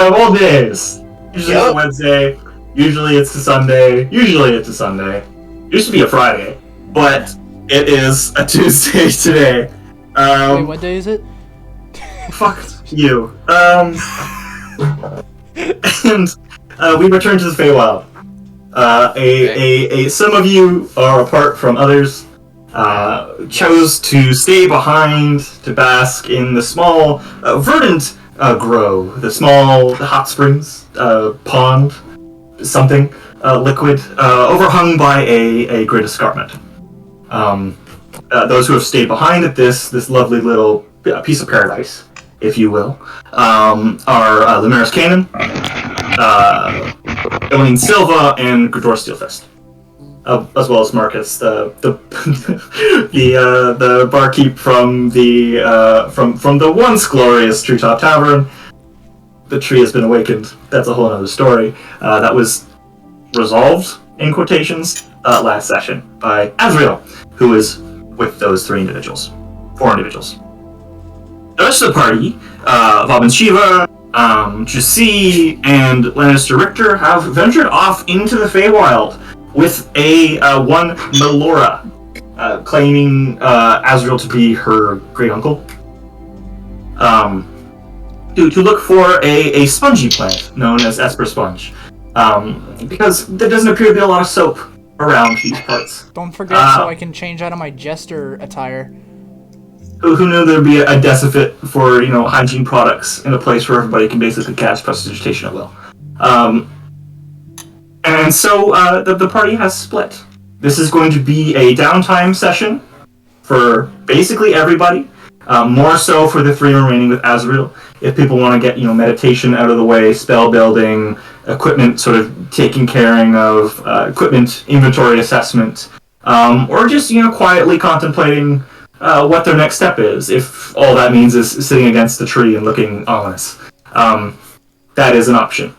of all days. Usually it's a Wednesday. Usually it's a Sunday. Used to be a Friday, but it is a Tuesday today. Wait, what day is it? Fuck you. And we return to the Feywild. Some of you are apart from others. Chose to stay behind to bask in the small, verdant grove, the hot springs, pond, something, liquid, overhung by a great escarpment. Those who have stayed behind at this lovely little piece of paradise, if you will, are Limeris Cannon, Elene Silva, and Gridor Steelfist. As well as Marcus, the barkeep from the once glorious Treetop Tavern. The tree has been awakened. That's a whole other story. That was resolved in quotations last session by Azrael, who is with those four individuals. The rest of the party, Bob and Shiva, Jussi, and Lannister Richter have ventured off into the Feywild with one Melora, claiming Azrael to be her great uncle, to look for a spongy plant known as Esper Sponge, because there doesn't appear to be a lot of soap around these parts. Don't forget, so I can change out of my jester attire. Who knew there'd be a deficit for hygiene products in a place where everybody can basically cast prestidigitation at will. And so the party has split. This is going to be a downtime session for basically everybody. More so for the three remaining with Azrael. If people want to get meditation out of the way, spell building, equipment sort of taking care of, equipment inventory assessment, or just quietly contemplating what their next step is. If all that means is sitting against the tree and looking ominous, that is an option.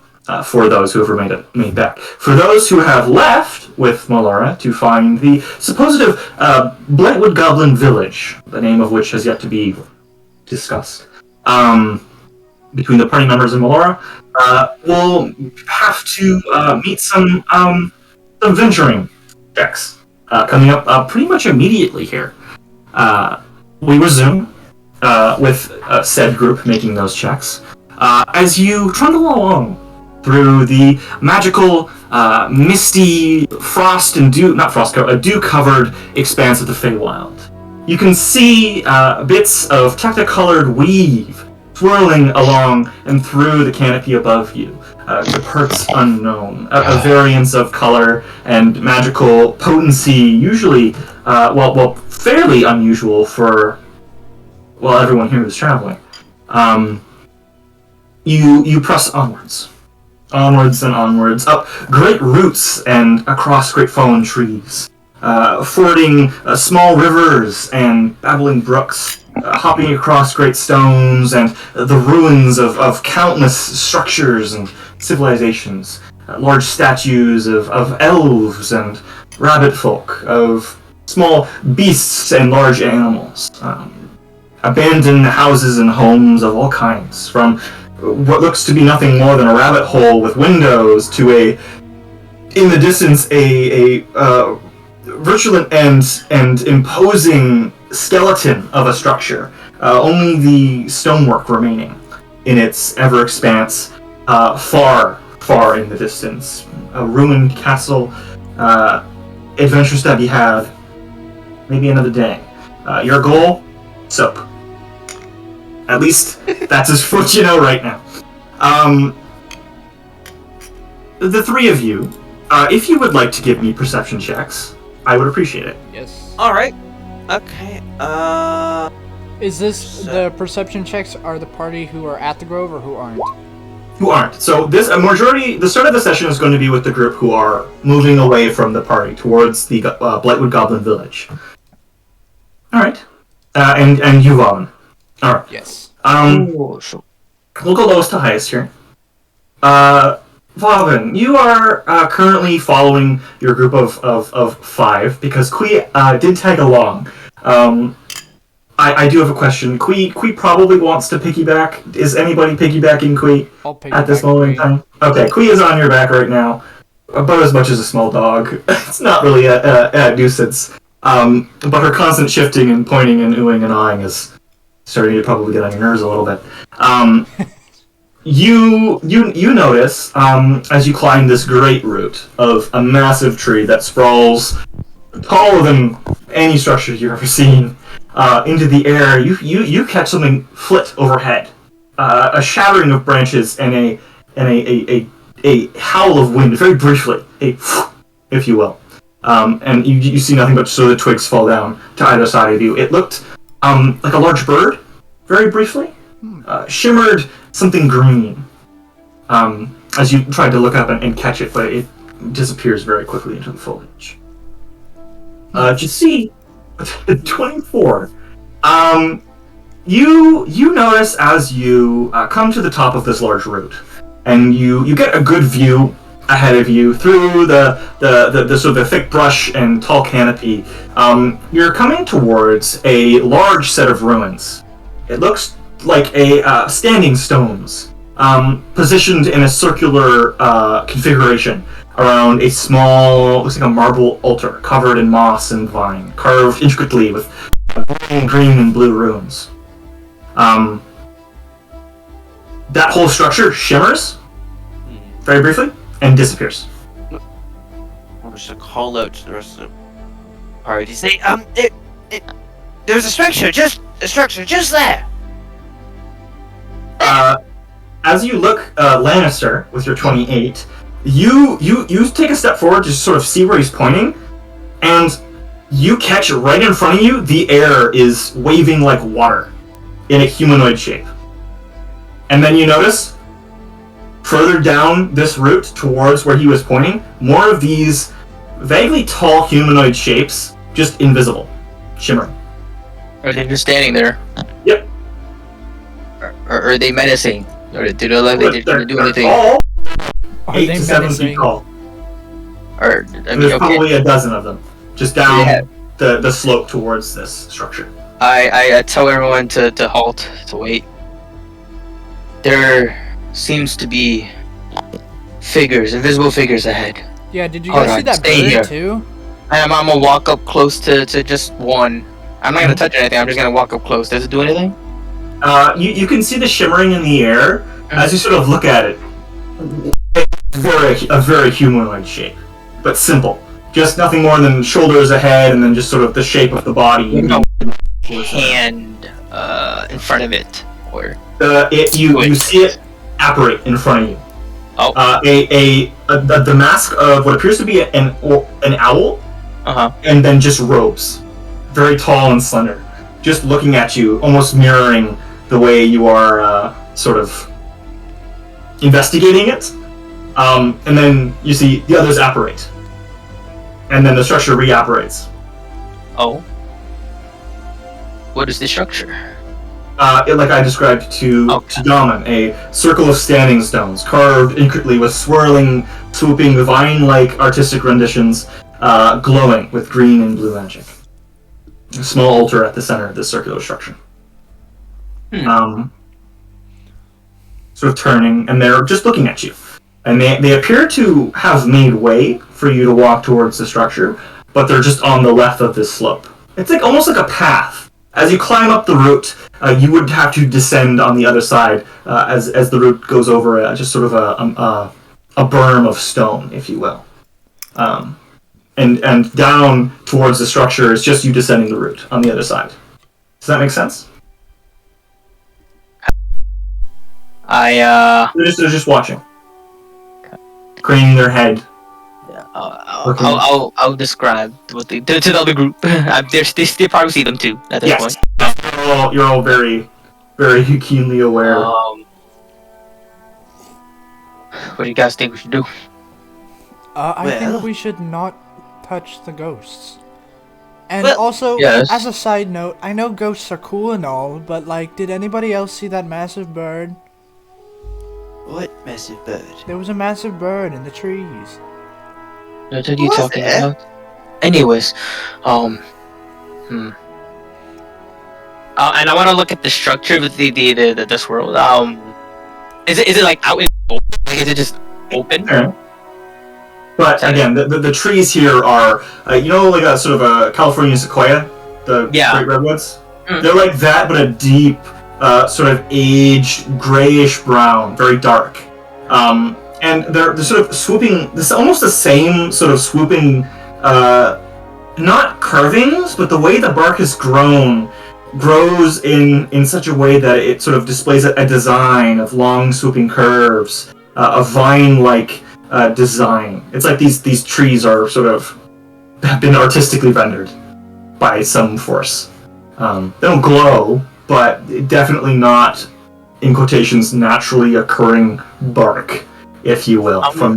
For those who have remained back. For those who have left with Melora to find the supposed Blightwood Goblin Village, the name of which has yet to be discussed, between the party members and Melora, will have to meet some venturing checks coming up pretty much immediately here. We resume with said group making those checks. As you trundle along through the magical, misty, dew-covered expanse of the Feywild. You can see bits of technicolored weave swirling along and through the canopy above you. The parts unknown, a variance of color and magical potency, usually, fairly unusual for, everyone here who's traveling. You press onwards and onwards, up great roots and across great fallen trees, fording small rivers and babbling brooks, hopping across great stones and the ruins of countless structures and civilizations, large statues of elves and rabbit folk, of small beasts and large animals, abandoned houses and homes of all kinds, from what looks to be nothing more than a rabbit hole with windows to in the distance, a virulent and imposing skeleton of a structure. Only the stonework remaining in its ever expanse, far in the distance. A ruined castle, adventures to be had, maybe another day. Your goal? Soap. At least, that's as what you know right now. The three of you, if you would like to give me perception checks, I would appreciate it. Yes. Alright. Okay, Is this the perception checks are the party who are at the grove or who aren't? Who aren't. So the start of the session is going to be with the group who are moving away from the party towards the Blightwood Goblin Village. Alright. And you, Vaughn. Alright. Yes. We'll go lowest to highest here. Vaughn, you are currently following your group of five, because Kui did tag along. I do have a question. Kui probably wants to piggyback. Is anybody piggybacking Kui I'll piggyback at this moment in Kui. time? Okay, Kui is on your back right now, about as much as a small dog. It's not really a nuisance. But her constant shifting and pointing and oohing and awing is starting to probably get on your nerves a little bit. You notice as you climb this great root of a massive tree that sprawls taller than any structure you've ever seen into the air. You catch something flit overhead, a shattering of branches and a howl of wind, very briefly, if you will. And you see nothing but sort of the twigs fall down to either side of you. It looked like a large bird, very briefly, shimmered something green as you tried to look up and catch it, but it disappears very quickly into the foliage. You see, 24. You notice as you come to the top of this large root, and you get a good view ahead of you through the sort of the thick brush and tall canopy. You're coming towards a large set of ruins. It looks like a standing stones, positioned in a circular configuration around a small, looks like a marble altar covered in moss and vine, carved intricately with green and blue runes. That whole structure shimmers very briefly and disappears. I should call out to the rest of the party. Say, there's a structure just there. As you look, Lannister, with your 28, you take a step forward to sort of see where he's pointing, and you catch right in front of you, the air is waving like water in a humanoid shape. And then you notice, further down this route towards where he was pointing, more of these vaguely tall humanoid shapes, just invisible, shimmering. Are they just standing there? Yep. Or are they menacing? Or do they look like they're trying to do anything? Tall, Are 8 they to 7 feet menacing? tall. Or, I mean, There's okay. probably a dozen of them, just down Yeah. the slope towards this structure. I tell everyone to halt, to wait. There seems to be invisible figures ahead. Yeah, did you Hold guys see on, that stay bird here. too? I'm gonna walk up close to just one. I'm not gonna touch anything, I'm just gonna walk up close. Does it do anything? You can see the shimmering in the air as you sort of look at it. A very humanoid shape, but simple. Just nothing more than shoulders ahead, and then just sort of the shape of the body. No hand in front of it, or You see it apparate in front of you. Oh. The mask of what appears to be an owl, and then just robes, very tall and slender, just looking at you, almost mirroring the way you are sort of investigating it. And then you see the others apparate, and then the structure reapparates. Oh. What is the structure? Like I described to Yaman, a circle of standing stones, carved intricately with swirling, swooping, vine-like artistic renditions, glowing with green and blue magic. A small altar at the center of this circular structure. Sort of turning, and they're just looking at you. And they appear to have made way for you to walk towards the structure, but they're just on the left of this slope. It's like almost like a path. As you climb up the route, you would have to descend on the other side as the route goes over just sort of a berm of stone, if you will. And down towards the structure is just you descending the route on the other side. Does that make sense? They're just watching, craning their head. I'll describe what they to the other group. They probably see them too at this point. You're all very, very keenly aware. What do you guys think we should do? I think we should not touch the ghosts. And Well, also, yes. as a side note, I know ghosts are cool and all, but like, did anybody else see that massive bird? What massive bird? There was a massive bird in the trees. What are you Was talking there? about? Anyways, And I want to look at the structure of this world. Is it like out in like is it just open? Sure. But again, the trees here are, like a sort of a California sequoia, the great redwoods. They're like that, but a deep, sort of aged grayish brown, very dark. And they're sort of swooping. This is almost the same sort of swooping, not carvings, but the way the bark has grows in such a way that it sort of displays a design of long swooping curves, a vine-like design. It's like these trees are sort of have been artistically rendered by some force. They don't glow, but definitely not, in quotations, naturally occurring bark, if you will, from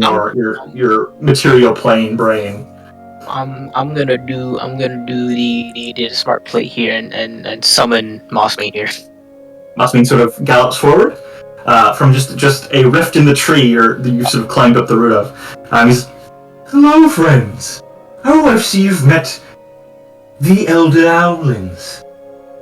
your material plane brain. I'm gonna do the smart play here and summon Mossmane here. Mossmane sort of gallops forward from just a rift in the tree you sort of climbed up the root of. He's, hello, friends. Oh, I see you've met the Elder Owlings.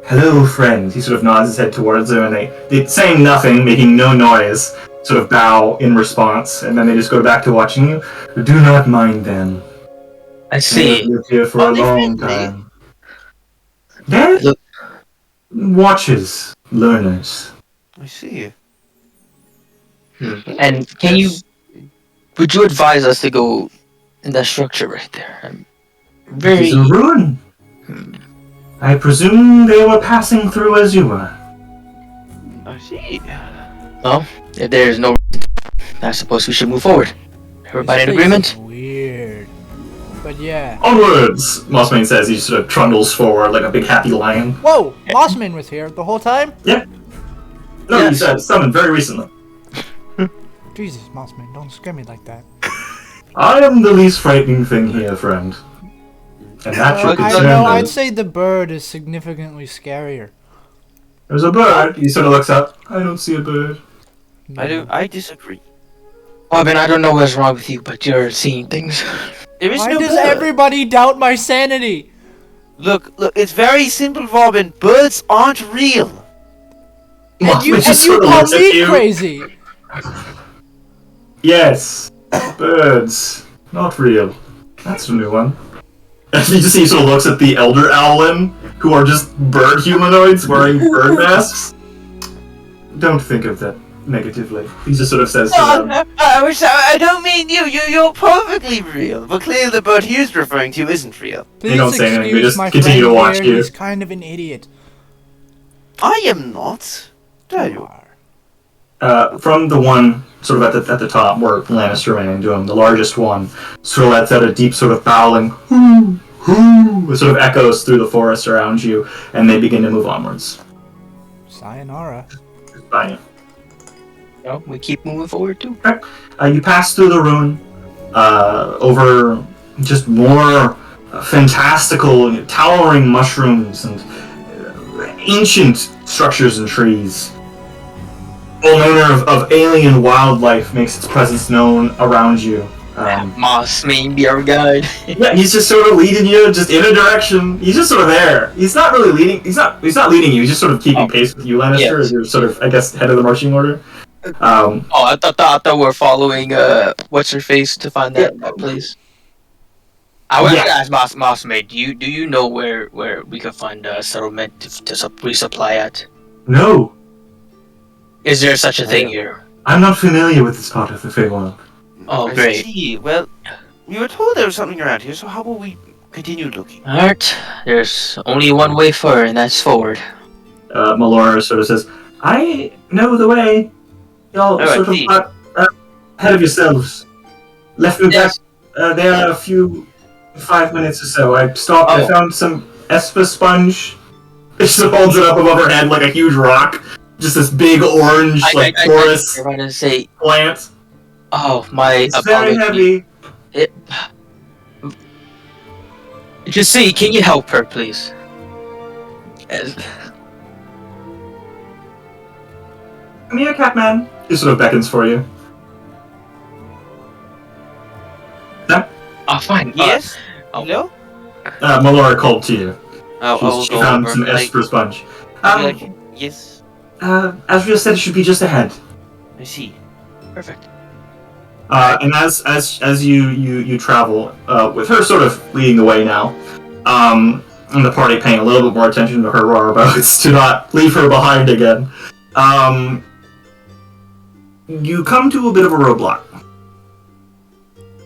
Hello, friends. He sort of nods his head towards them, and they saying nothing, making no noise, sort of bow in response, and then they just go back to watching you. Do not mind them. I see. They've lived here for a long time. They're watchers, learners. I see. And would you advise us to go in that structure right there? It is a ruin. I presume they were passing through as you were. I see. Well, if there's no reason, I suppose we should move forward. Everybody in agreement? Weird. But yeah. Onwards! Mossmane says. He sort of trundles forward like a big happy lion. Whoa! Mossman was here the whole time? Yep. No, yes. He said summoned very recently. Jesus, Mossman, don't scare me like that. I am the least frightening thing here, friend. And that should concern you. I'd say the bird is significantly scarier. There's a bird. He sort of looks up. I don't see a bird. I disagree. Robin, I don't know what's wrong with you, but you're seeing things. Why does everybody doubt my sanity? Look, it's very simple, Robin. Birds aren't real. And you call me crazy. Yes. Birds. Not real. That's a new one. And you just see he sort of looks at the Elder Owlin, who are just bird humanoids wearing bird masks. Don't think of that negatively. He just sort of says to them. I don't mean you. You're perfectly real. But clearly the bird he was referring to isn't real. They don't say anything. They just continue to watch you. He's kind of an idiot. I am not. There you are. From the one sort of at the top where Lannister ran into him, the largest one, sort of lets out a deep sort of bowling, hoo, hoo, it sort of echoes through the forest around you, and they begin to move onwards. Sayonara. Bye. No, we keep moving forward too. Okay. You pass through the ruin, over just more fantastical, towering mushrooms and ancient structures and trees. All manner of alien wildlife makes its presence known around you. Mossmane, be our guide. Yeah, he's just sort of leading you just in a direction. He's just sort of there. He's not really leading. He's not leading you. He's just sort of keeping pace with you, Lannister, as you're sort of, I guess, head of the marching order. I thought we're following what's her face to find that place. I was gonna ask Mossmane, do you know where we can find a settlement to resupply at? No. Is there such a thing here? I'm not familiar with this part of the Feywild. Oh, great. See. Well, we were told there was something around here, so how about we continue looking? Alright, there's only one way forward, and that's forward. Melora sort of says, I know the way. Y'all sort of got ahead of yourselves. Left me back there a few 5 minutes or so. I stopped, I found some Esper sponge. It just holds it up above her head like a huge rock. Just this big orange, porous plant. Oh, my it's very heavy. Just see, can you help her, please? Come here, Catman. He sort of beckons for you. Yeah? Oh, fine. Yes? Hello? Melora called to you. She found some Esper sponge. Like, yes, Asriel said it should be just ahead. I see. Perfect. And as you travel, with her sort of leading the way now, and the party paying a little bit more attention to her whereabouts to not leave her behind again, you come to a bit of a roadblock.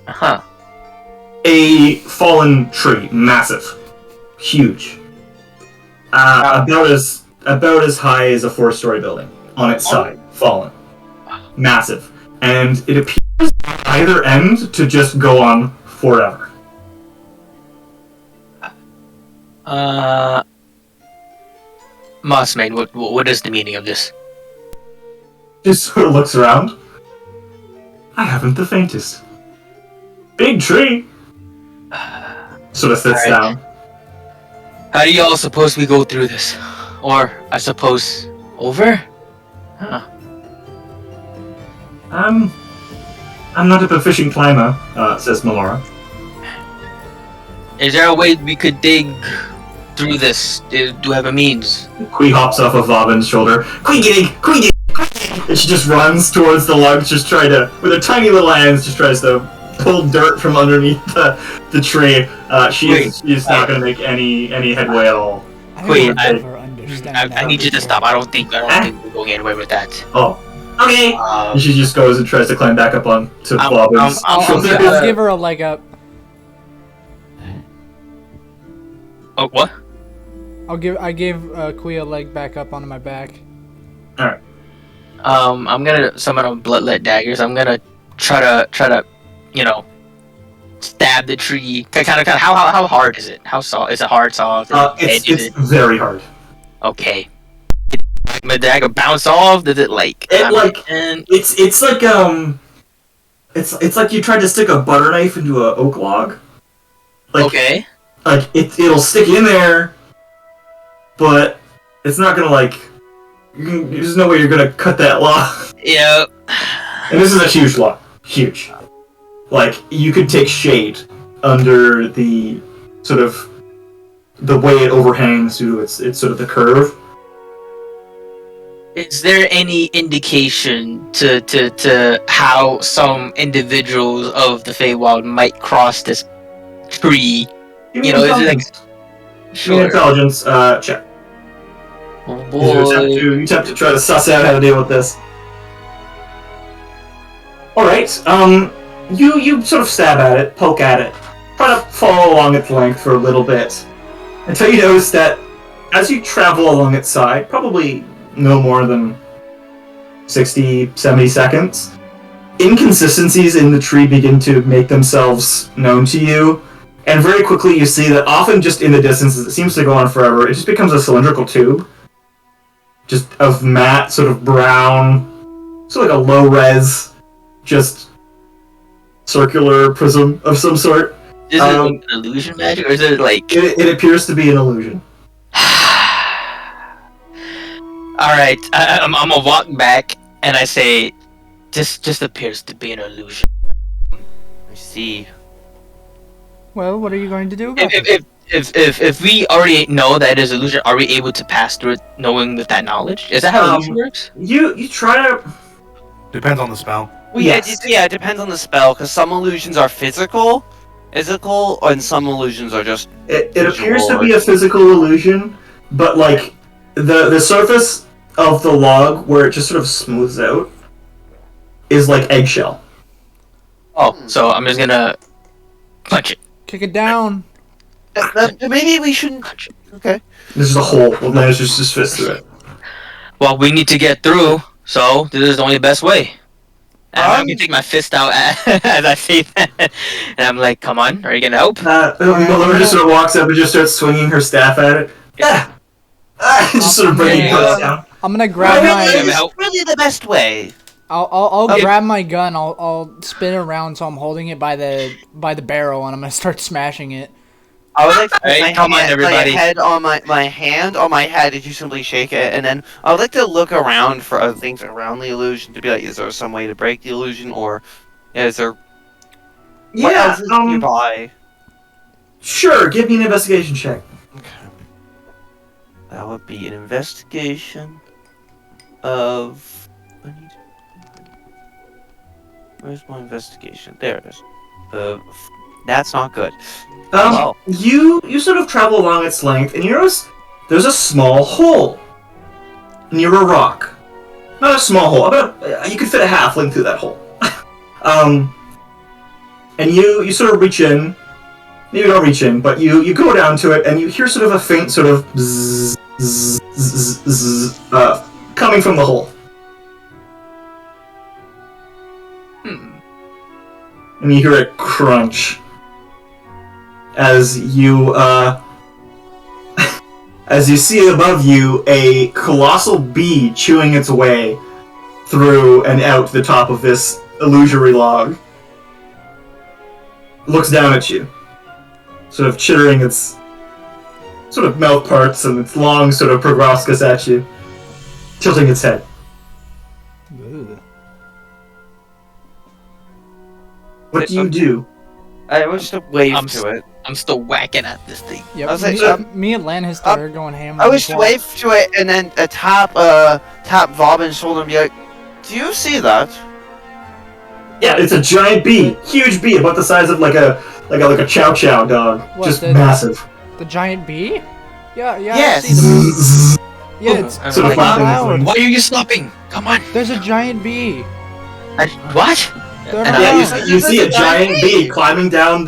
Huh. A fallen tree, massive, huge, about as high as a 4-story building on its side, fallen, massive, and it appears either end to just go on forever. Mossmaid, what is the meaning of this? Just sort of looks around. I haven't the faintest. Big tree. Sort of sits down. How do y'all suppose we go through this? Or, I suppose, over? Huh. I'm not a proficient climber, says Melora. Is there a way we could dig through this? Do we have a means? Kui hops off of Robin's shoulder. Kui dig! Kui dig! And she just runs towards the lugs, just trying to, with her tiny little hands, just tries to pull dirt from underneath the tree. She's not going to make any headway at all. I need you to stop. I don't think we're going anywhere with that. Oh, okay. And she just goes and tries to climb back up on to Robin's shoulder. I'll give her a leg up. Oh, what? I gave Kui a leg back up onto my back. All right. I'm gonna summon a bloodlet daggers. I'm gonna try to, stab the tree. Kind of. How hard is it? How soft? Is it hard, soft? It's very hard. Okay. Like my dagger bounce off? Did it like? It's like you tried to stick a butter knife into an oak log. Okay. Like it'll stick in there, but it's not gonna there's no way you're gonna cut that log. Yeah. And this is a huge log. Huge. Like, you could take shade under the sort of the way it overhangs due to its sort of the curve. Is there any indication to how some individuals of the Feywild might cross this tree? Is it like... Sure. Intelligence check. Oh boy. You attempt to try to suss out how to deal with this. Alright, you sort of stab at it, poke at it, try to follow along its length for a little bit, until you notice that as you travel along its side, probably no more than 60, 70 seconds, inconsistencies in the tree begin to make themselves known to you, and very quickly you see that often just in the distance, it seems to go on forever, it just becomes a cylindrical tube, just of matte, sort of brown, sort of like a low-res, just circular prism of some sort. Is it like an illusion magic, or is it like... It appears to be an illusion. Alright, I'm gonna walk back, and I say, this just appears to be an illusion. I see. Well, what are you going to do about it? If we already know that it is illusion, are we able to pass through it knowing with that knowledge? Is that how illusion works? You try to... Depends on the spell. Well, Yes. it depends on the spell, because some illusions are physical, and some illusions are just... It appears to be a physical illusion, but like, the surface of the log, where it just sort of smooths out, is like eggshell. Oh, so I'm just gonna punch it. Kick it down. Maybe we shouldn't... Okay. This is a hole. We'll manage to just fist through it. Well, we need to get through, so this is the only best way. And I'm gonna take my fist out as I say that, and I'm like, "Come on, are you gonna help?" Melora just sort of walks up and just starts swinging her staff at it. Yeah. Just sort of bringing it down. I'm gonna grab It's really the best way. I'll grab my gun. I'll spin it around so I'm holding it by the barrel, and I'm gonna start smashing it. I would like to put Alright, come on, everybody. my head on my hand on my head as you simply shake it, and then I would like to look around for other things around the illusion to be like, is there some way to break the illusion, or is there what else is nearby? Sure, give me an investigation check. That would be an investigation of. Where's my investigation? There it is. That's not good. Wow. You sort of travel along its length, and you notice there's a small hole near a rock. Not a small hole. You could fit a halfling through that hole. And you sort of reach in. You don't reach in, but you go down to it, and you hear sort of a faint sort of zzz, zzz, zzz, zzz, coming from the hole. And you hear it crunch as you as you see above you a colossal bee chewing its way through and out the top of this illusory log. Looks down at you, sort of chittering its sort of mouth parts and its long sort of proboscis at you, tilting its head. What do you do? I was just wave to it. I'm still whacking at this thing. Yep, I was like, me and Lan has started going ham. I wish to wave to it and then tap Vobin's shoulder and be like, "Do you see that?" Yeah, it's a giant bee, huge bee, about the size of like a chow chow dog, What, just the- massive. The giant bee? Yeah. Yes. I see the, yeah, it's Sort of flapping its loud. wings. Why are you stopping? Come on. There's a giant bee. What? They're And not- Yeah, you see a giant bee climbing down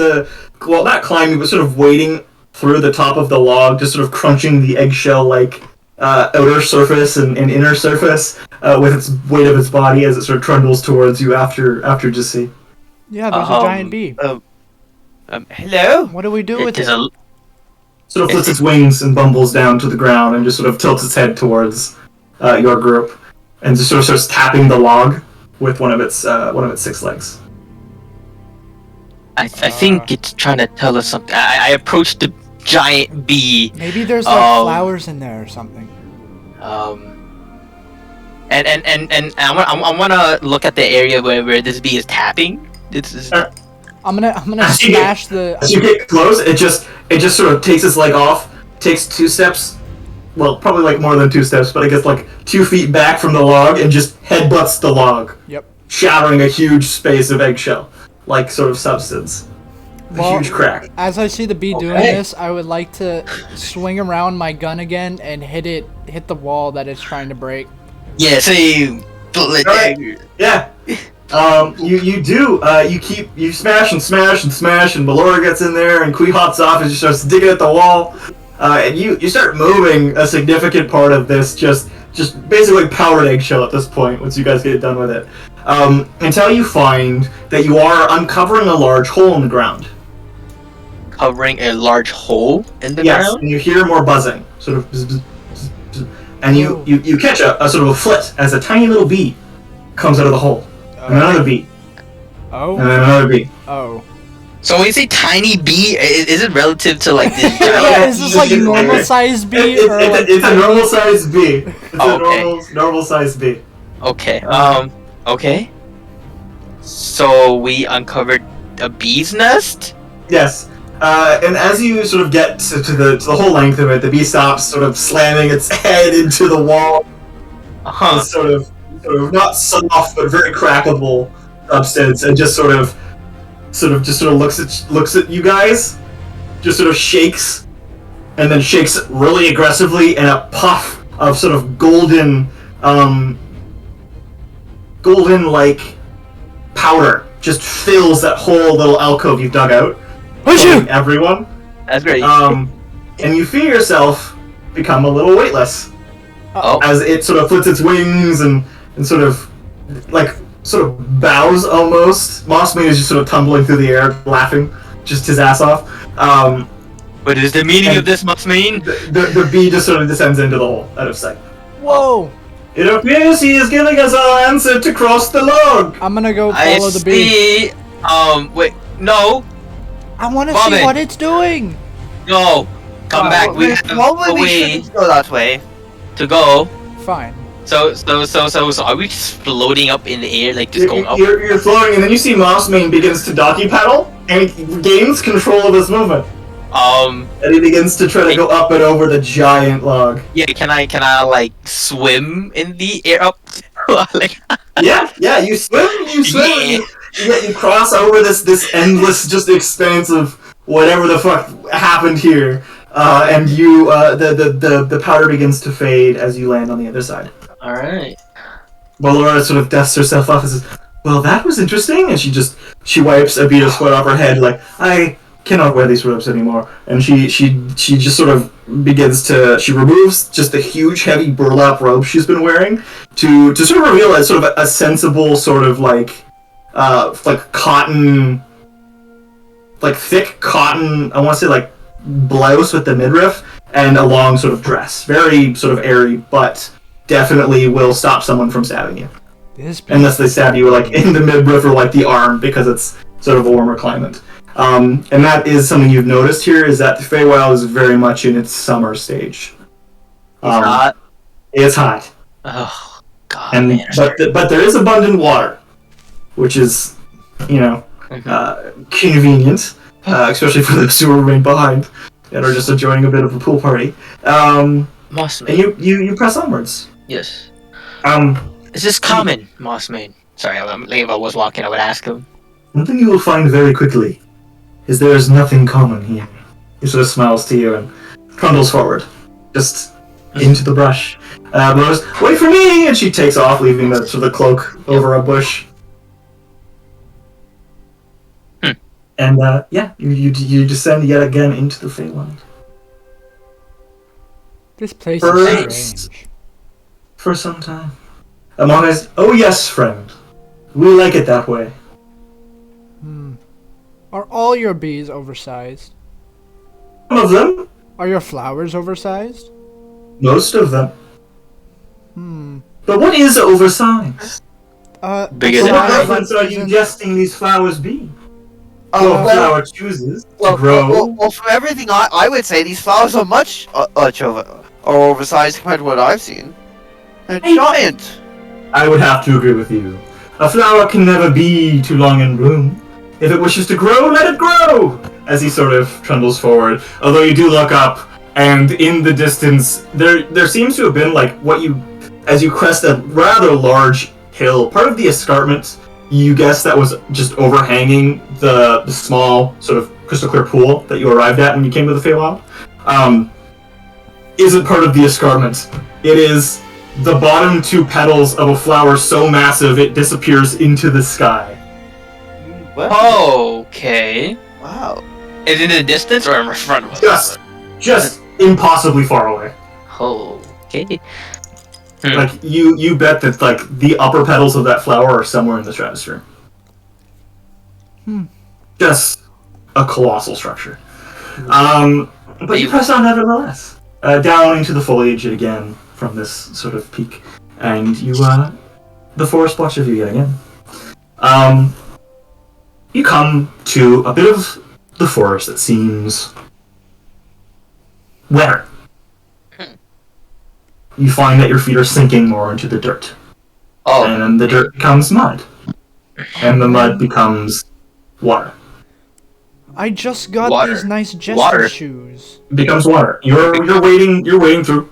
well, not climbing, but sort of wading through the top of the log, just sort of crunching the eggshell-like outer surface and inner surface with its weight of its body as it sort of trundles towards you after just see. Yeah, there's a giant bee. Hello? What do we do with It is it? a Sort of flips its wings and bumbles down to the ground and just sort of tilts its head towards your group and just sort of starts tapping the log with one of its 6 legs. I think it's trying to tell us something. I approached the giant bee. Maybe there's like flowers in there or something. And I wanna look at the area where this bee is tapping. This is I'm gonna As you smash the. As you get close, it just sort of takes its leg off, takes 2 steps, well, probably like more than 2 steps, but I guess like 2 feet back from the log and just headbutts the log, Yep. shattering a huge space of eggshell-like sort of substance. A Well, huge crack. As I see the bee doing this, I would like to swing around my gun again and hit the wall that it's trying to break. yeah. See, bullet Alright. dagger. Yeah. You smash and smash and smash, and Ballora gets in there, and Kui hops off and she starts digging at the wall, and you start moving a significant part of this, just basically powdered eggshell at this point, once you guys get done with it, until you find that you are uncovering a large hole in the ground. Covering a large hole in the Yes, ground. and you hear more buzzing, sort of, bzz, bzz, bzz, bzz, and you catch a sort of a flit as a tiny little bee comes out of the hole, and another bee, and then another bee. Oh. So when you say tiny bee, is it relative to like this Yeah, giant? is this like normal sized bee or like It's a normal sized bee. It's Okay. a normal sized bee. Okay. Okay. So we uncovered a bee's nest. Yes. And as you sort of get to the whole length of it, the bee stops, sort of slamming its head into the wall. Huh. Sort of not soft but very crackable substance, and just sort of looks at you guys, just sort of shakes, and then shakes really aggressively, and a puff of sort of golden like powder just fills that whole little alcove you've dug out. Filling everyone. That's great. And you feel yourself become a little weightless as it sort of flits its wings and sort of bows almost. Mossman is just sort of tumbling through the air, laughing, just his ass off. What is the meaning of this must mean? The bee just sort of descends into the hole, out of sight. Whoa! It appears he is giving us our answer to cross the log. I'm gonna go I follow the bee. see. Wait, no, I want to Bobby. see what it's doing. no, come back. We have Probably a we way shouldn't go that way. to go. Fine. So are we just floating up in the air, like just going up? You're floating, and then you see Mossman begins to donkey paddle, and he gains control of his movement. And he begins to try to go up and over the giant log. Yeah, can I like swim in the air up? Like, Yeah, you swim, Yeah. you cross over this endless just expanse of whatever the fuck happened here, and you the powder begins to fade as you land on the other side. all right. Well, Laura sort of dusts herself off and says, "Well, that was interesting," and she wipes Abita's foot off her head like, "I cannot wear these robes anymore," and she just sort of begins to she removes just the huge heavy burlap robe she's been wearing to sort of reveal sort of a sensible sort of like cotton, like thick cotton, I want to say like blouse with the midriff and a long sort of dress, very sort of airy, but definitely will stop someone from stabbing you unless they stab you like in the midriff or like the arm because it's sort of a warmer climate. And that is something you've noticed here, is that the Feywild is very much in its summer stage. It's hot. It's hot. Oh God, And man. but there is abundant water, which is, convenient, especially for those who remain behind and are just enjoying a bit of a pool party. Moss And maid. you press onwards. Yes. Um, Is this common, Moss maid? Sorry, if I was walking, I would ask him. One thing you will find very quickly is there is nothing common here. He sort of smiles to you and trundles forward, just into the brush. Goes, "Wait for me!" And she takes off, leaving the cloak over a bush. And you descend yet again into the Feywild. This place Birds. is strange. For some time. Among us, oh yes, friend. We like it that way. Are all your bees oversized? Some of them, Are your flowers oversized? most of them. But what is oversized? Bigger So than what I- reference are you suggesting these flowers be? Oh, Well, a flower chooses to well, grow. well, from everything I would say, these flowers are much oversized compared to what I've seen. They're giant. I would have to agree with you. A flower can never be too long in bloom. If it wishes to grow, let it grow! As he sort of trundles forward. Although you do look up, and in the distance, there seems to have been, like, as you crest a rather large hill, part of the escarpment, you guess that was just overhanging the small, sort of crystal clear pool that you arrived at when you came to the Feywild, isn't part of the escarpment. It is the bottom two petals of a flower so massive it disappears into the sky. Okay. Wow. Is it in the distance or in front of us? Just impossibly far away. Okay. Like, you bet that, like, the upper petals of that flower are somewhere in the stratosphere. Just a colossal structure. But you press on nevertheless. Down into the foliage again from this sort of peak. And you, the forest watches you yet again. You come to a bit of the forest that seems wetter. You find that your feet are sinking more into the dirt. Oh. And then the dirt becomes mud. And the mud becomes water. I just got Water. these nice jester Water. shoes. It becomes water. You're wading through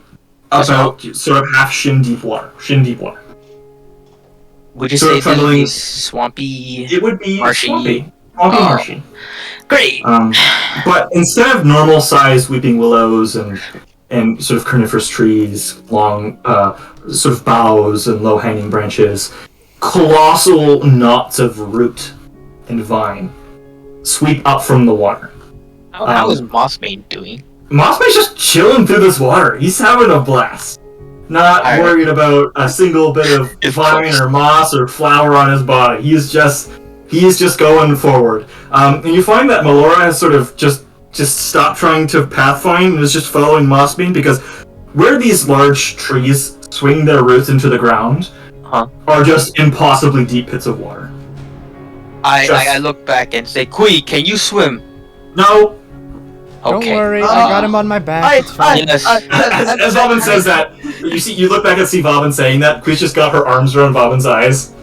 about sort of half shin deep water. Would you Sort say of this would be trundling- swampy? It would be Marshy. swampy, Oh. marshy. Great. But instead of normal sized weeping willows and sort of coniferous trees, long sort of boughs and low hanging branches, colossal knots of root and vine sweep up from the water. How is Mossbane doing? Mossbane's just chilling through this water. He's having a blast. Not Alright. worried about a single bit of Of vine course. or moss or flower on his body. He's just going forward. And you find that Melora has sort of just stopped trying to pathfind and is just following Mossbane, because where these large trees swing their roots into the ground are just impossibly deep pits of water. I look back and say, Kui, can you swim? No. Don't Okay. worry, I got him on my back. It's fine. Yes. As Vauban says that, you look back and see Vauban saying that. Quiz just got her arms around Vauban's eyes.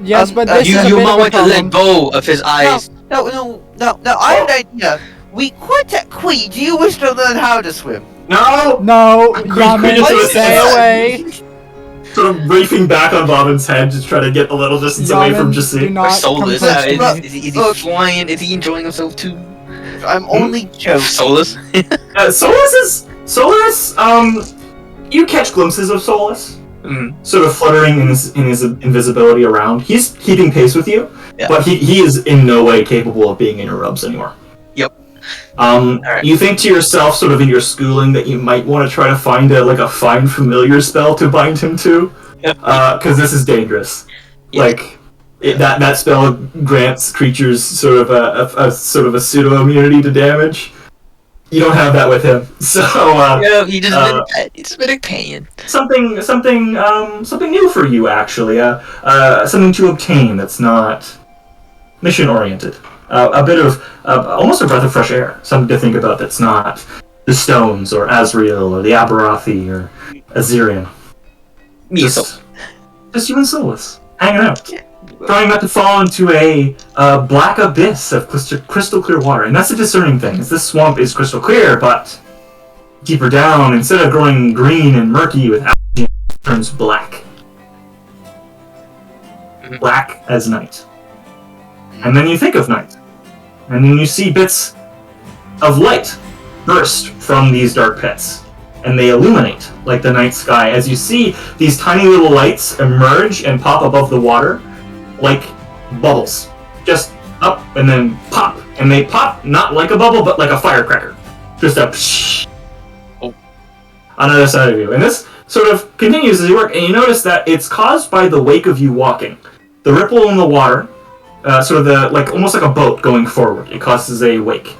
Yes, but this is a You bit might of a want to let problem. go of his eyes. No, I have an idea. Quee, do you wish to learn how to swim? No! No, Yaman, Yaman, stay away. Sort of reefing back on Bobbin's head to try to get a little distance away from Yaman, do Jassi. not Soulless. come close to me. Is he flying? Is he enjoying himself too? I'm only joking. Soulless? Solus, you catch glimpses of Solus, sort of fluttering in his invisibility around. He's keeping pace with you, but he is in no way capable of being in your rubs anymore. Yep. Right. You think to yourself, sort of in your schooling, that you might want to try to find a find familiar spell to bind him to, because this is dangerous. Yep. Like that spell grants creatures sort of a pseudo immunity to damage. You don't have that with him, so he just it's been a pain. Something new for you, actually. Something to obtain that's not mission oriented. A bit of almost a breath of fresh air. Something to think about that's not the stones or Azrael or the Aberathi or Azirian. Just you and Solus hanging out. Trying not to fall into a black abyss of crystal clear water. And that's a discerning thing. This swamp is crystal clear, but deeper down, instead of growing green and murky with algae, it turns black. Black as night. And then you think of night. And then you see bits of light burst from these dark pits. And they illuminate like the night sky as you see these tiny little lights emerge and pop above the water like bubbles. Just up and then pop. And they pop not like a bubble, but like a firecracker. Just a psh on the other side of you. And this sort of continues as you work, and you notice that it's caused by the wake of you walking. The ripple in the water, sort of almost like a boat going forward, it causes a wake,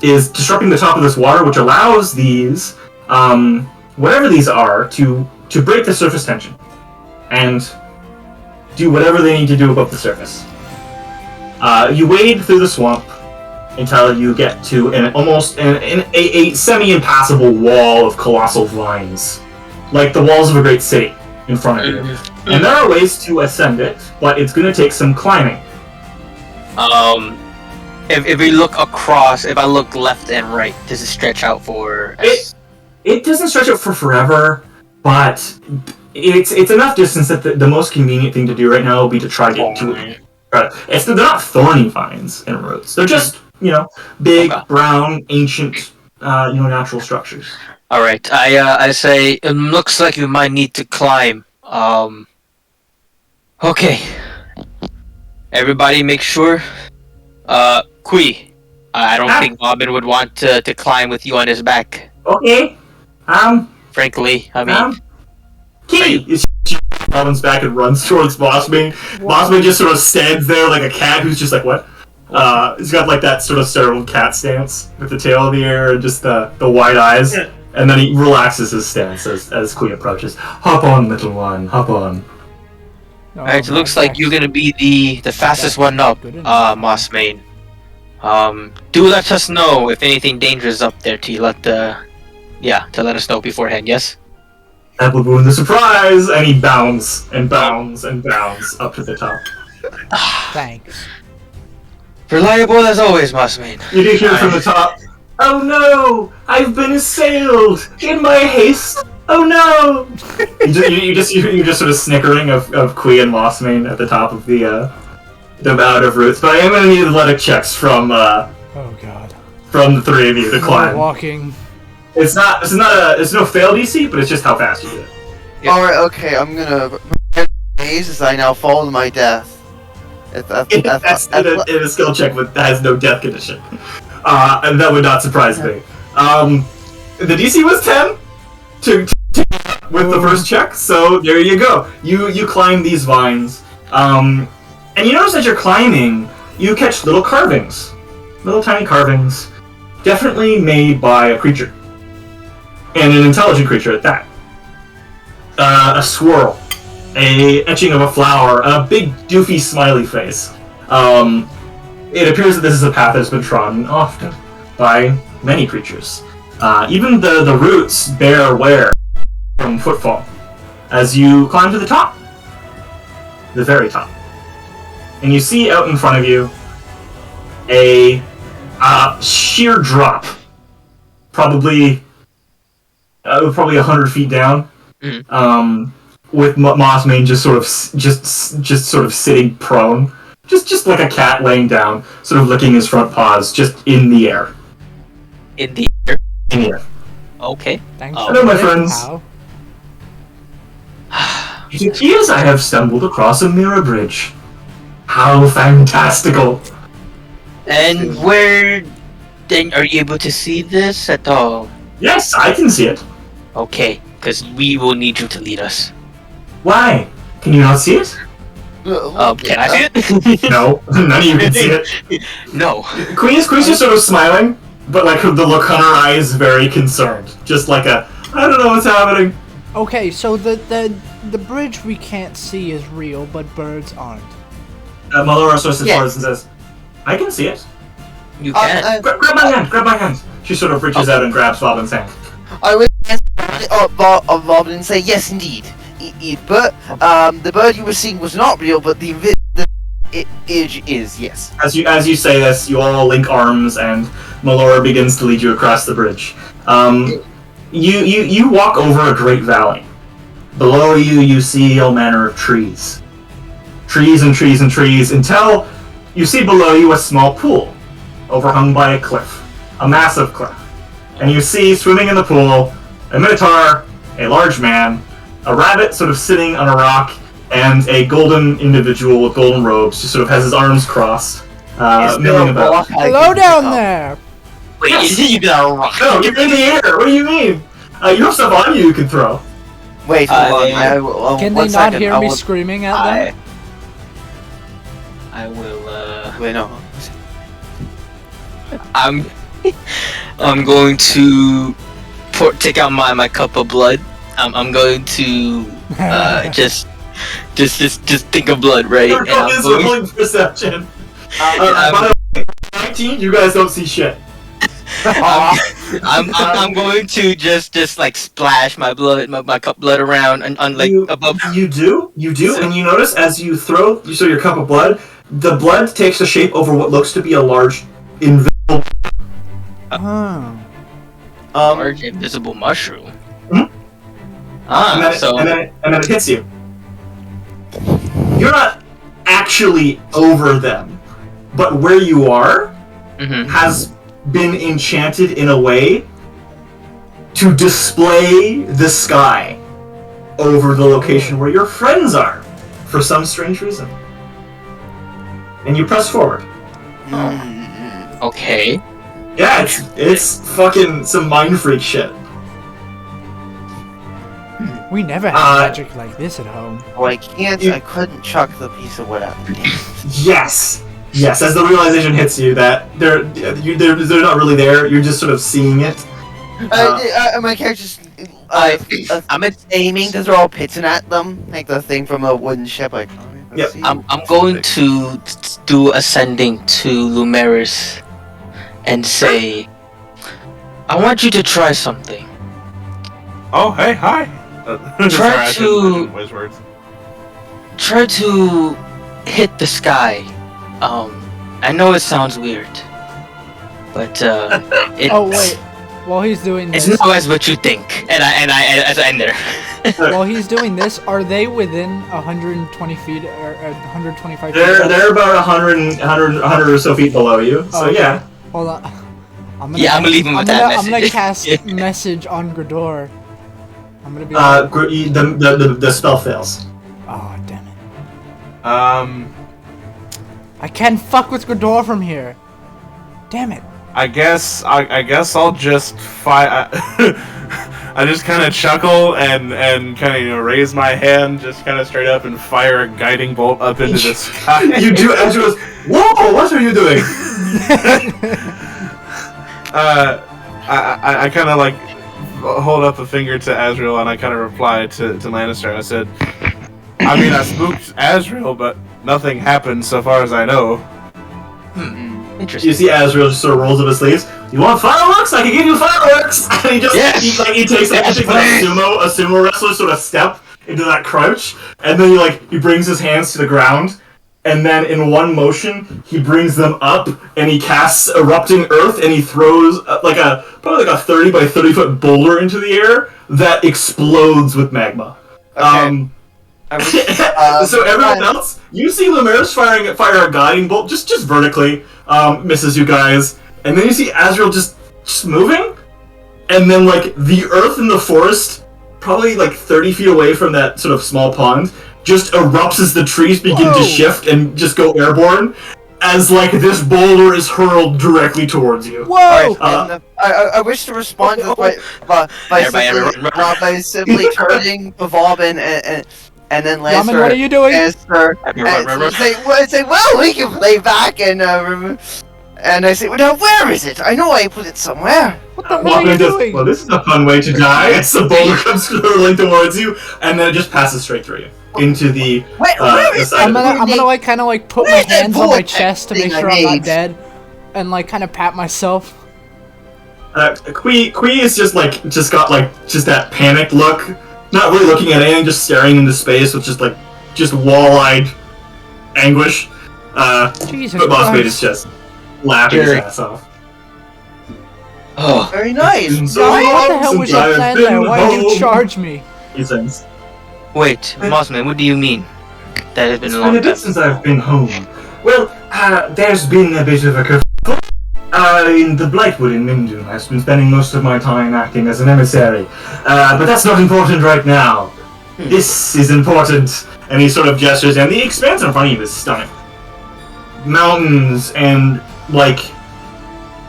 is disrupting the top of this water, which allows these, whatever these are, to break the surface tension. And do whatever they need to do above the surface. You wade through the swamp until you get to a semi-impassable wall of colossal vines, like the walls of a great city in front of you. And there are ways to ascend it, but it's going to take some climbing. If we look across, if I look left and right, does it stretch out for? It doesn't stretch out for forever, but it's enough distance that the most convenient thing to do right now will be to try to get to it. They're not thorny vines and roots. They're just big, brown, ancient, natural structures. All right, I say it looks like you might need to climb. Okay. Everybody, make sure. Kui, I don't think Bobbin would want to climb with you on his back. Okay. Frankly, I mean. Kitty! Bobbin's back and runs towards Bossbane. Bossbane just sort of stands there like a cat who's just like, what? He's got like that sort of sterile cat stance with the tail in the air and just the wide eyes. And then he relaxes his stance as Kui approaches. Hop on, little one, hop on. Alright, so it looks like you're gonna be the fastest one up, Mossmane. Do let us know if anything dangerous is up there to let us know beforehand, yes? That would ruin the surprise! And he bounds and bounds and bounds up to the top. Thanks. Reliable as always, Mossmane. You do hear from the top, "Oh no! I've been assailed! In my haste! Oh no!" You're just sort of snickering of Kui and Mossmane at the top of the mound of roots. But I am going to need athletic checks from oh god, from the three of you to climb. Walking. It's no fail DC, but it's just how fast you do it. Yep. Alright, okay, I'm gonna maze as I now fall to my death. That's in a skill check that has no death condition. And that would not surprise me. The DC was 10 with the first check, so there you go. You climb these vines, and you notice as you're climbing, you catch little carvings, little tiny carvings, definitely made by a creature, and an intelligent creature at that. A swirl, a etching of a flower, a big doofy smiley face. It appears that this is a path that has been trodden often by many creatures. Even the roots bear wear from footfall as you climb to the top, the very top, and you see out in front of you a sheer drop. Probably 100 feet down. With Mossmane just sort of sitting prone, just like a cat laying down, sort of licking his front paws, just in the air. In the air. In the air. Okay. Thanks. Hello, my friends. It appears I have stumbled across a mirror bridge. How fantastical! And where then are you able to see this at all? Yes, I can see it. Okay, because we will need you to lead us. Why? Can you not see it? Can I see it? No, none of you can see it. No. Queen's just sort of smiling, but like the look on her eye is very concerned. Just like I don't know what's happening. Okay, so the bridge we can't see is real, but birds aren't. Malora sort of forward and says, I can see it. You can. Grab my hand. She sort of reaches out and grabs Robin's hand. I would answer Robin and say, yes, indeed. But the bird you were seeing was not real, but the image is, yes. As you say this, you all link arms, and Malora begins to lead you across the bridge. You walk over a great valley. Below you see all manner of trees. Trees and trees and trees, until you see below you a small pool, overhung by a cliff. A massive cliff. And you see, swimming in the pool, a minotaur, a large man, a rabbit sort of sitting on a rock, and a golden individual with golden robes, who sort of has his arms crossed, milling about. Hello down there! Wait, Yes. you got a rock. No, you're in the air! What do you mean? You have stuff on you can throw. Wait, hold on. Can one they not second, hear I me will- screaming at them? I will, Wait, no. I'm going to take out my cup of blood. I'm going to just think of blood, right? You're And I'm rolling perception. By the way, 19, you guys don't see shit. I'm going to just like splash my blood, my cup blood around and on like above. You do, and you notice as you throw your cup of blood, the blood takes the shape over what looks to be a large invisible. Oh. Large invisible mushroom. Hmm? And then it hits you. You're not actually over them, but where you are has been enchanted in a way to display the sky over the location where your friends are, for some strange reason. And you press forward. Okay. Yeah, it's fucking some mind freak shit. We never had magic like this at home. Oh, I couldn't chuck the piece of wood out. Yes. As the realization hits you that they're not really there, you're just sort of seeing it. My character's I'm aiming to throw a piton at them, like the thing from a wooden ship. Like, Yep. I'm going to do ascending to Lumeris and say, I want you to try something. Oh, hey, hi. Try to hit the sky. I know it sounds weird, but it's, Oh wait, while he's doing it's this, not as what you think. And I as I end there. while he's doing this, are they within 120 feet or 125 feet? They're about 100 or so feet below you. So Okay. yeah. Hold on. I'm gonna leave him with that I'm gonna message. cast message on Grador. I'm gonna be. The spell fails. Oh damn it! I I can't fuck with Grador from here. Damn it! guess I'll just I just kind of chuckle and kind of raise my hand, just kind of straight up and fire a guiding bolt up into the sky. You do, and she goes, "Whoa! What are you doing?" I kind of like hold up a finger to Azrael and I kind of reply to Lannister. I said, I mean, I spooked Azrael, but nothing happened so far as I know. Interesting. You see Azrael just sort of rolls up his sleeves. You want fireworks? I can give you fireworks. And he just he takes like a sumo wrestler sort of step into that crouch, and then he brings his hands to the ground, and then in one motion he brings them up and he casts erupting earth and he throws probably like a 30 by 30 foot boulder into the air that explodes with magma. Okay. So everyone else, you see Lumiris fire a guiding bolt just vertically, misses you guys, and then you see Azrael just moving, and then like the earth in the forest, probably like 30 feet away from that sort of small pond, just erupts as the trees begin to shift and just go airborne, as like this boulder is hurled directly towards you. Whoa! I wish to respond to this by simply turning Bobbin and then Lancer. Yaman, what are you doing? And say, well, we can play back and I say, well, now where is it? I know I put it somewhere. What the hell are you doing? Well, this is a fun way to die. As the boulder comes hurtling towards you, and then it just passes straight through you into the. Where is I'm gonna like kind of like put my hands on my chest to make sure I'm not dead, and like kind of pat myself. Kui is just got that panicked look, not really looking at anything, just staring into space with just wall-eyed anguish. Jesus but Boss Mate Christ. is just laughing his ass off. Oh, very nice. So what the hell was your I've plan been there? Why did you home. charge me? He says, wait, Mossman, what do you mean? That has been "It's a been long a bit time. since I've been home. Well, there's been a bit of a kerfuffle. In the Blightwood in Mindune, I've been spending most of my time acting as an emissary. But that's not important right now. This is important." And he sort of gestures, and the expanse in front of you is stunning. Mountains and,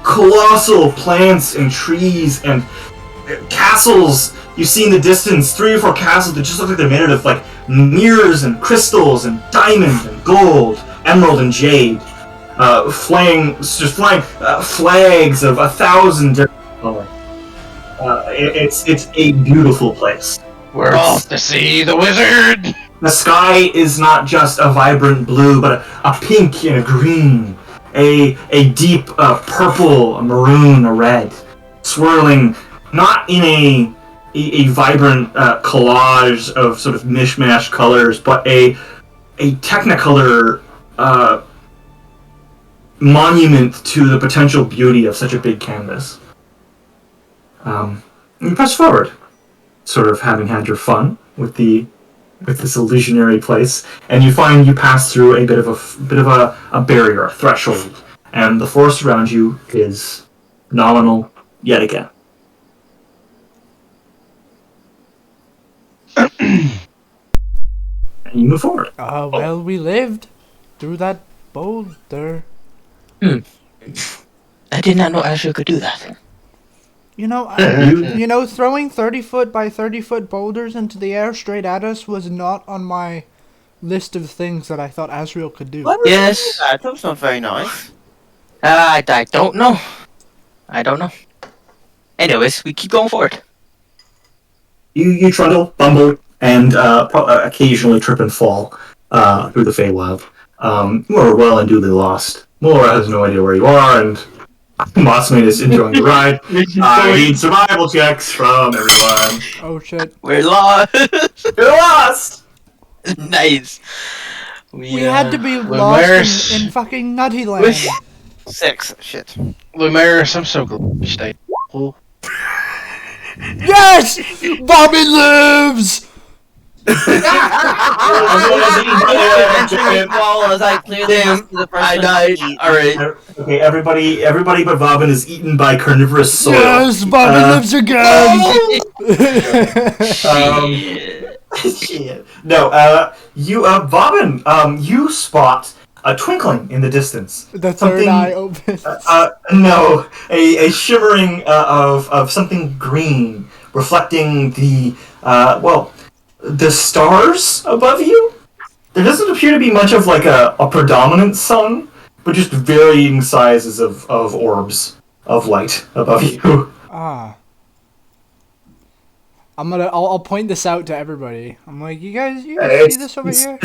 colossal plants and trees and castles. You see in the distance 3 or 4 castles that just look like they're made out of, mirrors and crystals and diamond and gold, emerald and jade. Flying flags of 1,000 different colors. It's a beautiful place. We're off to see the wizard! The sky is not just a vibrant blue, but a pink and a green, a deep purple, a maroon, a red, swirling not in a vibrant collage of sort of mishmash colors, but a technicolor monument to the potential beauty of such a big canvas. You press forward, sort of having had your fun with this illusionary place, and you find you pass through a bit of a barrier, a threshold, and the forest around you is nominal yet again. And you move forward. Well, we lived through that boulder. I did not know Azure could do that. You know, throwing 30-foot by 30-foot boulders into the air straight at us was not on my list of things that I thought Azrael could do. Yes. That was not very nice. I don't know. I don't know. Anyways, we keep going forward. You trundle, bumble, and occasionally trip and fall through the Feywild. You are well and duly lost. Mora has no idea where you are, and Mossmate is enjoying the ride. I need survival checks from everyone. Oh shit. We're lost. You're lost! Nice. We had to be lost in fucking Nutty Land. 6. Shit. Lumiris, I'm so glad you stayed. Cool. Yes! Bobby lives! I died. Alright. Okay, everybody but Bobbin is eaten by carnivorous soil. Yes, Bobby lives again! Shit. No, Bobbin, you spot a twinkling in the distance. The third eye opens. No, a shimmering of something green, reflecting the stars above you. There doesn't appear to be much of a predominant sun, but just varying sizes of orbs of light above you. Ah. I'll point this out to everybody. I'm like, you guys see this over here?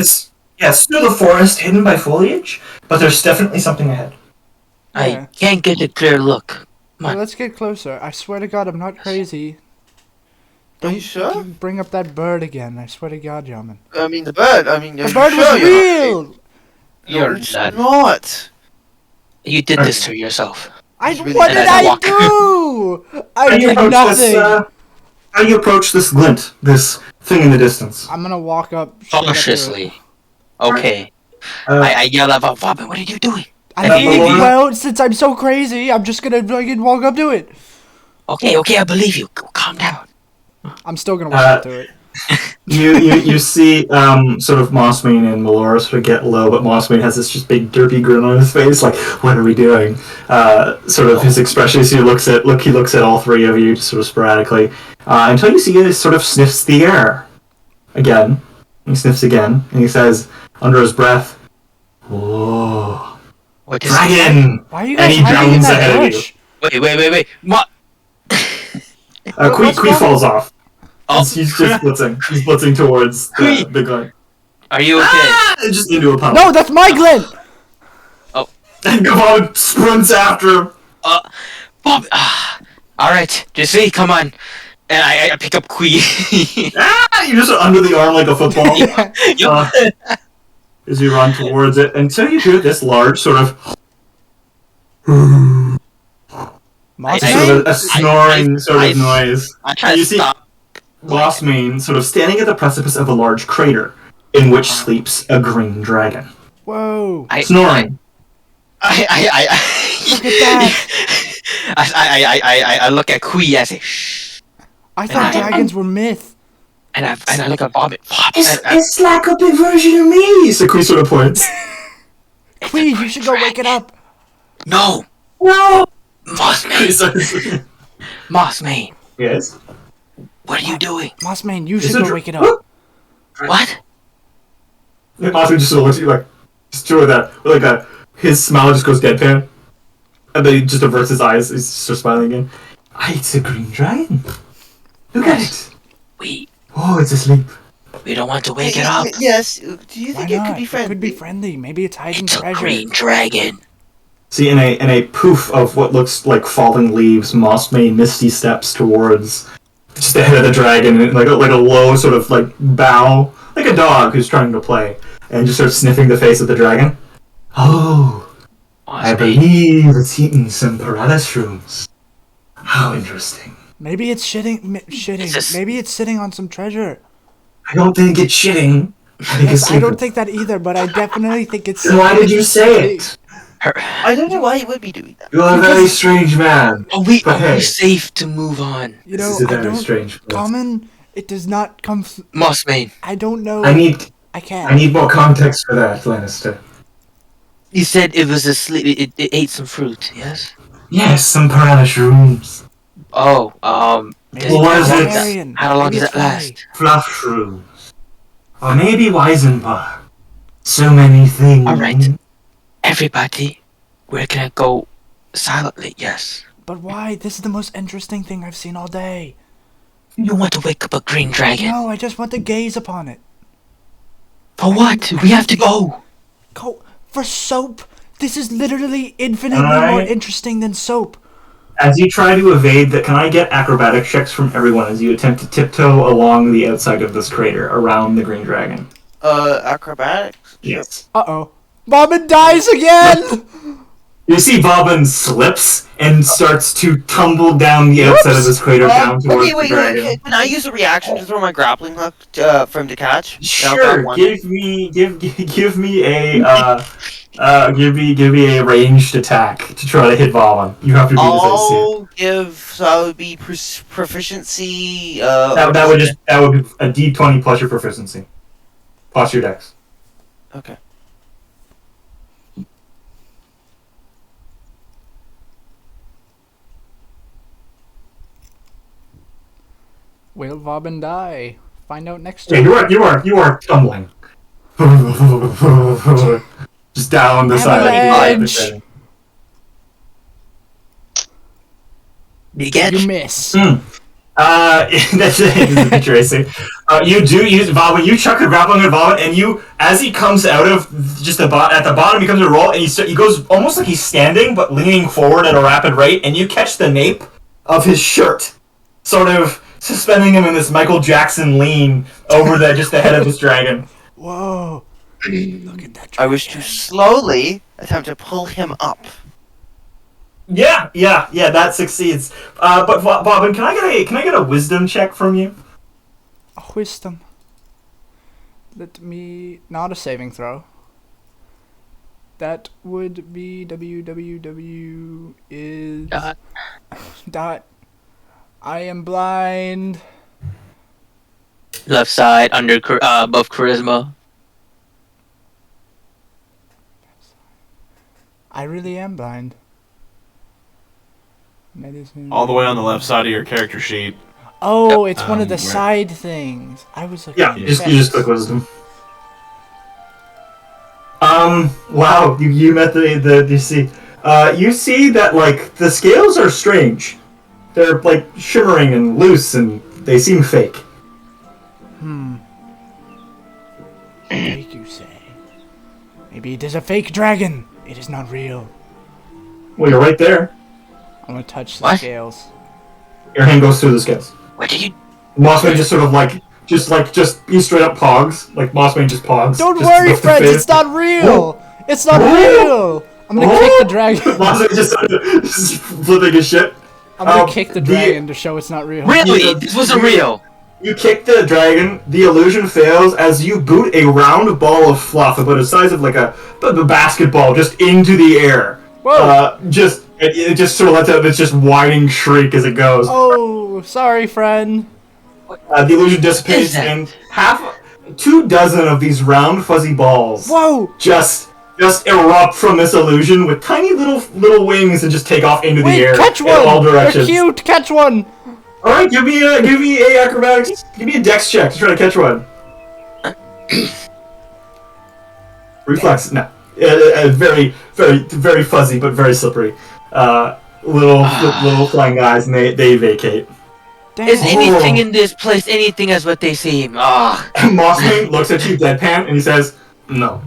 It's through the forest, hidden by foliage, but there's definitely something ahead. I can't get a clear look. Well, let's get closer. I swear to God, I'm not crazy. Are you sure? Bring up that bird again. I swear to God, Yaman. I mean, the bird. I mean, The bird was real! You're it's not. not. You did this to yourself. It's really What bad. did I do? I How do you did approach this? nothing. How do you approach this glint? This thing in the distance? I'm gonna walk up straight up to it. Cautiously. Okay. Uh, I yell at Robin, what are you doing? I Melora? think, well, since I'm so crazy, I'm just gonna fucking walk up to it. Okay, I believe you. Calm down. I'm still gonna walk up to it. you see sort of Mossmane and Melora sort of get low, but Mossmane has this just big derpy grin on his face, like, what are we doing? Sort of his expression as he looks at all three of you just sort of sporadically, until you see he sort of sniffs the air again. He sniffs again, and he says under his breath, "Whoa, What is dragon!" Why are you And guys he hiding in bounds that ahead of bush? Wait. What? Quee falls off. Oh. He's just blitzing. He's blitzing towards Quee! the glint. Are you okay? Just into a puddle. No, that's my glint! And Gavon sprints after him. Bob. Alright, Jesse, come on. And I pick up Quee. You just are under the arm like a football. Yeah. As you run towards it until you hear this large sort of Mossmane? a snoring sort of noise. I try You to see stop. Mossmane sort of standing at the precipice of a large crater in which sleeps a green dragon. Whoa. Snoring. Look at that. I look at Quee and I say, shh. I thought dragons were myth. And I look at Vomit. It's like a big version of me. So Quee sort of points. Quee, you should go wake it up. No! No. Mossmane! Mossmane, Yes. what are you doing? Mossmane, you It's should a go dr- wake it up. What? Mossmane just sort of looks at you like, just doing that. Like his smile just goes deadpan. And then he just averts his eyes. He's just smiling again. It's a green dragon. Look at it. Oh, it's asleep. We don't want to wake it up. Yes. Do you Why think it not? could be friendly? It could be friendly. Maybe it's hiding It's a treasure. green dragon. See, in a poof of what looks like falling leaves, Mossmane misty steps towards just the head of the dragon, and like a low sort of like bow, like a dog who's trying to play, and just starts sniffing the face of the dragon. Oh, I Mossmane. believe it's eaten some paralysis shrooms. How interesting. Maybe it's shitting. Maybe it's sitting on some treasure. I don't think it's shitting. I think it's I sleeping. don't think that either, but I definitely think it's. Then why did you say it? I don't know why he would be doing that. You're a very strange man. Are we But hey. safe to move on? You This know, is a I very don't. strange place. Common, it does not come. Mossmane, I don't know. I need I can't. more context for that, Lannister. you said it was asleep. It ate some fruit, yes? Yes, some paralysis shrooms. Oh, Maybe Well, what it's is it? Valerian. how long Maybe does it's it last? fairy. Fluff shrooms. Or maybe Weisenbach. So many things. Alright. Everybody, we're gonna go silently, yes. But why? This is the most interesting thing I've seen all day. You want to wake up a green dragon? No, I just want to gaze upon it. For what? We have to go. Go for soap. This is literally infinitely more Alright. interesting than soap. As you try to evade that, can I get acrobatic checks from everyone as you attempt to tiptoe along the outside of this crater around the green dragon? Acrobatics? Yes. Uh-oh. Bobbin dies again! You see Bobbin slips and starts to tumble down the outside of this crater down towards Okay, wait, the dragon. wait. Can I use a reaction to throw my grappling hook for him to catch? Now I've got Sure. one. Give me a ranged attack to try to hit Bobbin. You have to beat his AC. I'll give. So that would be proficiency. That would be a D20 plus your proficiency, plus your dex. Okay. Will Bobbin die? Find out next Yeah, time. you are tumbling, just down the side. Avalanche. You get You miss. That's it. This is Tracy. You do use Bobbin. You chuck a grappling at Bobbin, and you, as he comes out of just at the bottom, he comes to roll, and he goes almost like he's standing, but leaning forward at a rapid rate, and you catch the nape of his shirt, sort of suspending him in this Michael Jackson lean over just the head of this dragon. Whoa. Look at that. I wish to slowly attempt to pull him up. Yeah, that succeeds. But Bobbin, can I get a wisdom check from you? Wisdom. Let me... Not a saving throw. That would be www is... Dot. I am blind. Left side above charisma. I really am blind. Medicine. All the way on the left side of your character sheet. Oh, it's one of the where- side things. I was looking Yeah, at you just click wisdom. Wow, you met the DC. You see that, like, the scales are strange. They're, like, shimmering and loose, and they seem fake. Fake, you say? Maybe it is a fake dragon. It is not real. Well, you're right there. I'm gonna touch the What? scales. Your hand goes through the scales. What did you? Mossman just sort of, just he straight up pogs. Like, Mossman just pogs. Don't just worry, lift the friends. face. It's not real. It's not real. I'm gonna kick the dragon. Mossman just flipping his shit. I'm gonna kick the dragon to show it's not real. Really? This wasn't real. You kick the dragon, the illusion fails as you boot a round ball of fluff about the size of like a basketball just into the air. Whoa. It just sort of lets out this just whining shriek as it goes. Oh, sorry, friend. The illusion dissipates is that? and 24 of these round fuzzy balls Whoa. just erupt from this illusion with tiny little wings and just take off into Wait, the air catch in one. all They're directions. cute. Catch one. All right, give me a acrobatics. Give me a dex check to try to catch one. Reflex, no. Very, very, very fuzzy, but very slippery. Little flying guys, and they vacate. Damn. Is anything in this place anything as what they seem? Ah. Mossman looks at you deadpan, and he says, "No."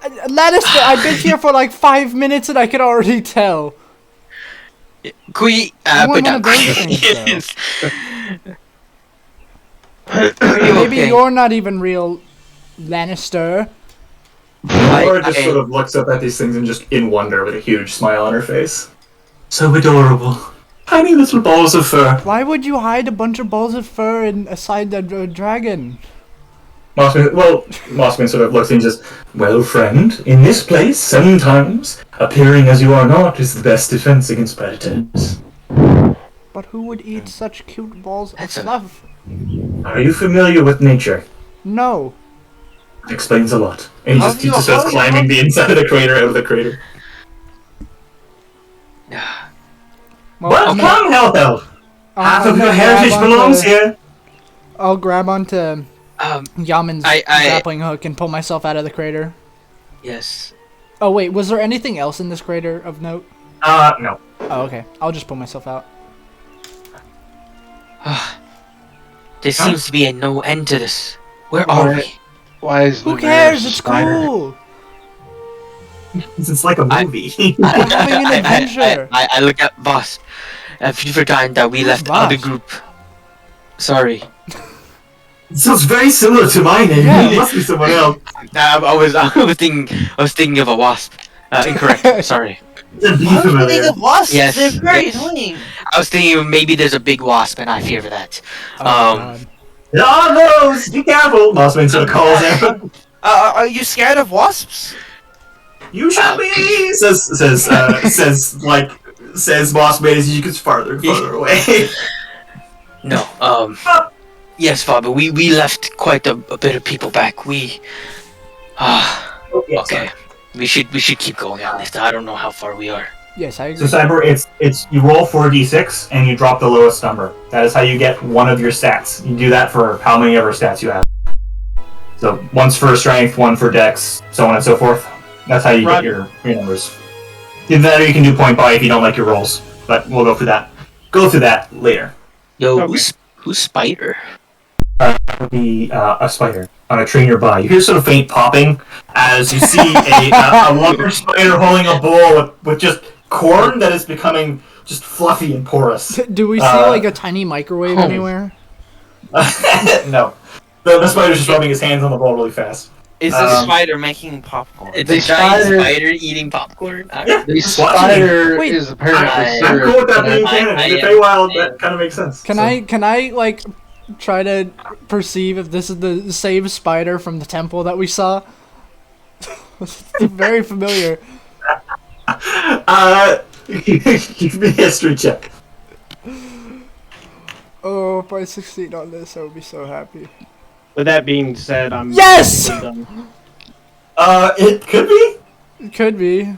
Lannister, I've been here for like 5 minutes and I can already tell. Could we I put want one down? of those things, Are you Maybe okay? you're not even real, Lannister. Laura just sort of looks up at these things and just in wonder with a huge smile on her face. So adorable. Tiny little balls of fur. Why would you hide a bunch of balls of fur inside the dragon? Mossman sort of looks and just, well, friend, in this place, sometimes, appearing as you are not is the best defense against predators. But who would eat such cute balls of That's a- fluff? Are you familiar with nature? No. It explains a lot. And How he do just starts you- climbing the inside of the crater, out of the crater. Well, Well, I'm come, Hellhell! Half of your heritage belongs here! I'll grab onto Yaman's I- grappling hook and pull myself out of the crater. Yes. Oh wait, was there anything else in this crater of note? No. Oh okay, I'll just pull myself out. There seems to be no end to this. Where are we? Why is Who the cares? mayor It's Steiner? cool. It's like a movie. I'm having an adventure. I look at boss. Have you forgotten that we left boss? other group? Sorry. It sounds very similar to my name. Yeah. It must be someone else. I was thinking of a wasp. Incorrect. Sorry. It'd be Why would you familiar. think of wasps? Yes. They're very Yes. annoying. I was thinking maybe there's a big wasp, and I fear for that. Oh, God. There are those! Be careful! Mossman sort of calls out. Are you scared of wasps? You shall be! Says Mossman as he gets farther and farther away. No. Yes, Father. We left quite a bit of people back. We. Okay. We should keep going at least. I don't know how far we are. Yes, I So agree. Cyber, it's you roll 4d6 and you drop the lowest number. That is how you get one of your stats. You do that for how many ever stats you have. So one's for strength, one for dex, so on and so forth. That's how you get your numbers. Either that or you can do point buy if you don't like your rolls. But we'll go through that. Go through that later. Yo, Okay. who's Spider? That would be a spider on a tree nearby. You hear sort of faint popping as you see a large spider holding a bowl with just corn that is becoming just fluffy and porous. Do we see like a tiny microwave anywhere? No. The spider's just rubbing his hands on the bowl really fast. Is the spider making popcorn? It's a giant spider eating popcorn. Yeah, The just watching spider Wait. is apparently I'm syrup. cool with that and being I- canon. I In the am- Feywild, that kind of makes sense. Can I like try to perceive if this is the same spider from the temple that we saw? It's very familiar. Give me a history check. Oh, if I succeed on this, I would be so happy. With that being said, I'm Yes! done. It could be. It could be.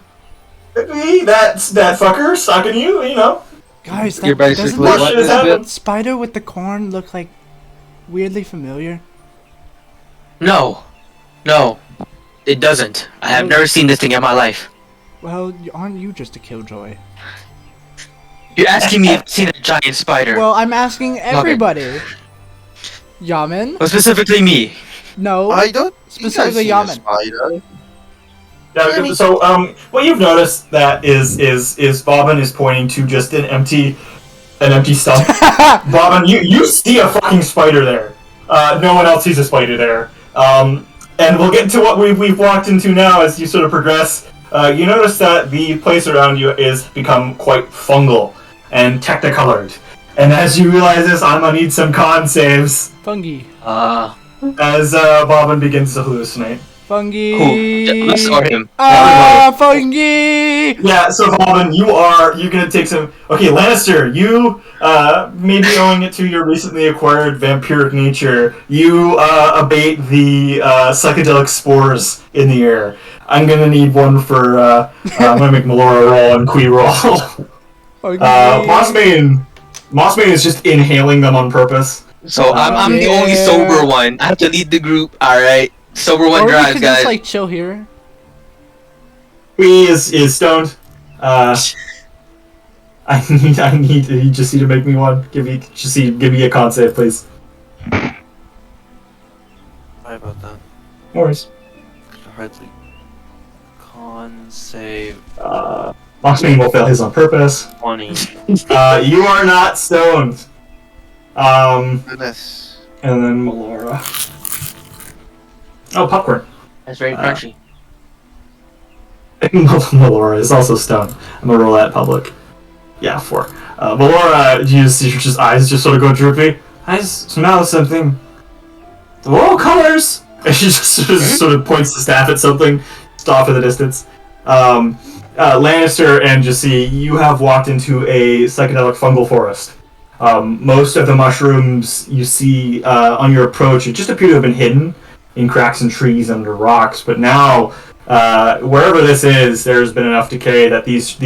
Could be that fucker sucking you. You know. Guys, You're doesn't basically what letting is this happening? bit. spider with the corn look like weirdly familiar? No, it doesn't. I have never seen this thing in my life. Well, aren't you just a killjoy? You're asking me if I've seen a giant spider. Well, I'm asking everybody. Yaman? Well, specifically me. No. I don't. Specifically think I've Yaman. seen a spider. Yeah, so what you've noticed that is Bobbin is pointing to just an empty stump. Bobbin, you see a fucking spider there. No one else sees a spider there. And we'll get to what we've walked into now as you sort of progress. You notice that the place around you is become quite fungal and technicolored. And as you realize this, I'm gonna need some con saves Fungi. as Bobbin begins to hallucinate. Fungi. Who? Us or him? Ah, fungi! Yeah, so Bobbin, you're gonna take some. Okay, Lannister, you maybe owing it to your recently acquired vampiric nature, you abate the psychedelic spores in the air. I'm gonna need one for. I'm gonna make Melora roll and Kui roll. Fungi. Mossbane is just inhaling them on purpose. So I'm the only Yeah. sober one. I have to lead the group. All right, sober one Or we drives, could guys. just like chill here. Kui is stoned. I need you just need to make me one. Give me a con save, please. Sorry about that. No worries. Hardly. Con save Mossbane will fail his on purpose. 20. You are not stoned. Goodness. And then Melora. Oh, popcorn. That's very crunchy. Melora is also stoned. I'm gonna roll that in public. Yeah, 4. Melora, you see her eyes just sort of go droopy. I smell something. Whoa, colors! And she just sort of points the staff at something, just off in the distance. Lannister and Jassi, you have walked into a psychedelic fungal forest. Most of the mushrooms you see on your approach just appear to have been hidden in cracks and trees under rocks, but now wherever this is, there's been enough decay that these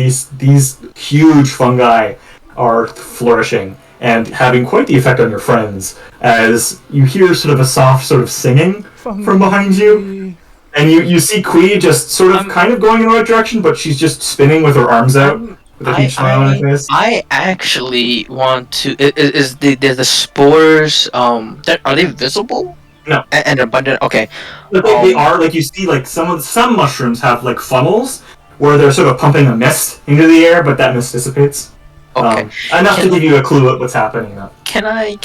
huge fungi are flourishing and having quite the effect on your friends, as you hear sort of a soft sort of singing from behind you. And you see Kui just sort of kind of going in the right direction, but she's just spinning with her arms out with a huge smile on her face. I actually want to. Is the spores are they visible? No. And abundant. Okay. But they are, like, you see, like, some mushrooms have, like, funnels where they're sort of pumping a mist into the air, but that mist dissipates. Okay. Enough to give you a clue at what's happening. Can I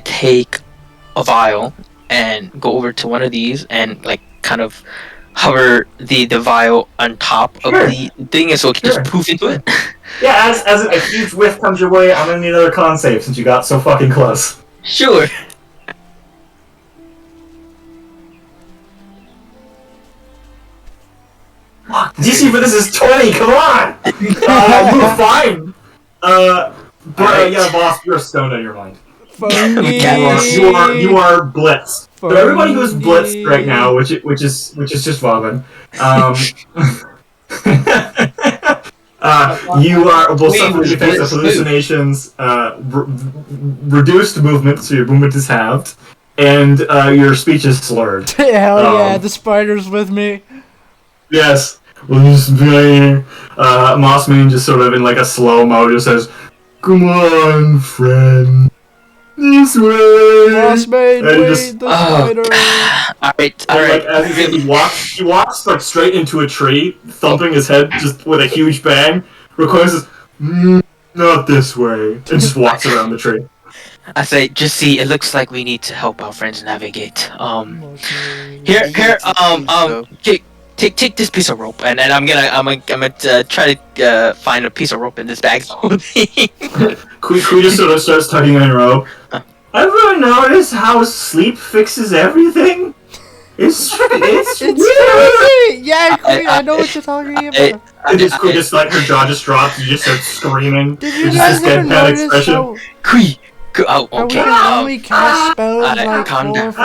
take a vial and go over to one of these and like kind of hover the vial on top of the thing, and so it can just poof into it? Yeah, as a huge whiff comes your way, I'm gonna need another con save since you got so fucking close. Sure. DC for this is 20. Come on. You're fine. Yeah, boss, you're stoned out of your mind. Fungi. You are blitzed. So everybody who's blitzed right now, which is just Bobbin. You will suffer the effects of hallucinations, reduced movement, so your movement is halved, and your speech is slurred. Hell yeah, the spider's with me. Yes. Mossman just sort of in like a slow-mo just says, "Come on, friend. This way." Mossman, And wait, the spider. Alright. Like, as he walks like straight into a tree, thumping his head just with a huge bang. Requires says, "Not this way," and just walks around the tree. I say, just see. It looks like we need to help our friends navigate. Here, take this piece of rope, and then I'm gonna try to find a piece of rope in this bag. Kui just sort of starts tugging on your rope. Ever notice how sleep fixes everything? It's crazy! Yeah, Queen, I know what you're talking about. Kui just like her jaw just drops. You just start screaming. Did you It's guys just ever deadpan notice expression. how Kui, oh, we okay. can only cast spells like calm 4 down. or 5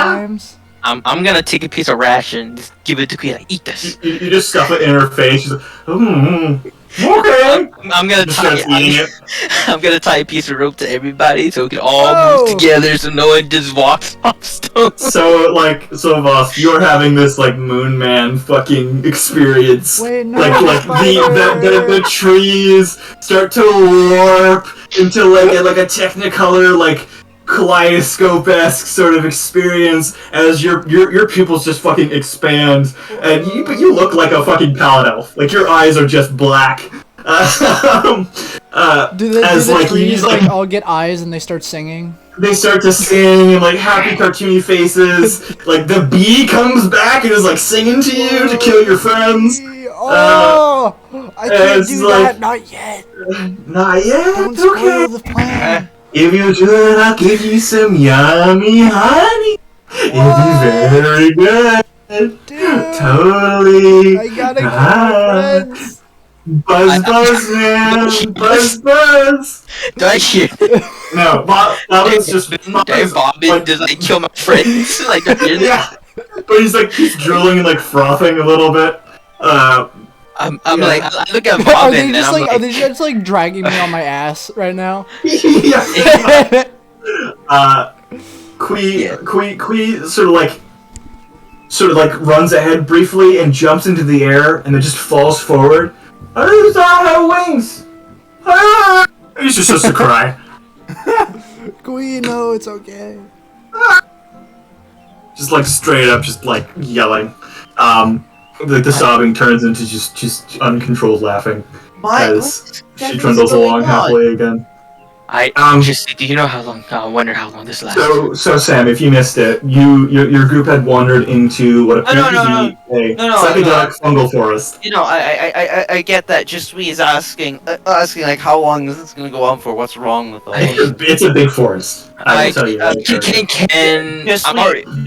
times? I'm gonna take a piece of ration, just give it to Kui, like, eat this. You just stuff it in her face. She's like, okay. I'm gonna Just tie. starts eating it. I'm gonna tie a piece of rope to everybody so we can all move together, so no one just walks off stones. So Voss, you're having this like Moon Man fucking experience. Wait, no, like the trees start to warp into like a Technicolor like kaleidoscope-esque sort of experience as your pupils just fucking expand, and you look like a fucking pallet elf. Like your eyes are just black. Do the trees like all get eyes and they start singing? They start to sing and like happy cartoony faces. Like the bee comes back and is like singing to you to kill your friends. Oh, I can't do like, that. Not yet. Not yet. Don't spoil the plan. If you do it, I'll give you some yummy honey. It'd be very good. Dude, Totally. I gotta kill my friends. Buzz, man. Buzz. Do I hear? No, Bobbin's just... Bobbin does like kill my friends. Like, I hear yeah. But he's drooling and like frothing a little bit. I'm like, I look at Are Bobbin they and just I'm like, are they just like dragging me on my ass right now? yeah. Kui sort of like runs ahead briefly and jumps into the air and then just falls forward. I don't have wings. Ah! He just starts to cry. Queen, no, it's okay. Just like straight up, just like yelling. The sobbing turns into just uncontrolled laughing as she trundles along halfway again. Do you know how long? I wonder how long this lasts. So Sam, if you missed it, your group had wandered into what appeared to be a psychedelic fungal forest. You know, I get that. Just we is asking like how long is this gonna go on for? What's wrong with all this? It's a big forest. I will tell you that.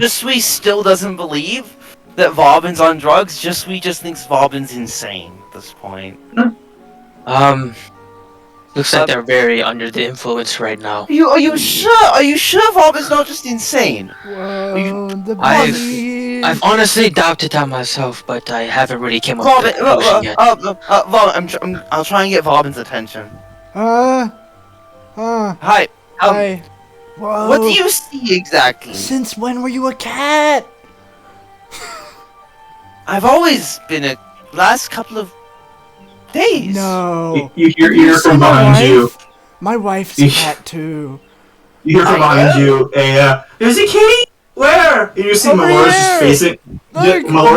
Just we still doesn't believe that Vobbin's on drugs. Just thinks Vobbin's insane at this point. Looks like they're very under the influence right now. Are you sure? Are you sure Vobbin's not just insane? Whoa, the I've honestly doubted that myself, but I haven't really came up with a conclusion yet. Vobbin, I'll try and get Vobbin's attention. Hi. Hi. Whoa. What do you see exactly? Since when were you a cat? I've always been a last couple of days. No. You hear from behind you. My wife's a cat too. You hear from behind you there's a kitty! Where? And you see Malora's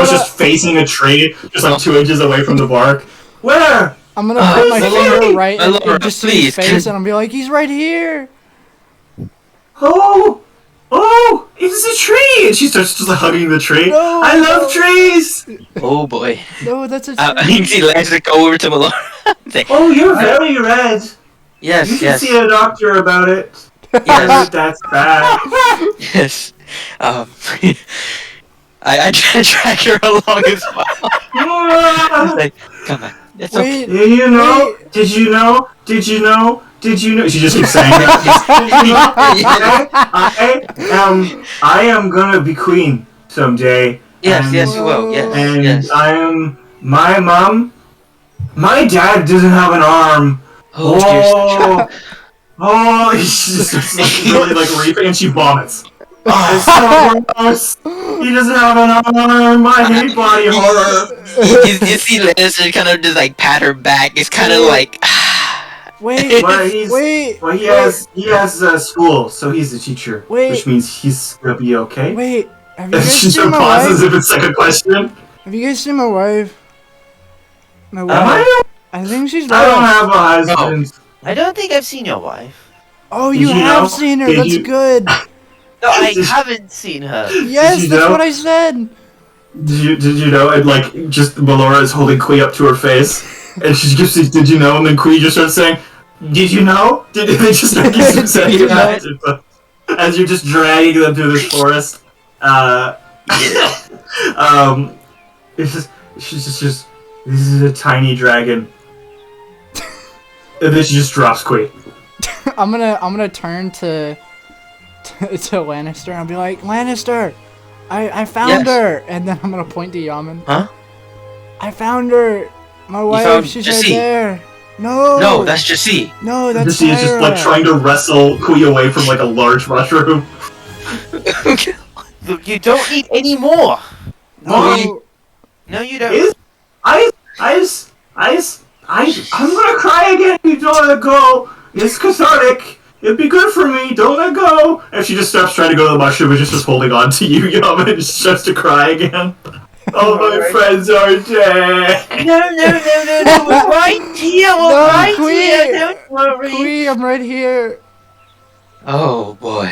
just facing a tree, just like 2 inches away from the bark. Where? I'm gonna put my finger right and just see his face and I'll be like, he's right here! Oh, it's a tree! And she starts just like, hugging the tree. No, I love trees! Oh boy. No, that's a tree. I think he lands to go over to Melora. Oh, you're very red. Yes, you can see a doctor about it. Yes, that's bad. Yes. I try to drag her along as well. I was like, come on. It's okay. Did you know? Did you know? Did you know? Did you know? She just keeps saying that. I am gonna be queen someday. Yes, yes, you will. Yes, and yes. I am. My mom. My dad doesn't have an arm. Oh, she's just like, really like reaping, and she vomits. It's so gross. He doesn't have an arm. I hate body horror. You see Lannister kind of just like pat her back. It's kind of like. Wait. Well, he has school, so he's a teacher. Wait. Which means he's gonna be okay. Wait, have you guys She seen my pauses wife? if it's like a question. Have you guys seen my wife? My wife. Am I? I think she's I don't lost. have a husband. I don't think I've seen your wife. Oh, Did you you have know? seen her. Did That's you- good. No, I haven't seen her. Yes, you that's know? what I said. Did you know? And like, just Melora is holding Kui up to her face, and she gives, "Did you know?" And then Kui just starts saying, "Did you know?" Did they just start saying you know? that as you're just dragging them through this forest? It's just, she's just, this is a tiny dragon, and then she just drops Kui. I'm gonna turn to Lannister and I'll be like, Lannister, I found Yes. her, and then I'm gonna point to Yaman. Huh? I found her. My wife, found she's Jessie. right there. No. No, that's Jessie. No, that's She is just like Tyra. trying to wrestle Kui away from like a large mushroom. Look, you don't need any more. No. No, you don't. Is I'm gonna cry again. You don't let go. It's cathartic. It'd be good for me. Don't let go. And she just stops trying to go to the mushroom and just holding on to you, Yaman, and starts to cry again. All my friends are dead. No, we're right here. We're No, right Queen. here. Don't worry. Kui, I'm right here. Oh boy.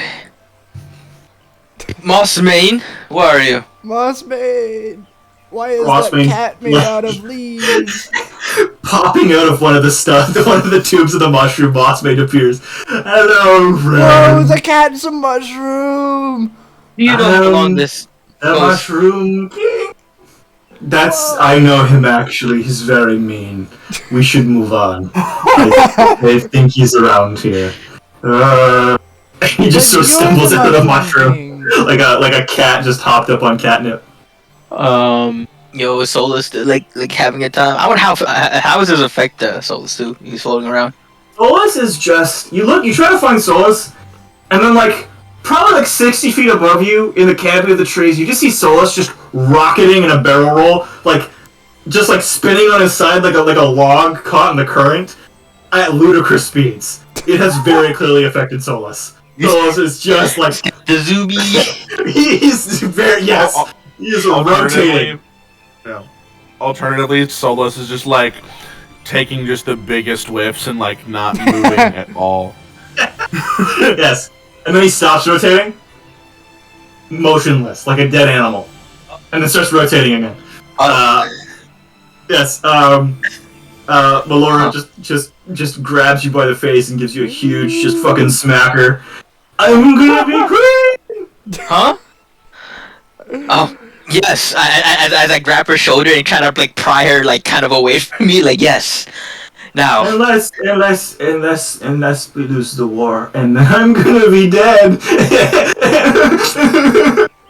Moss Mane, where are you? Mossmaid. Why is Mossmaid. that cat made out of leaves? Popping out of one of the tubes of the mushroom, Mossmaid appears. Hello, Whoa, friend. the cat's a mushroom. Do you know how long this The goes? mushroom king. I know him actually. He's very mean. We should move on. I think he's around here. He just sort of You're stumbles the out of the mushroom mushroom like a cat just hopped up on catnip. Yo, Solus like having a time. I wonder how does this affect Solus too? He's floating around. Solus is just you try to find Solus, and then like probably like 60 feet above you in the canopy of the trees, you just see Solus just rocketing in a barrel roll, like just like spinning on his side like a log caught in the current at ludicrous speeds. It has very clearly affected Solus. Solus is just like The Zuby. he's very he is rotating. Alternatively, Solus is just like taking just the biggest whiffs and like not moving at all. Yes. And then he stops rotating, motionless, like a dead animal, and then starts rotating again. Yes. Melora just grabs you by the face and gives you a huge, just fucking smacker. I'm gonna be queen. Huh? Oh, yes. As I grab her shoulder and kind of like pry her like kind of away from me, like yes. Now. Unless we lose the war, and then I'm gonna be dead.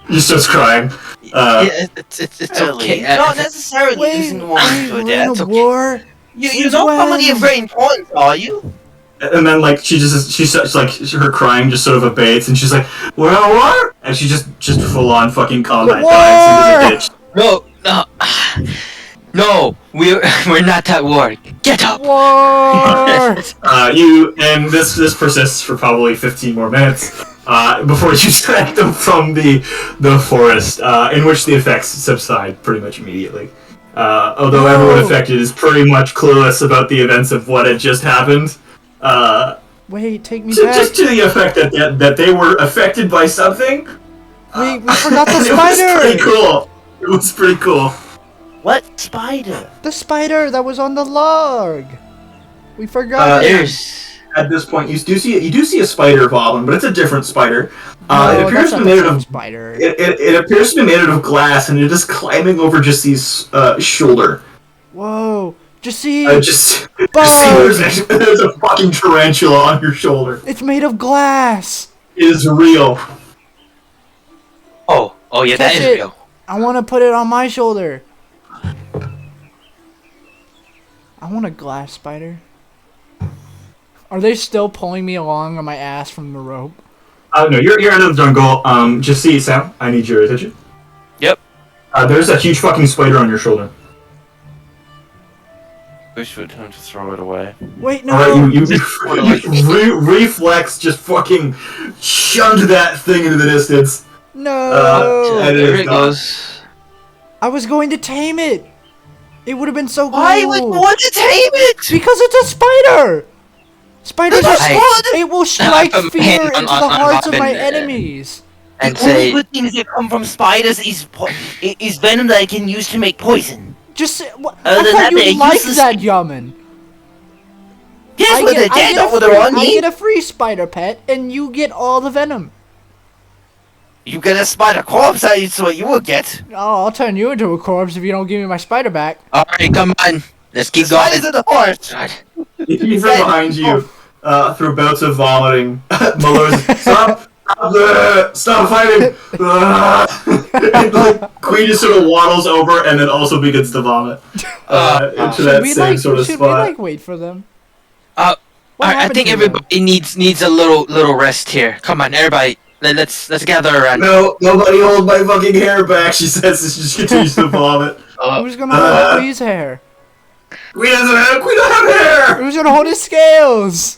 He starts crying. Yeah, it's okay. Not necessarily Wait, losing the war to we're a in death. a It's okay. war. You're not somebody of great importance, are you? And then like she's like her crying just sort of abates, and she's like, "We're at war," and she just full on fucking combat dives into the ditch. No, we're not at war. Get up. War. And this persists for probably 15 more minutes before you drag them from the forest, in which the effects subside pretty much immediately. Although everyone affected is pretty much clueless about the events of what had just happened. Wait, take me back. Just to the effect that they were affected by something. Wait, we forgot the It was pretty spider. cool. It was pretty cool. What spider? The spider that was on the log. We forgot it. There's. At this point, you do see a spider bobbing, but it's a different spider. No, It appears that's to not be made the out same of spider. it appears to be made out of glass, and it is climbing over Jesse's shoulder. Whoa, just see. Just Bug. see there's a fucking tarantula on your shoulder. It's made of glass. It is real. Oh yeah, that Catch is it. real. I want to put it on my shoulder. I want a glass spider. Are they still pulling me along on my ass from the rope? No, you're out of the jungle. Just see, Sam. I need your attention. Yep. There's a huge fucking spider on your shoulder. Wish we'd time to throw it away. Wait, no. Alright, you reflex just fucking shunned that thing into the distance. No. and it There is it gone. goes. I was going to tame it. It would have been so cool. Why would you want to tame it? Because it's a spider. Spiders are Hey. It will strike put my fear hand into on the hearts of Robin my there. enemies. And The only say, good things that come from spiders is venom that I can use to make poison. Just I Other thought than that, you they're liked useless. that, Yaman. Yes, when they're dead, not when they're on I me. get a free spider pet, and you get all the venom. You get a spider corpse, that's what you will get. Oh, I'll turn you into a corpse if you don't give me my spider back. alright, come on. Let's keep going. Spiders are the horse. God. You hear from behind you, through bouts of vomiting, Malloy's, stop fighting! And, like, Queen just sort of waddles over and then also begins to vomit into that same sort of should spot. we wait for them? I What happened think to them? everybody needs a little rest here. Come on, everybody. Let's gather around. No, nobody hold my fucking hair back, she says as she just continues to vomit. Who's gonna hold Louise's hair? Queen don't have hair! Who's gonna hold his scales?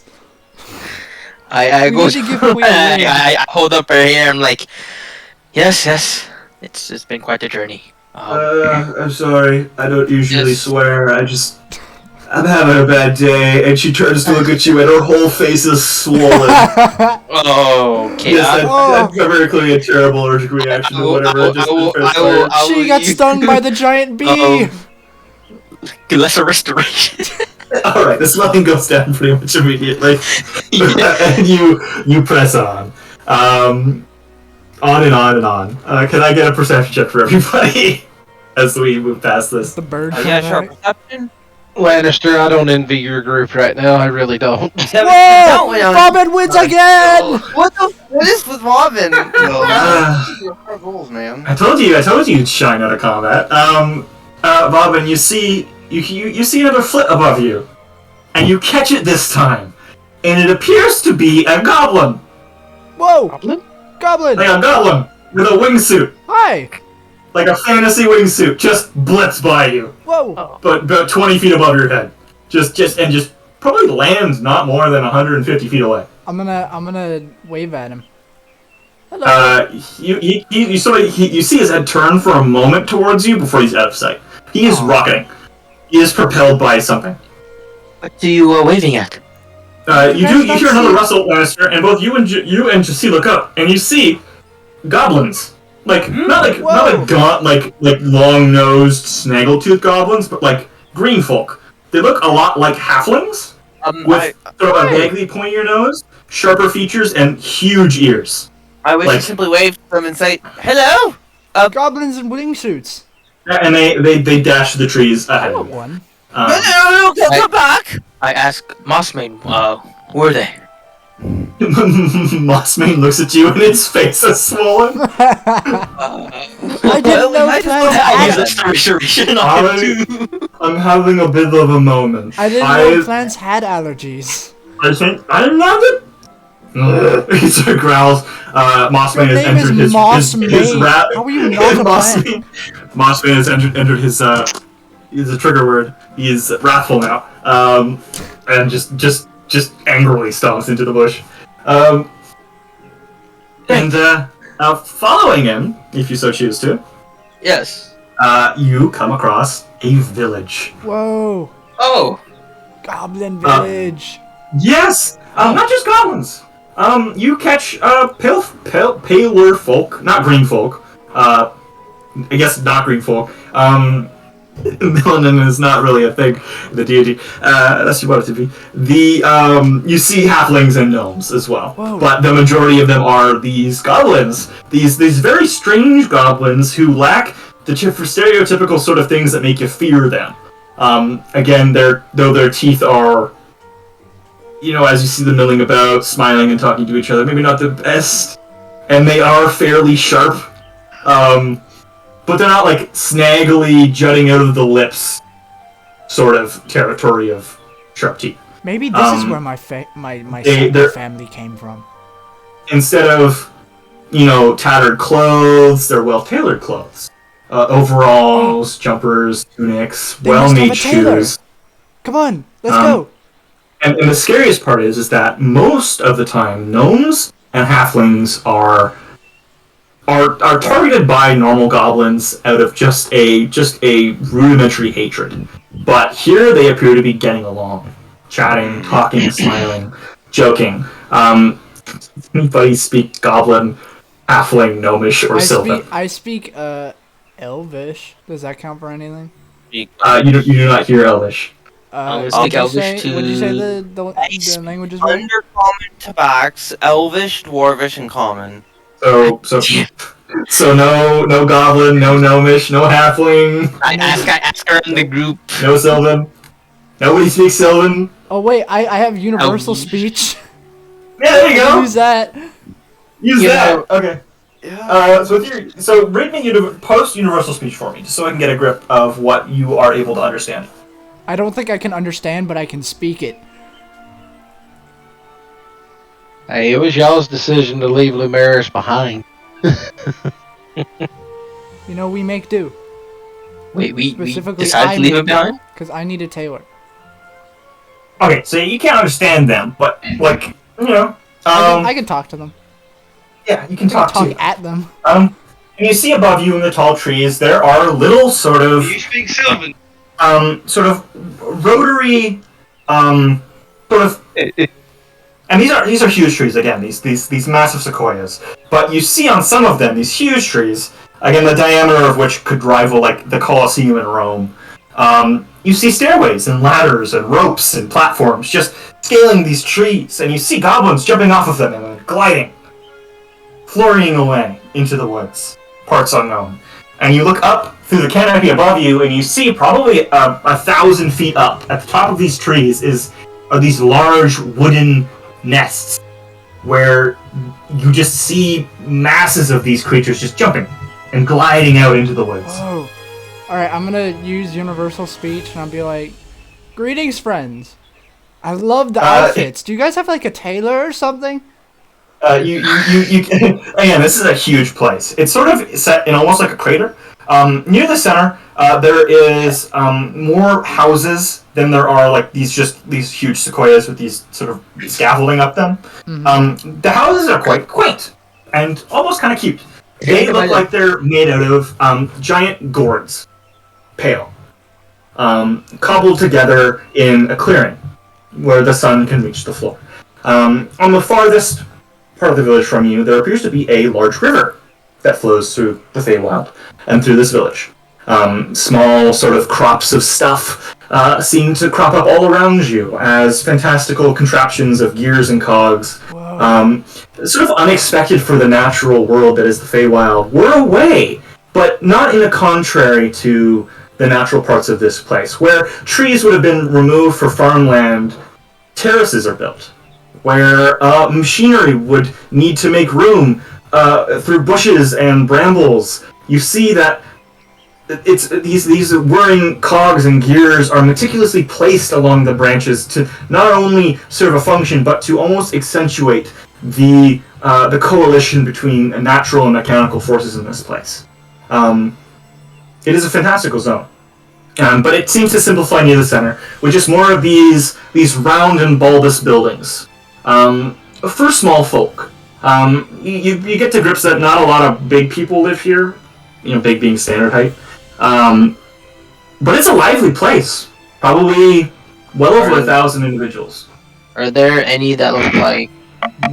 I We go. need to give away a ring. I hold up her hair. I'm like, yes. It's been quite a journey. I'm sorry. I don't usually Yes. swear. I'm having a bad day. And she turns to look at you, and her whole face is swollen. Okay. Yes, that's very clearly a terrible allergic reaction or whatever. She got stung by the giant bee. Lesser restoration. Alright, the swelling goes down pretty much immediately. And you press on. On and on and on. Can I get a perception check for everybody as we move past this? The bird. Yeah, flew sure. by. Perception. Lannister, I don't envy your group right now. I really don't. Whoa! Robin wins again! What is with Robin? Uh, Rules, man. I told you you'd shine out of combat. Bobbin, you see another flit above you, and you catch it this time, and it appears to be a goblin. Whoa! Goblin? Goblin! Like a goblin with a wingsuit, Hi! like a fantasy wingsuit, just blips by you, Whoa! but about 20 feet above your head, just probably lands not more than 150 feet away. I'm gonna wave at him. Hello. You see his head turn for a moment towards you before he's out of sight. He is rocketing. He is propelled by something. What are you waving at? You hear another rustle, Lannister, and both you and Jesse look up, and you see goblins. Like not like long-nosed, snaggletooth goblins, but like green folk. They look a lot like halflings, with sort of a vaguely pointier nose, sharper features, and huge ears. I wish to simply wave to them and say, "Hello." Goblins in wingsuits. And they dash to the trees I ahead. want one. No, come back. I ask Mossmaid, who are they? Mossmane looks at you and his face is swollen. I didn't know I plans just had. That's restoration on him too. I'm having a bit of a moment. I didn't know plants had allergies. I think I didn't have it. He sort of growls. Mossman Your has name is entered his Mossmane. rat. How are you not a plant? Mossman has entered his is a trigger word. He is wrathful now. And just angrily stomps into the bush. Following him, if you so choose to, Yes. you come across a village. Whoa! Oh. Goblin village. Yes, not just goblins. You catch paler folk, not green folk. I guess not green folk. Melanin is not really a thing, the deity. That's what it to be. You see halflings and gnomes as well, Whoa. but the majority of them are these goblins. These very strange goblins who lack the stereotypical sort of things that make you fear them. Again, though their teeth are, as you see them milling about, smiling and talking to each other, maybe not the best, and they are fairly sharp. But they're not like snaggily jutting out of the lips sort of territory of sharp teeth. Maybe this is where my family came from. Instead of, tattered clothes, they're well-tailored clothes. Overalls, jumpers, tunics, They must have well-made a tailor. shoes. Come on, let's go. And the scariest part is that most of the time, gnomes and halflings are targeted by normal goblins out of just a rudimentary hatred. But here they appear to be getting along. chatting, talking, smiling, joking. Anybody speak Goblin, Halfling, Gnomish, or Sylvan? I speak Elvish. Does that count for anything? You do not hear Elvish. I speak Elvish too. What'd you say the languages were? Undercommon, Tabax, Elvish, Dwarvish, and Common. So no Goblin, no Gnomish, no Halfling. I ask her in the group. No Sylvan. Nobody speaks Sylvan. Oh wait, I have universal Elvish. speech. Yeah, there you go. Use that. Use You that. know- Okay. Yeah. So read me post universal speech for me, just so I can get a grip of what you are able to understand. I don't think I can understand, but I can speak it. Hey, it was y'all's decision to leave Lumeris behind. You know, we make do. Wait, we Specifically, decided to leave him behind? Because I need a tailor. Okay, so you can't understand them, but like I can talk to them. yeah, you can I talk can to. talk at them. And you see above you in the tall trees, there are little sort of speak Sylvan? sort of rotary, sort of. And these are huge trees again. These massive sequoias. But you see on some of them these huge trees. Again, the diameter of which could rival like the Colosseum in Rome. You see stairways and ladders and ropes and platforms just scaling these trees, and you see goblins jumping off of them and then gliding, flurrying away into the woods, parts unknown. And you look up through the canopy above you, and you see probably 1,000 feet up at the top of these trees are these large wooden nests where you just see masses of these creatures just jumping and gliding out into the woods. Whoa. Alright, I'm gonna use universal speech and I'll be like, greetings, friends. I love the outfits. Do you guys have like a tailor or something? You again, this is a huge place. It's sort of set in almost like a crater. Near the center, there is more houses than there are like these huge sequoias with these sort of scaffolding up them. Mm-hmm. The houses are quite quaint and almost kind of cute. They look like they're made out of giant gourds, pale, cobbled together in a clearing where the sun can reach the floor. On the farthest part of the village from you, there appears to be a large river that flows through the Feywild and through this village. Small sort of crops of stuff seem to crop up all around you as fantastical contraptions of gears and cogs, sort of unexpected for the natural world that is the Feywild, were away, but not in a contrary to the natural parts of this place. Where trees would have been removed for farmland, terraces are built. Where machinery would need to make room through bushes and brambles, you see that it's these whirring cogs and gears are meticulously placed along the branches to not only serve a function, but to almost accentuate the coalition between natural and mechanical forces in this place. It is a fantastical zone. But it seems to simplify near the center, with just more of these round and bulbous buildings. For small folk, you get to grips that not a lot of big people live here, big being standard height. But it's a lively place, probably well over 1,000 individuals. Are there any that look like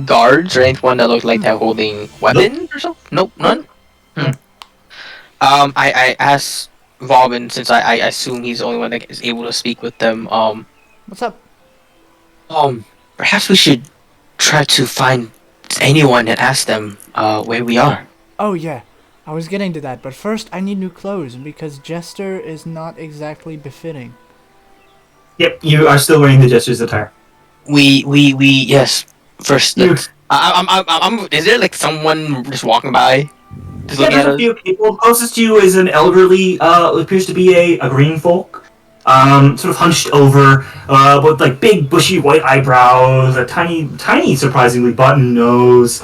guards or anyone that looks like they're holding weapons or something? Nope, none? I asked Valvin, since I assume he's the only one that is able to speak with them, What's up? perhaps we should try to find anyone and ask them where we are. Oh yeah, I was getting to that, but first I need new clothes because Jester is not exactly befitting. Yep, you are still wearing the Jester's attire. Yes. First, I'm. Is there like someone just walking by? Just looking at there's a us? few people. Closest to you is an elderly, appears to be a green folk, sort of hunched over, with like big bushy white eyebrows, a tiny, surprisingly button nose,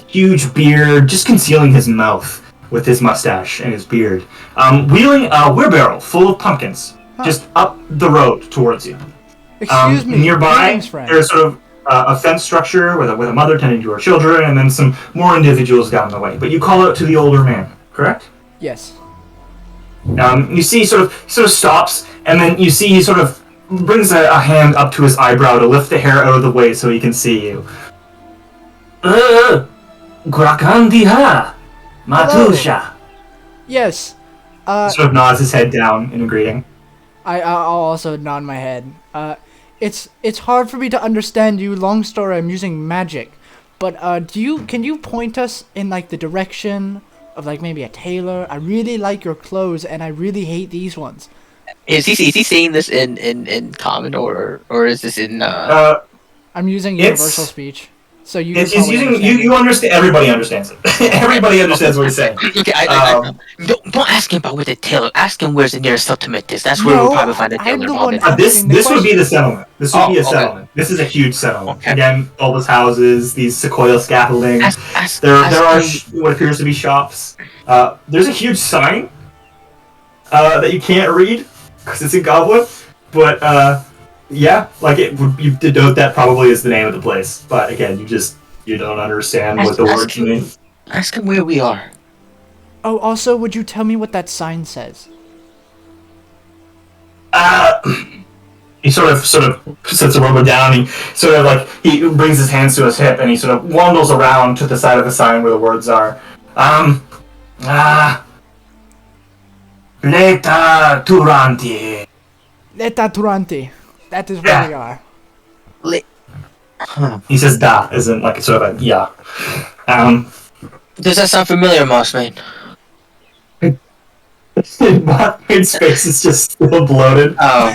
huge beard, just concealing his mouth with his mustache and his beard, wheeling a wheelbarrow full of pumpkins, just up the road towards you. Excuse me, Nearby, greetings, friend. there's sort of a fence structure with a mother tending to her children, and then some more individuals down the way. But you call out to the older man, correct? Yes. You see, sort of stops, and then you see he sort of brings a hand up to his eyebrow to lift the hair out of the way so he can see you. Grakandiha, Matusha. Yes. Sort of nods his head down in a greeting. I'll also nod my head. It's hard for me to understand you. Long story. I'm using magic, but can you point us in like the direction of like maybe a tailor? I really like your clothes, and I really hate these ones. Is he saying this in common or is this in I'm using universal speech, so you. He's probably using understand you. You understand. Everybody understands it. Everybody understands what he's saying. Okay, don't ask him about where the tailor. Ask him where's the nearest settlement is. That's where No, we'll probably find the I'm tailor. the one This would be the settlement. This would be a okay. settlement. This is a huge settlement. Okay. Again, all those houses, these sequoia scaffolding. There are what appears to be shops. There's a huge sign that you can't read because it's in Goblin, but yeah, like you denote that probably is the name of the place. But again, you don't understand what the words mean. Ask him where we are. Oh, also, would you tell me what that sign says? He sort of sits a little bit down. He brings his hands to his hip and he sort of wandles around to the side of the sign where the words are. Leta Turanti. Leta Turanti. That is where we are. He says da, isn't like sort of a yeah. Does that sound familiar, Mossman? Mothman's face is just still bloated. Oh.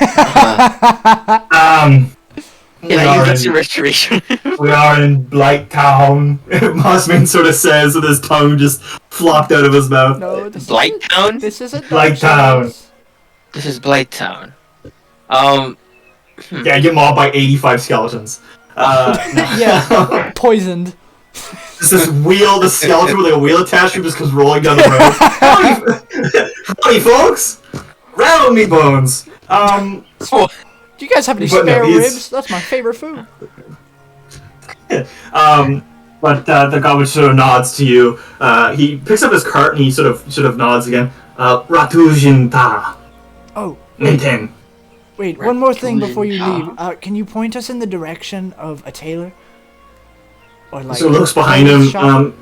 That's your restoration. We are in Blight Town. Mossman sort of says with his tongue just flopped out of his mouth. No, Blight Town? This isn't Blight Town. This is Blight Town. Yeah, you get mauled by 85 skeletons. Yeah, poisoned. It's this wheel, the skeleton with like a wheel attached to it just comes rolling down the road. Howdy, folks! Rattle me bones! Do you guys have any spare ribs? That's my favorite food. But the goblin sort of nods to you. He picks up his cart and he sort of nods again. Ratujinta. Oh, Maintain. wait, one more thing before you leave. Can you point us in the direction of a tailor? Or like So looks behind him.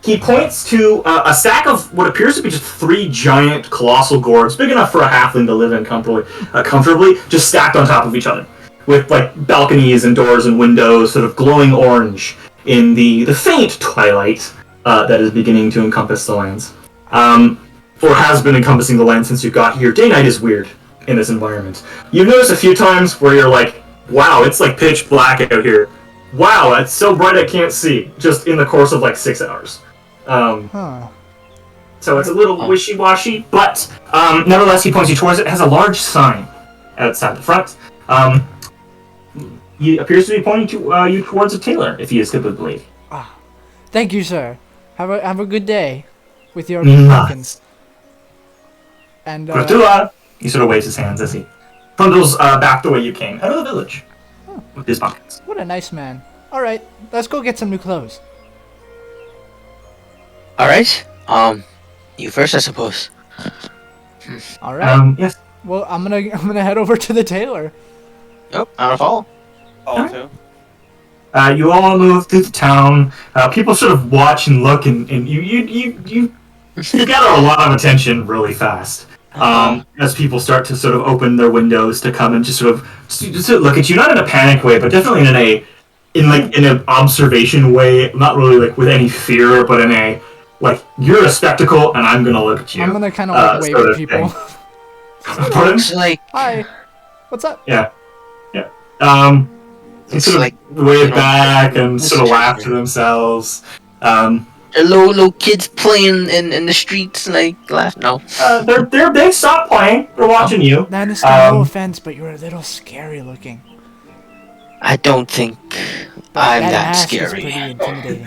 He points to a stack of what appears to be just 3 giant colossal gourds, big enough for a halfling to live in comfortably, just stacked on top of each other, with like balconies and doors and windows, sort of glowing orange in the faint twilight that is beginning to encompass the lands, or has been encompassing the land since you got here. Day-night is weird in this environment. You've noticed a few times where you're like, "Wow, it's like pitch black out here." Wow, it's so bright I can't see. Just in the course of like 6 hours. So it's a little wishy-washy, but nevertheless, he points you towards it. It has a large sign outside the front. He appears to be pointing to you towards a tailor, if he is good to believe. Thank you, sir. Have a good day with your Nice. pumpkins. And Gratula! He sort of waves his hands as he trundles back the way you came, out of the village, with his pumpkins. what a nice man. All right, let's go get some new clothes. All right. You first, I suppose. All right. Yes. Well, I'm gonna head over to the tailor. Yep, I'm gonna follow. Also. You all move through the town. People sort of watch and look, and you gather a lot of attention really fast. As people start to sort of open their windows to come and just sort of look at you, not in a panic way, but definitely in an observation way, not really like with any fear, but in a like you're a spectacle and I'm gonna look at you. I'm gonna kind of like wave sort at of people. Pardon? Looks like Hi. What's up? Yeah. They It's sort of like, wave back and sort of laugh to themselves. little kids playing in the streets, like laugh. No. They stopped playing. They're watching you. Lannister, no offense, but you're a little scary looking. I don't think I'm that mask is scary. pretty intimidating.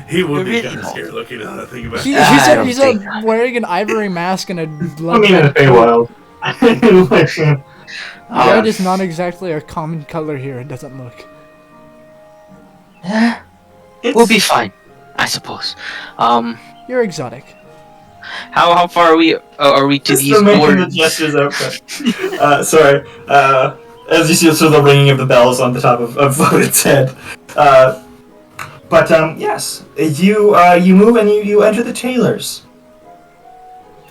He would be Really kind of scary looking now that I think about it. He's wearing an ivory mask and a blood. I mean, in the Feywild. Red is not exactly a common color here. It doesn't look. We'll be fine, I suppose. You're exotic. How far are we to these Still making the boards? gestures okay. Sorry. as you see sort of the ringing of the bells on the top of its head. Yes, you move and you enter the tailor's.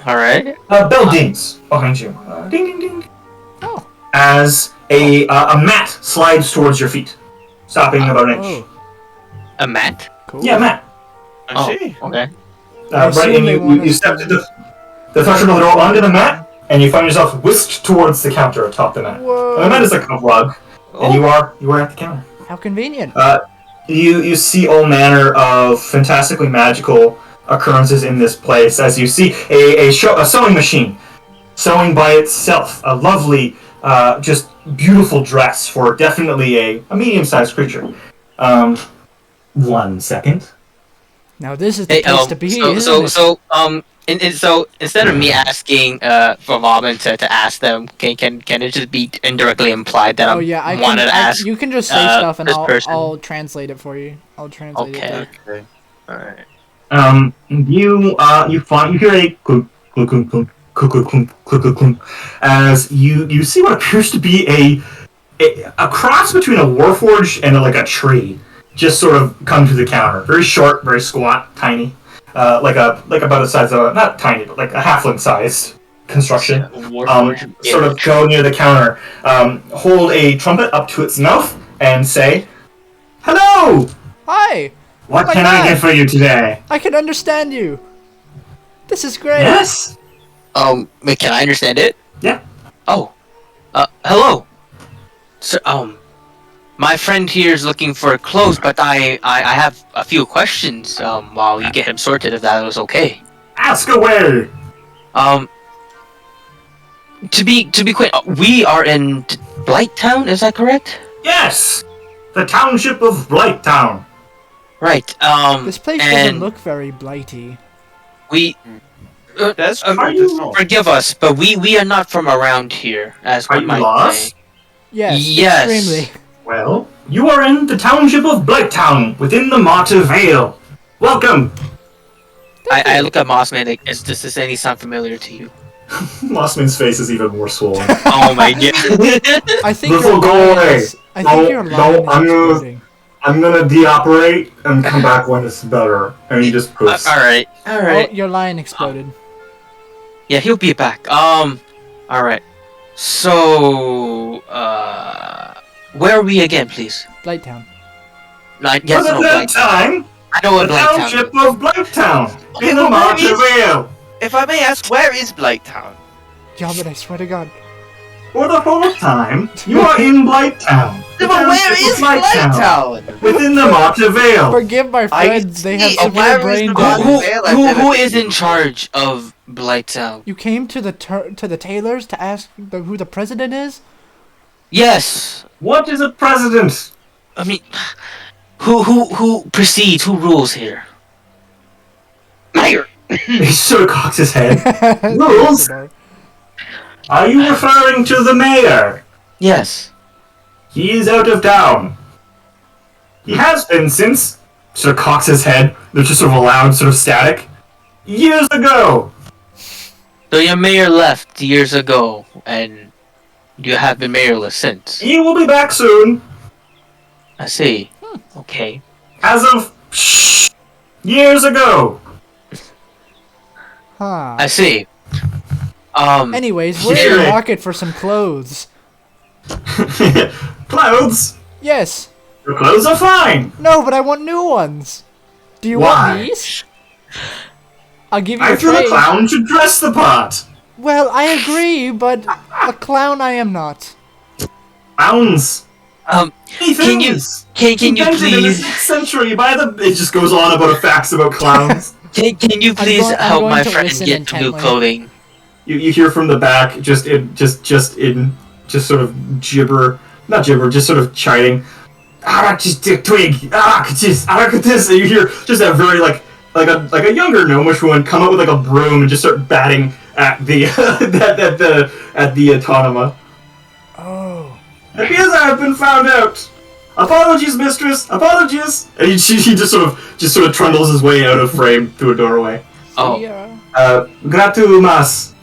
All right. Bell dings behind you. Ding ding ding. Oh. As a mat slides towards your feet, stopping about an inch. Oh. A mat? Cool. Yeah, mat. I see. Okay. I Right, assume and they you want us step to- to the threshold of the door onto the mat, and you find yourself whisked towards the counter atop the mat. Whoa. And the mat is like a rug, and you are at the counter. How convenient. You see all manner of fantastically magical occurrences in this place, as you see a sewing machine sewing by itself, a lovely, just beautiful dress for definitely a medium-sized creature. 1 second. Now this is the place to be, isn't it? So instead of me asking for Robin to ask them, can it just be indirectly implied that Oh yeah, I wanted to ask? you can just say stuff and this person? I'll translate it for you. I'll translate it Okay. there. Alright. You hear a clunk, clunk, clunk, clunk, clunk, clunk, clunk, clunk, clunk, clunk, as you see what appears to be a cross between a warforged and like a tree, just sort of come to the counter. Very short, very squat, tiny, like about the size of not tiny, but like a halfling sized construction. Sort of go near the counter, hold a trumpet up to its mouth, and say, "Hello! Hi! What my can I God. get for you today?" I can understand you. This is great. Yes. Wait, can I understand it? Yeah. Oh. Hello. So, my friend here is looking for clothes, but I have a few questions, while you get him sorted, if that was okay. Ask away. To be quick, we are in Blighttown, is that correct? Yes. The township of Blighttown. Right, This place and doesn't look very blighty. we... That's Are true. you- Forgive us, but we are not from around here, as Are one you might lost? say. Yes, Yes. extremely. Well, you are in the township of Blighttown, within the Martyr Vale. Welcome. I look at Mossman, like, does this any sound familiar to you? Mossman's face is even more swollen. Oh my god. I think This your will go line away. is. I No, think your no, line is I'm gonna- exploding. I'm gonna deoperate and come back when it's better. And he just poofs. Alright, Oh, alright. your line exploded. Yeah, he'll be back. Alright. So, where are we again, please? Blighttown. Yes, For no, the third Blighttown. time, I know the what Blighttown township is. of Blighttown, Okay, in the but where Martyr is- Vale. If I may ask, where is Blighttown? Yeah, but I swear to God. For the fourth time, you are in Blighttown. the But where township is of Blighttown, Blighttown? within the Martyr Vale. Forgive my I friends, they have see, severe where is brain the damage. Martyr- Who is in charge of Blighttown? You came to the tailors to ask who the president is? Yes. What is a president? I mean, who precedes? Who rules here? Mayor. He sort of cocks his head. Rules? Are you referring to the mayor? Yes. He is out of town. He has been since... Sort of cocks his head. There's just sort of a loud sort of static. Years ago. So your mayor left years ago, and you have been mayorless since. He will be back soon. I see. Okay. As of... years ago. Huh. I see. Anyways, we're in the Yeah. market for some clothes. Clothes? Yes. Your clothes are fine. No, but I want new ones. Do you Why? want these? I'll give you I a feel a trade. clown should dress the part. Well, I agree, but a clown I am not. Clowns. Many Can you things. can you Invented in the please 6th century by the... It just goes on about facts about clowns. can you please I'm help going my to friend listen get new intently. clothing? You hear from the back, just sort of gibber, not gibber, just sort of chiding. Just twig. Just this. And you hear just a very like a younger gnomish woman come up with like a broom and just start batting at the at the autonoma. Oh. It appears I have been found out. Apologies, mistress. Apologies. And he just sort of trundles his way out of frame through a doorway. Oh. Yeah. Gratumas.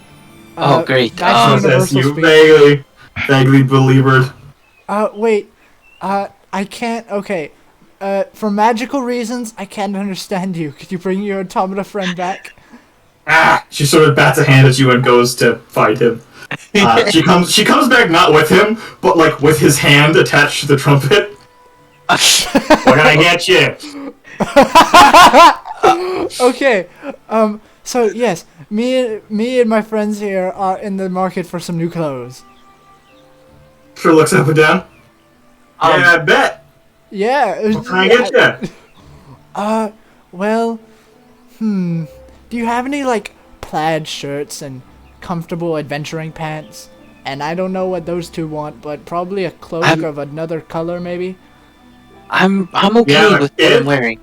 Oh, great. That's Says universal you speech. vaguely beleaguered. Wait. I can't. Okay. For magical reasons, I can't understand you. Could you bring your automata friend back? She sort of bats a hand at you and goes to fight him. She comes back not with him, but like with his hand attached to the trumpet. We're gonna get you. Okay. So yes, me and my friends here are in the market for some new clothes. Sure looks up and down. Yeah, I bet. Yeah. What can I get you? Well, do you have any like plaid shirts and comfortable adventuring pants? And I don't know what those two want, but probably a cloak of another color, maybe. I'm okay with what I'm wearing.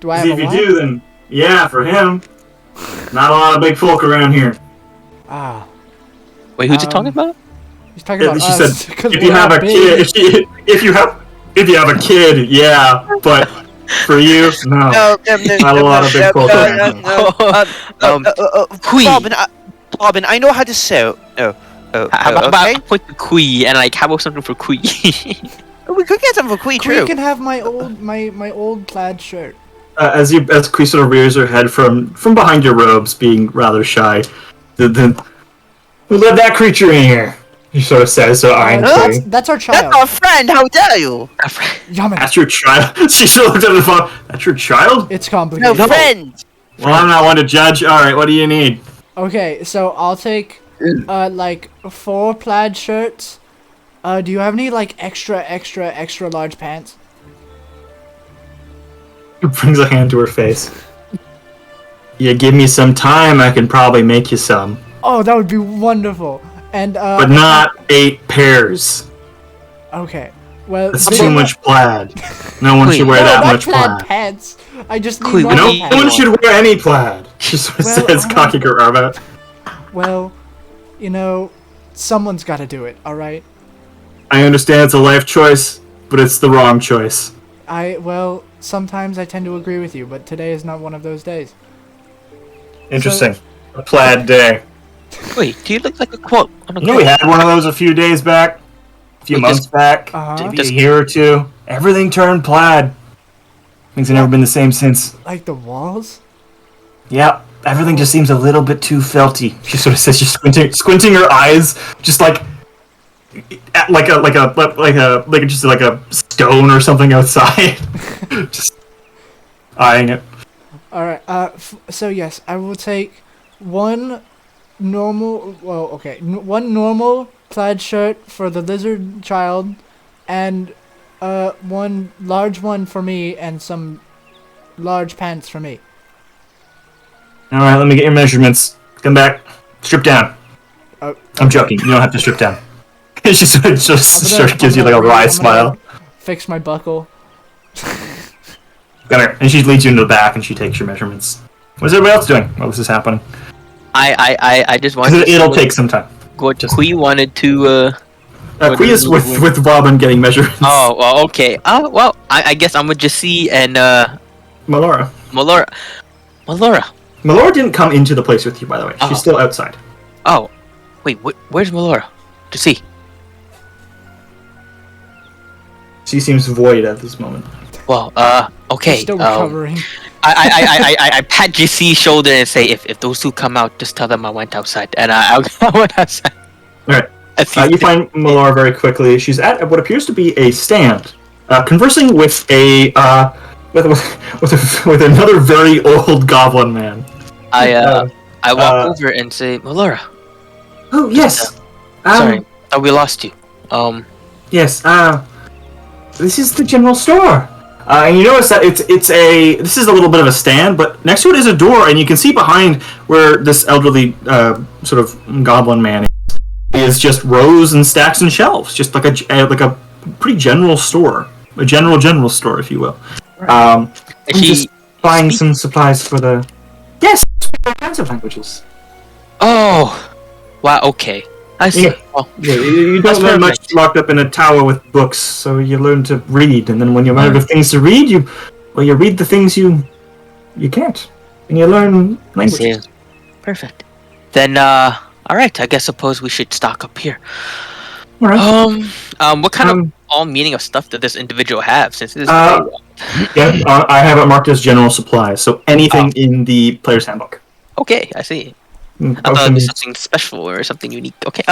Do I have a If you what? do, then yeah, for him. Not a lot of big folk around here. Ah, Wait, who's he talking about? he's talking about She us. said, 'cause if you we're have a big. kid, if you have a kid, yeah, but for you, no. Not a lot of big folk around here. Queen. Robin, I know how to sew. How about I put the Quee and like how about something for Quee? We could get something for Queen, You true. can have my old plaid shirt. As Quee sort of rears her head from behind your robes, being rather shy, who let that creature in here? He sort of says, so eyeing Quee. That's our That's child. our friend, how dare you? Yaman. That's your child? She sort of looked at the phone. That's your child? It's No, complicated. friend! Well, I'm not one to judge. Alright, what do you need? Okay, so I'll take like 4 plaid shirts. Do you have any like extra large pants? Brings a hand to her face. You give me some time, I can probably make you some. Oh, that would be wonderful. And But not 8 pairs. okay. Well, That's big too enough- much plaid. No one should wear No, that not much plaid plaid. pants. I just need Queen, we normal No pants. one should wear any plaid. She sort of Well, says, cocking her arm out. Well, you know, someone's got to do it. All right. I understand it's a life choice, but it's the wrong choice. Well, sometimes I tend to agree with you, but today is not one of those days. Interesting. A plaid day. Wait, do you look like a quote on a You know, we had one of those a few days back, a few Wait, months back, Uh-huh. maybe a year or two. Everything turned plaid. Things have never been the same since. Like the walls? Yeah, everything just seems a little bit too felty. She sort of says, she's squinting her eyes, just like a stone or something outside. Just eyeing it. All right. So yes, I will take one normal. Well, okay, one normal plaid shirt for the lizard child, and one large one for me, and some large pants for me. Alright, let me get your measurements. Come back. Strip down. Oh, I'm joking. You don't have to strip down. She sort of just gives you like a wry smile. Fix my buckle. Come here. And she leads you into the back and she takes your measurements. What's everybody else doing while this is happening? I just wanted Because to it'll take some time. what Quee wanted to Quee is with Robin getting measurements. Oh, well, okay. Well, I guess I'm with Jesse and Melora. Melora. Melora didn't come into the place with you, by the way. Oh. She's still outside. Oh, wait, where's Melora? Jesse. She seems void at this moment. Well, okay. Still recovering. I pat Jesse's shoulder and say, if those two come out, just tell them I went outside, and I went outside. Alright. You find Melora very quickly. She's at what appears to be a stand, conversing with a with another very old goblin man. I walk over and say, Melora. Oh yes. Sorry, we lost you. Yes. This is the general store. And you notice that this is a little bit of a stand, but next to it is a door, and you can see behind where this elderly sort of goblin man is just rows and stacks and shelves, just like a pretty general store, a general store, if you will. I'm just buying some supplies for the. Yes, all kinds of languages. Oh, wow. Okay, I see. Yeah. Oh, Yeah, you don't learn much perfect. locked up in a tower with books, so you learn to read, and then when you run out of things to read, you read the things you can't, and you learn I see. languages. Perfect. Then, all right. I guess suppose we should stock up here. What kind of Um, all meaning of stuff did this individual have? Since this is Yeah, I have it marked as general supplies, so anything in the player's handbook. okay, I see. I thought it'd be Potions, something special or something unique. Okay.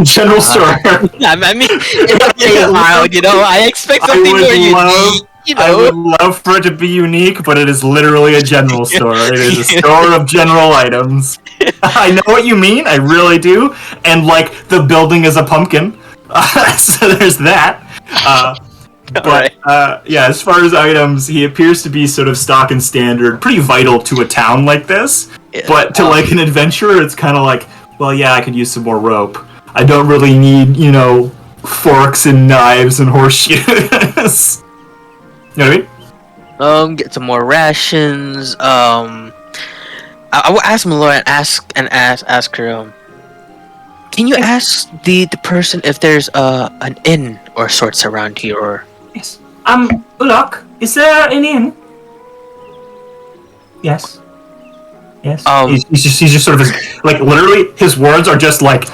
general store. I mean, it's pretty loud. I expect something more unique. I would love for it to be unique, but it is literally a general store. It is a store of general items. I know what you mean, I really do. And, like, the building is a pumpkin. So there's that. Yeah, as far as items, he appears to be sort of stock and standard, pretty vital to a town like this. Yeah. But to, like, an adventurer, it's kind of like, well, yeah, I could use some more rope. I don't really need, forks and knives and horseshoes. You know what I mean? Get some more rations. I will ask Malloy and ask her. Can you ask the person if there's an inn or sorts around here? Or Yes. Ulok, is there an inn? Yes. Yes. He's just sort of like literally his words are just like.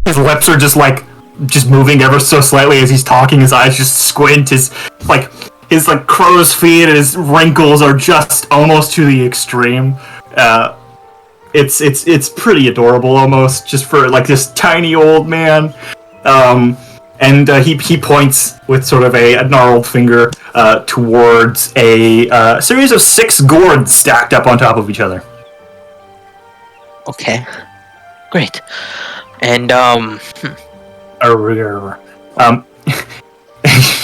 His lips are just moving ever so slightly as he's talking. His eyes just squint. His crow's feet and his wrinkles are just almost to the extreme. It's pretty adorable almost, just for like this tiny old man. And he points with sort of a gnarled finger towards a series of 6 gourds stacked up on top of each other. okay, great. And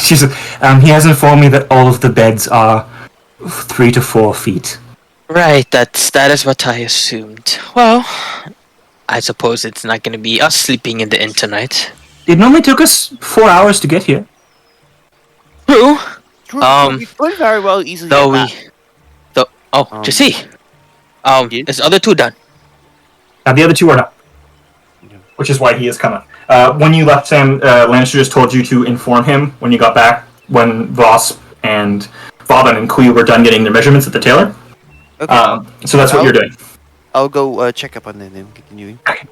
She said, he has informed me that all of the beds are 3 to 4 feet. right, that is what I assumed. Well, I suppose it's not going to be us sleeping in the inn tonight. It normally took us 4 hours to get here. True. We could very well easily. Though get we, back. just see. Is the other 2 done? The other 2 are not. Which is why he is coming. When you left Sam, Lannister just told you to inform him when you got back, when Voss and Bobbin and Kui were done getting their measurements at the tailor. Okay. So that's what you're doing. I'll go check up on them and continuing. Okay.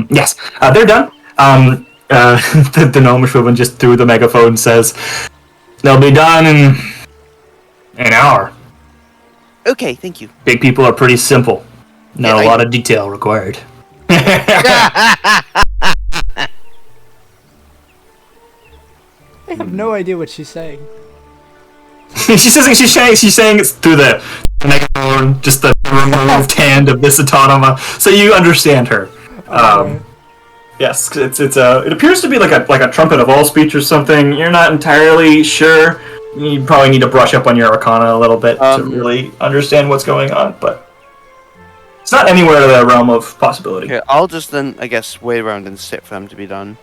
Yes, they're done. The gnomish woman just through the megaphone says, they'll be done in an hour. Okay, thank you. Big people are pretty simple. Not a lot of detail required. I have no idea what she's saying. She's saying it's through the megaphone, just the removed hand of this autonoma, so you understand her. Yes, it appears to be like a trumpet of all speech or something. You're not entirely sure. You probably need to brush up on your arcana a little bit to really understand what's going on, but it's not anywhere in the realm of possibility. Okay, I'll just then, I guess, wait around and sit for them to be done.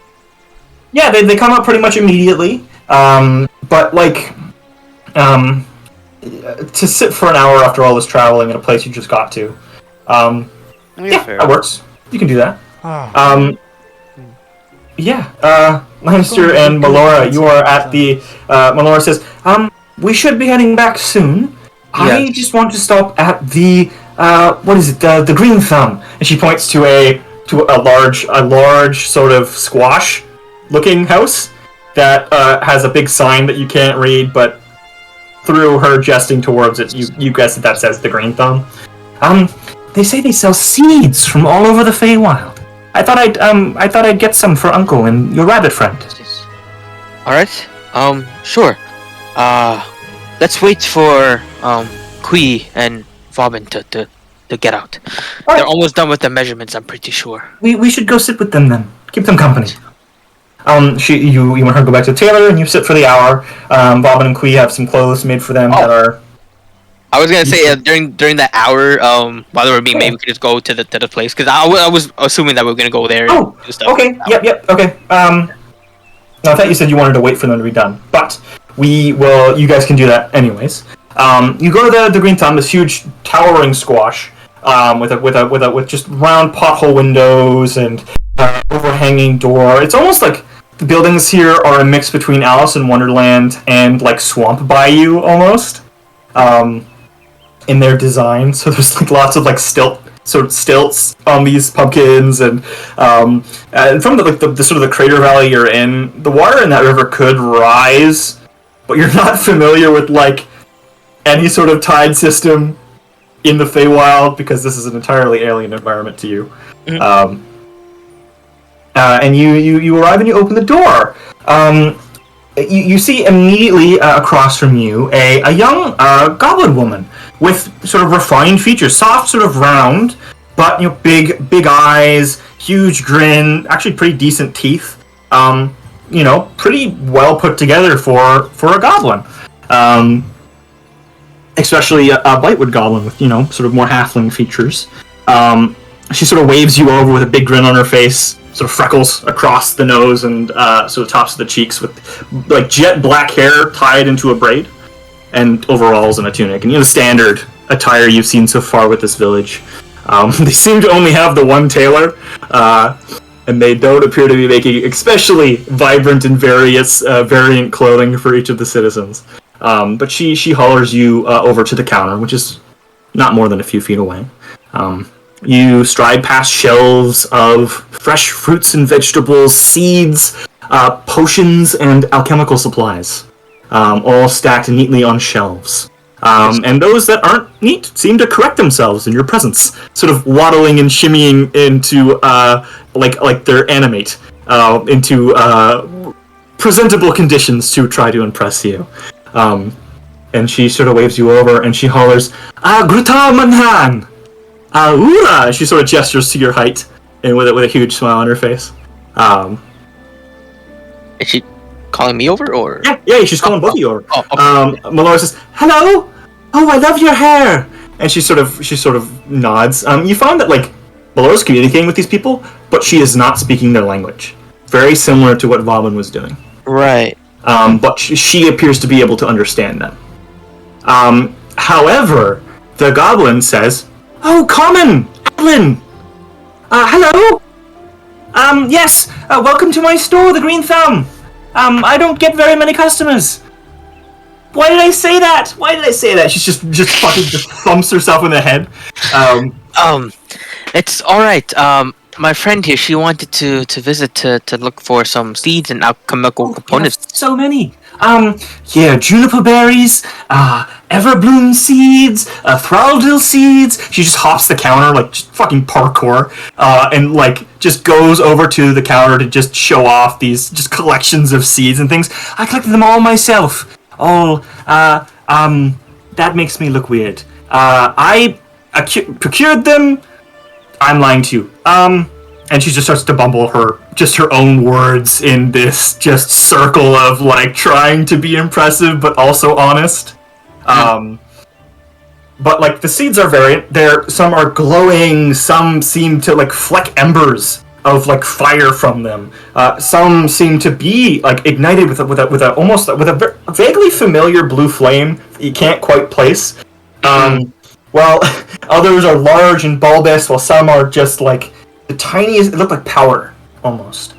Yeah, they come up pretty much immediately. But like, to sit for an hour after all this traveling in a place you just got to, yeah, fair. that works. You can do that. Ah. Lannister and Melora, you are at the. Melora says, we should be heading back soon. I just want to stop at the. What is it? The Green Thumb, and she points to a large sort of squash-looking house that has a big sign that you can't read, but through her jesting towards it, you guess that says the Green Thumb. They say they sell seeds from all over the Feywild. I thought I'd get some for Uncle and your rabbit friend. All right. Sure. Let's wait for Kui and Vobin to get out. Right. They're almost done with the measurements, I'm pretty sure. We should go sit with them then. Keep them company. You want her to go back to the tailor and you sit for the hour. Bobbin and Kui have some clothes made for them that are. I was gonna say during that hour, while they were being made, we could just go to the place because I was assuming that we were gonna go there. Oh, and do stuff. okay. Yep. Okay. No, I thought you said you wanted to wait for them to be done, but we will. You guys can do that anyways. You go to the Green Thumb, this huge towering squash, with just round pothole windows and overhanging door. It's almost like the buildings here are a mix between Alice in Wonderland and like Swamp Bayou almost. In their design, so there's like lots of like stilt sort of stilts on these pumpkins, and from the sort of the crater valley you're in, the water in that river could rise, but you're not familiar with like any sort of tide system in the Feywild because this is an entirely alien environment to you. Mhm. And you arrive and you open the door. You see immediately across from you a young goblin woman with sort of refined features, soft, sort of round, but big eyes, huge grin, actually pretty decent teeth. Pretty well put together for a goblin. Especially a Blightwood goblin with sort of more halfling features. She sort of waves you over with a big grin on her face. Sort of freckles across the nose and sort of tops of the cheeks with like jet black hair tied into a braid and overalls and a tunic. And the standard attire you've seen so far with this village. They seem to only have the one tailor, and they don't appear to be making especially vibrant and variant clothing for each of the citizens. But she hollers you over to the counter, which is not more than a few feet away. You stride past shelves of fresh fruits and vegetables, seeds, potions, and alchemical supplies, all stacked neatly on shelves. And those that aren't neat seem to correct themselves in your presence, sort of waddling and shimmying into like they're animate into presentable conditions to try to impress you. And she sort of waves you over and she hollers, Gruta Manhan! Ura! She sort of gestures to your height, and with a huge smile on her face. Is she calling me over, or? Yeah, she's calling both of you over. Oh, okay. Melora says, "Hello! Oh, I love your hair!" And she sort of nods. You found that like Melora's communicating with these people, but she is not speaking their language. Very similar to what Vaughn was doing. Right. But she appears to be able to understand them. However, the goblin says, "Oh, Common! Adeline! Hello? Yes, welcome to my store, the Green Thumb. I don't get very many customers." Why did I say that? She's just fucking thumps herself in the head. It's alright. My friend here, she wanted to visit to look for some seeds and alchemical components. So many. Juniper berries, Everbloom seeds, Thraldil seeds. She just hops the counter, like, just fucking parkour, and, like, just goes over to the counter to just show off these just collections of seeds and things. I collected them all myself. That makes me look weird. I procured them. I'm lying to you. And she just starts to bumble her own words in this just circle of like trying to be impressive but also honest. But like the seeds are variant. Some are glowing, some seem to like fleck embers of like fire from them. Some seem to be like ignited with a vaguely familiar blue flame that you can't quite place. While others are large and bulbous, while some are just like the tiniest. It look like powder almost.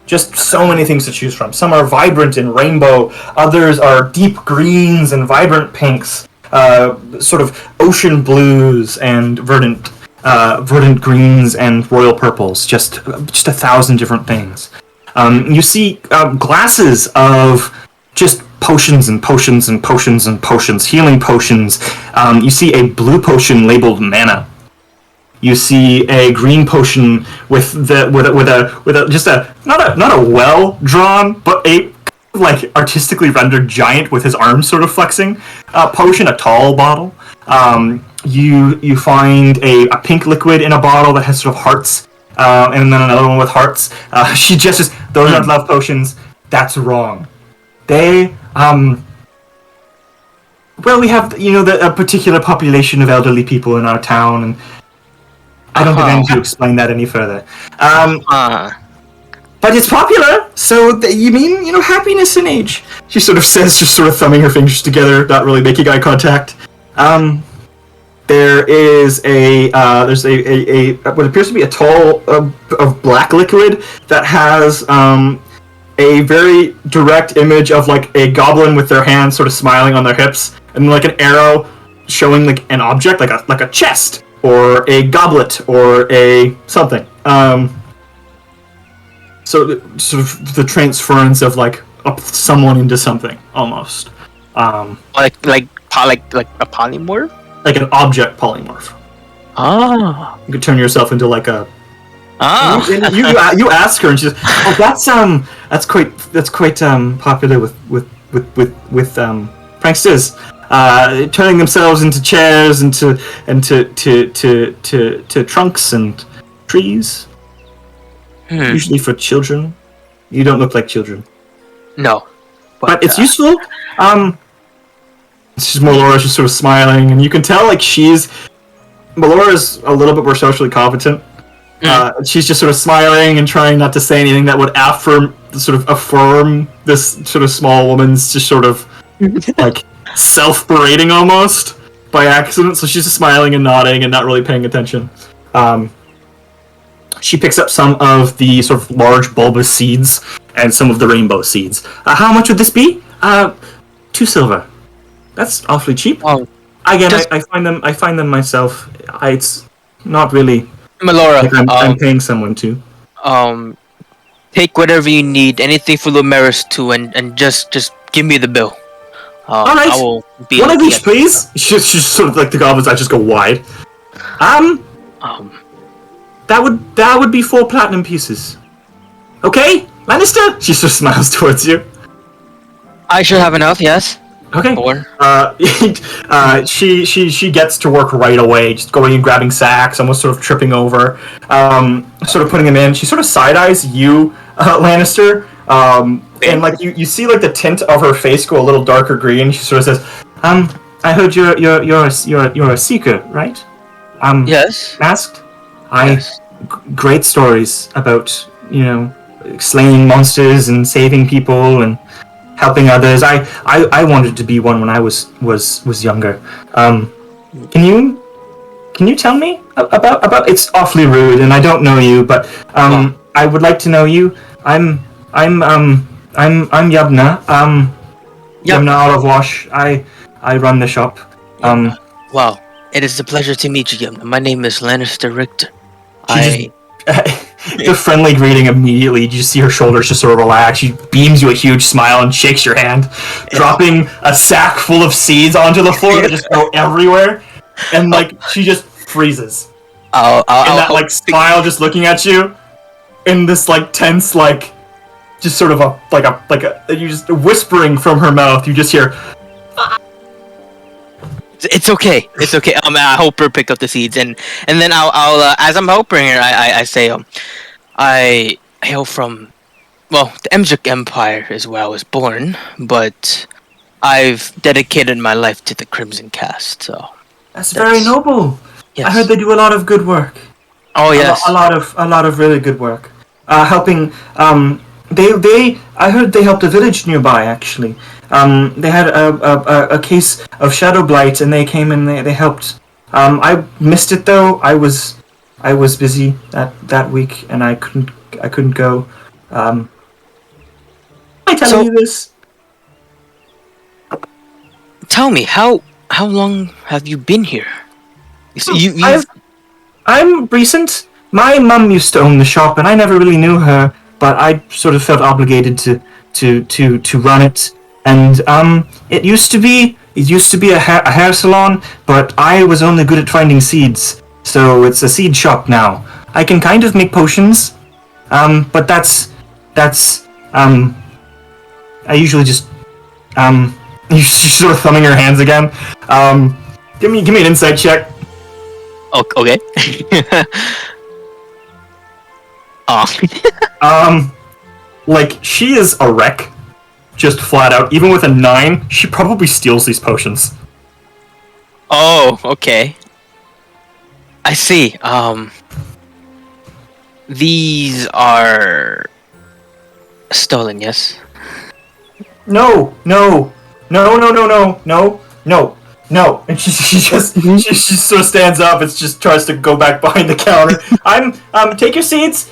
Just so many things to choose from. Some are vibrant and rainbow. Others are deep greens and vibrant pinks. Sort of ocean blues and verdant greens and royal purples. Just 1,000 different things. You see glasses of just potions and potions and potions and potions, healing potions. You see a blue potion labeled mana. You see a green potion with a not a well drawn, but a like artistically rendered giant with his arms sort of flexing. Potion, a tall bottle. You find a pink liquid in a bottle that has sort of hearts, and then another one with hearts. She gestures. Those aren't love potions. That's wrong. They well, we have a particular population of elderly people in our town, and I don't think I need to explain that any further. But it's popular, so you mean, happiness and age. She sort of says, just sort of thumbing her fingers together, not really making eye contact. There's a what appears to be a tall of black liquid that has a very direct image of like a goblin with their hands sort of smiling on their hips, and like an arrow showing like an object, like a chest or a goblet, or a something. So sort of the transference of like someone into something almost. Like a polymorph. Like an object polymorph. Ah. You could turn yourself into like a. Ah. And you ask her, and she says, "Oh, that's quite popular with pranksters, turning themselves into chairs, into to trunks and trees. Usually for children. You don't look like children, No. but it's useful. She's Melora's just sort of smiling, and you can tell like Melora's a little bit more socially competent. She's just sort of smiling and trying not to say anything that would affirm this sort of small woman's just sort of like self-berating almost by accident. So she's just smiling and nodding and not really paying attention. She picks up some of the sort of large bulbous seeds and some of the rainbow seeds. How much would this be? 2 silver. That's awfully cheap. Oh, Again, I find them myself. It's not really. Melora, Like I'm paying someone to. Take whatever you need, anything for Lumeris too, and just give me the bill. All right. I will be One of looking each, at- please. She's sort of like the goblin's eyes just go wide. That would be 4 platinum pieces. Okay, Lannister. She sort of smiles towards you. I should have enough. Yes. Okay. 4. She gets to work right away, just going and grabbing sacks, almost sort of tripping over, sort of putting them in. She sort of side eyes you, Lannister, and like you see like the tint of her face go a little darker green. She sort of says, I heard you're a seeker, right? Yes. Masked. Yes. Great stories about slaying monsters and saving people and helping others. I wanted to be one when I was younger. Can you tell me about? It's awfully rude, and I don't know you, but I would like to know you. I'm Yabna. Yabna Olive Wash. I run the shop. Wow. It is a pleasure to meet you, Yabna. My name is Lannister Richter. The friendly greeting immediately. You just see her shoulders just sort of relax. She beams you a huge smile and shakes your hand, dropping a sack full of seeds onto the floor that just go everywhere. And like she just freezes. I'll that like smile, just looking at you, in this like tense like, just sort of you just whispering from her mouth. You just hear. It's okay. It's okay. I help her pick up the seeds, and then I'll as I'm helping her, I say, I hail from, well, the Emsuk Empire is where I was born, but I've dedicated my life to the Crimson Cast. So That's very noble. Yes. I heard they do a lot of good work. Oh yes. A lot of really good work. Helping. I heard they helped a village nearby actually. They had a case of shadow blight, and they came and they helped. I missed it though. I was busy that week, and I couldn't go. Am I telling you this? Tell me, how long have you been here? I'm recent. My mum used to own the shop, and I never really knew her, but I sort of felt obligated to run it. And it used to be a hair salon, but I was only good at finding seeds, so it's a seed shop now. I can kind of make potions, but that's I usually just she's sort of thumbing her hands again. Give me an insight check. Okay. Like she is a wreck. Just flat out, even with a 9, she probably steals these potions. Oh, okay. I see. These are stolen, yes? No. And she sort of stands up and just tries to go back behind the counter. Take your seats.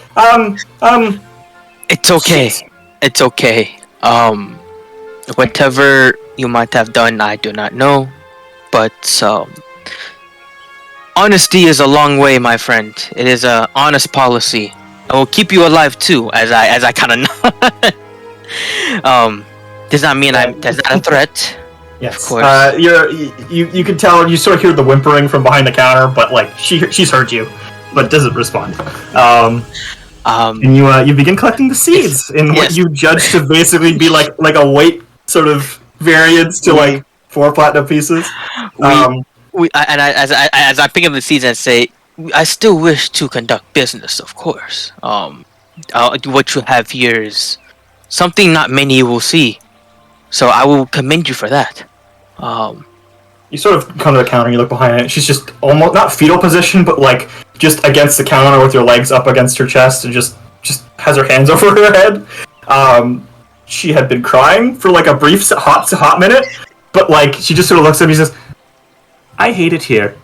It's okay. It's okay. Whatever you might have done, I do not know. But Honesty is a long way, my friend. It is a honest policy. I will keep you alive too, as I kind of does not mean that's not a threat. Yes. Of course. You can tell, you sort of hear the whimpering from behind the counter, but like she's heard you, but doesn't respond. And you begin collecting the seeds in what you judge to basically be like a weight sort of variance to like 4 platinum pieces. As I pick up the seeds and say, I still wish to conduct business, of course. What you have here is something not many will see, so I will commend you for that. You sort of come to the counter, you look behind it. She's just almost not fetal position, but like just against the counter with your legs up against her chest, and just has her hands over her head. She had been crying for like a brief hot minute, but like she just sort of looks at me and says, "I hate it here."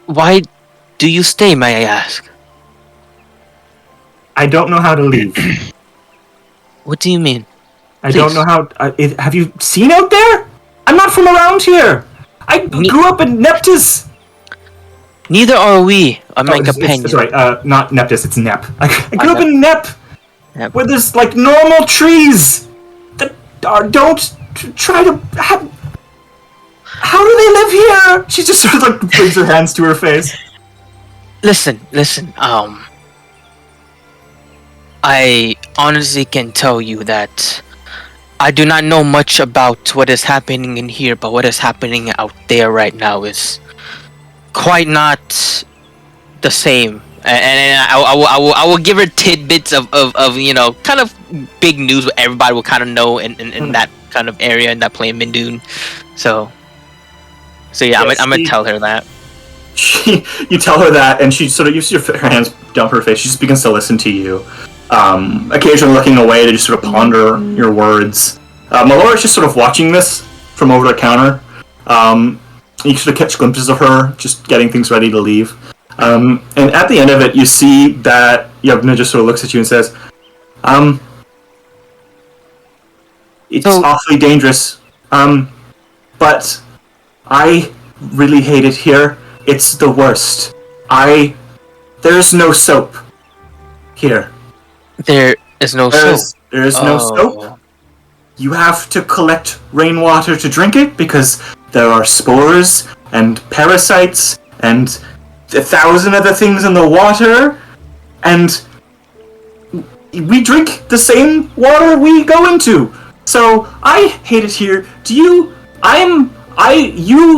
Why do you stay, may I ask? I don't know how to leave. What do you mean? I don't know how. Have you seen out there? I'm not from around here. I grew up in Neptus. Neither are we. I'm my companion. Sorry, not Neptus. It's Nep. I grew up in Nep, where there's like normal trees that don't try to have. How do they live here? She just sort of like brings her hands to her face. Listen. I honestly can tell you that I do not know much about what is happening in here, but what is happening out there right now is quite not the same. And I will give her tidbits of kind of big news what everybody will kind of know in that kind of area, in that plane Mindune. So yeah, I'm gonna tell her that. You tell her that, and she sort of, you see her hands dump her face. She just begins to listen to you, occasionally looking away to just sort of ponder your words. Melora's just sort of watching this from over the counter. You sort of catch glimpses of her just getting things ready to leave. And at the end of it, you see that Yevna just sort of looks at you and says, "It's awfully dangerous, but I really hate it here. It's the worst. There's no soap here. There is no soap. There is no soap. You have to collect rainwater to drink it because there are spores and parasites and 1,000 other things in the water, and we drink the same water we go into. So I hate it here. You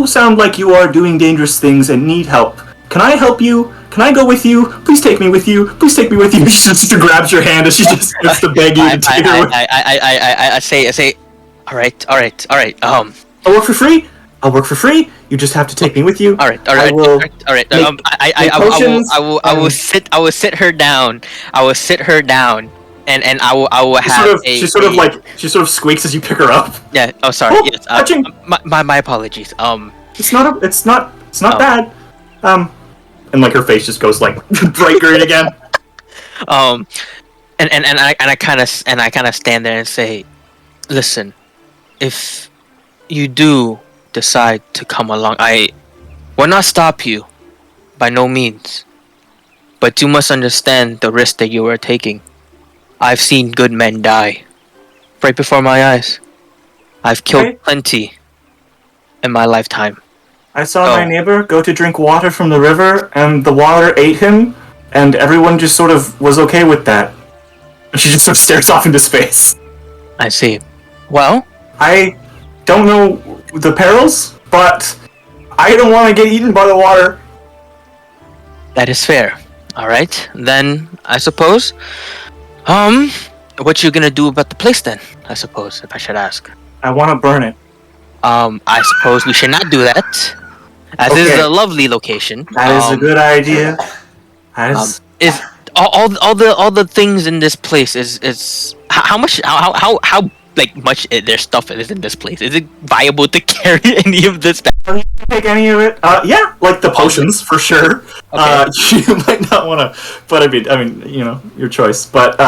sound like you are doing dangerous things and need help. Can I help you? Can I go with you? Please take me with you. Please take me with you." She just grabs your hand and she just starts to beg you to take her with. I say, all right. I'll work for free. You just have to take me with you. All right. I will sit her down. And I will have she sort of squeaks as you pick her up. Yeah. Oh, sorry. Oh, yes. touching. My apologies. It's not bad. And like her face just goes like bright green again. And I kind of stand there and say, listen, if you do decide to come along, I will not stop you, by no means. But you must understand the risk that you are taking. I've seen good men die right before my eyes. I've killed plenty in my lifetime. I saw my neighbor go to drink water from the river, and the water ate him, and everyone just sort of was okay with that. And she just sort of stares off into space. I see. Well, I don't know the perils, but I don't want to get eaten by the water. That is fair. All right, then I suppose. What you gonna do about the place then? I suppose, if I should ask. I want to burn it. I suppose we should not do that, as this is a lovely location. That is a good idea. Is all the things in this place is how much like much their stuff is in this place? Is it viable to carry any of this? Take any of it? Yeah, like the potions for sure. Okay. You might not want to, but I mean, your choice. But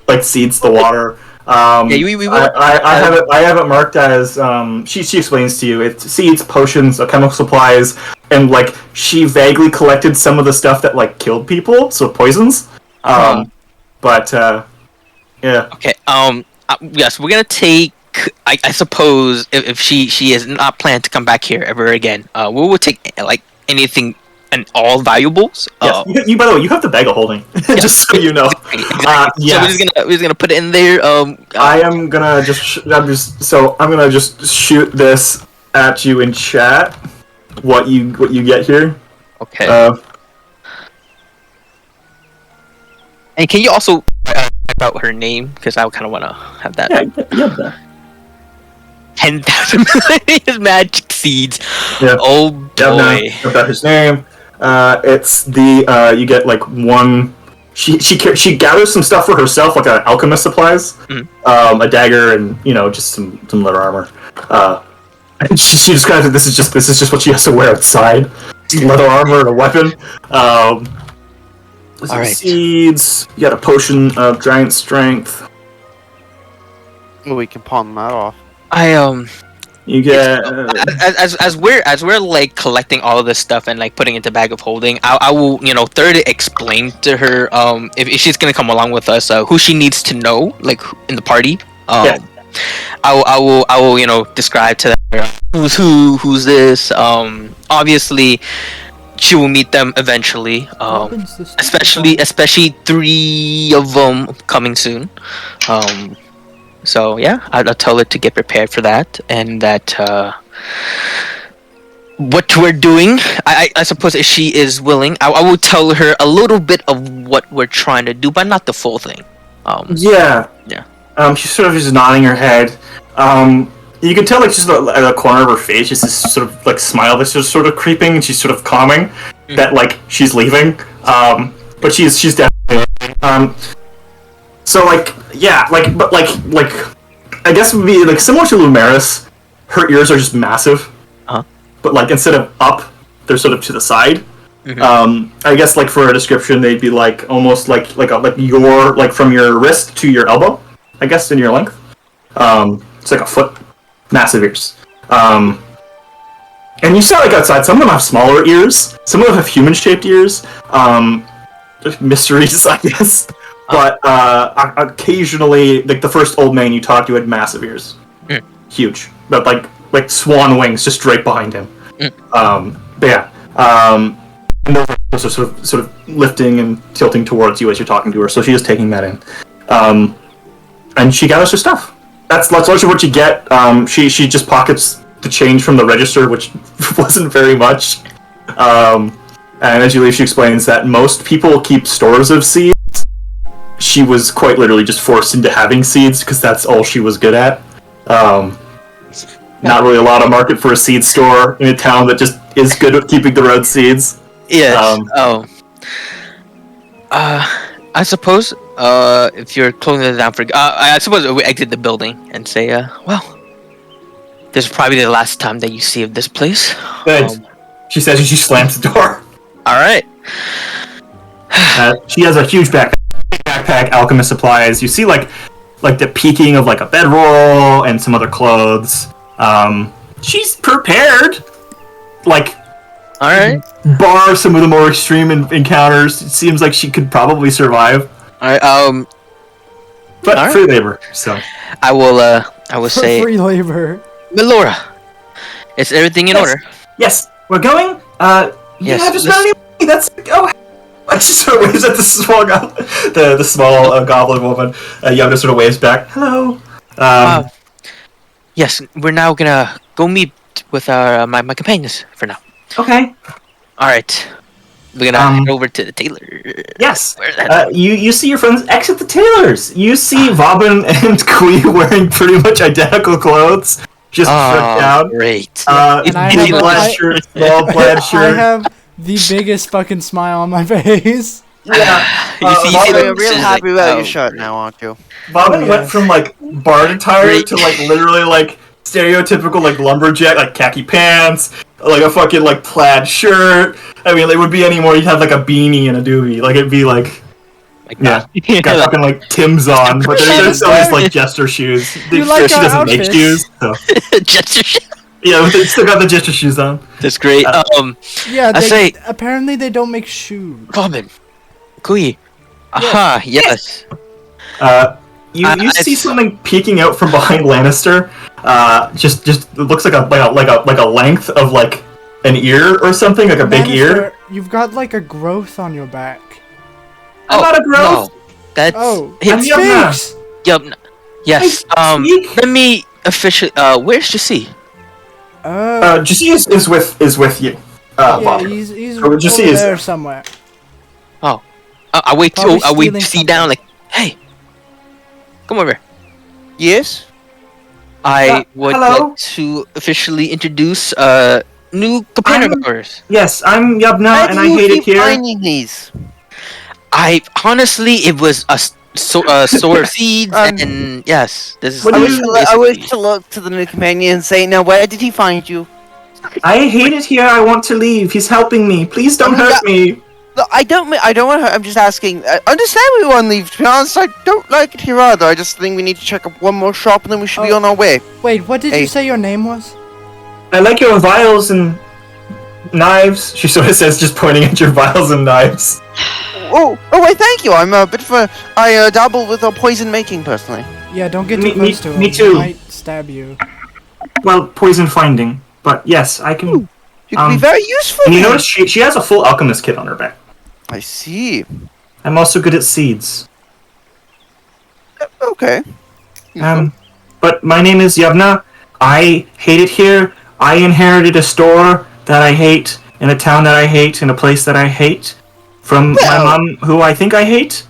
like seeds, the water, Yeah, we will. I have it marked as she explains to you it's seeds, potions, chemical supplies, and like she vaguely collected some of the stuff that like killed people, so poisons. But yeah. Okay. Yes, we're gonna take. I suppose if she is not planned to come back here ever again, we will take like anything and all valuables. Yes. You by the way, you have the bag of holding, just so you know. Exactly. So we're just gonna put it in there. I'm gonna just shoot this at you in chat. What you get here? Okay. And can you also type out her name, because I kind of want to have that. Yeah. 10,000 miscellaneous magic seeds. Yeah. Oh boy. About his name. It's the you get like one. She gathers some stuff for herself, like alchemist supplies, a dagger, and just some leather armor. And she describes it. This is just what she has to wear outside: leather armor and a weapon. All right. Seeds. You got a potion of giant strength. Well, we can pawn that off. You get as we're like collecting all of this stuff and like putting it into bag of holding. I will thoroughly explain to her if she's gonna come along with us who she needs to know like in the party. I will describe to her who's this. Obviously, she will meet them eventually. Especially 3 of them coming soon. So yeah, I'll tell her to get prepared for that, and that what we're doing. I suppose if she is willing, I will tell her a little bit of what we're trying to do, but not the full thing. Yeah. She's sort of just nodding her head. You can tell like just at the corner of her face, just this sort of like smile that's just sort of creeping, and she's sort of calming that like she's leaving. But she's definitely. So like yeah, but I guess it would be like similar to Lumeris. Her ears are just massive, but like instead of up, they're sort of to the side. I guess like for a description, they'd be like almost like your like from your wrist to your elbow, I guess in your length. It's like a foot, massive ears. And you saw like outside, some of them have smaller ears, some of them have human-shaped ears. There's mysteries, I guess. But occasionally, like the first old man you talked to had massive ears, huge, but like swan wings just straight behind him. But yeah, and those are sort of lifting and tilting towards you as you're talking to her. So she is taking that in, and she gathers her stuff. That's largely what you get. She just pockets the change from the register, which wasn't very much. And as you leave, she explains that most people keep stores of seeds. She was quite literally just forced into having seeds because that's all she was good at. Not really a lot of market for a seed store in a town that just is good at keeping the road seeds. Yes. I suppose if you're closing it down for, I suppose we exit the building and say, well, this is probably the last time that you see of this place. Good. She says as she slams the door. All right. She has a huge backpack, alchemist supplies. You see like the peeking of like a bedroll and some other clothes. She's prepared. Like, all right. Bar some of the more extreme encounters, it seems like she could probably survive. All right. But right. Free labor. So I will say free labor. Melora, is everything in order? Yes, we're going. Yes. Yeah, just found any. That's I just sort of waves at the small the small goblin woman. Yoda sort of waves back. Hello. Yes, we're now gonna go meet with our my companions for now. Okay. All right. We're gonna head over to the tailor. Yes. You see your friends exit the tailors. You see Vauban and Kui wearing pretty much identical clothes, just stripped down. Great. Plaid shirt, small plaid shirt. I have the biggest fucking smile on my face. Yeah. You're real happy about your shirt now, aren't you? Vauban went from like bard attire to like literally like stereotypical like lumberjack, like khaki pants, like a fucking like plaid shirt. I mean, it would be any more. You'd have like a beanie and a doobie. Like it'd be like Like Yeah. that. Got fucking like Tim's on, but they're still his like jester shoes. like She our doesn't make outfits. shoes, so Gesture. yeah, but they still got the jester shoes on. That's great. Yeah, I say, apparently they don't make shoes. Robin, Kui. Aha, yes. You see something peeking out from behind Lannister. Just it looks like a length of like an ear or something, like a big ear. You've got like a growth on your back. I'm not a growth. No, that's it Yubna. speaks. Yubna. Yes. speak? Let me officially. Where's Jesse? Jesse is with you. Yeah, Bob. he's Oh, Jesse over is there somewhere. Oh, I wait Probably till I wait stealing to see down. something. Like, hey, come over. Yes. I would hello? like to officially introduce new companion of ours. Yes, I'm Yubna, and I hate it here. Finding these? I honestly, it was a sower of seeds, and yes, this is. What I do wish, you- I wish to look to the new companion and say, now where did he find you? I hate it here. I want to leave. He's helping me. Please don't hurt me. Look, I don't want to. I'm just asking. Understand we want to leave. To be honest, I don't like it here either. I just think we need to check up one more shop and then we should be Oh. on our way. Wait, what did Hey. you say your name was? I like your vials and knives. She sort of says, just pointing at your vials and knives. Wait, thank you. I'm a bit of a. I dabble with poison making personally. Yeah, don't get Me- too close me- to him. me He too. might stab you. Well, poison finding. But yes, I can. You can be very useful. And you then. notice she has a full alchemist kit on her back. I see. I'm also good at seeds. Okay. But my name is Yubna. I hate it here. I inherited a store that I hate, in a town that I hate, in a place that I hate, from my Well- mom, who I think I hate.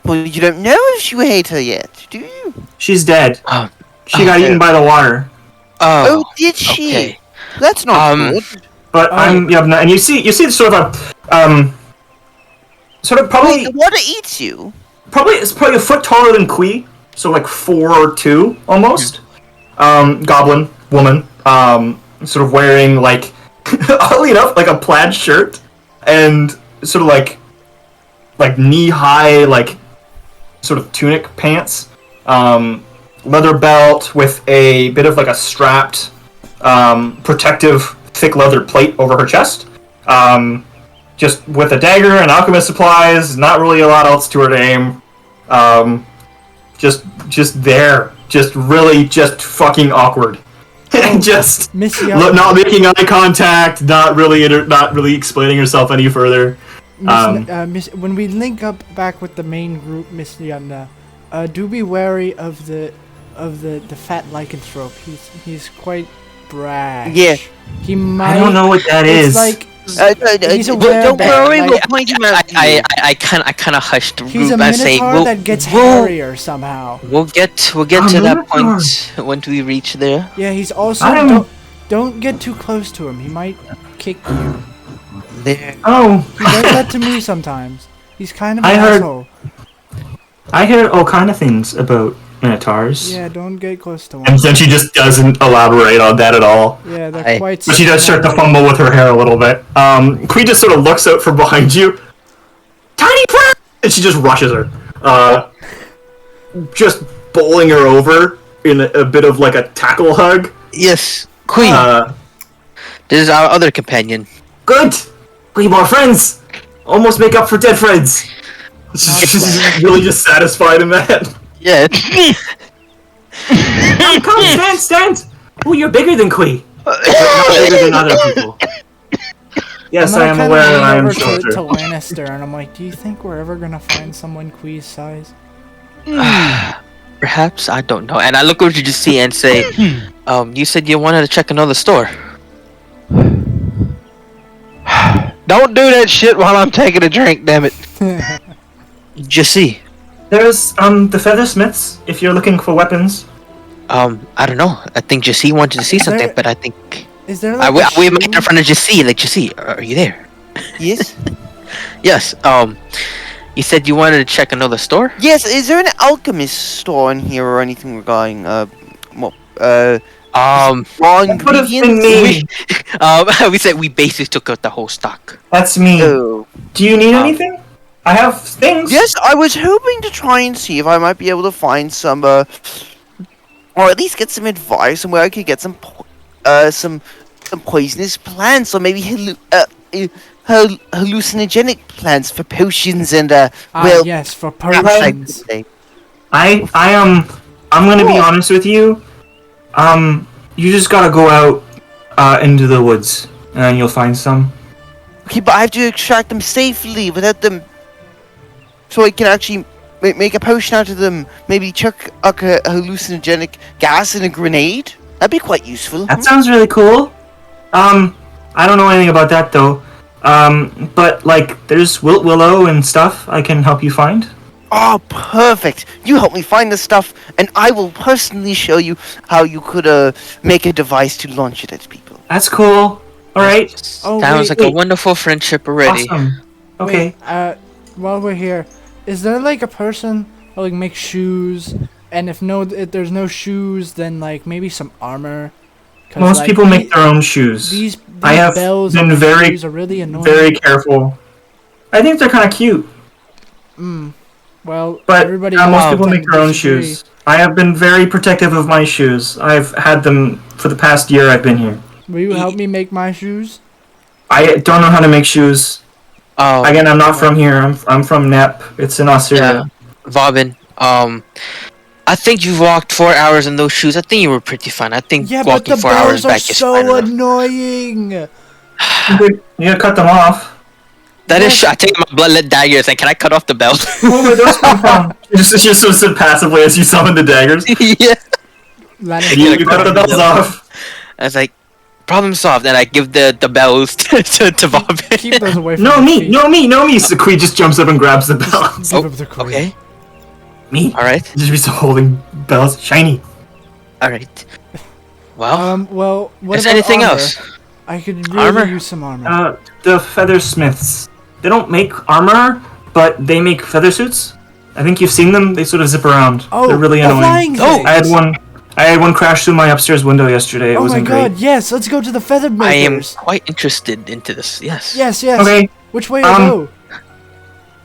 Well, you don't know if you hate her yet, do you? She's dead. Oh, She got okay. eaten by the water. Oh, did she? Okay. That's not good. But I'm Yubna, and you see sort of a sort of probably Wait, the water eats you. it's probably a foot taller than Kui, so like 4'2" almost. Goblin woman, sort of wearing like oddly enough like a plaid shirt and sort of like knee high like sort of tunic pants, leather belt with a bit of like a strapped protective thick leather plate over her chest. Just with a dagger and alchemist supplies, not really a lot else to her name. Just there, just really just fucking awkward, and just Miss Yubna. not making eye contact, not really explaining herself any further. When we link up back with the main group, Miss Yubna, do be wary of the fat lycanthrope. He's quite brash. Yeah. He might. I don't know what that It's is. like he's a Don't werebear, worry, like- we'll point him out to you. I kind of hushed the he's a group and say, minotaur that gets hairier somehow. we'll get to A that minotaur. point when we reach there. Yeah, he's also I'm- don't get too close to him. He might kick you. There. Oh, He does that to me sometimes. He's kind of an I heard- asshole. I hear all kind of things about minotaurs. Yeah, don't get close to And him. then she just doesn't elaborate on that at all. Yeah, they're Hey. quite. But she does start to snappy. fumble with her hair a little bit. Queen just sort of looks out from behind you. Tiny friend! And she just rushes her. Just bowling her over in a bit of like a tackle hug. Yes, Queen. This is our other companion. Good! We more friends! Almost make up for dead friends! She's really just satisfied in that. Yeah. Come, stand! Oh, you're bigger than Kui. But not bigger than other people. Yes, I am kinda aware that lean I am over to shorter. Lannister, and I'm like, do you think we're ever gonna find someone Quee's size? Perhaps, I don't know. And I look over to Jesse and say, you said you wanted to check another store. Don't do that shit while I'm taking a drink, damn it. Jesse, There's, the Feathersmiths, if you're looking for weapons. I don't know. I think Jesse wanted to see Is there- something, but I think... Is there I like we a met shoe? in front of Jesse, like, Jesse, are you there? Yes. Yes, you said you wanted to check another store? Yes. Is there an alchemist store in here or anything regarding raw That would have been ingredients? me. We said we basically took out the whole stock. That's me. Oh. Do you need Um, anything? I have things. Yes, I was hoping to try and see if I might be able to find some, or at least get some advice on where I could get some poisonous plants, or maybe hallucinogenic plants for potions and well, yes, for perhaps I could potions. say. I'm gonna be honest with you. You just gotta go out into the woods, and you'll find some. Okay, but I have to extract them safely without them, so I can actually make a potion out of them. Maybe chuck a hallucinogenic gas in a grenade. That'd be quite useful. That sounds really cool. I don't know anything about that though. But like, there's wilt willow and stuff I can help you find. Oh, perfect! You help me find the stuff, and I will personally show you how you could make a device to launch it at people. That's cool. All right. Oh, Sounds wait, like a wonderful friendship already. Awesome. Okay. Wait, while we're here, is there like a person who like makes shoes? And if there's no shoes, then like maybe some armor. 'Cause, Most like, people make their own shoes. These I have bells been on the very, shoes are really annoying. very careful. I think they're kind of cute, Well, but everybody most else people can make their own disagree. shoes. I have been very protective of my shoes. I've had them for the past year I've been here. Will you help me make my shoes? I don't know how to make shoes. Oh, Again, I'm not from here. I'm from Nep. It's in Australia. Vobin, I think you walked 4 hours in those shoes. I think you were pretty fine. I think Yeah, but walking the 4 hours bells are back is fine so enough. annoying. You gotta cut them off. That is I take my bloodlet daggers and can I cut off the belt? Where would those come from? You just sort of sit passively as you summon the daggers. Yeah. Lannister, And you cut the bells off. I was like, problem solved, and I give the bells to Bob. keep those away from No my me, feet. no me, no me. So Queen just jumps up and grabs the bells. Give up the queen. Okay, Me. alright, Just be so holding bells, shiny. alright. Well, Well, what is about anything armor? else? I could really Armor? use some armor. The feathersmiths. They don't make armor, but they make feather suits. I think you've seen them. They sort of zip around. Oh, they're really the annoying. flying Oh, things. I had one crash through my upstairs window yesterday. It Oh my wasn't god, great. yes, let's go to the feather I am makers. quite interested into this. Yes. Yes, yes. Okay. Which way to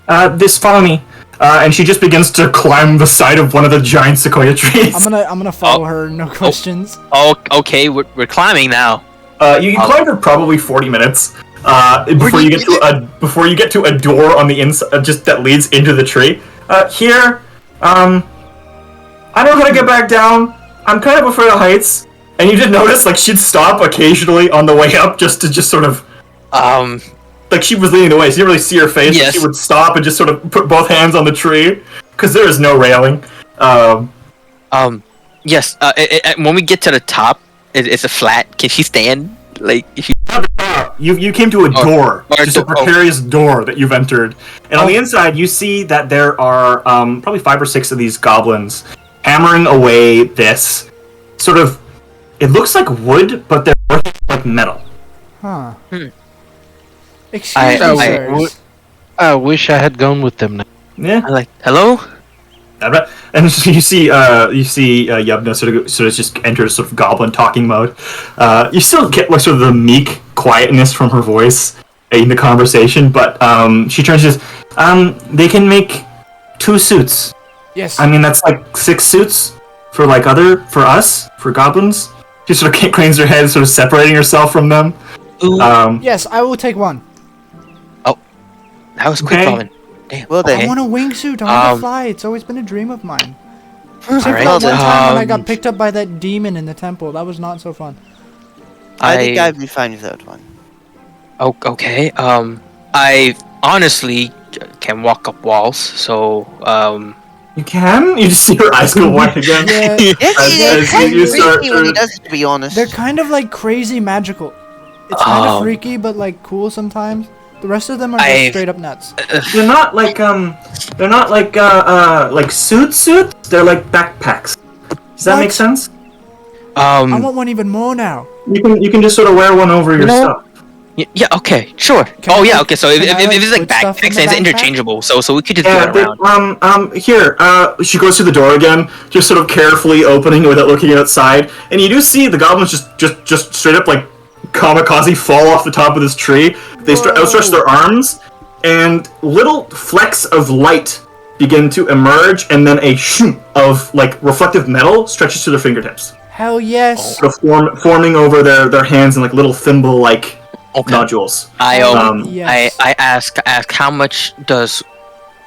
go? This follow me. And she just begins to climb the side of one of the giant sequoia trees. I'm gonna follow her, no questions. Oh, okay. We're climbing now. You can climb for probably 40 minutes before you get to a door on the inside, just that leads into the tree. Here, I don't know how to get back down. I'm kind of afraid of heights. And you did notice, like, she'd stop occasionally on the way up just to sort of, like, she was leading the way, so you didn't really see her face. Yes. But she would stop and just sort of put both hands on the tree because there is no railing. Yes. When we get to the top, it's a flat. Can she stand? Like, if You came to a door, or just a door. precarious door that you've entered, and on the inside you see that there are probably 5 or 6 of these goblins hammering away this sort of. It looks like wood, but they're working like metal. Huh. Excuse I- me, I- sirs. I wish I had gone with them now. Yeah, I'm like, hello. and you see Yubna sort of just enters sort of goblin talking mode. You still get like sort of the meek quietness from her voice in the conversation, but she turns to they can make 2 suits. Yes. I mean, that's like 6 suits for us, for goblins. She sort of cranes her head, sort of separating herself from them. Ooh, Yes, I will take one. that was quick, okay. Robin. Damn. Well then. I okay. want a wingsuit. I want to Um, fly. It's always been a dream of mine. All Except for right, that one time when I got um, picked up by that demon in the temple. That was not so fun. I think I'd be fine without one. Oh, okay. I honestly can walk up walls, so You can? You just see her eyes go white again. Yeah, It's as you start creepy when he to- does it, to be honest. they're kind of like crazy magical. It's kind of Um, freaky, but like cool sometimes. The rest of them are just I've- straight up nuts. They're not like suits. They're like backpacks. Does that What? make sense? I want one even more now. You can just sort of wear one over your know- stuff. yeah, okay, sure. Can Oh I, yeah, like- okay. So if, can I, if like, it's like put stuff in backpacks, the it's backpack? interchangeable. So we could just Yeah, do it around. here, she goes through the door again, just sort of carefully opening it without looking outside, and you do see the goblins just straight up like kamikaze fall off the top of this tree. They start outstretch their arms, and little flecks of light begin to emerge, and then a shoot of like reflective metal stretches to their fingertips. Hell yes. Sort of forming over their hands in like little thimble-like nodules. Yes. I ask how much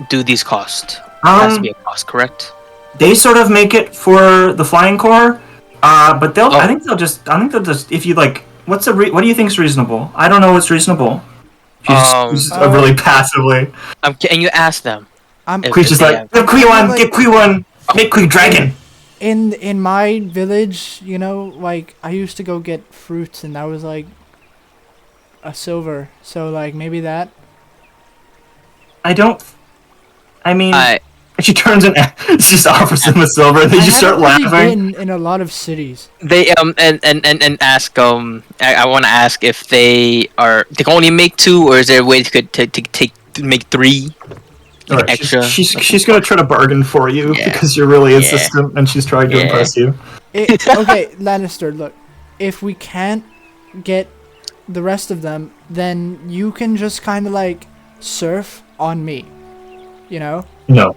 do these cost? It has to be a cost, correct? They sort of make it for the flying corps, but I think they'll just if you like, what do you think is reasonable? I don't know what's reasonable. She's really passively. And you ask them. Quee's just like, give Quee one, make Quee dragon. In my village, you know, like I used to go get fruits, and that was like a silver. So like maybe that. She turns and she just offers them a silver, and they just start laughing. Been in a lot of cities. They and ask I want to ask if they can only make 2, or is there a way to make 3? Right, extra. She's gonna try to bargain for you because you're really insistent, and she's trying to impress you. Okay, Lannister, look, if we can't get the rest of them, then you can just kind of like surf on me, you know? No.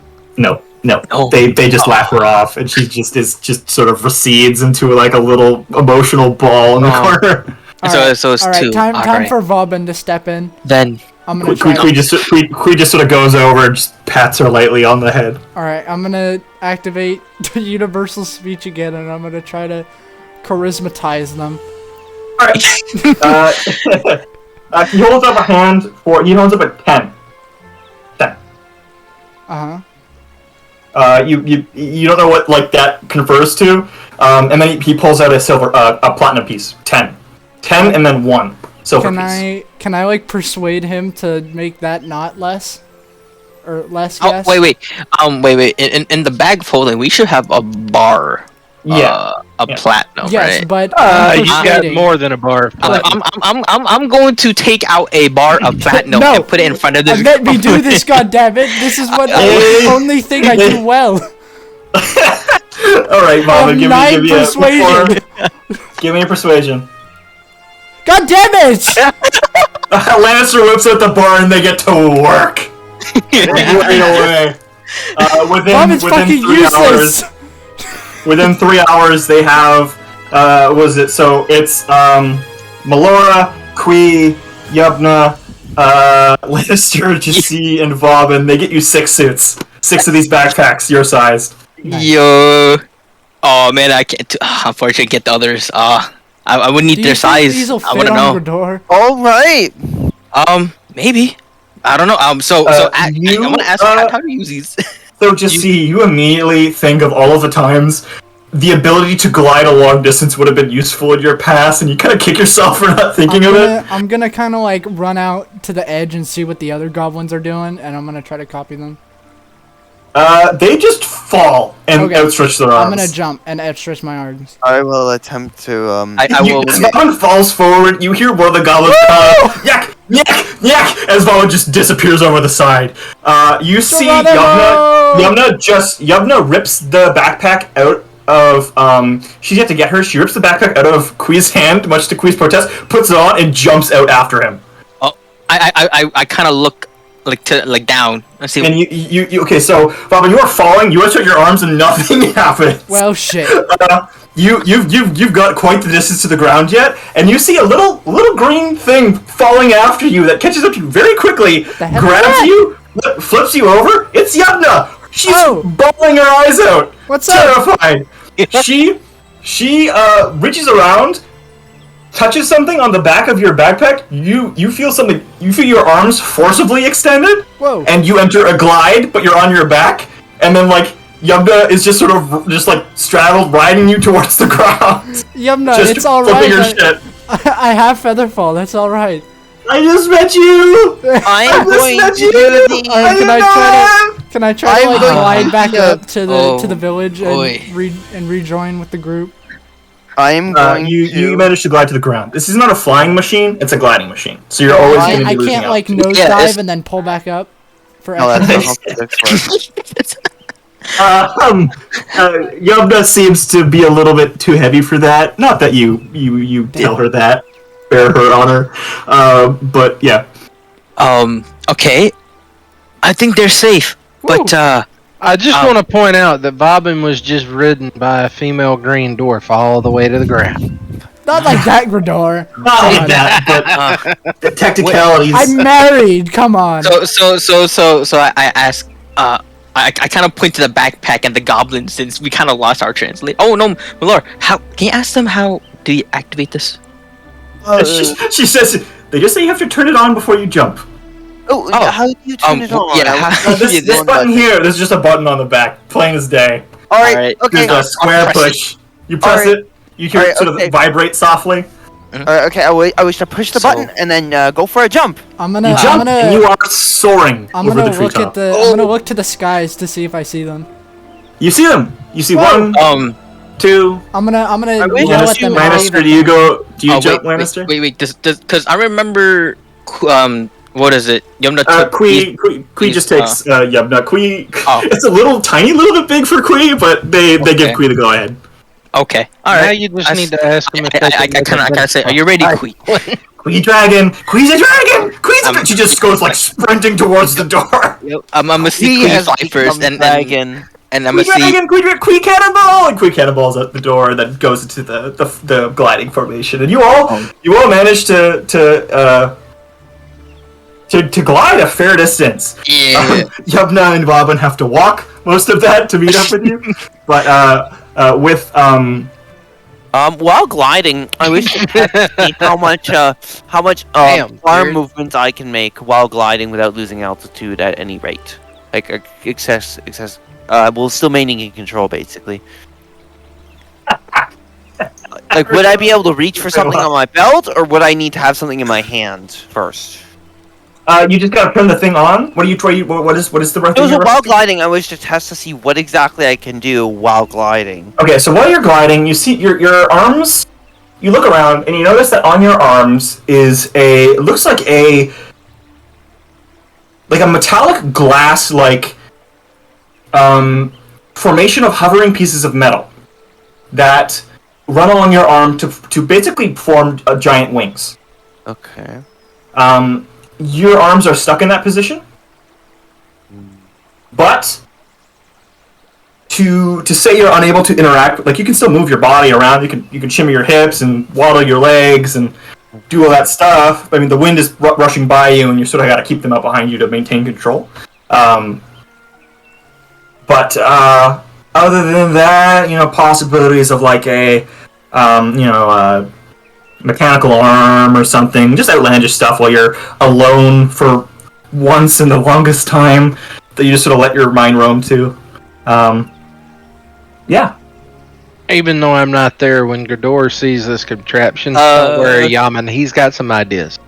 They just laugh her off, and she just sort of recedes into like a little emotional ball in the corner. So it's 2. Time for Vauban to step in. Then I'm gonna Quee just sort of goes over and just pats her lightly on the head. Alright, I'm gonna activate the universal speech again, and I'm gonna try to charismatize them. Alright. He holds up a hand he holds up a 10. 10. You don't know what like that confers to, and then he pulls out a platinum piece. 10, and then 1 silver piece. Can I like persuade him to make that not less, or less? Oh, yes? wait. In the bag folding, we should have a bar. Platinum. Yes, right? but you got more than a bar of platinum. I'm going to take out a bar of platinum and put it in front of this. Let me do this, goddammit! This is the only thing I do well. All right, Mama, give me persuasion. Give me a persuasion. God damn it! Lannister whips out the bar, and they get to work. Right away. Within fucking 3 useless. hours. Within 3 hours, they have. It's Melora, Quee, Yubna, Lannister, Jesse, and Vauban. They get you 6 suits. 6 of these backpacks, your size. Nice. Yo. Oh man, I can't. Unfortunately, get the others. I would need their size. I wouldn't know. All right. Maybe. I don't know. I want to ask how do you use these? So, Jesse, you immediately think of all of the times the ability to glide a long distance would have been useful in your past, and you kind of kick yourself for not thinking of it. I'm gonna kind of like run out to the edge and see what the other goblins are doing, and I'm gonna try to copy them. They just fall and outstretch their arms. I'm gonna jump and outstretch my arms. I will attempt to. I will. As Vauban falls forward, you hear one of the goblins yak, yak, yak, as Vauban just disappears over the side. You see Yubna rips the backpack out of she's yet to get her. She rips the backpack out of Quee's hand, much to Quee's protest, puts it on, and jumps out after him. Oh, I kind of look down. Let's see. And you okay? So Vauban, you are falling. You stretch your arms, and nothing happens. Well, shit. You've got quite the distance to the ground yet, and you see a little green thing falling after you that catches up to you very quickly, grabs you, flips you over. It's Yubna. She's bawling her eyes out. What's up? Terrified. She reaches around, touches something on the back of your backpack. You feel something. You feel your arms forcibly extended. Whoa. And you enter a glide, but you're on your back, and then like Yubna is just sort of straddled, riding you towards the ground. Yubna, it's alright. I have Featherfall. That's alright. I just met you. I'm going to do the. Can I try to like glide back up to the village and rejoin with the group? I'm going you managed to glide to the ground. This is not a flying machine; it's a gliding machine. So you're always going to be losing out. I can't like nosedive and then pull back up for extra. Yubna seems to be a little bit too heavy for that. Not that you tell her that, bear her honor. But yeah. Okay, I think they're safe. But I just want to point out that Bobbin was just ridden by a female green dwarf all the way to the ground. Not like that, Grador. Not like that, but the technicalities. I'm married. Come on. so I ask. I kind of point to the backpack and the goblin since we kind of lost our translate. Oh no, Malor, how can you ask them how do you activate this? She says they just say you have to turn it on before you jump. How do you turn it on? Yeah, This button here, there's just a button on the back, plain as day. Alright, okay. There's a square push. You press it, you hear it sort of vibrate softly. Okay, I wish to push the button and then go for a jump. I'm gonna. You jump and you are soaring I'm over gonna the look treetop. at the. I'm gonna look to the skies to see if I see them. You see them. You see Whoa. one, two. I'm gonna wish- yell at them. Lannister, do you go? Do you jump, wait, Lannister? Wait, because I remember, what is it? Yumna took Kui just takes Yubna. Kui, Oh. it's a tiny little bit big for Kui, but they give Kui the go ahead. Okay, all Now right. you just need to ask him if they I can kind of say, are you ready, Queen? Kui dragon, Kui's a dragon, Kui's a. She just goes like sprinting towards the door. I'm gonna see He Queen has fly become first, and dragon. I'm Kui gonna see. dragon, Kui cannonball, and Kui cannonballs at the door, and then goes into the gliding formation, and you all manage to glide a fair distance. Yeah. Yubna and Bobbin have to walk most of that to meet up with you, but While gliding, I wish to see how much Damn, arm dude. movements I can make while gliding without losing altitude at any rate. Like excess. Well, still maintaining control, basically. Like, would I be able to reach for something on my belt, or would I need to have something in my hand first? you just gotta turn the thing on. What are you trying? What is the rest So of your while gliding, I wish to test to see what exactly I can do while gliding. Okay, so while you're gliding, you see your arms. You look around and you notice that on your arms is it looks like a metallic glass formation of hovering pieces of metal that run along your arm to basically form giant wings. Okay. Your arms are stuck in that position, but to say you're unable to interact, like you can still move your body around. You can shimmy your hips and waddle your legs and do all that stuff. I mean, the wind is rushing by you, and you sort of got to keep them out behind you to maintain control. But other than that, possibilities of like a mechanical arm or something, just outlandish stuff while you're alone for once in the longest time that you just sort of let your mind roam to. Yeah. Even though I'm not there when Grador sees this contraption, don't worry, Yaman, he's got some ideas.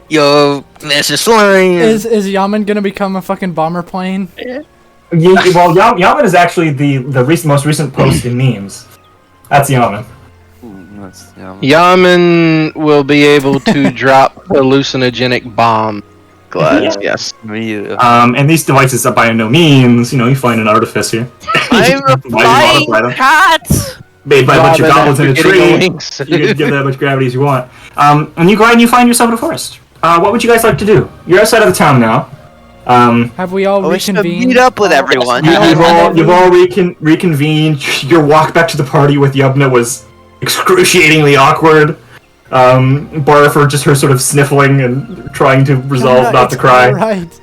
Yo, that's just flying. Is Yaman gonna become a fucking bomber plane? Well, Yaman is actually the most recent post in memes. That's Yaman. Yaman will be able to drop hallucinogenic bomb. Glad, yes. And these devices are by no means, you find an artifice here. I'm a flying cat! Made by a bunch of goblins in a tree. Wings. You can give that much gravity as you want. And you go out and you find yourself in a forest. What would you guys like to do? You're outside of the town now. Have we all I wish to reconvened? meet up with everyone. You've all reconvened. Your walk back to the party with Yubna was excruciatingly awkward. Bar just her sort of sniffling and trying to resolve not to cry. Right.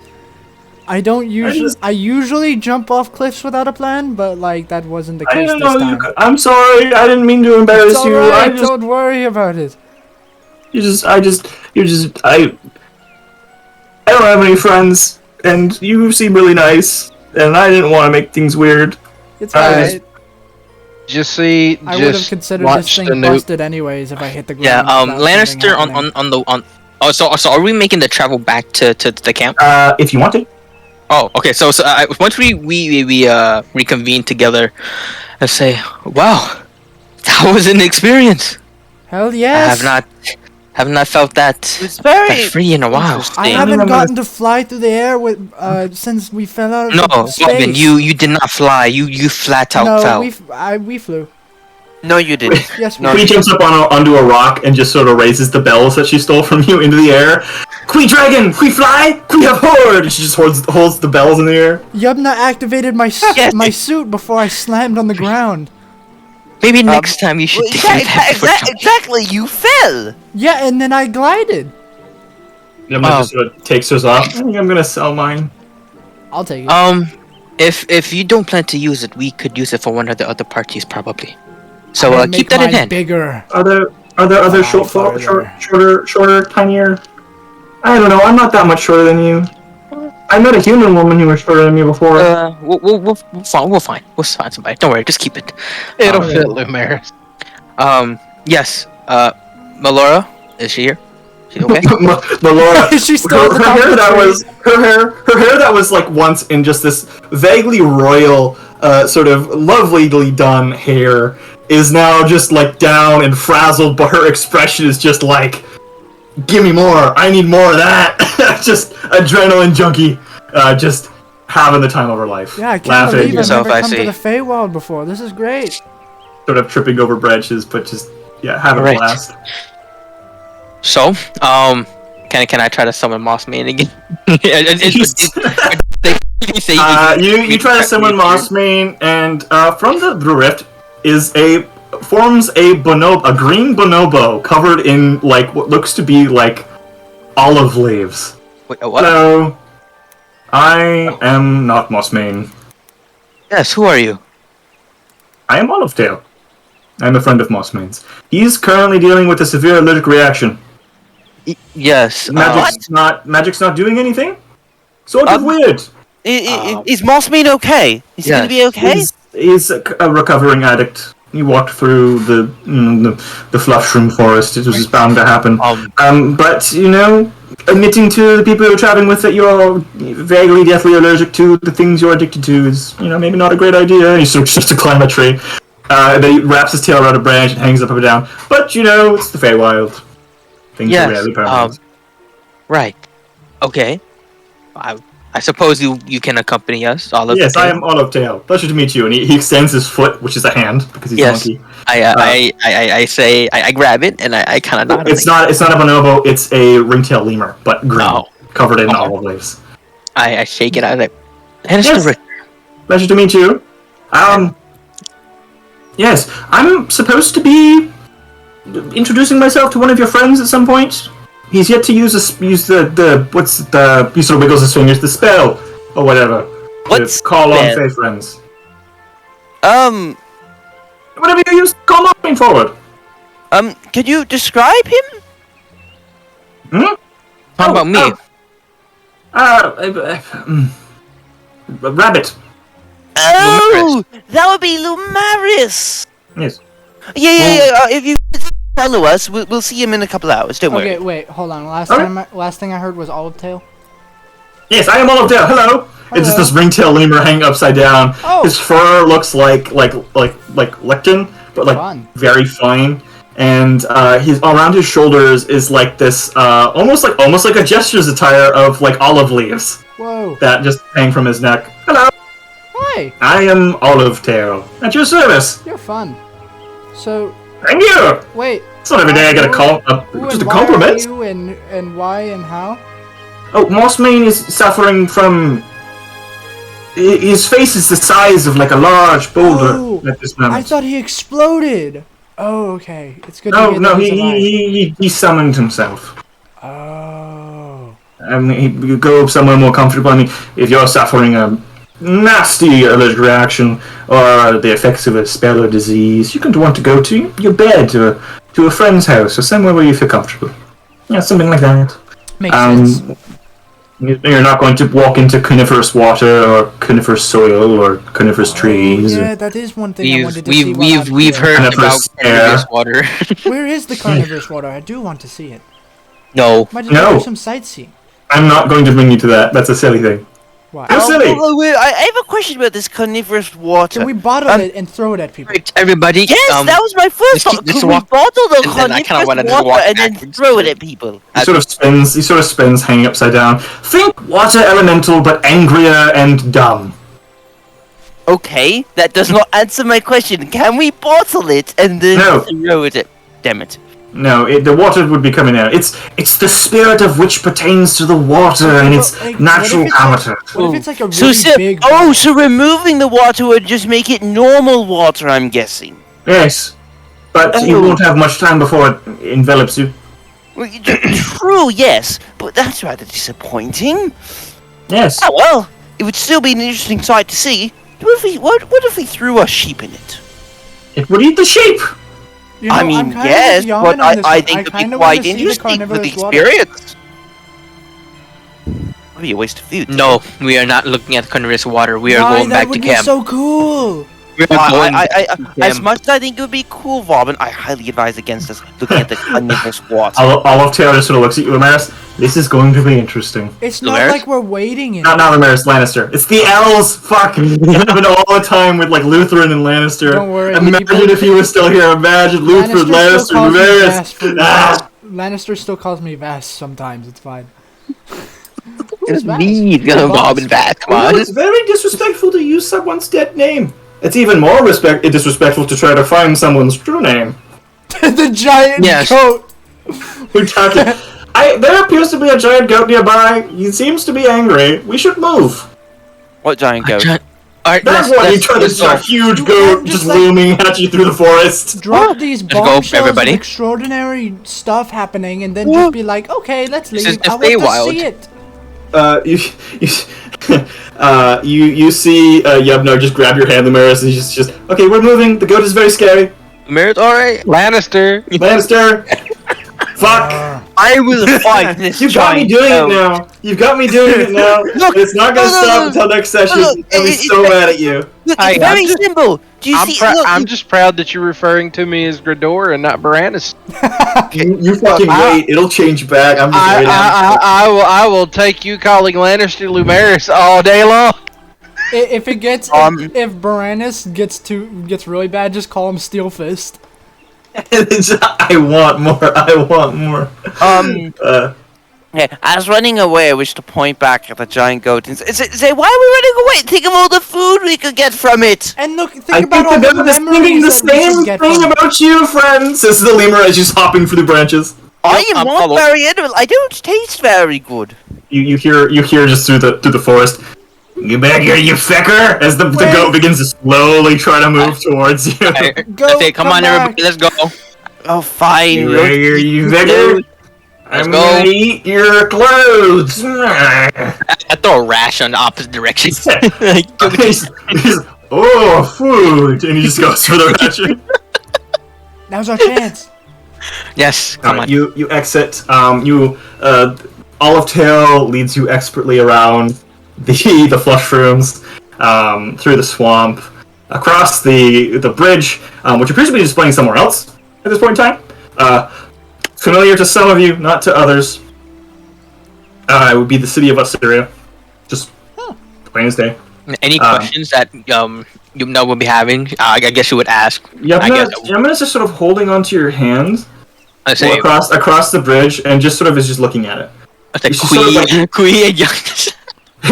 I don't usually. I usually jump off cliffs without a plan, but like that wasn't the I case don't this know. time. I'm sorry. I didn't mean to embarrass It's you. alright, don't worry about it. I don't have any friends, and you seem really nice, and I didn't want to make things weird. It's I alright. Just see, I would have just considered this watch the thing new. busted anyways if I hit the ground. Yeah. without something Lannister happening. So are we making the travel back to the camp? If you want to. Oh, okay. So once we reconvene together, I say, wow, that was an experience. Hell yes. I have not felt that, It's very that free in a while. I haven't gotten to fly through the air with since we fell out No, of space. Robin, you did not fly. You flat out no, fell. we flew. No, you didn't. Yes, we No. Quee jumps up onto a rock and just sort of raises the bells that she stole from you into the air. Quee dragon! Quee fly! Quee have horde! She just holds the bells in the air. Yubna activated my Yes. my suit before I slammed on the ground. Maybe next time you should take Exactly, you fell! Yeah, and then I glided. Yamna just sort of takes hers off. I think I'm gonna sell mine. I'll take it. If you don't plan to use it, we could use it for one of the other parties probably. So I'm gonna keep make that in mine hand. bigger. Are there other shorter, tinier? I don't know. I'm not that much shorter than you. I met a human woman who was shorter than me before. We'll find somebody. Don't worry, just keep it. It'll fit, Lumaris. Yes. Melora, is she here? She okay? Melora, She's still at the top of the her hair that was like once in just this vaguely royal, sort of lovelily done hair is now just like down and frazzled, but her expression is just like, give me more, I need more of that. Just adrenaline junkie, just having the time of her life. Yeah, I can't laughing, believe I've So never if I come to see- the Feywild before. This is great. sort of tripping over branches, but just having a Right. blast. So, can I try to summon Moss Mane again? You try to summon Mossmane, and from the rift forms a green bonobo covered in like what looks to be like olive leaves. Wait, what? Hello, I am not Mossmane. Yes, who are you? I am Olivetail. I am a friend of Mossmane's. He's currently dealing with a severe allergic reaction. Yes. Magic's not doing anything. Sort of weird. Is Mossmane okay? Is he Yes. gonna be okay? He's a recovering addict. He walked through the Fluffshroom forest. It was bound to happen. But admitting to the people you're traveling with that you're vaguely deathly allergic to the things you're addicted to is, maybe not a great idea. He sort of starts to climb a tree. Then he wraps his tail around a branch and hangs up and down. But it's the Feywild. Things are rarely permanent. Right. Okay. I suppose you can accompany us. Yes, I am Olivetail. Pleasure to meet you. And he extends his foot, which is a hand, because he's Yes. a monkey. I say I grab it and I kind of nod. It's not a bonobo, it's a ringtail lemur, but green, Oh. covered in olive leaves. I shake it. I like. And Yes. Pleasure to meet you. Yes, I'm supposed to be introducing myself to one of your friends at some point. He's yet to use he sort of wiggles his fingers, the spell, or whatever. What To call on spell? Fey friends. Whatever you use, call on forward. Can you describe him? How about me? Rabbit. Oh, that would be Lumaris. Yes. Yeah. If you follow us, we'll see him in a couple hours. Don't worry. Okay, wait, hold on. Last thing I heard was Olivetail. Yes, I am Olivetail. Hello. It's just this ringtail lemur hanging upside down. Oh. His fur looks like lichen, but like Fun. very fine. And his around his shoulders is like this, almost like a gestures attire of like olive leaves Whoa. that just hang from his neck. Hello, Hi. I am Olivetail at your service. You're fun. So, Thank you. wait. It's not every day I get Who just and a why compliment. are you and why and how? Oh, Mossmane is suffering from. His face is the size of like a large boulder Oh, at this moment. I thought he exploded. Oh, okay. It's good to No, hear no, that he's alive. he summoned himself. Oh. You go somewhere more comfortable. I mean, if you're suffering a nasty allergic reaction or the effects of a spell or disease, you're going to want to go to your bed to a friend's house or somewhere where you feel comfortable. Yeah, something like that. Makes sense. You're not going to walk into coniferous water or coniferous soil or coniferous trees. Yeah, that is one thing I wanted to see. We've heard about Carnivorous carnivorous water. Where is the carnivorous water? I do want to see it. No. Might just No. do some sightseeing. I'm not going to bring you to that. That's a silly thing. Why? You're silly. Wait, I have a question about this carnivorous water. Can we bottle it and throw it at people? Right, everybody. Yes, that was my first let's keep- thought. let's Could we walk- bottle the and then I kinda carnivorous wanna just water walk and then backwards. throw it at people? He sort of spins, hanging upside down. Think water elemental, but angrier and dumb. Okay, that does not answer my question. Can we bottle it and then throw it? Damn it. No, the water would be coming out. It's the spirit of which pertains to the water and its natural habitat. What if it's like a really big... so removing the water would just make it normal water, I'm guessing. Yes, but you won't have much time before it envelops you. Well, true, yes, but that's rather disappointing. Yes. Oh well, it would still be an interesting sight to see. What if we threw a sheep in it? It would eat the sheep! You know, I mean, yes, but I think it'd be quite interesting for the experience. Would be a waste of food. No, we are not looking at carnivorous water. We are going back to camp. That would be so cool! As much as I think it would be cool, Robin, I highly advise against us looking at the carnivorous water. Olive Tail just sort of looks at you, Lumaris. This is going to be interesting. It's not like we're waiting in Not Lumaris, Lannister. It's the elves! Fuck! You have it all the time with, like, Lutheran and Lannister. Don't worry. Imagine if he was still here. Imagine Lutheran, Lannister, Lumaris. Lannister still calls me Vass sometimes. It's fine. It's me, Robin Vass. Come on. It's very disrespectful to use someone's dead name. It's even more disrespectful to try to find someone's true name. The giant goat! We're talking... there appears to be a giant goat nearby. He seems to be angry. We should move. What giant goat? That's why you turn this a huge goat just looming at you through the forest. Drop these bombshells of extraordinary stuff happening and then just be like, okay, let's leave. I want to see it. You see Yubnar just grab your hand, Lumaris, and he's just okay, we're moving. The goat is very scary. Lumaris, alright. Lannister. Fuck. I will fight this. You've got me doing it now. You've got me doing it now. Look, it's not gonna stop until next session. I'll be so mad at you. Look, it's very simple. Do you see? I'm just proud that you're referring to me as Grador and not Baranus. You fucking wait. It'll change back. I'm just waiting. I will take you calling Lannister Lumaris all day long. If it gets if Baranus gets really bad, just call him Steel Fist. I want more. Yeah, as running away, I wish to point back at the giant goat and say, why are we running away? Think of all the food we could get from it. And look, think about all the memories the same thing about you, friends. Says the lemur as she's hopping through the branches. I am not very edible. I don't taste very good. You hear just through the forest. Get back here, you fecker! As the goat begins to slowly try to move towards you. Okay, come on, everybody, let's go. Oh, fine. Get back here, you fecker! I'm gonna eat your clothes! I throw a rash on the opposite direction. he's, oh, food! And he just goes for the ration. Now's our chance. Yes, come on. You exit. Olive Tail leads you expertly around the flush rooms, through the swamp, across the bridge, which appears to be displaying somewhere else at this point in time. Familiar to some of you, not to others. It would be the city of Assyria. Just plain as day. Any questions that Yumna will be having? I guess you would ask. Yumna's just sort of holding onto your hand across the bridge, and just sort of is just looking at it. Kui and Young.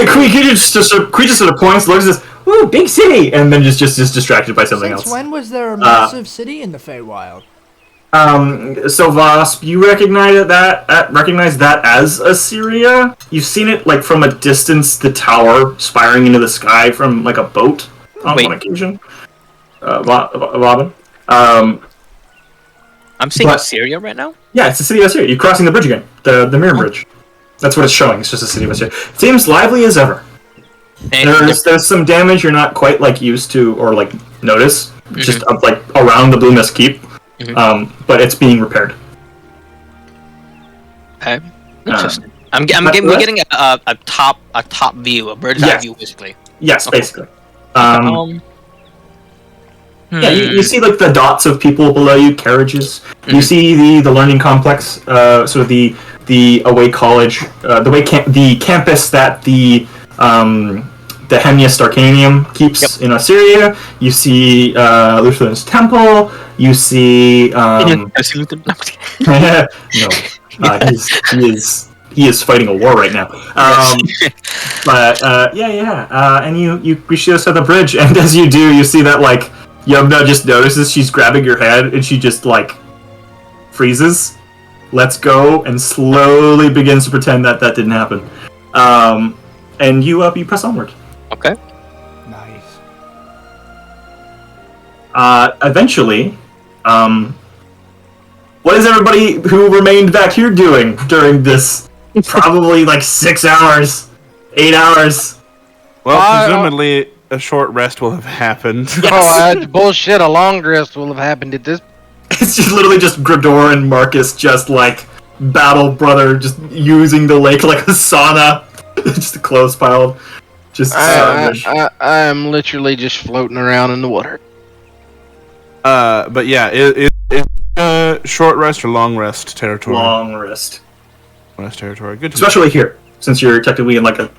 Kui just sort of points, looks at this, ooh, big city, and then just distracted by something else. Since when was there a massive city in the Feywild? So Vasp, you recognize that as Assyria? You've seen it like from a distance, the tower spiring into the sky from like a boat on one occasion. Robin. I'm seeing Assyria right now? Yeah, it's the city of Assyria. You're crossing the bridge again. The mirror bridge. That's what it's showing. It's just a city of Assyria. It seems lively as ever. There's some damage you're not quite like used to or like notice, just like around the Blue Mist Keep. But it's being repaired. Okay. Interesting. We're getting a top view, a bird's eye view, basically. Yes, basically. Yeah, you see like the dots of people below you, carriages. You see the learning complex, sort of the away college, the campus that the Hemiast Arcanium keeps in Assyria. You see Luthran's temple. You see no, he is he is fighting a war right now. But and you reach the other side of the bridge, and as you do, you see that like Yubna just notices she's grabbing your head, and she just like freezes, lets go, and slowly begins to pretend that didn't happen. And you press onward. Okay. Nice. Eventually, what is everybody who remained back here doing during this probably like 6 hours, 8 hours? Well, presumably a short rest will have happened. Yes. Bullshit, a long rest will have happened at this. It's just literally just Gridor and Marcus just like battle brother, just using the lake like a sauna. Just a clothes pile. Just savage. I am literally just floating around in the water. But yeah, it's short rest or long rest territory? Long rest. Rest territory. Good. Especially here, since you're technically in like a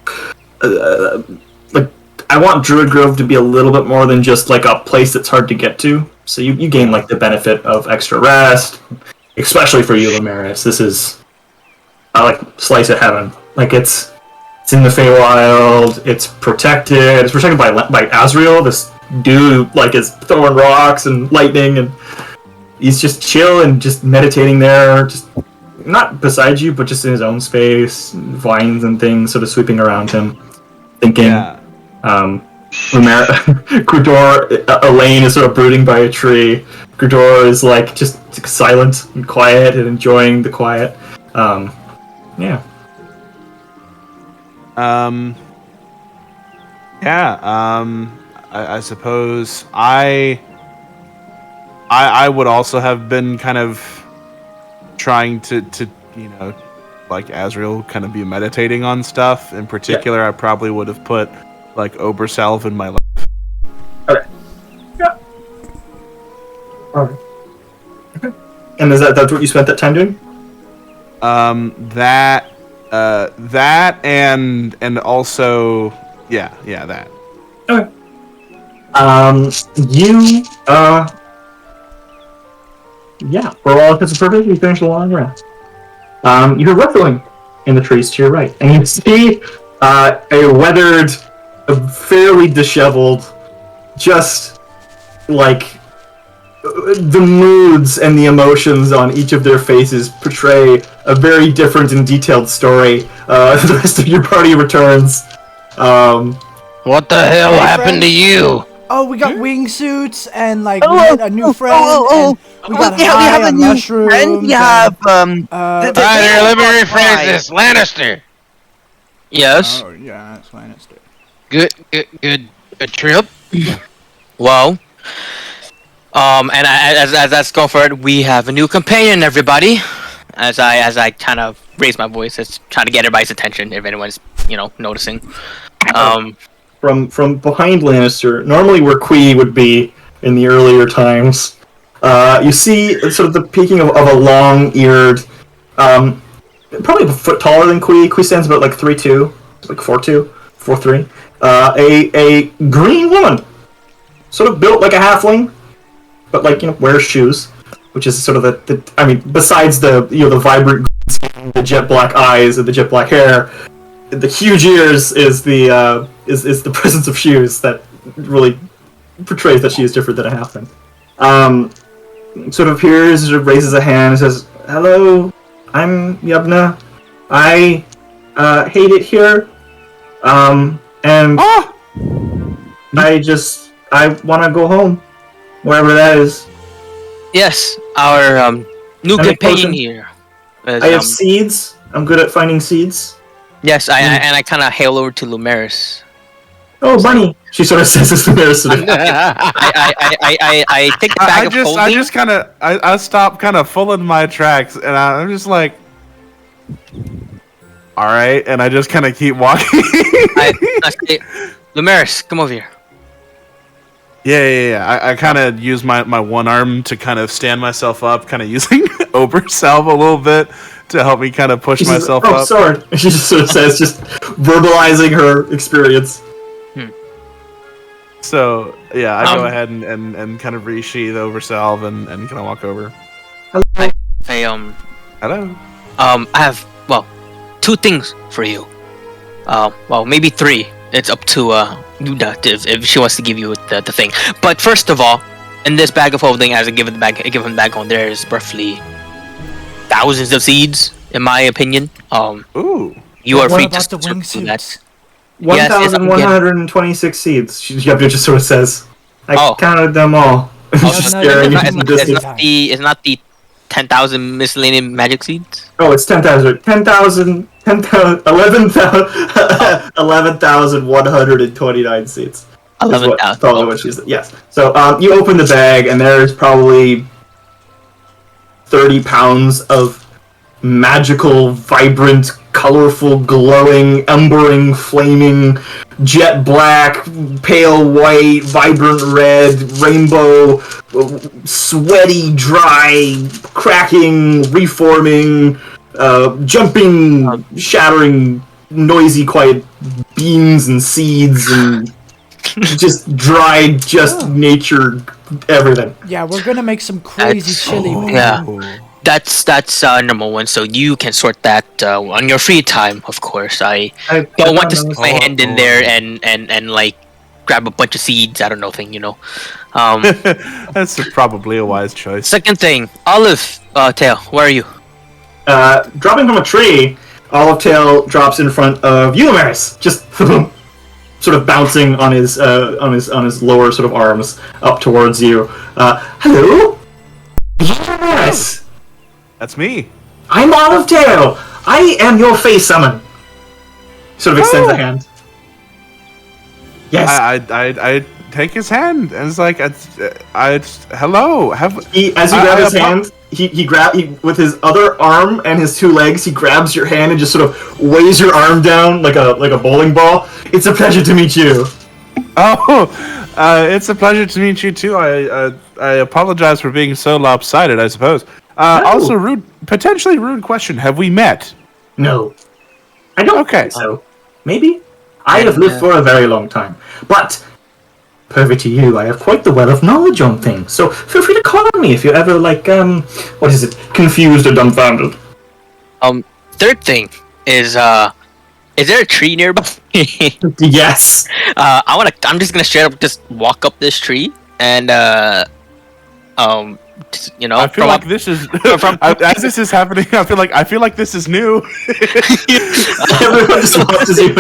like I want Druid Grove to be a little bit more than just like a place that's hard to get to. So you gain like the benefit of extra rest, especially for you, Lumaris. This is like slice of heaven. Like it's in the Feywild. It's protected. It's protected by Azrael. This dude like is throwing rocks and lightning, and he's just chill and just meditating there, just not beside you, but just in his own space. Vines and things sort of sweeping around him, thinking. Yeah. Gridor, Elaine is sort of brooding by a tree. Gridor is like just silent and quiet and enjoying the quiet. Yeah. I suppose I would also have been kind of trying to like Azrael kind of be meditating on stuff. In particular, I probably would have put like Obersalve in my life. Okay. Yeah. Alright. Okay. And that's what you spent that time doing? That and also that. Okay. For all intents and purposes, you finished the long rest. You hear ruffling in the trees to your right, and you see a weathered, fairly disheveled, just like the moods and the emotions on each of their faces portray a very different and detailed story. The rest of your party returns. What the hell happened to you? Oh, we got wingsuits and like we met a new friend. And we got we have a new mushrooms. friend. We have Alright, here, let me rephrase this. Lannister. Yes. Oh yeah, that's Lannister. Good trip. Well, and as that's going for it, we have a new companion, everybody. As I kind of raise my voice, it's trying to get everybody's attention if anyone's noticing. From behind Lannister, normally where Quee would be in the earlier times, you see sort of the peaking of a long-eared, probably a foot taller than Quee. Quee stands about like 3'2", like 4'2", 4'3". A green woman, sort of built like a halfling, but like wears shoes, which is sort of besides the the vibrant green skin, the jet black eyes, and the jet black hair, the huge ears is the presence of shoes that really portrays that she is different than a halfling. Sort of appears, sort of raises a hand and says, "Hello, I'm Yubna. I hate it here. And I want to go home, wherever that is." Yes, our new I make companion potions. here. I have seeds. I'm good at finding seeds. Yes, I kind of hail over to Lumaris. Oh, bunny! She sort of says this to Maris. I take the bag of holding. I just kind of I stop kind of full in my tracks, and I'm just like, all right, and I just kind of keep walking. I say, Lumaris, come over here. Yeah. I kind of use my one arm to kind of stand myself up, kind of using Obersalve a little bit to help me kind of push myself up. Sword. She just sort of says, just verbalizing her experience. So yeah, I go ahead and kind of resheath Obersalve and kind of walk over. I Hello. I have two things for you. Well, maybe three. It's up to Nuda if she wants to give you the thing. But first of all, in this bag of holding, as I give him the bag home, there's roughly thousands of seeds, in my opinion. Ooh. You are What free about to the wingsuits? 1,126 seeds. Yubna just sort of says. I counted them all. Just no, staring no, into no, the no, distance. It's not the 10,000 miscellaneous magic seeds. Oh, it's 10,000. 10,000. 10,000. 11,129 seeds. 11,000. Probably what she said. Yes. So you open the bag, and there's probably 30 pounds of magical, vibrant, colorful, glowing, embering, flaming, jet black, pale white, vibrant red, rainbow, sweaty, dry, cracking, reforming, jumping, shattering, noisy, quiet beans and seeds and just dried, just nature, everything. Yeah, we're gonna make some crazy chili. Yeah. That's number one. So you can sort that on your free time, of course. I don't want to stick my hand in there and like grab a bunch of seeds. I don't know, That's probably a wise choice. Second thing, Olive Tail, where are you? Dropping from a tree, Olive Tail drops in front of Ulimaris, just sort of bouncing on his lower sort of arms up towards you. Hello, Ulimaris. That's me. I'm Olive Tail. I am your face summon. Sort of extends a hand. Yes. I take his hand and it's like, hello. As you grab his hand, he with his other arm and his two legs, he grabs your hand and just sort of weighs your arm down like a bowling ball. It's a pleasure to meet you. Oh, it's a pleasure to meet you too. I apologize for being so lopsided, I suppose. Also, potentially rude question. Have we met? No. I don't think so. Maybe? I have lived for a very long time. But, perfect to you, I have quite the well of knowledge on things. So, feel free to call on me if you're ever, confused or dumbfounded. Third thing is there a tree nearby? Yes. I'm just gonna straight up just walk up this tree and I feel like this is as this is happening. I feel like this is new. Everyone just watches you.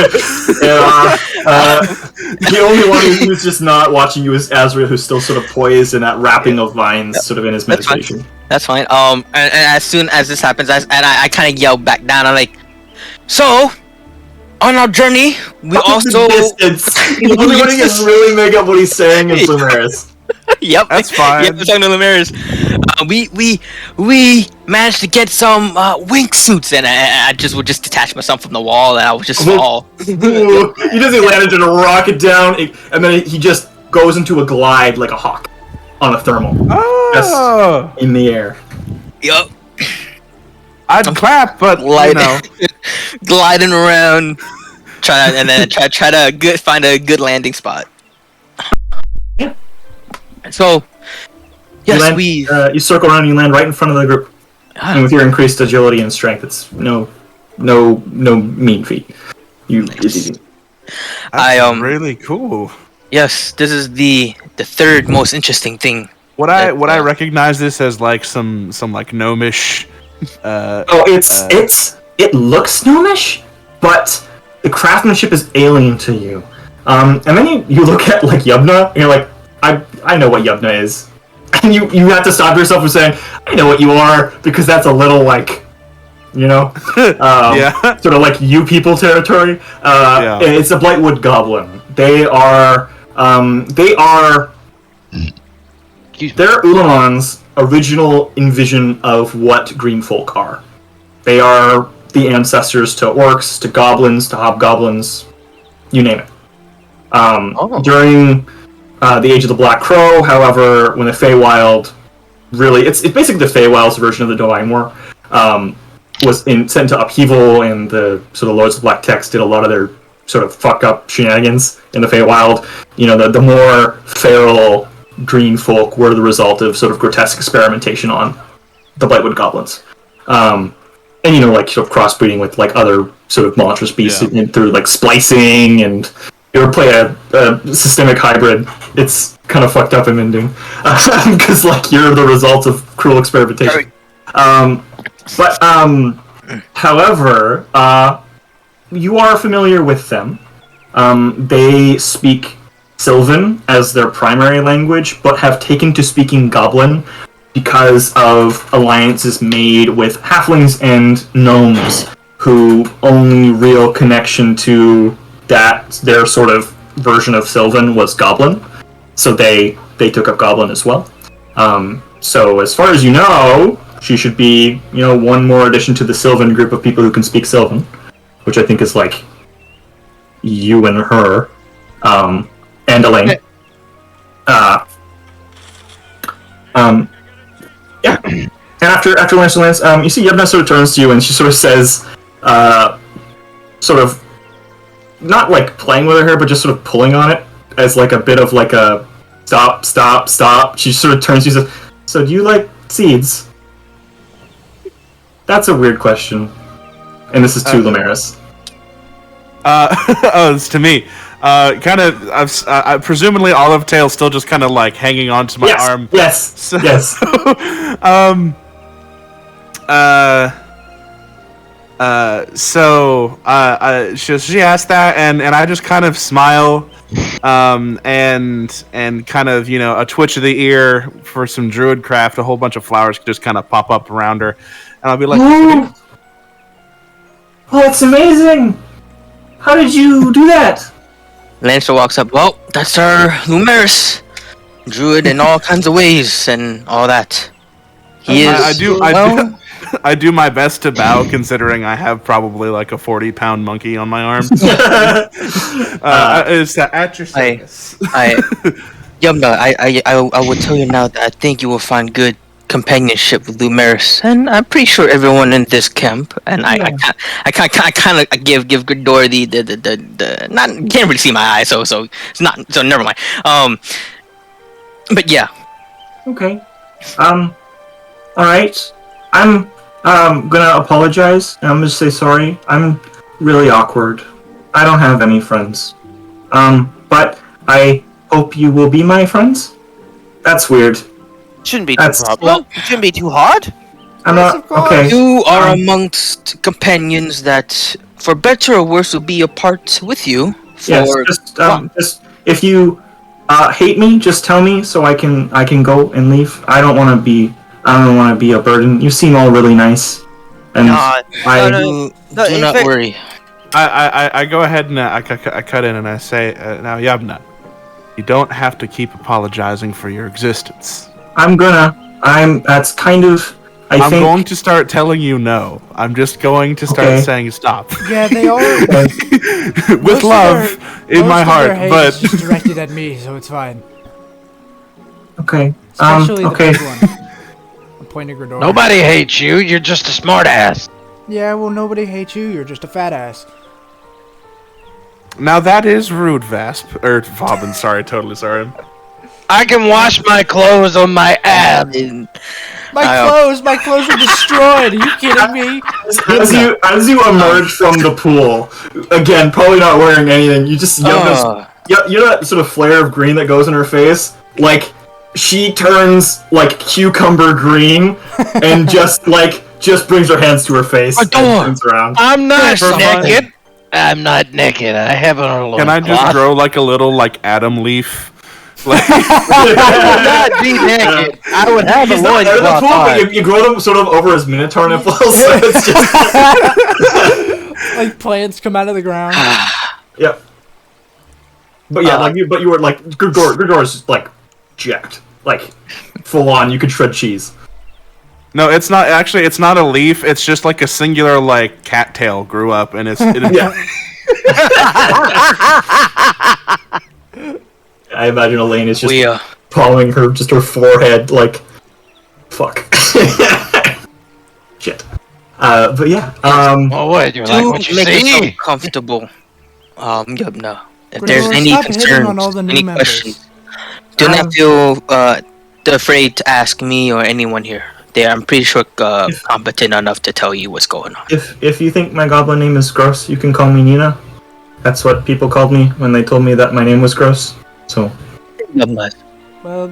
The only one who's just not watching you is Azrael, who's still sort of poised in that wrapping of vines, sort of in his meditation. That's fine. And as soon as this happens, I kind of yell back down. I'm like, so on our journey, we also. The only one who can really make up what he's saying is Lumaris. Yep, that's fine. Yep, talking to Lumaris. We managed to get some wingsuits, and I would just detach myself from the wall, and I would just fall. He doesn't land into a rocket down, and then he just goes into a glide like a hawk on a thermal. Oh, just in the air. Yup. I'd clap, but gliding around, try to find a good landing spot. Yeah. So, yes, you circle around and you land right in front of the group. And with your increased agility and strength, it's no mean feat. It's easy. That's really cool. Yes, this is the third most interesting thing. Would I recognize this as like some like gnomish? It looks gnomish, but the craftsmanship is alien to you. And then you look at like Yubna, and you're like, I know what Yubna is. And you have to stop yourself from saying, I know what you are, because that's a little like, sort of like you people territory. It's a Blightwood Goblin. They're Ulamon's original envision of what green folk are. They are the ancestors to orcs, to goblins, to hobgoblins, you name it. During the Age of the Black Crow, however, when the Feywild really... It's basically the Feywild's version of the Divine War. Was sent into upheaval, and the sort of Lords of Black Text did a lot of their sort of fuck-up shenanigans in the Feywild. The more feral green folk were the result of sort of grotesque experimentation on the Blightwood Goblins. and like sort of crossbreeding with like other sort of monstrous beasts through like splicing, and you ever play a systemic hybrid, it's kind of fucked up in Mindune because like you're the result of cruel experimentation. However, you are familiar with them. They speak Sylvan as their primary language, but have taken to speaking Goblin because of alliances made with halflings and gnomes, who only real connection to their sort of version of Sylvan was Goblin. So they took up Goblin as well. So as far as you know, she should be, one more addition to the Sylvan group of people who can speak Sylvan, which I think is like you and her, and Elaine. Yeah. And after Lance, you see Yevna sort of turns to you and she sort of says, sort of not like playing with her hair, but just sort of pulling on it as like a bit of like a stop. She sort of turns to you and says, "So do you like seeds?" That's a weird question. And this is to Lamaris. Oh, it's to me. Presumably Olive Tail still just kind of like hanging onto my arm. Yes. So, yes. She asked that, and I just kind of smile, and kind of a twitch of the ear for some druid craft. A whole bunch of flowers just kind of pop up around her, and I'll be like, "Oh, it's amazing! How did you do that?" Lancer walks up. Well, that's our Lumeris, druid in all kinds of ways and all that. He is. I do my best to bow, considering I have probably like a 40-pound monkey on my arm. Is that at your service? Yumna, I will tell you now that I think you will find good companionship with Lumeris, and I'm pretty sure everyone in this camp. And I kind of give Gridor the not, you can't really see my eyes, so it's not, so never mind. But yeah. Okay. All right. I'm gonna apologize, and I'm gonna say sorry. I'm really awkward. I don't have any friends. But I hope you will be my friends. That's weird. Shouldn't be too problem. It shouldn't be too hard. I'm not okay. You are amongst companions that, for better or worse, will be apart with you. Yes. Just if you hate me, just tell me so I can go and leave. I don't want to be a burden. You seem all really nice, and do not worry. I go ahead and I cut in and I say, now Yavna, you don't have to keep apologizing for your existence. That's kind of. I'm going to start telling you no. I'm just going to start saying stop. Yeah, they are. With love in my heart, but it's just directed at me, so it's fine. Okay. Especially the big one. I'm pointing Gridor. Nobody hates you. You're just a smartass. Yeah, well, nobody hates you. You're just a fat ass. Now that is rude, Vasp. Or Vobin, sorry, totally sorry. I can wash my clothes on my abs. My clothes are destroyed. Are you kidding me? As you emerge from the pool, again, probably not wearing anything, you just that sort of flare of green that goes in her face. Like she turns like cucumber green, and just brings her hands to her face and turns around. I'm not naked. I'm not naked. I have on a loincloth. Can I just grow like a little Adam leaf? I would not be naked. I would have a loincloth on. You grow them sort of over his minotaur nipples, so it's just like plants come out of the ground. Yep. But yeah, you were like Gridor's just like jacked, like full on. You could shred cheese. No, it's not. Actually, it's not a leaf. It's just like a singular cattail grew up, and it's. Yeah. I imagine Elaine is just pawing her forehead like, fuck. Shit. But yeah. What? You like what you make see? yourself comfortable. Yubna. If there's any concerns, any questions, do not feel afraid to ask me or anyone here. They're, I'm pretty sure, competent enough to tell you what's going on. If you think my goblin name is gross, you can call me Nina. That's what people called me when they told me that my name was gross. So. Well,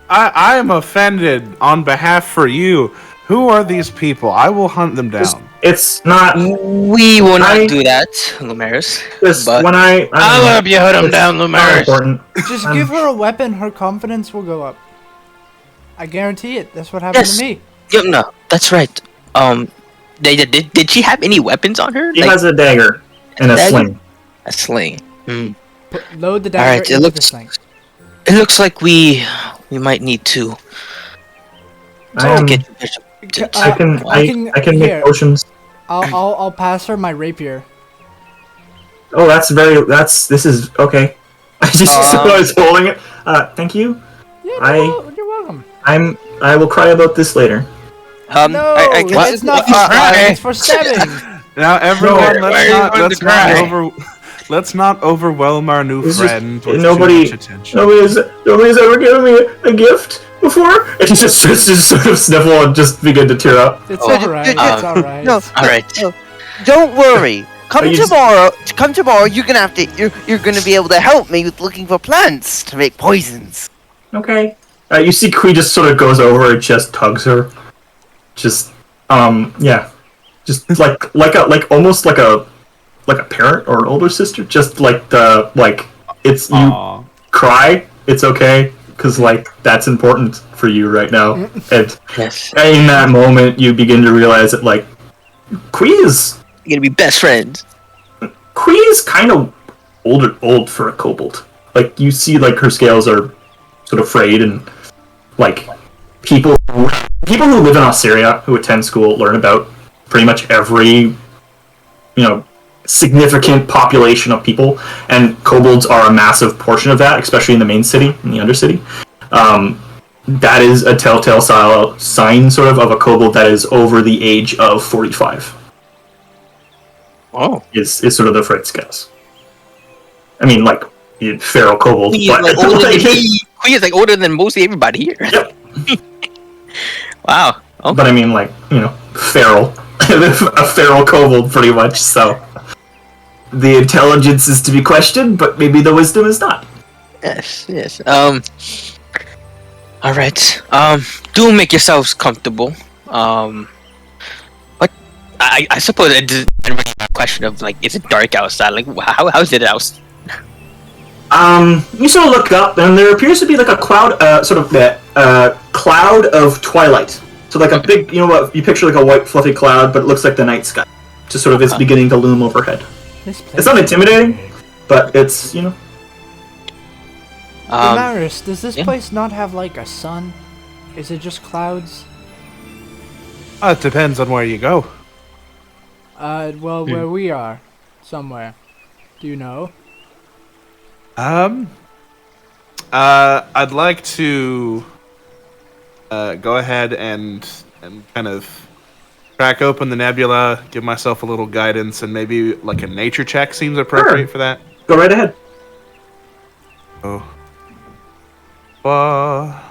I am offended on behalf for you. Who are these people? I will hunt them down. It's not. We will not do that, Lumaris. But when I'll help you hunt them down, Lumaris. Just give her a weapon, her confidence will go up. I guarantee it. That's what happened to me. Yeah, no, that's right. Did she have any weapons on her? She has a dagger and a sling. A sling. Load the dagger into the sling. It looks like we might need to. I can make potions. I'll pass her my rapier. Oh, this is okay. I just was holding it. Thank you. Yeah, you're welcome. I will cry about this later. No, it's not for crying. It's for stabbing. Now, everyone, let's not overwhelm our new friend. Nobody's ever given me a gift before. And he just sort of sniffle and just begin to tear up. It's alright. It's alright. No, alright. No, don't worry. Come tomorrow. You're gonna be able to help me with looking for plants to make poisons. Okay. You see, Kui just sort of goes over and just tugs her. Just almost like a parent or an older sister. Just you cry. It's okay, because that's important for you right now. And in that moment, you begin to realize that Kui is gonna be best friends. Kui is kind of old for a kobold. You see, her scales are sort of frayed, and people who live in Osseria who attend school learn about pretty much every significant population of people, and kobolds are a massive portion of that, especially in the main city, in the Undercity. That is a telltale sign, sort of a kobold that is over the age of 45. Oh, is sort of the Fritz guess. I mean, feral kobold. He is older than mostly everybody here. Yep. Wow. Okay. But I mean, feral. A feral kobold, pretty much, so. The intelligence is to be questioned, but maybe the wisdom is not. Yes. Alright. Do make yourselves comfortable. But I suppose it's a question of, is it dark outside? How is it outside? You sort of look up, and there appears to be a cloud, cloud of twilight. So a big, you picture a white fluffy cloud, but it looks like the night sky. Just sort of is beginning to loom overhead. It's not intimidating, but it's, Damaris, does this place not have a sun? Is it just clouds? It depends on where you go. Where we are. Somewhere. Do you know? I'd like to go ahead and kind of crack open the nebula, give myself a little guidance, and maybe a nature check seems appropriate for that. Go right ahead. Oh. Well.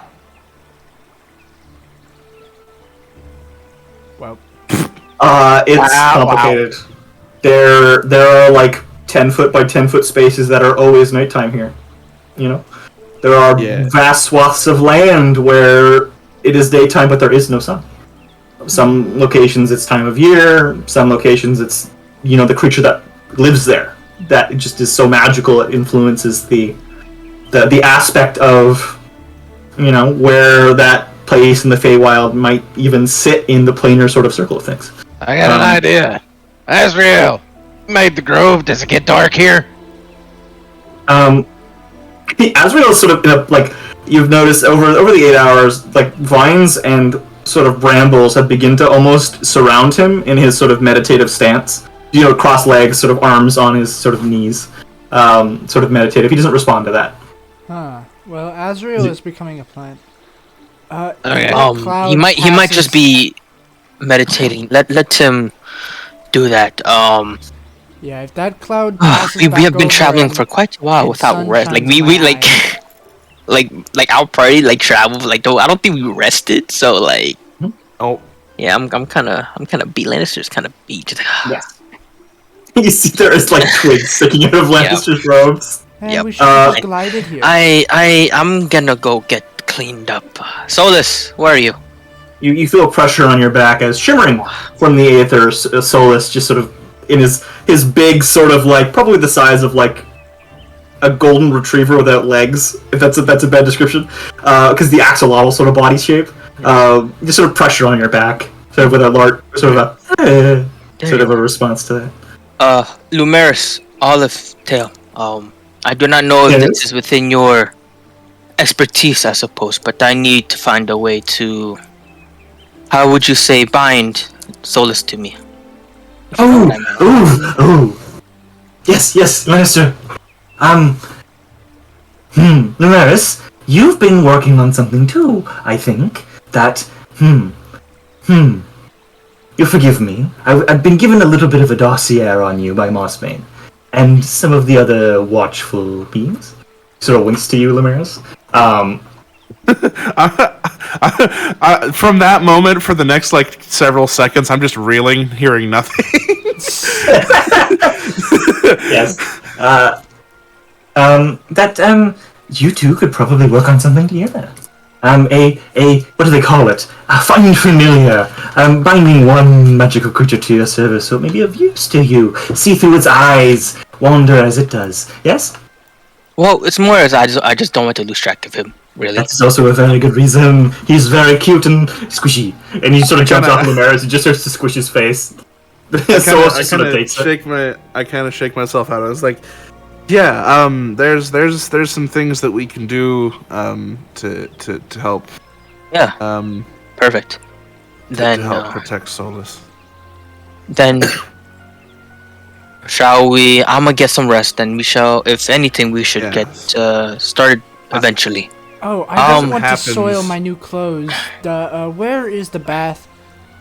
It's complicated. Wow. There are 10 foot by 10 foot spaces that are always nighttime here. There are vast swaths of land where it is daytime, but there is no sun. Some locations it's time of year. Some locations it's the creature that lives there that just is so magical it influences the aspect of where that place in the Feywild might even sit in the planar sort of circle of things. I got an idea. Azrael, made the grove. Does it get dark here? Azrael is sort of you've noticed over the 8 hours, vines and sort of brambles have begun to almost surround him in his sort of meditative stance. Cross legs, sort of arms on his sort of knees, sort of meditative. He doesn't respond to that. Huh. Well, Azrael is becoming a plant. Okay. He might just be meditating. Let him do that. Yeah, if that cloud passes we have been traveling for quite a while without rest. We our party traveled. I don't think we rested. So Oh, Yeah, I'm kind of beat. Lannister's kind of beat. Yes. You see there is like twigs sticking out of Lannister's robes. Man, Yep. we should have just glided here. I'm gonna go get cleaned up. Solus, where are you? You feel pressure on your back as shimmering from the aether, Solus just sort of in his big sort of like probably the size of like a golden retriever without legs, if that's a bad description, because the axolotl sort of body shape, just sort of pressure on your back, sort of with a large sort of a response to that. Lumeris, Olive Tail. I do not know if Yes? this is within your expertise, I suppose, but I need to find a way to, how would you say, bind Solus to me. If you know what I mean. Yes, Lannister. Lumeris, you've been working on something too, I think. You forgive me. I've been given a little bit of a dossier on you by Mossbane. And some of the other watchful beings. Sort of winks to you, Lumeris. From that moment, for the next like several seconds, I'm just reeling, hearing nothing. Yes. You two could probably work on something together. What do they call it? Find familiar. Binding one magical creature to your service so it may be of use to you. See through its eyes, wander as it does. Yes? Well, it's more as I just don't want to lose track of him, really. That's also a very good reason. He's very cute and squishy. And he sort of jumps off Lumeris and just starts to squish his face. I kind of shake myself out. I was like, yeah, there's some things that we can do to help. Yeah. Perfect. Then to help protect Solus. Then shall we? I'm gonna get some rest, and we shall. If anything, we should get started eventually. Oh, I don't want happens- to soil my new clothes. Where is the bath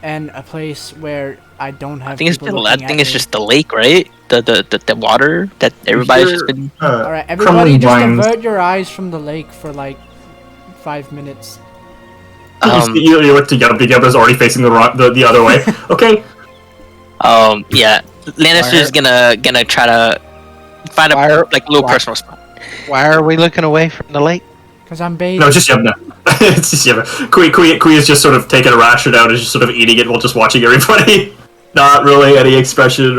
and a place where I don't have I think it's people looking at it's me? just the lake, right? The water that everybody's just been. Alright, everybody just avert your eyes from the lake for like 5 minutes. You look to Yub. Yubba's already facing the other way. Okay. Yeah. Lannister's gonna try to find a little personal spot. Why are we looking away from the lake? Because I'm bathing. No, just Yubna. It's just Yubna. Kui is just sort of taking a ration out and just sort of eating it while just watching everybody. Not really any expression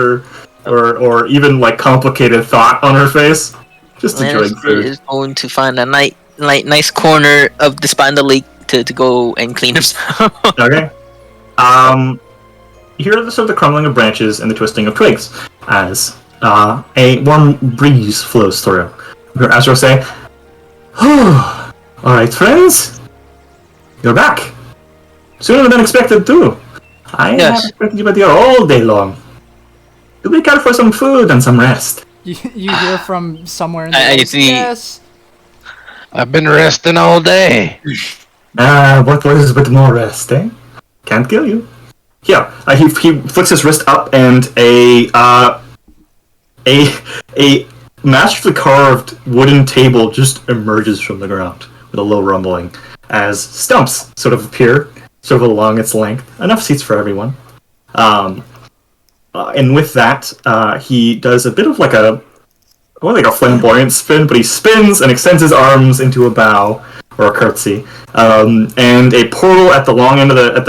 or even like complicated thought on her face. Just enjoying Lannister food. is going to find a nice corner of the spine of the lake to go and clean himself. Okay. You hear the sort of the crumbling of branches and the twisting of twigs as a warm breeze flows through. You hear Azrael say, "Alright, friends. You're back. Sooner than expected, too. I have expected you to be here all day long. You'll be care for some food and some rest." You hear from somewhere in the I lake, see. yes. I've been resting all day. What was with more rest, eh? Can't kill you. Yeah, he flicks his wrist up and a masterfully carved wooden table just emerges from the ground with a low rumbling as stumps sort of appear, sort of along its length. Enough seats for everyone. And with that, he does a bit of like a flamboyant spin, but he spins and extends his arms into a bow or a curtsy, and a portal at the long end of the at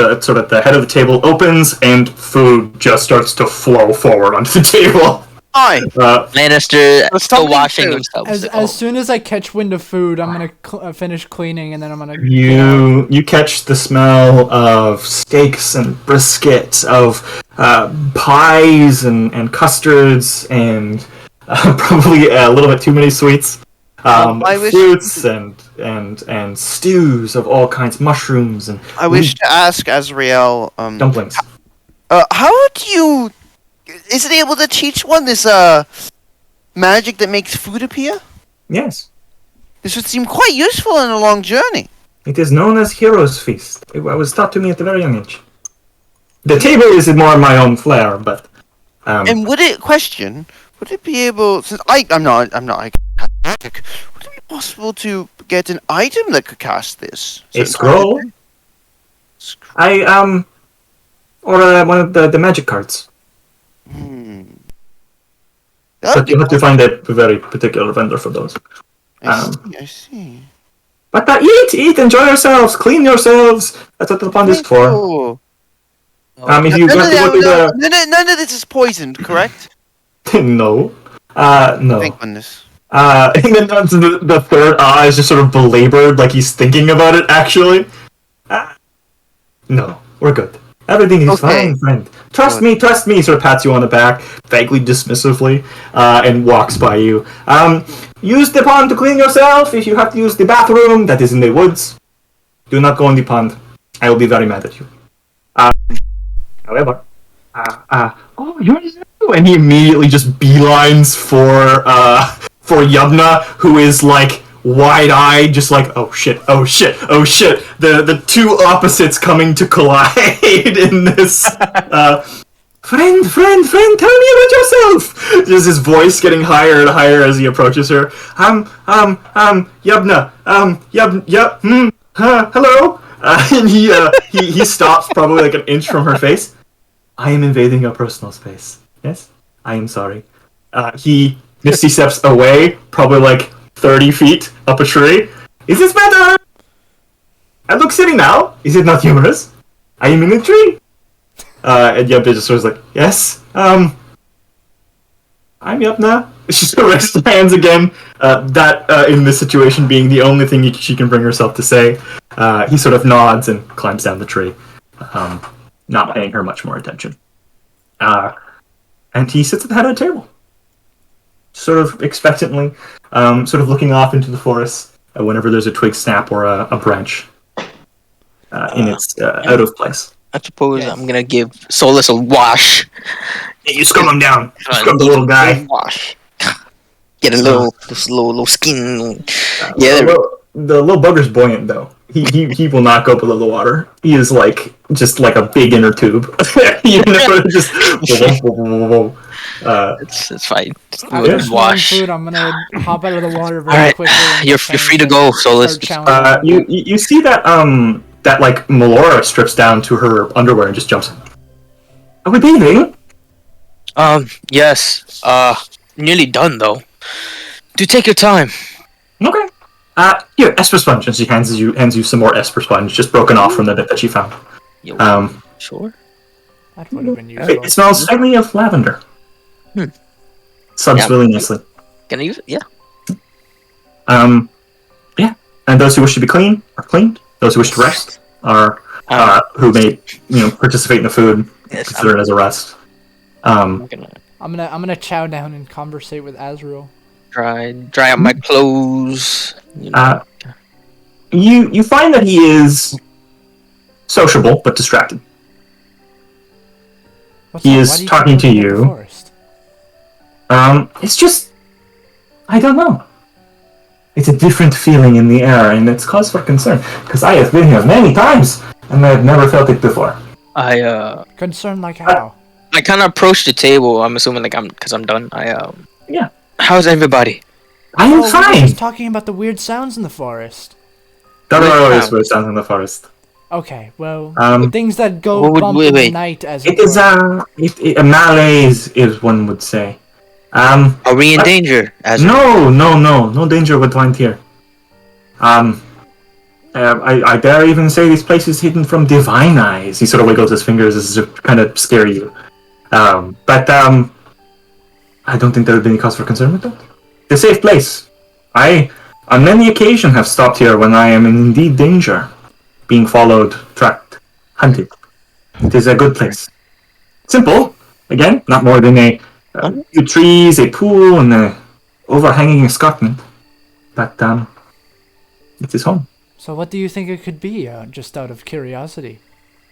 the head of the table opens, and food just starts to flow forward onto the table. Hi. Lannister still something washing food. himself. As soon as I catch wind of food, I'm gonna finish cleaning, and then I'm gonna. You catch the smell of steaks and brisket, of pies and custards, and probably a little bit too many sweets. Fruits and stews of all kinds, mushrooms and. I wish to ask Azrael. Dumplings. How do you? Is it able to teach one this magic that makes food appear? Yes. This would seem quite useful in a long journey. It is known as Hero's Feast. It was taught to me at a very young age. The table is more my own flair, but. And would it be able? Since I'm not magic. Would it be possible to get an item that could cast this? A scroll? Or one of the magic cards. But you have to find a very particular vendor for those. I see. But eat, enjoy yourselves, clean yourselves. That's what the pond is for. If you have to go to the None of this is poisoned, correct? no, no. Thank goodness. And then the third is just sort of belabored, like he's thinking about it. Actually, no, we're good. Everything is fine, friend. Trust me. Sort of pats you on the back, vaguely dismissively, and walks by you. Use the pond to clean yourself. If you have to use the bathroom, that is in the woods. Do not go in the pond. I will be very mad at you. However, oh, you're new, and he immediately just beelines for Yubna, who is like wide-eyed, just like, oh shit. The two opposites coming to collide in this. Friend, tell me about yourself. Just his voice getting higher and higher as he approaches her. Yubna, hello. And he stops probably like an inch from her face. I am invading your personal space. Yes, I am sorry. He misty steps away, probably like 30 feet up a tree. Is this better? I look silly now. Is it not humorous? I am in a tree. And Yubna just sort of like, yes. I'm Yubna. She sort of raises her hands again. In this situation, being the only thing she can bring herself to say. He sort of nods and climbs down the tree, not paying her much more attention. And he sits at the head of the table, sort of expectantly, sort of looking off into the forest whenever there's a twig snap or a branch in its out of place. I suppose I'm gonna give Solus a wash. Hey, you scrub him down. Scrub the little guy. Wash. Get a little skin. The little bugger's buoyant though. He will not go below the water. He is like just like a big inner tube. You know, just. It's fine. Just Wash. food, I'm gonna hop out of the water very quickly. You're free to go, Solus. You see that that like Melora strips down to her underwear and just jumps in. Are we bathing? Yes. Nearly done though. Do take your time. Okay. Here, Esper Sponge, and she hands you some more Esper Sponge, just broken off from the bit that she found. Sure. That would have been useful. It smells slightly of lavender. Subs really nicely. Can I use it? Yeah. Yeah. And those who wish to be clean are cleaned. Those who wish to rest are who may participate in the food, consider it as a rest. I'm gonna chow down and conversate with Azrael. Dry out my clothes. You find that he is sociable but distracted. He is talking to you. It's just, I don't know. It's a different feeling in the air, and it's cause for concern. Because I have been here many times, and I have never felt it before. Concern like how? I kind of approached the table. I'm assuming because I'm done. Yeah. How's everybody? I am fine. We were just talking about the weird sounds in the forest. There are always weird sounds in the forest. Okay, well, things that go bump in the night as it is a malaise, is one would say. Are we in danger? No danger would find here. I dare even say this place is hidden from divine eyes. He sort of wiggles his fingers as if to kind of scare you. But I don't think there would be any cause for concern with that. It's a safe place. I, on many occasions, have stopped here when I am in indeed danger. Being followed, tracked, hunted. It is a good place. Simple, again, not more than a few trees, a pool, and a overhanging escarpment. But it is home. So what do you think it could be, just out of curiosity?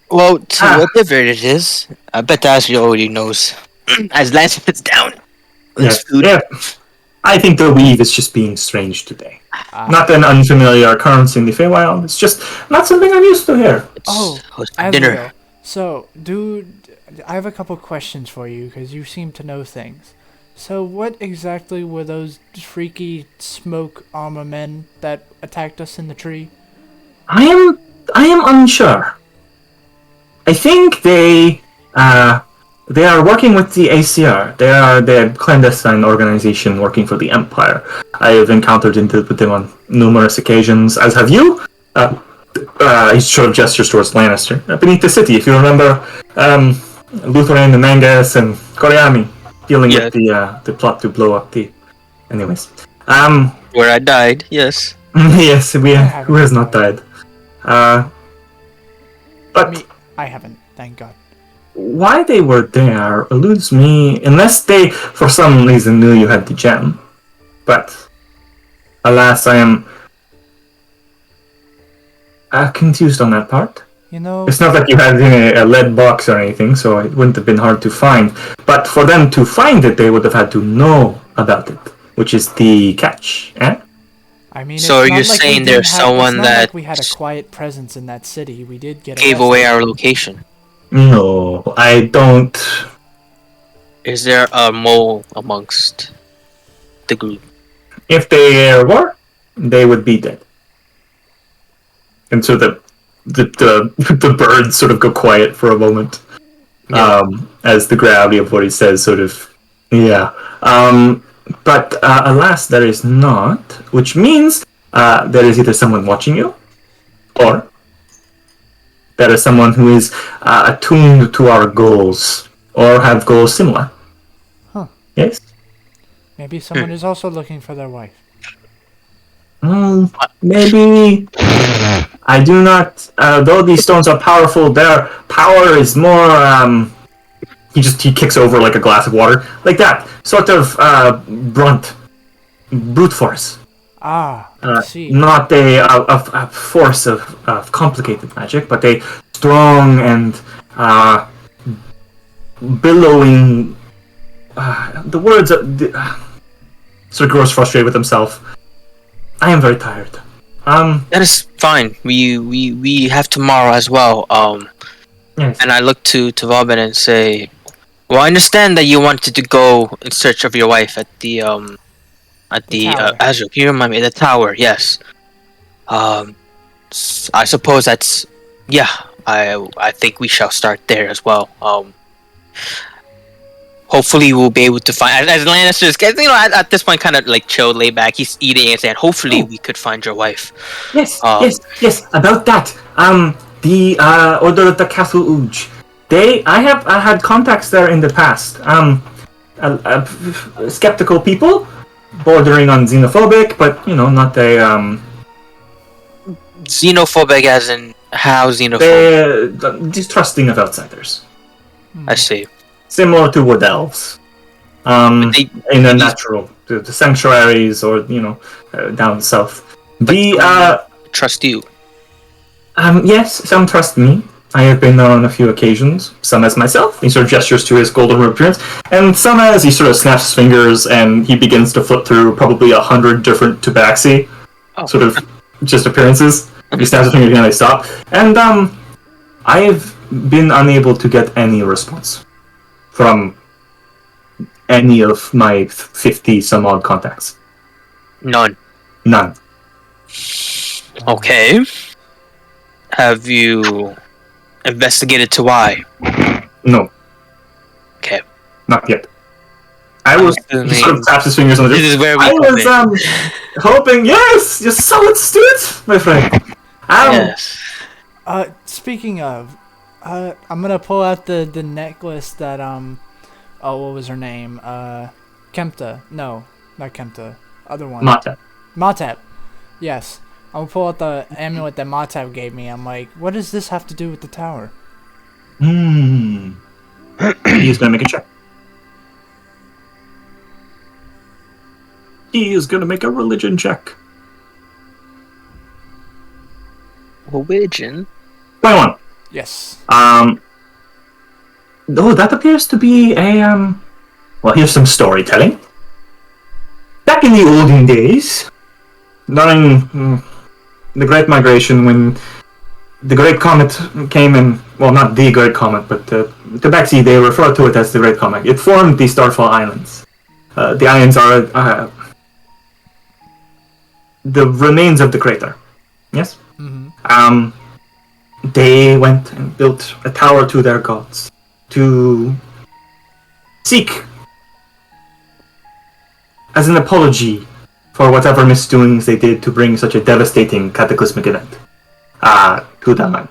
Well, whatever it is, I bet Ashley already knows. As Lance puts down. Yeah. I think the weave is just being strange today. Not an unfamiliar occurrence in the Feywild. It's just not something I'm used to here. Dinner. So, dude, I have a couple questions for you because you seem to know things. So, what exactly were those freaky smoke armor men that attacked us in the tree? I am unsure. I think they are working with the ACR. They are the clandestine organization working for the Empire. I have encountered with them on numerous occasions, as have you. He sort of gestures towards Lannister. Beneath the city, if you remember, Lutherain and Mangas and Koryami dealing with the plot to blow up the... Anyways. Where I died, yes. Yes, who has not died? But I haven't, thank God. why they were there eludes me, unless they, for some reason, knew you had the gem. But, alas, I am confused on that part. You know, It's not like you had it in a lead box or anything, so it wouldn't have been hard to find. But for them to find it, they would have had to know about it, which is the catch, eh? I mean, So it's you're not like saying we there's didn't have, someone it's not that like we had a quiet presence in that city. We did get gave arrested. away our location. No, I don't. Is there a mole amongst the group? If they were, they would be dead. And so the birds sort of go quiet for a moment, as the gravity of what he says sort of, yeah. But alas, there is not, which means there is either someone watching you, or there is someone who is attuned to our goals, or have goals similar. Huh. Yes? Maybe someone is also looking for their wife. Maybe. I do not. Though these stones are powerful, their power is more. He kicks over like a glass of water, like that. Sort of brute force. I see. Not a force of complicated magic, but a strong and billowing. The words. Sort of grows frustrated with himself. I am very tired. That is fine. We have tomorrow as well. Yes. And I look to Robin and say, well, I understand that you wanted to go in search of your wife at the tower. Azure. Can you remind me? The tower, yes. I suppose that's, yeah. I think we shall start there as well. Hopefully we'll be able to find, as Lannister's, at this point kind of like chilled, laid back. He's eating and saying, hopefully we could find your wife. Yes, yes. About that, the Order of the Castle Uj. I have had contacts there in the past. Skeptical people, bordering on xenophobic, but not a Xenophobic as in how xenophobic? They're distrusting of outsiders. I see. Similar to wood elves. In a natural, the sanctuaries or down south. Trust you. Yes, some trust me. I have been there on a few occasions. Some as myself. He sort of gestures to his golden robe appearance, and some as he sort of snaps his fingers and he begins to flip through probably 100 different tabaxi, sort of just appearances. He snaps his fingers and they stop. And I have been unable to get any response from any of my 50 some odd contacts. None. Okay. Have you investigated to why? No. Okay. Not yet. He sort of taps his fingers on the This is where we I was hoping, yes, you're so astute, my friend. Yes. Speaking of, I'm gonna pull out the necklace that what was her name? Kempta. No, not Kempta. Other one. Matep. Yes. I'm gonna pull out the amulet that Matep gave me. I'm like, what does this have to do with the tower? He's gonna make a check. He is gonna make a religion check. Religion? 21. Yes. That appears to be a, well, here's some storytelling. Back in the olden days, during the Great Migration, when the Great Comet came in, well, not the Great Comet, but the Tabaxi, they refer to it as the Great Comet. It formed the Starfall Islands. The islands are the remains of the crater. Yes? Mm-hmm. they went and built a tower to their gods to seek as an apology for whatever misdoings they did to bring such a devastating cataclysmic event to them.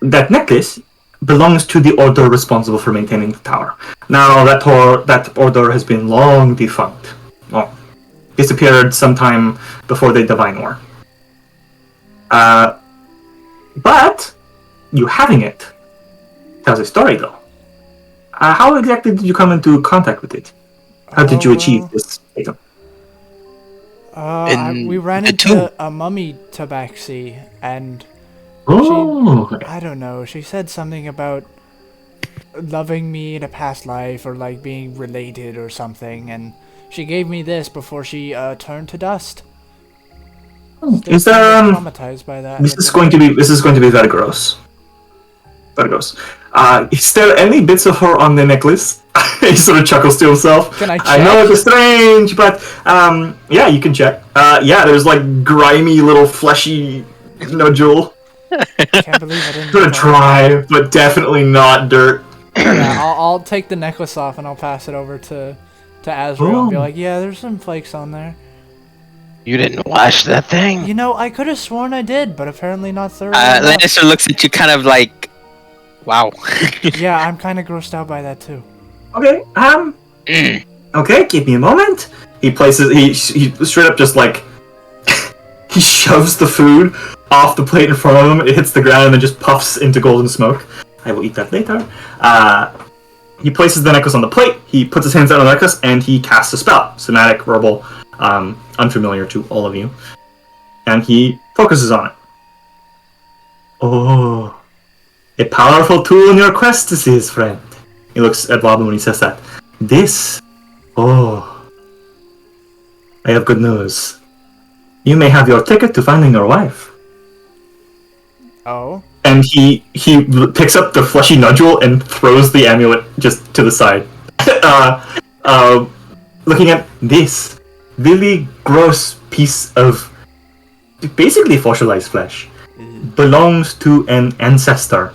That necklace belongs to the order responsible for maintaining the tower. Now, that order has been long defunct. Well, disappeared sometime before the Divine War. But you having it tells a story, though. How exactly did you come into contact with it? How did you achieve this item? We ran into a mummy tabaxi, and I don't know, she said something about loving me in a past life, or like being related or something, and she gave me this before she turned to dust. Is there traumatized by that? This is going to be very gross. Very gross. Is there any bits of her on the necklace? He sort of chuckles to himself. Can I check? I know it's strange, but yeah, you can check. Yeah, there's like grimy little fleshy nodule. Can't believe I didn't. Sort of dry, but definitely not dirt. Yeah, I'll take the necklace off and I'll pass it over to Azrael and be like, yeah, there's some flakes on there. You didn't wash that thing? You know, I could have sworn I did, but apparently not thoroughly. Lannister looks at you kind of like, wow. Yeah, I'm kind of grossed out by that too. Okay, okay, give me a moment. He straight up just like, he shoves the food off the plate in front of him, it hits the ground and then just puffs into golden smoke. I will eat that later. He places the necklace on the plate, he puts his hands down on the necklace, and he casts a spell. Somatic, verbal, unfamiliar to all of you. And he focuses on it. Oh, a powerful tool in your quest, this is, friend. He looks at Bob when he says that. This? Oh. I have good news. You may have your ticket to finding your wife. Oh? And he picks up the fleshy nodule and throws the amulet just to the side. Looking at this really gross piece of basically fossilized flesh belongs to an ancestor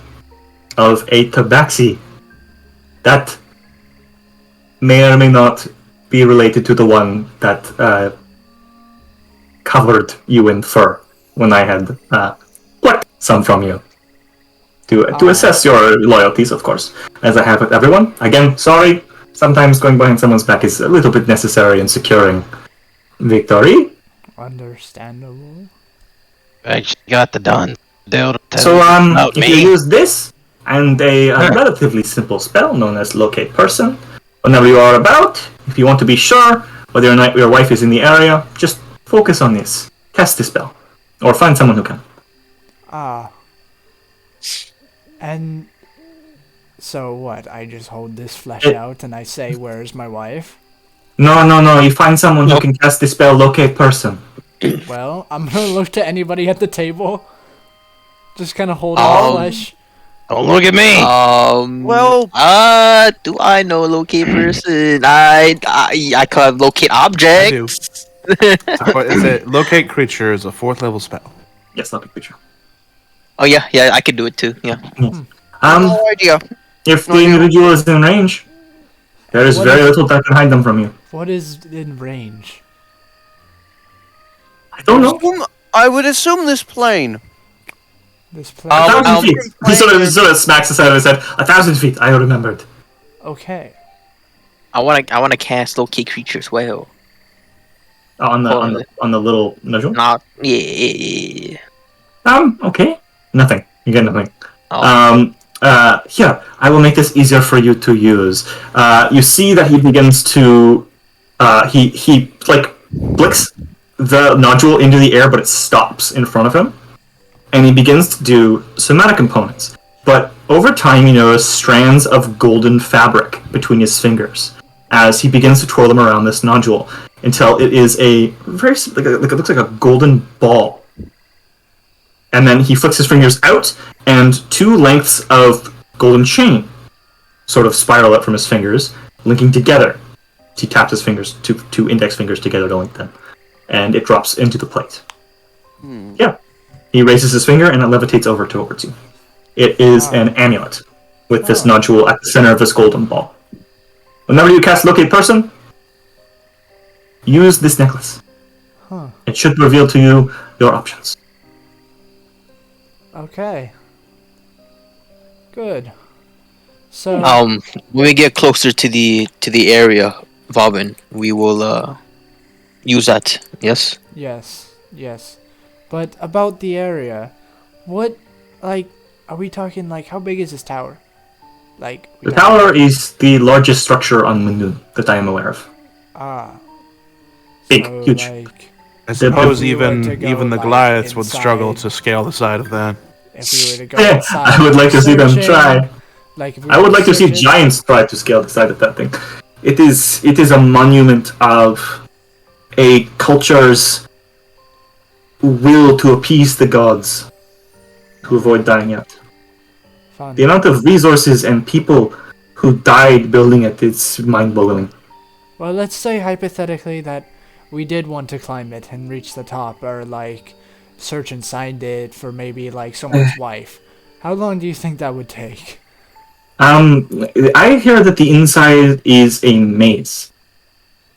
of a tabaxi that may or may not be related to the one that covered you in fur when I had plucked some from you. To assess your loyalties, of course, as I have with everyone. Again, sorry, sometimes going behind someone's back is a little bit necessary in securing victory. Understandable. Actually got the done. So, if you use this and a relatively simple spell known as Locate Person, whenever you are about, if you want to be sure whether or not your wife is in the area, just focus on this. Cast the spell. Or find someone who can. And so what? I just hold this flesh out and I say, "Where's my wife?" No. You find someone who can cast the spell Locate Person. Well, I'm gonna look to anybody at the table. Just kind of hold the flesh. Don't look at me. Do I know locate person? I can locate objects. Is it locate creature is a 4th level spell? Yes, Locate Creature. Oh yeah, I could do it too. Yeah. No idea. If the individual is in range, there is very little that can hide them from you. What is in range? I don't know. I would assume this plane. This place. 1,000 feet. He sort of smacks the side of his head. 1,000 feet. I remembered. Okay. I wanna cast locate creature as well. On the little nodule. Not yeah. Okay. Nothing. You get nothing. Oh. Here, I will make this easier for you to use. You see that he begins to, he like flicks the nodule into the air, but it stops in front of him, and he begins to do somatic components. But over time, you notice strands of golden fabric between his fingers as he begins to twirl them around this nodule until it is a very it looks like a golden ball. And then he flicks his fingers out, and 2 lengths of golden chain sort of spiral out from his fingers, linking together. He taps his fingers, two index fingers together to link them, and it drops into the plate. Yeah. He raises his finger and it levitates over towards you. It is an amulet with this nodule at the center of this golden ball. Whenever you cast Locate Person, use this necklace. It should reveal to you your options. Okay. Good. So when we get closer to the area, Vauban, we will use that. Yes. yes. But about the area, what, like, are we talking, like, how big is this tower? Like, the tower is the largest structure on Mindune that I am aware of. Big, so, huge. Like, I suppose if we were even to go, even the like, Goliaths would struggle inside- to scale the side of that. if we were to go Yeah, inside, I would like to see them searching, try. Like, if we I were would like to see search it- giants try to scale the side of that thing. It is a monument of a culture's will to appease the gods to avoid dying out. Fun. The amount of resources and people who died building it is mind-boggling. Well, let's say hypothetically that we did want to climb it and reach the top, or like search inside it for maybe like someone's wife. How long do you think that would take? I hear that the inside is a maze.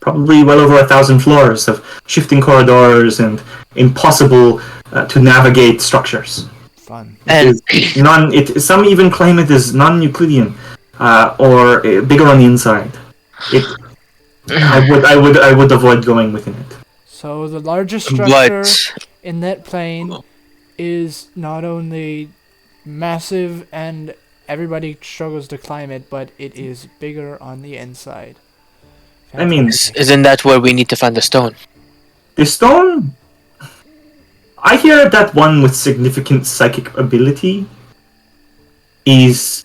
Probably well over 1,000 floors of shifting corridors and impossible to navigate structures. Fun. And Some even claim it is non-Euclidean or bigger on the inside. I would avoid going within it. So the largest structure but in that plane is not only massive and everybody struggles to climb it, but it is bigger on the inside. I mean, Fantastic. isn't that where we need to find the stone? the stone... I hear that one with significant psychic ability is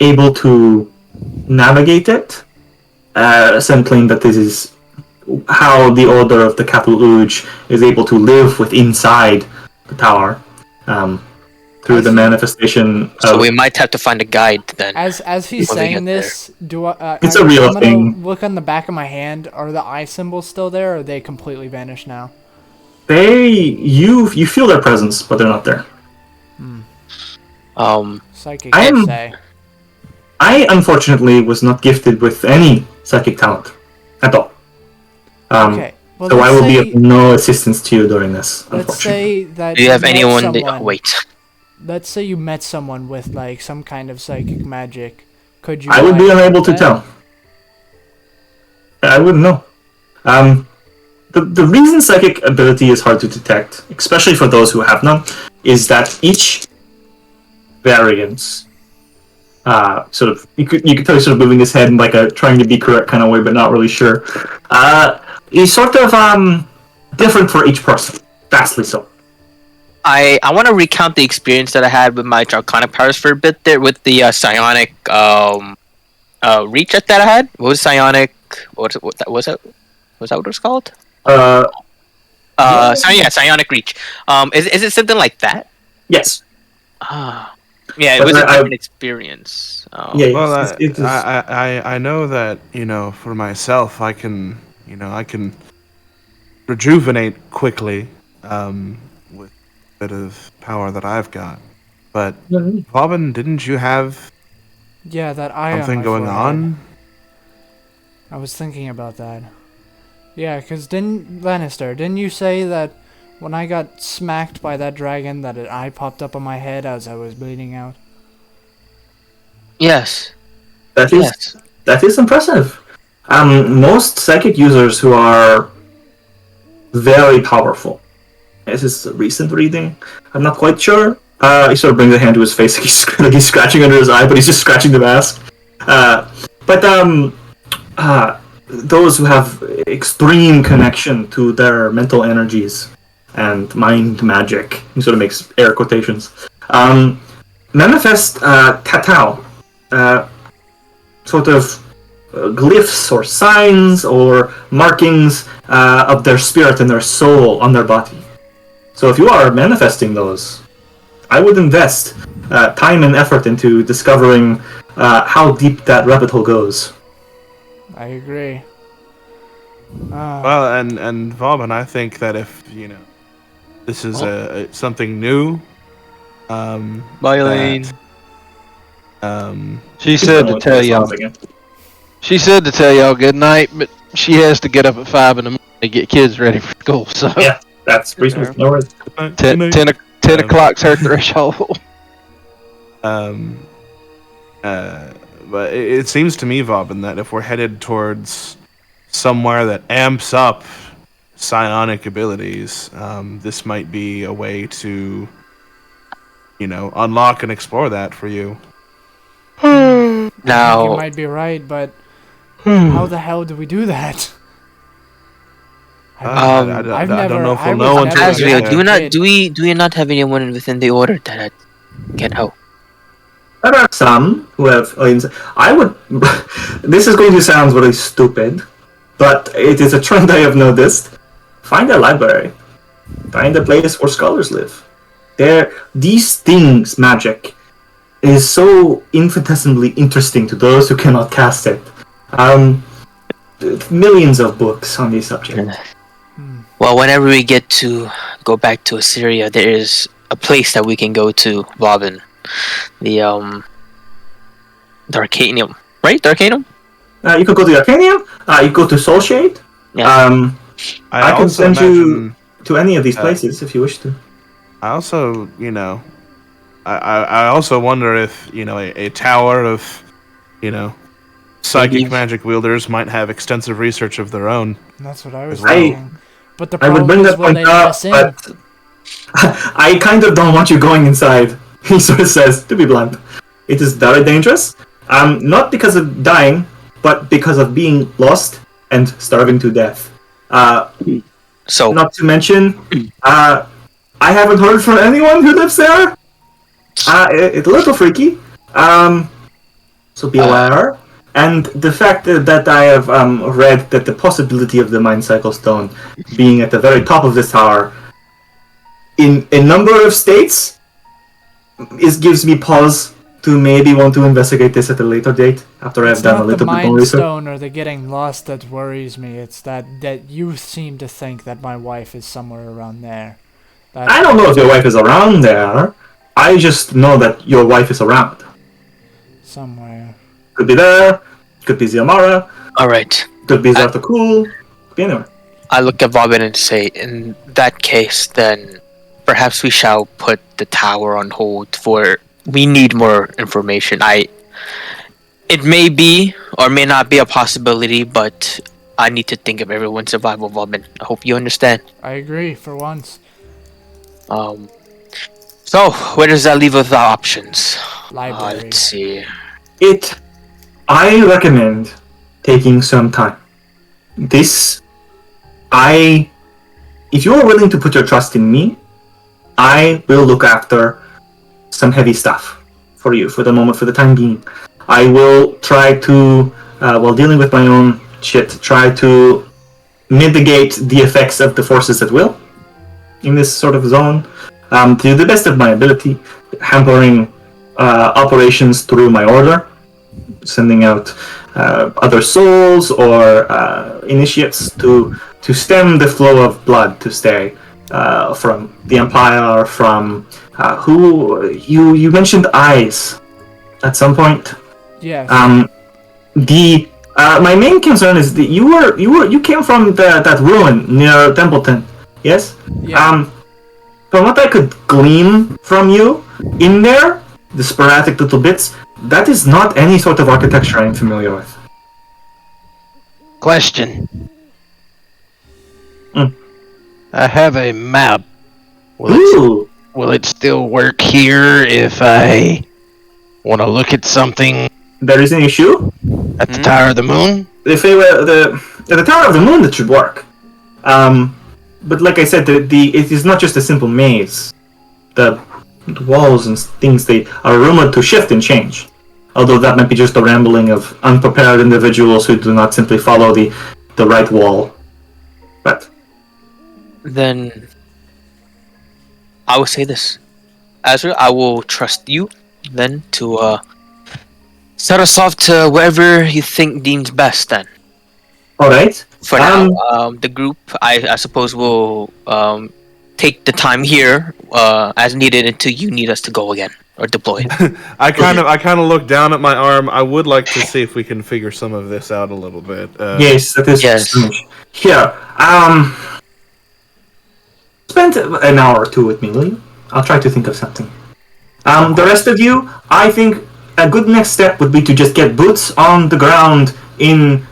able to navigate it. Some claim that this is how the Order of the Capital Uj is able to live inside the tower through the manifestation of... So we might have to find a guide then. As he's When we saying get this, It's a real I'm gonna thing. look on the back of my hand. Are the eye symbols still there, or are they completely vanished now? You feel their presence, but they're not there. Psychic, I am- you say. I, unfortunately, was not gifted with any psychic talent at all. Okay. Well, So I let's will be say- of no assistance to you during this, Let's unfortunately. say that Do you have met anyone? someone- Wait. Let's say you met someone with like some kind of psychic magic. Could you? I would be like, unable to that? tell. I wouldn't know. The reason psychic ability is hard to detect, especially for those who have none, is that each variance, sort of, you could tell he's sort of moving his head in like a trying to be correct kind of way, but not really sure, is sort of different for each person, vastly so. I want to recount the experience that I had with my draconic powers for a bit there with the psionic reach that I had. What was psionic? Was that what it was called? Psionic reach. Is it something like that? Yes. Yeah, it But was a I- different experience. Yeah. Well, it is. I know that for myself, I can rejuvenate quickly with a bit of power that I've got. But Robin, didn't you have Yeah, that eye on something my going forehead. on? I was thinking about that. Yeah, cause didn't you say that when I got smacked by that dragon, that an eye popped up on my head as I was bleeding out? Yes. That is Yes. that is impressive. Most psychic users who are very powerful. This is a recent reading. I'm not quite sure. He sort of brings a hand to his face, like he's scratching under his eye, but he's just scratching the mask. Those who have extreme connection to their mental energies and mind magic, he sort of makes air quotations, manifest tatau, sort of glyphs or signs or markings of their spirit and their soul on their body. So if you are manifesting those, I would invest time and effort into discovering how deep that rabbit hole goes. I agree. Well, and Vauban, I think that if This is something new. Violin. She said to tell y'all. She said to tell y'all good night, but she has to get up at 5 in the morning to get kids ready for school. So Yeah, that's reasonable. No worries. 10 o'clock's her threshold. But it seems to me, Vauban, that if we're headed towards somewhere that amps up psionic abilities, this might be a way to, unlock and explore that for you. I think Now, you might be right, but how the hell do we do that? I don't know if we'll know until we Asriel, get do there. we not have anyone within the order that can help? There are some who have. I would. This is going to sound really stupid, but it is a trend I have noticed. Find a library. Find a place where scholars live. These things, magic, is so infinitesimally interesting to those who cannot cast it. Millions of books on these subjects. Well, whenever we get to go back to Assyria, there is a place that we can go to, Vauban. The Arcanium, right? The Arcanium? You could go to the Arcanium. You go to Soulshade. Yeah. I can also send you imagine- to any of these places if you wish to. I also, I also wonder if, a tower of, psychic Maybe- magic wielders might have extensive research of their own. That's what I was Well, thinking. But the I would problem bring is, that will they point let up, us in? but I kind of don't want you going inside. He sort of says, to be blunt. It is very dangerous. Not because of dying, but because of being lost and starving to death. So, Not to mention, I haven't heard from anyone who lives there. It's a little freaky. So be aware. And the fact that I have read that the possibility of the Mind Cycle Stone being at the very top of this tower in a number of states gives me pause to maybe want to investigate this at a later date after I have It's done a not the little bit more Mind research. Stone or the getting lost that worries me. It's that you seem to think that my wife is somewhere around there. I don't know if your wife is around there. I just know that your wife is around. Somewhere. Could be there. Could be Ziamara. all right. Could be Zartakul. Could be anywhere. I look at Vauban and say, in that case, then perhaps we shall put the tower on hold for. We need more information. It may be or may not be a possibility, but I need to think of everyone's survival, Vauban. I hope you understand. I agree, for once. So where does that leave with our options? Library. Let's see. I recommend taking some time. If you are willing to put your trust in me, I will look after some heavy stuff for you for the moment, for the time being. I will try to, while dealing with my own shit, try to mitigate the effects of the forces at will in this sort of zone to the best of my ability, hampering operations through my order, sending out other souls or initiates to stem the flow of blood to stay from the Empire, from who you mentioned eyes at some point. Yes. My main concern is that you came from that ruin near Templeton, yes? Yeah. From what I could glean from you in there, the sporadic little bits, that is not any sort of architecture I'm familiar with. Question. Mm. I have a map. Ooh! Will it still work here if I want to look at something There is an issue. at the Tower of the Moon? If it were the Tower of the Moon, that should work. But like I said, it is not just a simple maze. The walls and things, they are rumored to shift and change. Although that might be just the rambling of unprepared individuals who do not simply follow the right wall. But Then I will say this. Azra, I will trust you then to set us off to wherever you think deems best then. alright. For now, the group I suppose will take the time here as needed until you need us to go again or deploy. I kind of look down at my arm. I would like to see if we can figure some of this out a little bit. Yes, that is Yes. strange. Here, spend an hour or two with me, will you? I'll try to think of something. The rest of you, I think a good next step would be to just get boots on the ground in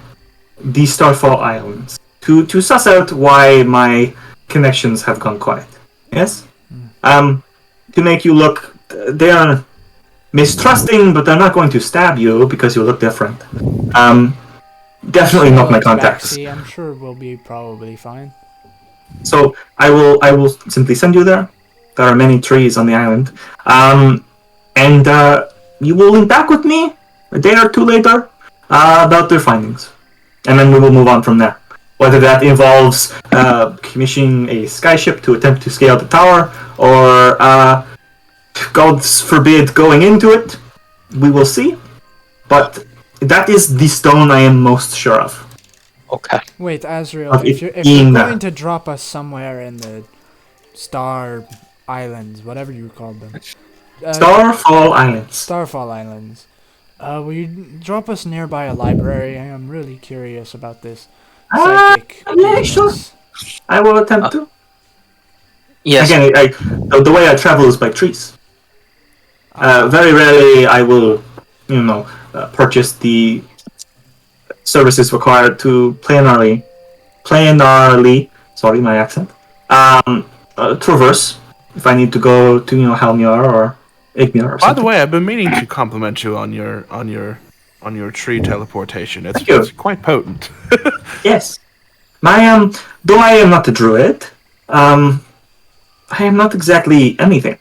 the Starfall Islands to suss out why my connections have gone quiet. Yes? To make you look, they are mistrusting, but they're not going to stab you because you look different. Definitely not my contacts. Backseat, I'm sure we'll be probably fine. So I will simply send you there. There are many trees on the island, and you will link back with me a day or two later about their findings, and then we will move on from there. Whether that involves commissioning a skyship to attempt to scale the tower, or God forbid going into it, we will see. But that is the stone I am most sure of. Okay. Wait, Azrael, Of if it you're being going there. to drop us somewhere in the Star Islands, whatever you called them. Starfall Islands. Starfall Islands. Will you drop us nearby a library? I am really curious about this psychic Yeah, sure. business. I will attempt to. Yes. Again, the way I travel is by trees. Very rarely I will, purchase the services required to planarly, sorry, my accent, traverse if I need to go to, Helmjar or Igmir or By something. the way, I've been meaning to compliment you on your tree teleportation. Thank you. It's quite potent. Yes. Though I am not a druid, I am not exactly anything.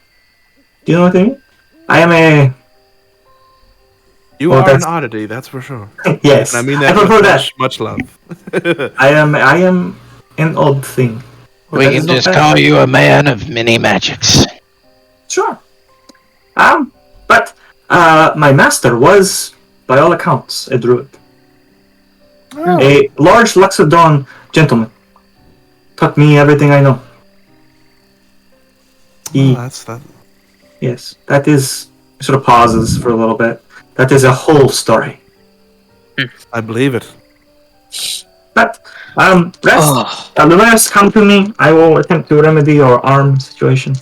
Do you know what I mean? I am a... You Well, are that's- an oddity, that's for sure. Yes. And I mean that prefer with that. much love. I am an odd thing. But We that can is not just bad. call you a man of many magics. Sure. But my master was, by all accounts, a druid. A large Luxodon gentleman. Taught me everything I know. He, That's that. yes, that is, sort of pauses for a little bit. That is a whole story. I believe it. But, rest. Oh, Luminos, come to me. I will attempt to remedy your arm situation.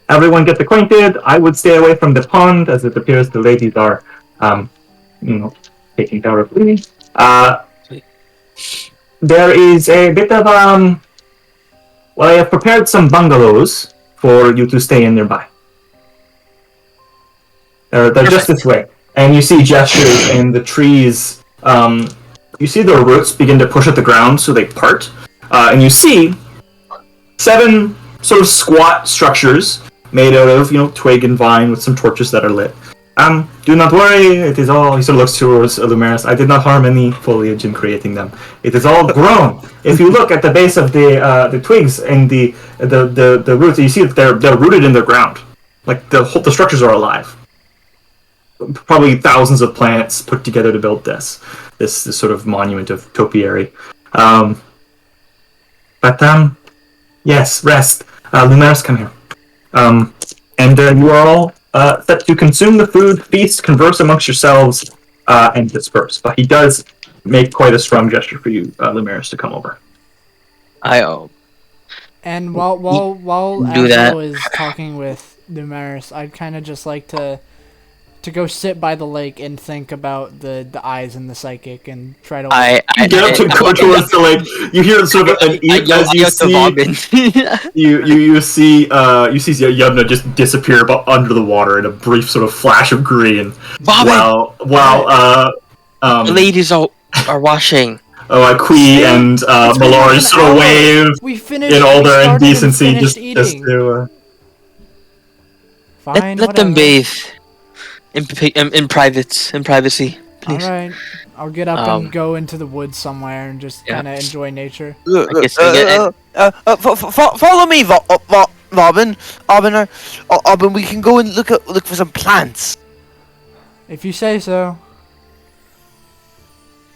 Everyone gets acquainted. I would stay away from the pond, as it appears the ladies are, taking care of me. There is a bit of, well, I have prepared some bungalows for you to stay in nearby. They're just this way. And you see gestures and the trees, you see their roots begin to push at the ground, so they part. And you see 7 sort of squat structures made out of, twig and vine with some torches that are lit. Do not worry, it is all, he sort of looks towards Lumeris, I did not harm any foliage in creating them. It is all grown. If you look at the base of the twigs and the roots, you see that they're rooted in the ground. Like, the structures are alive. Probably thousands of plants put together to build this sort of monument of topiary. Yes, rest. Lumeris, come here. And you are all set to consume the food, feast, converse amongst yourselves, and disperse. But he does make quite a strong gesture for you, Lumeris, to come over. And while Do that. Azrael is talking with Numeris, I'd kind of just like to go sit by the lake and think about the eyes and the psychic and try to. You get up to go towards the lake. You hear sort of as you see you see Yevna just disappear under the water in a brief sort of flash of green. While the ladies are washing. Kui and Malari sort of wave We finished. in all we their started and indecency finished just eating. to Fine, Let them whatever. bathe in privacy, please. All right, I'll get up Um, and go into the woods somewhere and just yeah. kind of enjoy nature. I guess we get Follow me, Robin. Robin, we can go and look for some plants. If you say so.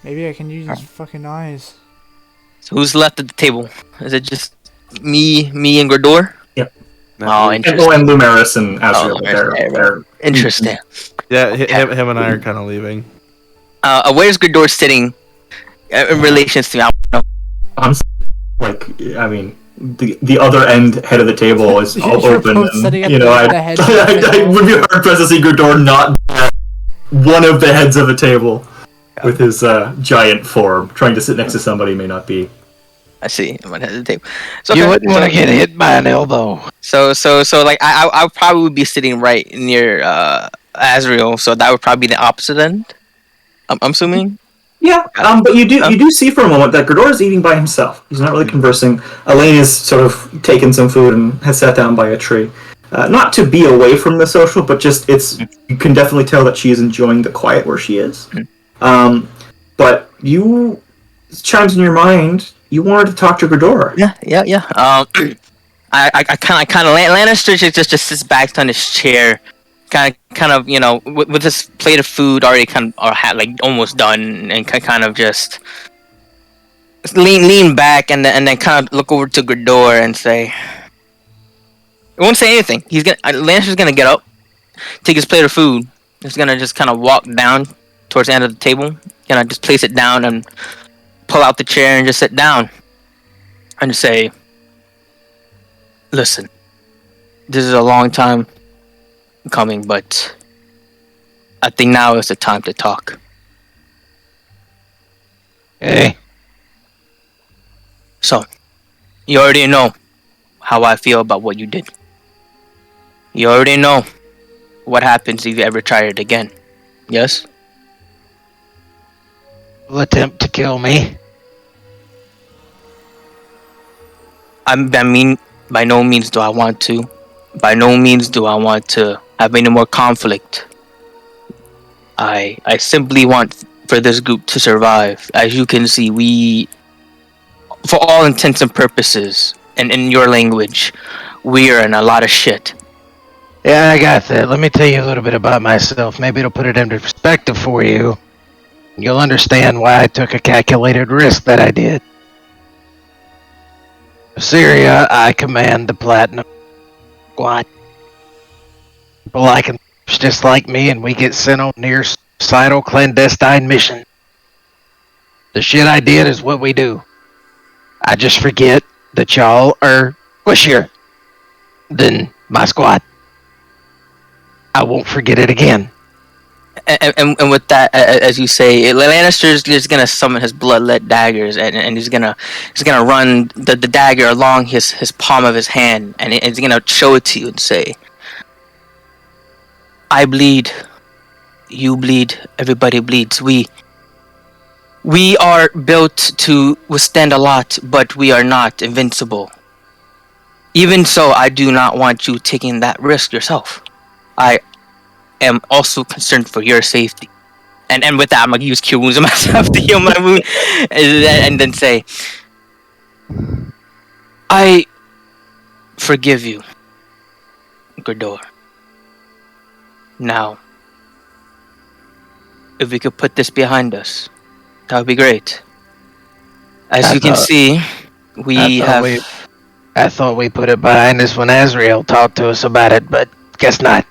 Maybe I can use these fucking eyes. So who's left at the table? Is it just me and Gordor. Yep. Oh, And, interesting. and Lumeris and Azrael, Oh, they're interesting. Yeah, him and I are kind of leaving. Where's Gordor sitting in relations to me? I don't know. I'm like, I mean, the other head of the table is all You're open, both sitting and at I the head of the I table. would be hard pressed to see Gurdor not at one of the heads of the table with his giant form, trying to sit next to somebody he may not be. I see. I'm gonna hesitate. So, You okay. wouldn't want to get hit by an elbow. So like I probably would be sitting right near Azrael, so that would probably be the opposite end. I'm assuming. Yeah, but you do see for a moment that Gurdor is eating by himself. He's not really conversing. Elaine has sort of taken some food and has sat down by a tree. Not to be away from the social, but just you can definitely tell that she is enjoying the quiet where she is. But it chimes in your mind, you wanted to talk to Gurdor. Yeah. I kind of Lannister just sits back on his chair, kind of with this plate of food already like almost done, and kind of just lean back and then kind of look over to Gurdor and say, he won't say anything. Lannister's gonna get up, take his plate of food. He's gonna just kind of walk down towards the end of the table, just place it down and pull out the chair and just sit down and just say, listen, this is a long time coming, but I think now is the time to talk. Hey. So, you already know how I feel about what you did. You already know what happens if you ever try it again. Yes? Will attempt to kill me. I mean, by no means do I want to. By no means do I want to have any more conflict. I simply want for this group to survive. As you can see, we, for all intents and purposes, and in your language, we are in a lot of shit. Yeah, I got that. Let me tell you a little bit about myself. Maybe it'll put it into perspective for you. You'll understand why I took a calculated risk that I did. Syria, I command the Platinum Squad. People like him just like me, and we get sent on near-suicidal clandestine mission. The shit I did is what we do. I just forget that y'all are squishier than my squad. I won't forget it again. And with that, as you say, Lannister's just gonna summon his bloodlet daggers, and he's gonna run the dagger along his palm of his hand, and he's gonna show it to you and say, I bleed, you bleed, everybody bleeds. We are built to withstand a lot, but we are not invincible. Even so, I do not want you taking that risk yourself. I am also concerned for your safety. And with that, I'm gonna use Cure Wounds on myself to heal my wound, and then say, I forgive you, Gurdor. Now, if we could put this behind us, that would be great. As you can see, I thought we put it behind us when Azrael talked to us about it, but guess not.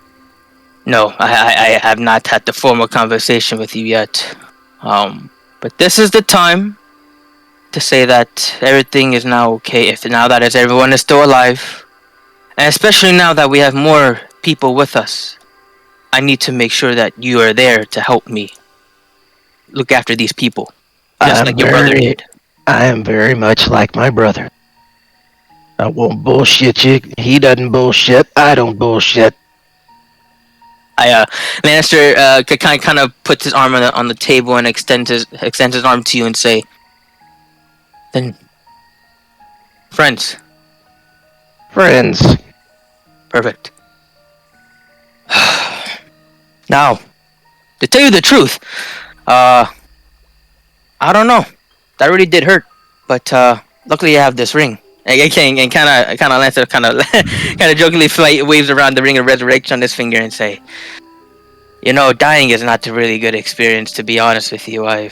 No, I have not had the formal conversation with you yet. But this is the time to say that everything is now okay. If now that everyone is still alive, and especially now that we have more people with us, I need to make sure that you are there to help me look after these people, just like your brother did. I am very much like my brother. I won't bullshit you. He doesn't bullshit. I don't bullshit. Lannister kind of puts his arm on the table and extends his arm to you and say, then, friends. Perfect. Now, to tell you the truth, I don't know. That really did hurt, but luckily I have this ring. And kind of Lancer kind of jokingly waves around the ring of resurrection on his finger and say, dying is not a really good experience, to be honest with you. I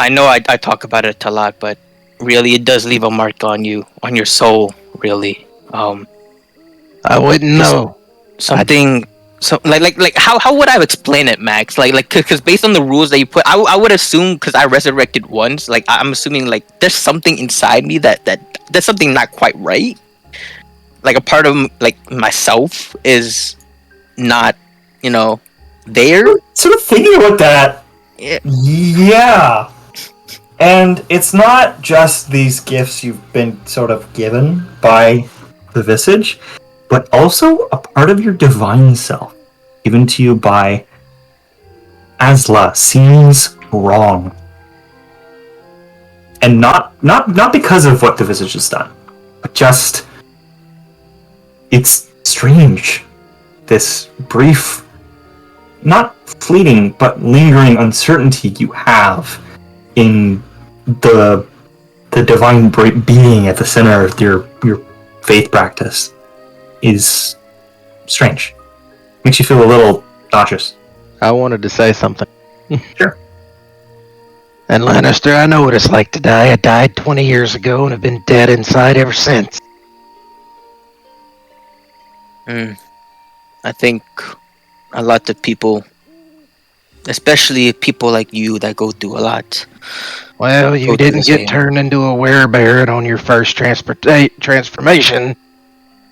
know I talk about it a lot, but really, it does leave a mark on you, on your soul. Really, I wouldn't Just- know. something. So like how would I explain it, Max? Like because based on the rules that you put, I would assume because I resurrected once. Like I'm assuming like there's something inside me that there's something not quite right. Like a part of like myself is not, there. Sort of thinking about that. Yeah. Yeah. And it's not just these gifts you've been sort of given by the Visage, but also a part of your divine self, given to you by Asla, seems wrong. And not because of what the Visage has done, but just it's strange. This brief, not fleeting, but lingering uncertainty you have in the divine being at the center of your faith practice is strange. Makes you feel a little nauseous. I wanted to say something. Sure. And Lannister, I know what it's like to die. I died 20 years ago and have been dead inside ever since. I think a lot of people, especially people like you that go through a lot. Well, you Go through the didn't get same. turned into a werebear on your first transformation.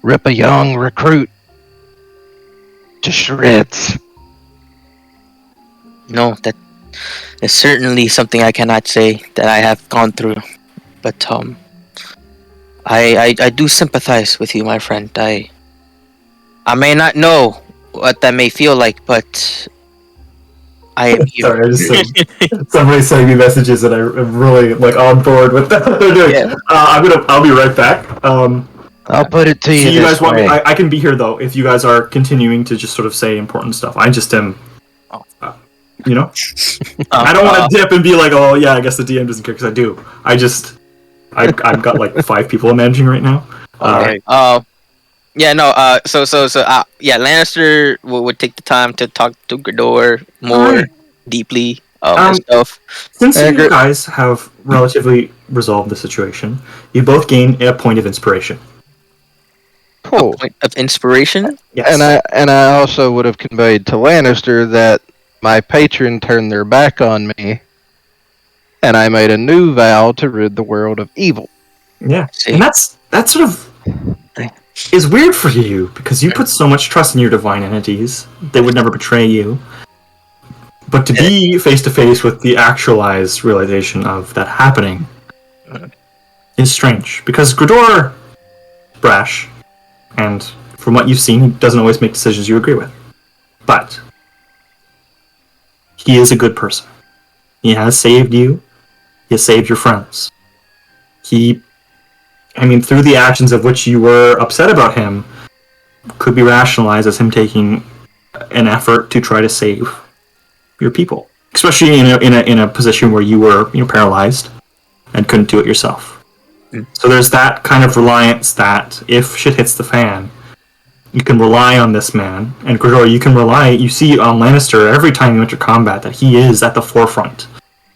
Rip a young recruit to shreds. No, that is certainly something I cannot say that I have gone through. But I do sympathize with you, my friend. I may not know what that may feel like, but I am here. Sorry, I just said somebody sending me messages and I'm really like on board with that. They're doing. Yeah. I'll be right back. I'll put it to So you you this guys want way. me? I can be here though if you guys are continuing to just sort of say important stuff. I just am. You know, I don't want to dip and be like, oh yeah, I guess the DM doesn't care because I do. I've got like 5 people I'm managing right now. Okay. Yeah. No. So. Yeah. Lannister would take the time to talk to Gredor more Alright. deeply. And stuff. Since you guys have relatively resolved the situation, you both gain a point of inspiration. Cool. Point of inspiration. Yes. And I also would have conveyed to Lannister that my patron turned their back on me, and I made a new vow to rid the world of evil. Yeah, See. and that sort of is weird for you because you put so much trust in your divine entities; they would never betray you. But to be face to face with the actualized realization of that happening is strange because Gredor is brash, and from what you've seen, he doesn't always make decisions you agree with. But he is a good person. He has saved you. He has saved your friends. Through the actions of which you were upset about him, could be rationalized as him taking an effort to try to save your people, especially in a position where you were paralyzed and couldn't do it yourself. So there's that kind of reliance that if shit hits the fan, you can rely on this man. And Gredor, you see on Lannister every time you enter combat that he is at the forefront.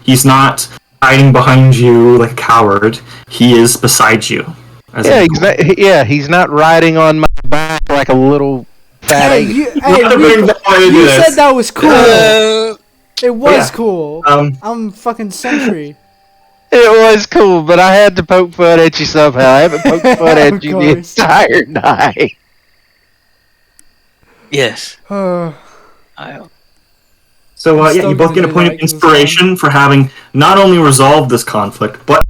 He's not hiding behind you like a coward. He is beside you. He's not riding on my back like a little fat Hey, ape. you You said that was cool. It was yeah. cool. I'm fucking Sentry. It was cool, but I had to poke fun at you somehow. I haven't poked fun Of at you the course. entire night. Yes. Uh, So I'm you still both gonna get a do point that of 'cause it's inspiration for having not only resolved this conflict, but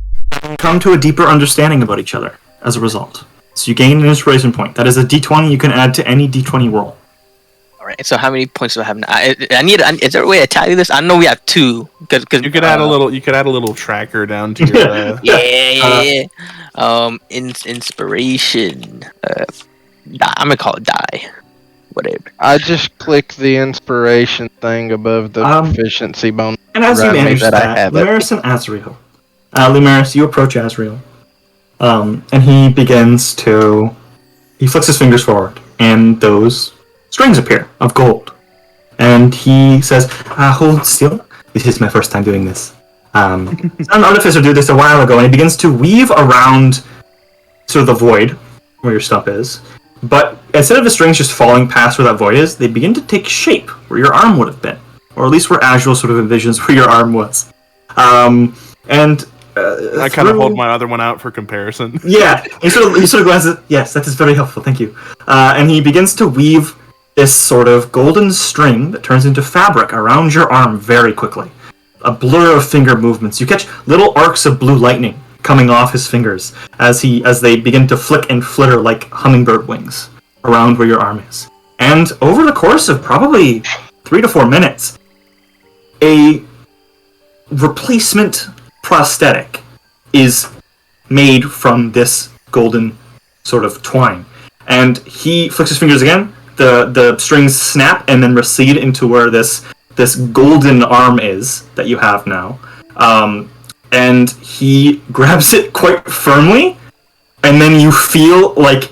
come to a deeper understanding about each other as a result. So you gain an inspiration point. That is a D20 you can add to any D20 roll. All right. So how many points do I have now? Is there a way to tally this? I know we have 2. Cause You could add a little. You could add a little tracker down to your. Yeah. Inspiration. I'm gonna call it die. Whatever. I just clicked the inspiration thing above the proficiency bonus. And as you Remind me manage that I that, have it. Lumeris and Azriel. Lumeris, you approach Azriel. And he begins to... He flicks his fingers forward, and those strings appear of gold. And he says, hold still. This is my first time doing this. An artificer did this a while ago, and he begins to weave around sort of the void where your stump is. But instead of the strings just falling past where that void is, they begin to take shape where your arm would have been, or at least where Azrael sort of envisions where your arm was. I kind of hold my other one out for comparison. Yeah, he sort of glances. Yes, that is very helpful. Thank you. And he begins to weave this sort of golden string that turns into fabric around your arm very quickly. A blur of finger movements. You catch little arcs of blue lightning coming off his fingers as they begin to flick and flitter like hummingbird wings around where your arm is. And over the course of probably 3 to 4 minutes, a replacement prosthetic is made from this golden sort of twine. And he flicks his fingers again, the strings snap and then recede into where this golden arm is that you have now. And he grabs it quite firmly, and then you feel like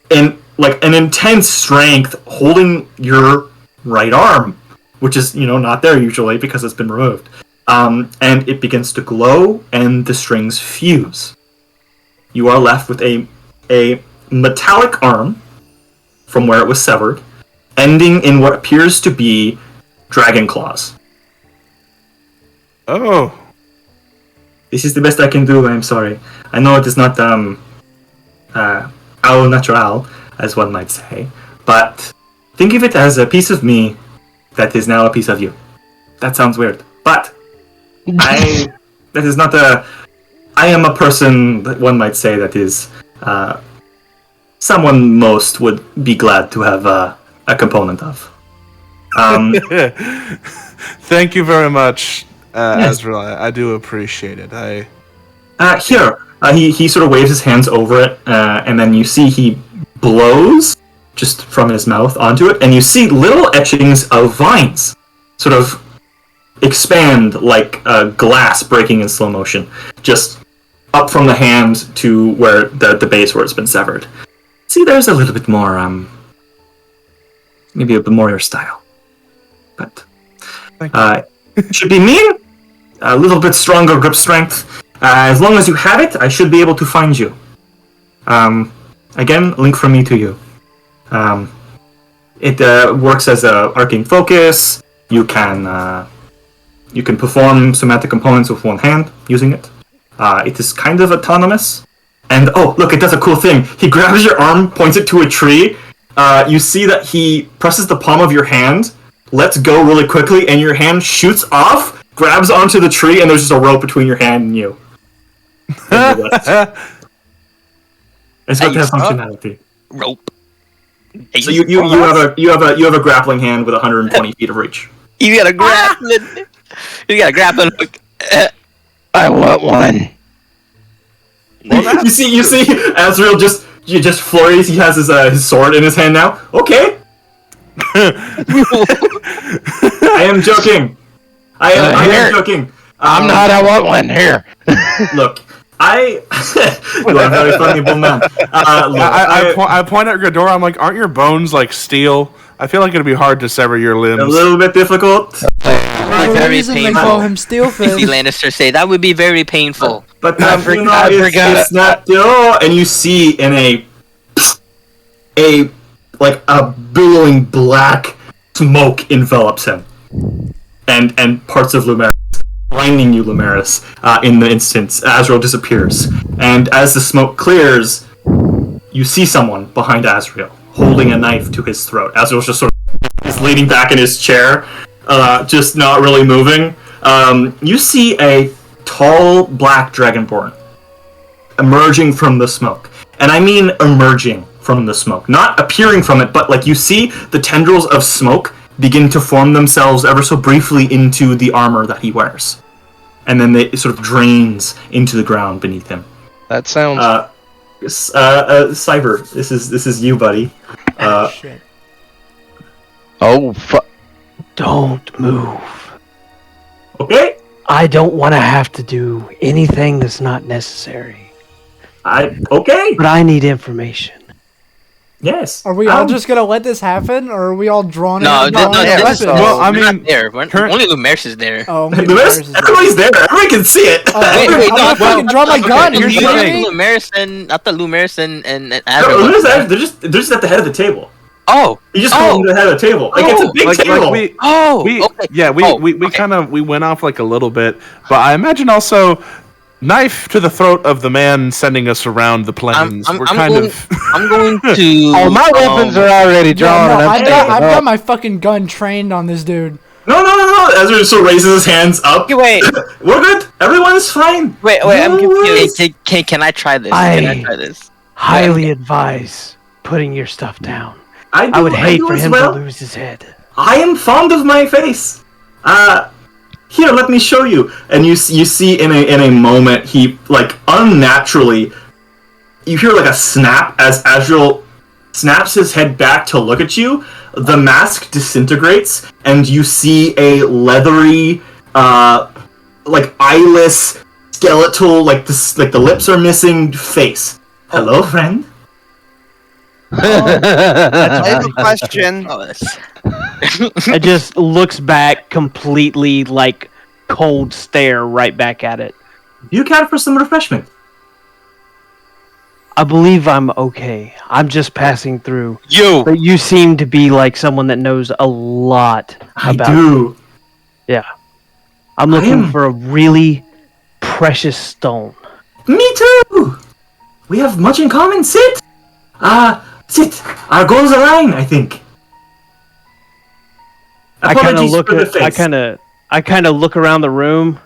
an intense strength holding your right arm, which is, not there usually because it's been removed. And it begins to glow, and the strings fuse. You are left with a metallic arm from where it was severed, ending in what appears to be dragon claws. Oh. This is the best I can do, I'm sorry. I know it is not, au natural, as one might say, but think of it as a piece of me that is now a piece of you. That sounds weird, but I am a person that one might say that is, someone most would be glad to have a component of. Thank you very much, Yes. Azrael. I do appreciate it. Here. He sort of waves his hands over it, and then you see he blows just from his mouth onto it, and you see little etchings of vines sort of expand like glass breaking in slow motion, just up from the hand to where the base where it's been severed. See, there's a little bit more, maybe a bit more your style. But should be mean, a little bit stronger grip strength. As long as you have it, I should be able to find you. Again, link from me to you. It works as a arcane focus. You can perform somatic components with one hand using it. It is kind of autonomous. And oh, look, it does a cool thing. He grabs your arm, points it to a tree. You see that he presses the palm of your hand, lets go really quickly, and your hand shoots off, grabs onto the tree, and there's just a rope between your hand and you. It's got to have functionality. Rope. So you have a grappling hand with 120 feet of reach. You got a grappling. You got a grappling hook. I want one. you see, Azrael just flurries. He has his sword in his hand now. Okay. I am joking. I am joking. I'm not. I want one. Here. Look, you are a very funny man. I point at Ghidorah. I'm like, aren't your bones like steel? I feel like it'd be hard to sever your limbs. A little bit difficult. Very reason they painful. call him Steelfish. The Lannister say that would be very painful. But I forgot. it's not. And you see in a billowing black smoke envelops him, and parts of Lumeris, blinding you, Lumeris. In the instance, Azrael disappears, and as the smoke clears, you see someone behind Azrael holding a knife to his throat. Azrael's just sort of is leaning back in his chair, just not really moving. You see a tall black dragonborn emerging from the smoke, and I mean emerging from the smoke, not appearing from it, but like you see the tendrils of smoke begin to form themselves ever so briefly into the armor that he wears, and then it sort of drains into the ground beneath him. That sounds. Cyber, this is you, buddy. Shit. Oh, don't move. Okay. I don't want to have to do anything that's not necessary. Okay. But I need information. Yes. Are we all just gonna let this happen, or are we all drawn No, in? this- Well, I we're mean, not there. Only Lumerce is there. Oh, The maybe rest, Mars is there. everybody's there. Everyone can see it. Oh, Wait, I'm wait, gonna no, fucking draw my gun. You're here's the kidding thing. me? Lumerce and I thought Lumerce and No, Azrael. they're just at the head of the table. Oh, You just go to the head of the table. Like it's a big table. we okay. kind of we went off like a little bit, but I imagine also knife to the throat of the man sending us around the plains. I'm going to. Oh, my weapons are already Yeah, drawn. no, and I'm I've standing got up. my fucking gun trained on this dude. No. Ezra just sort of raises his hands up. Wait, We're good. Everyone's fine. wait, I'm No confused. worries. Can I try this? I- Can I try this? Highly advise putting your stuff down. I I would hate do for as him well. to lose his head. I am fond of my face. Here, let me show you. And you see in a moment he like unnaturally. You hear like a snap as Azrael snaps his head back to look at you. The mask disintegrates, and you see a leathery, like eyeless, skeletal, like the lips are missing face. Hello, friend. I have a question. Oh, that's. It just looks back completely like cold stare right back at it. You care for some refreshment? I believe I'm okay. I'm just passing through. You. But you seem to be like someone that knows a lot I about. do. I'm looking am- for a really precious stone. Me too. We have much in common. Sit. Sit. Our goals align, I think. I kind of Apologies look for the at. face. I kind of look around the room,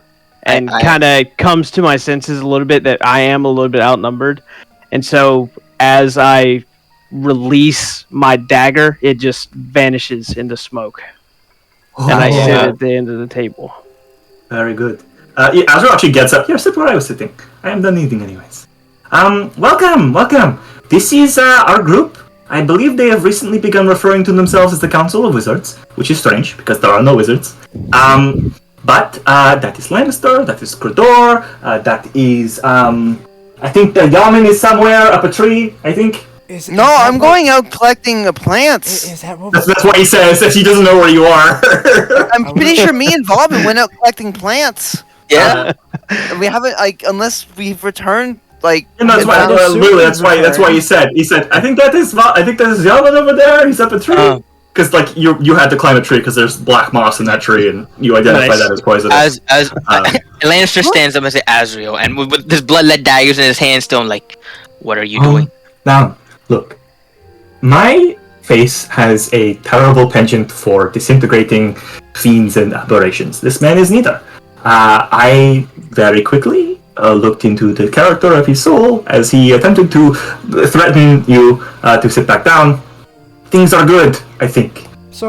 and I- kind of comes to my senses a little bit that I am a little bit outnumbered, and so as I release my dagger, it just vanishes into smoke, and I sit at the end of the table. Very good. Azrael actually gets up. Here, sit where I was sitting. I am done eating anyways. Welcome. This is our group. I believe they have recently begun referring to themselves as the Council of Wizards, which is strange because there are no wizards. But that is Lannister, that is Credor, that is I think the Yaman is somewhere up a tree. I think. No, I'm going out collecting plants. Is that what? That's why he says that he doesn't know where you are. I'm pretty sure me and Bobbin went out collecting plants. Yeah. We haven't unless we've returned like. And that's why, literally, that's why he said. I think that is Yaman over there. He's up a tree. Because like you had to climb a tree because there's black moss in that tree, and you identify Nice. that as poisonous. As Lannister stands up and says Azrael, and with his blood-led daggers in his hand, still like, what are you doing? Now, look, my face has a terrible penchant for disintegrating fiends and aberrations. This man is neither. I very quickly looked into the character of his soul as he attempted to threaten you to sit back down. Things are good, I think. So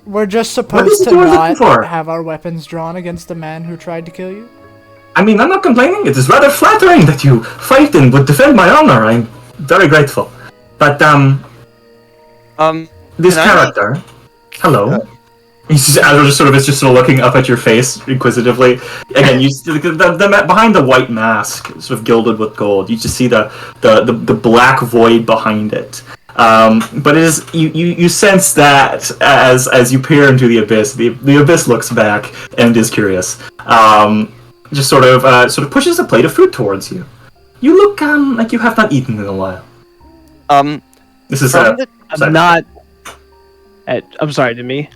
we're just what supposed is it to you were looking for? not have our weapons drawn against the man who tried to kill you? I mean, I'm not complaining. It is rather flattering that you fight and would defend my honor. I'm very grateful. But, this Can I- character... Hello? He's just sort of looking up at your face inquisitively. Again, you see the behind the white mask, sort of gilded with gold, you just see the black void behind it. But it is you sense that as you peer into the abyss looks back and is curious. Just sort of pushes a plate of food towards you. You look like you have not eaten in a while. This is From the, I'm not. I'm sorry, to me.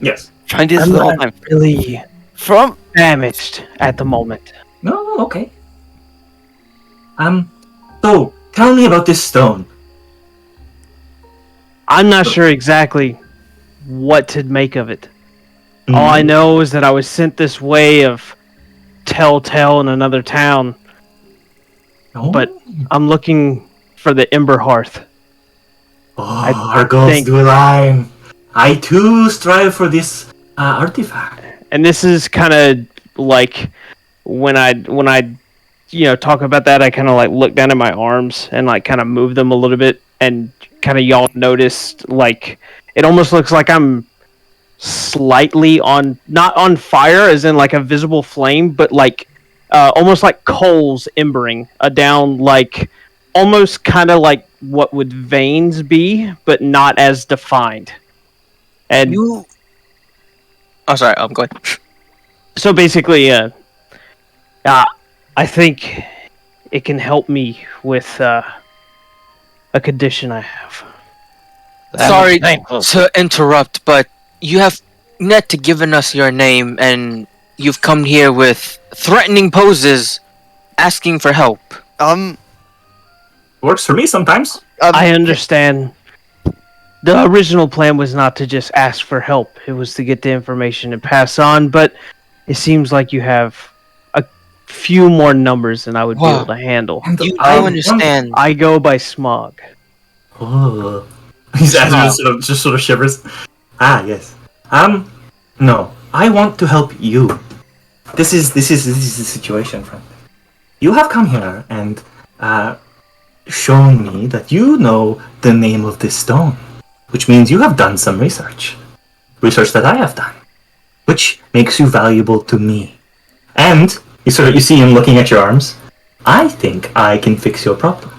yes. trying to do this I'm the whole not time. really From damaged at the moment. No, okay. So tell me about this stone. I'm not sure exactly what to make of it. All I know is that I was sent this way of Telltale in another town, Oh. but I'm looking for the Ember Hearth. Oh, our goals think- do align. I too strive for this artifact. And this is kind of like when I talk about that, I kind of like look down at my arms and like kind of move them a little bit, and kind of y'all noticed like it almost looks like I'm slightly not on fire as in like a visible flame, but like almost like coals embering down, like almost kind of like what would veins be, but not as defined. And You. Oh, sorry. I'm going. so basically, I think it can help me with a condition I have. Sorry to interrupt, but you have not given us your name, and you've come here with threatening poses, asking for help. Works for me sometimes. I understand. The original plan was not to just ask for help. It was to get the information and pass on, but it seems like you have a few more numbers than I would be able to handle. I understand. I go by Smog. Oh. His eyes just sort of shivers. Ah, yes. No. I want to help you. This is the situation, friend. You have come here and shown me that you know the name of this stone, which means you have done some research that I have done, which makes you valuable to me. And you see him looking at your arms. I think I can fix your problem.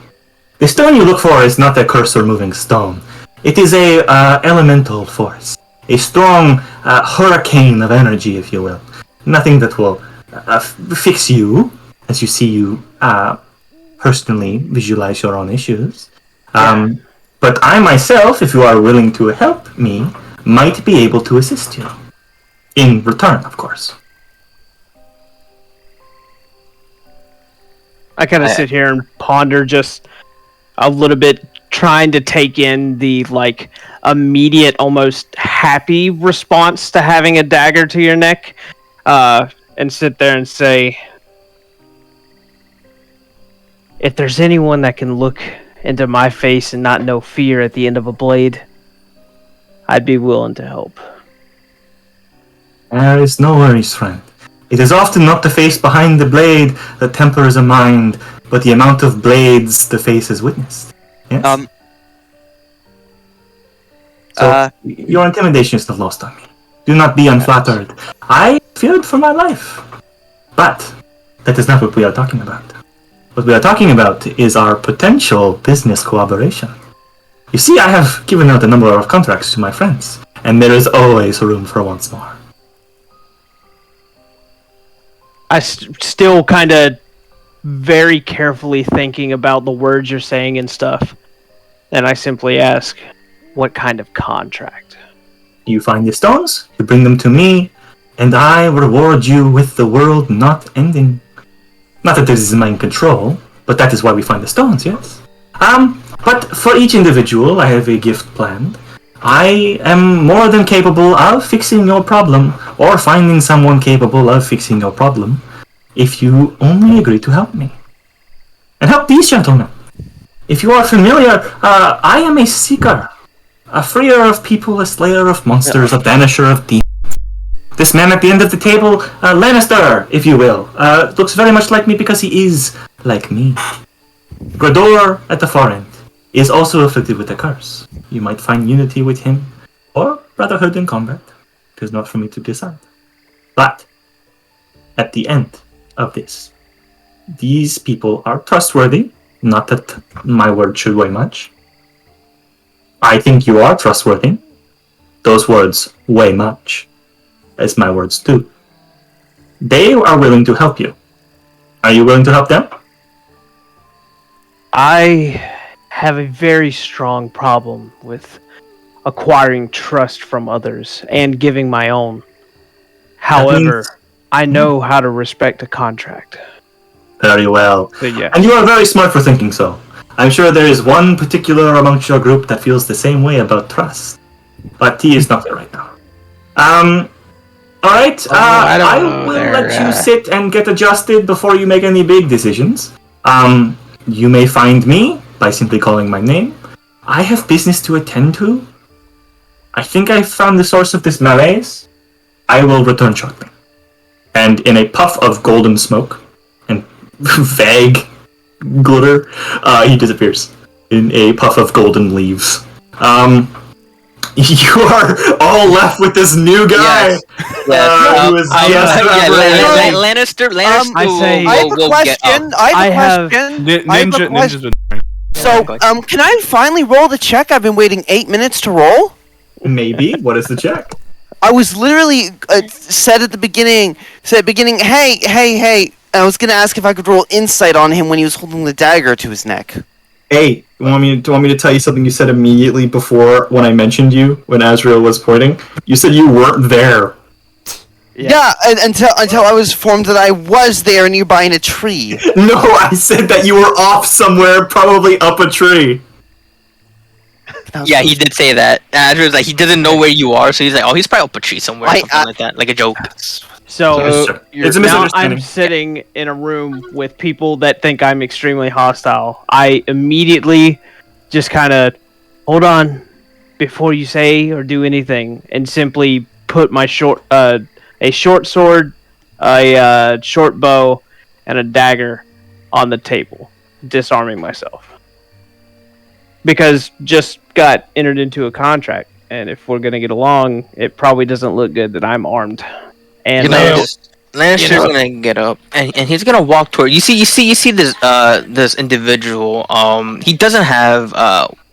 The stone you look for is not a cursor-moving stone. It is a elemental force, a strong hurricane of energy, if you will. Nothing that will fix you, as you see you personally visualize your own issues. But I myself, if you are willing to help me, might be able to assist you. In return, of course. I kind of sit here and ponder just a little bit, trying to take in the immediate, almost happy response to having a dagger to your neck, and sit there and say, if there's anyone that can look into my face and not know fear at the end of a blade, I'd be willing to help. There is no worries, friend. It is often not the face behind the blade that tempers a mind, but the amount of blades the face has witnessed. Yes? Your intimidation is not lost on me. Do not be unflattered. I feared for my life. But that is not what we are talking about. What we are talking about is our potential business cooperation. You see, I have given out a number of contracts to my friends, and there is always room for once more. I still kind of very carefully thinking about the words you're saying and stuff, and I simply ask, what kind of contract? You find the stones, you bring them to me, and I reward you with the world not ending. Not that this is in my control, but that is why we find the stones, yes? But for each individual, I have a gift planned. I am more than capable of fixing your problem, or finding someone capable of fixing your problem, if you only agree to help me. And help these gentlemen. If you are familiar, I am a seeker. A freer of people, a slayer of monsters, a banisher of demons. This man at the end of the table, Lannister, if you will, looks very much like me because he is like me. Grador at the far end is also afflicted with a curse. You might find unity with him, or brotherhood in combat. It is not for me to decide. But, at the end of this, these people are trustworthy. Not that my word should weigh much. I think you are trustworthy. Those words weigh much, as my words do. They are willing to help you. Are you willing to help them? I have a very strong problem with acquiring trust from others and giving my own. However, I know how to respect a contract. Very well. Yeah. And you are very smart for thinking so. I'm sure there is one particular amongst your group that feels the same way about trust. But he is not there right now. Alright, I will let you sit and get adjusted before you make any big decisions. You may find me by simply calling my name. I have business to attend to. I think I found the source of this malaise. I will return shortly. And in a puff of golden smoke and vague glitter, he disappears in a puff of golden leaves. You are all left with this new guy. Who is Lannister. I say, I have a question. Ninja's been. So, can I finally roll the check I've been waiting 8 minutes to roll? Maybe. What is the check? I was literally said at the beginning, hey. I was gonna ask if I could roll insight on him when he was holding the dagger to his neck. Hey, do you want me to tell you something you said immediately before when I mentioned you when Azrael was pointing? You said you weren't there. Yeah, until I was informed that I was there nearby in a tree. No, I said that you were off somewhere, probably up a tree. Yeah, he did say that. Andrew was like, he doesn't know where you are, so he's like, oh, he's probably up a tree somewhere, something like that, like a joke. So it's a now misunderstanding. I'm sitting in a room with people that think I'm extremely hostile. I immediately just kind of hold on before you say or do anything, and simply put my a short sword, a short bow, and a dagger on the table, disarming myself. Because just got entered into a contract, and if we're gonna get along, it probably doesn't look good that I'm armed. And Lannister's gonna get up and he's gonna walk toward you. See this this individual. He doesn't have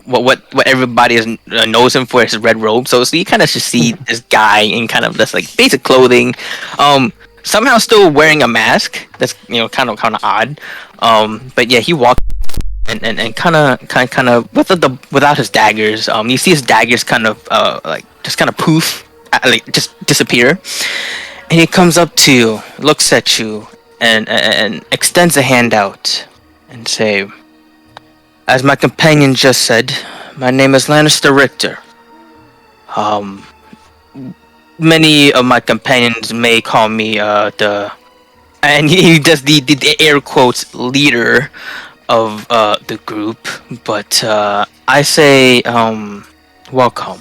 what everybody knows him for, his red robe. So you kind of just see this guy in kind of this like basic clothing. Somehow still wearing a mask. That's kind of odd. But yeah, he walked and kind of without his daggers. You see his daggers kind of like just kind of poof, like just disappear. And he comes up to you, looks at you, and extends a hand out and say, as my companion just said, my name is Lannister Richter. Many of my companions may call me and he does the air quotes leader of the group, but I say welcome.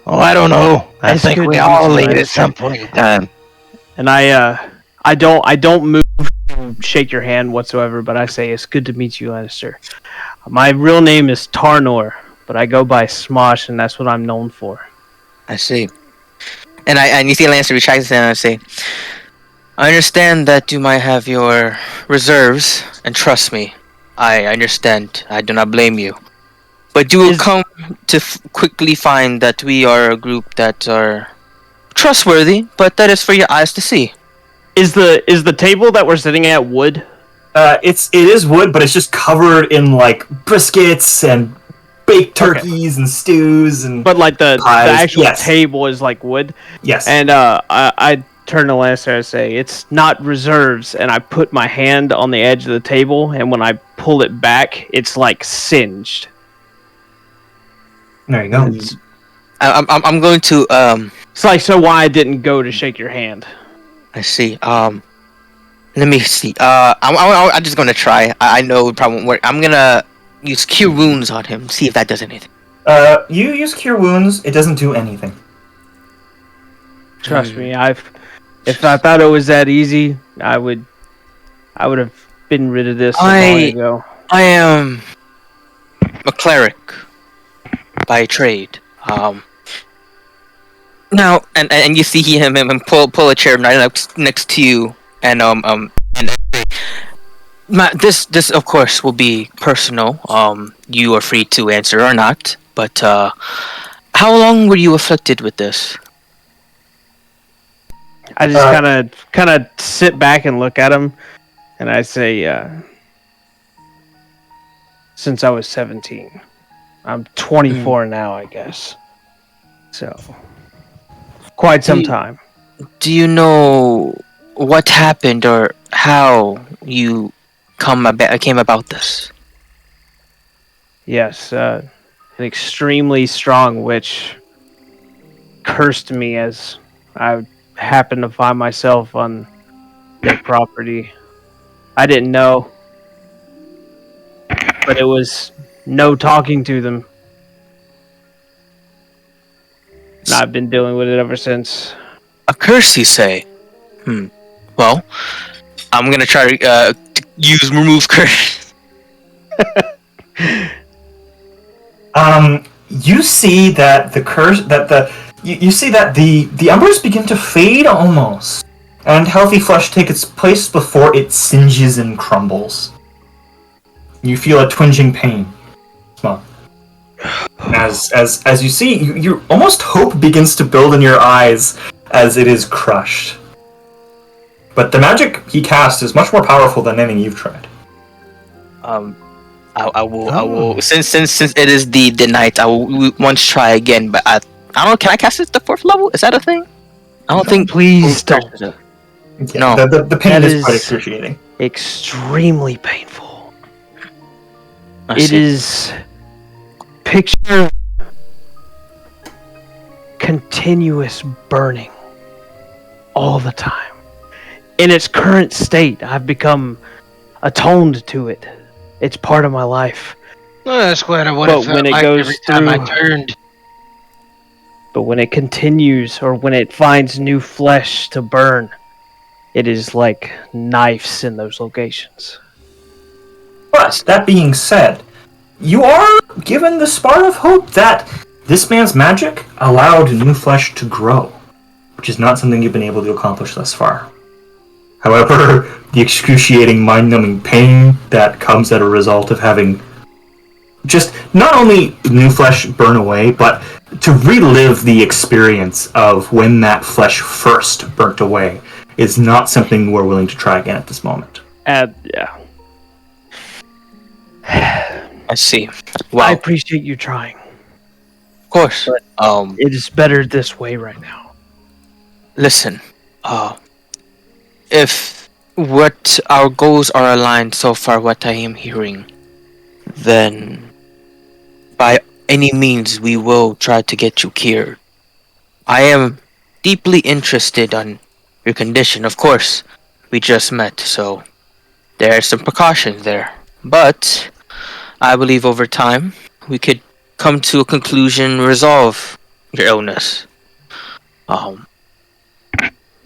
Oh, I don't know. I It's think good we to all meet you, lead at Lannister. some point in time. And I don't move to shake your hand whatsoever, but I say it's good to meet you, Lannister. My real name is Tarnor, but I go by Smosh, and that's what I'm known for. I see. And you see Lannister retracts his hand and I say, I understand that you might have your reserves, and trust me, I understand. I do not blame you. But you will come to quickly find that we are a group that are trustworthy, but that is for your eyes to see. Is the table that we're sitting at wood? It is wood, but it's just covered in like briskets and baked turkeys and stews and. But like the actual yes. table is like wood. Yes. And I turn to Lannister and say, it's not reserves, and I put my hand on the edge of the table, and when I pull it back, it's like singed. There you go. I'm going to It's like so why I didn't go to shake your hand. I see. Let me see. I'm just gonna try. I know it probably won't work. I'm gonna use Cure Wounds on him. See if that does anything. You use Cure Wounds. It doesn't do anything. Trust me, if I thought it was that easy, I would have been rid of this long ago. I am a cleric by trade. Now and you see him pull a chair right next to you and this of course will be personal. You are free to answer or not. But how long were you afflicted with this? I just kind of sit back and look at him, and I say, since I was 17. I'm 24 now, I guess. So, quite some time. Do you know what happened or how you came about this? Yes, an extremely strong witch cursed me as I happened to find myself on their property. I didn't know, but it was no talking to them. And I've been dealing with it ever since. A curse, you say? Well, I'm gonna try to use remove curse. You see that the curse you see that the embers begin to fade almost, and healthy flesh takes its place before it singes and crumbles. You feel a twinging pain. Smog. As you see, you almost hope begins to build in your eyes as it is crushed. But the magic he cast is much more powerful than anything you've tried. I will. Since it is the night, I will once try again. But I don't know. Can I cast it at the 4th level? Is that a thing? I don't think. Please don't. Yeah, No. the pain That is is- quite excruciating. Extremely painful. I It see. is picture continuous burning all the time. In its current state, I've become attuned to it. It's part of my life. Well, that's what I would But have felt when it like goes every time I through- turned. But when it continues or when it finds new flesh to burn, it is like knives in those locations. But that being said, you are given the spark of hope that this man's magic allowed new flesh to grow, which is not something you've been able to accomplish thus far. However, the excruciating, mind-numbing pain that comes as a result of having just not only new flesh burn away, but to relive the experience of when that flesh first burnt away is not something we're willing to try again at this moment. Yeah. I see. I Wow. appreciate you trying. Of course. It is better this way right now. Listen. If what our goals are aligned so far, what I am hearing, then by any means we will try to get you cured. I am deeply interested on your condition. Of course, we just met, so there are some precautions there. But I believe over time we could come to a conclusion, resolve your illness.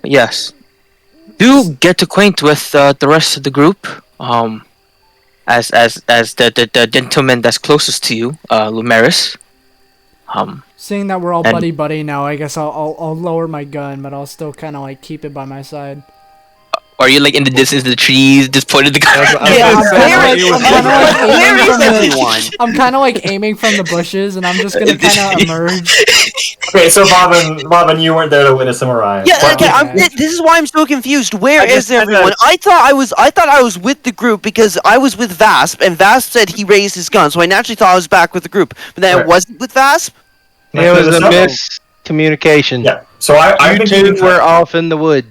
Yes. Do get acquainted with the rest of the group. As the gentleman that's closest to you, Lumeris. Seeing that we're all And- buddy now, I guess I'll lower my gun, but I'll still kind of like keep it by my side. Are you like in the distance of the trees, just pointed the gun? Yeah, everyone. I'm kind of like aiming from the bushes, and I'm just gonna kind of emerge. Okay, so Bobbin, you weren't there to witness him arrive. Yeah, But- okay. This is why I'm so confused. Where I is just had everyone? to- I thought I was with the group because I was with Vasp, and Vasp said he raised his gun, so I naturally thought I was back with the group. But then I Right. wasn't with Vasp. Can I It clear was this a up? miscommunication. Yeah. So I've You been keeping two track. were off in the wood.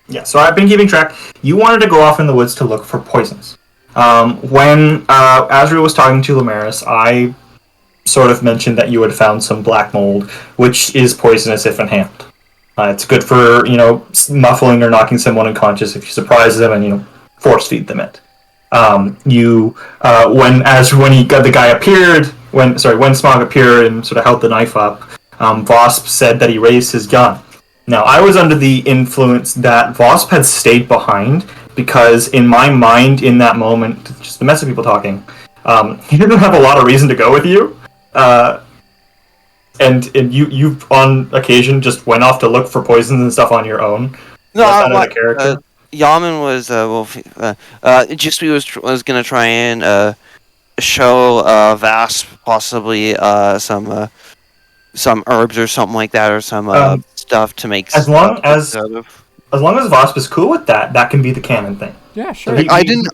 Yeah. So I've been keeping track. You wanted to go off in the woods to look for poisons. When Azrael was talking to Lumeris, I sort of mentioned that you had found some black mold, which is poisonous if inhaled. It's good for muffling or knocking someone unconscious if you surprise them and force feed them it. When the guy appeared, when Smog appeared and sort of held the knife up, Vosp said that he raised his gun. Now, I was under the influence that Vosp had stayed behind because, in my mind, in that moment, just the mess of people talking, he didn't have a lot of reason to go with you. And you on occasion just went off to look for poisons and stuff on your own. No, That's not the character. Yaman was just was gonna try and show Vasp possibly some herbs or something like that, or some stuff to make. As long stuff as- out of. As long as Vosp is cool with that, that can be the canon thing. Yeah, sure. He- I didn't.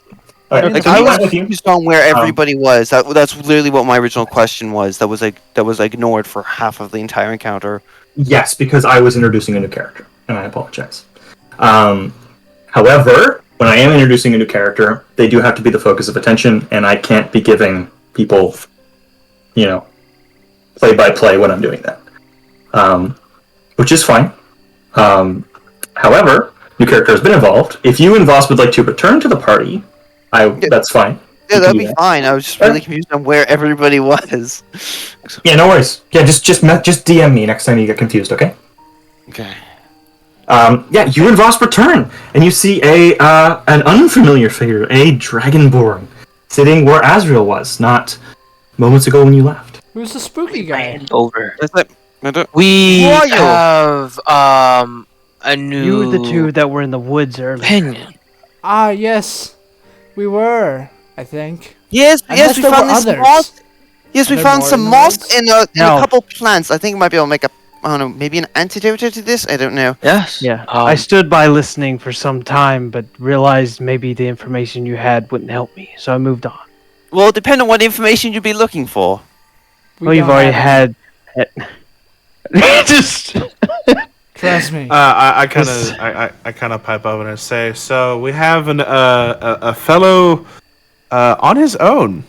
Alright, Like, so I he was went with you. confused on where everybody was. That's literally what my original question was. That was ignored for half of the entire encounter. Yes, because I was introducing a new character, and I apologize. However, when I am introducing a new character, they do have to be the focus of attention, and I can't be giving people, play-by-play when I'm doing that. Which is fine. However, new character has been involved. If you and Voss would like to return to the party, that's fine. Yeah, You that'd can be do that. fine. I was just really confused on where everybody was. Yeah, no worries. Yeah, just DM me next time you get confused, okay? Okay. You and Voss return, and you see an unfamiliar figure, a dragonborn, sitting where Azrael was, not moments ago when you left. Who's the spooky guy? And over. That's like. I don't- We Who are you? have a new You were the two that were in the woods earlier. opinion. Ah, yes, we were. I think. Yes, Unless we there found were this others. moth. Yes, Are we there found more some in the moss woods? in a No. couple plants. I think it might be able to make a, I don't know, maybe an antidote to this? I don't know. Yes. Yeah, I stood by listening for some time, but realized maybe the information you had wouldn't help me, so I moved on. Well, depending on what information you'd be looking for. Well, you've don't already have had. Just. any. Trust me. I kind of pipe up and I say, so we have a fellow on his own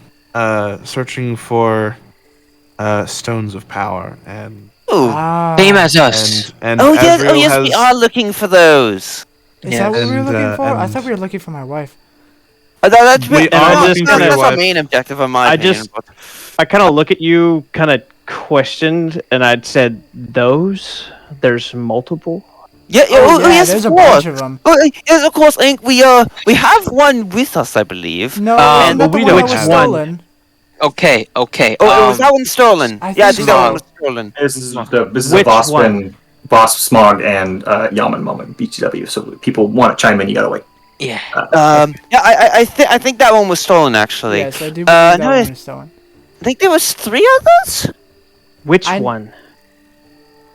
searching for stones of power, and Same as us. Oh yes, Azrael we has- are looking for those. Is that what we were and, looking for? I and- thought we were looking for my wife. That's We are that's, looking for that's your our wife. main objective, in my I opinion. just- I kind of look at you, kind of questioned, and I'd said, "Those? There's multiple." Yeah, Oh, yeah, yes, there's of a course. bunch of them. Yes, of course. I think we have one with us, I believe. No, Um, isn't that well, the we one that don't was have one. stolen? Okay. Oh, was that one stolen? I Yeah, I think think that so. one was stolen. This is a Which boss one? when boss Smog and Yaman moment BTW. So people want to chime in, you gotta wait. Yeah. Yeah, I think that one was stolen actually. Yes, I do believe no, that one was stolen. I think there was 3 others. Which I- one?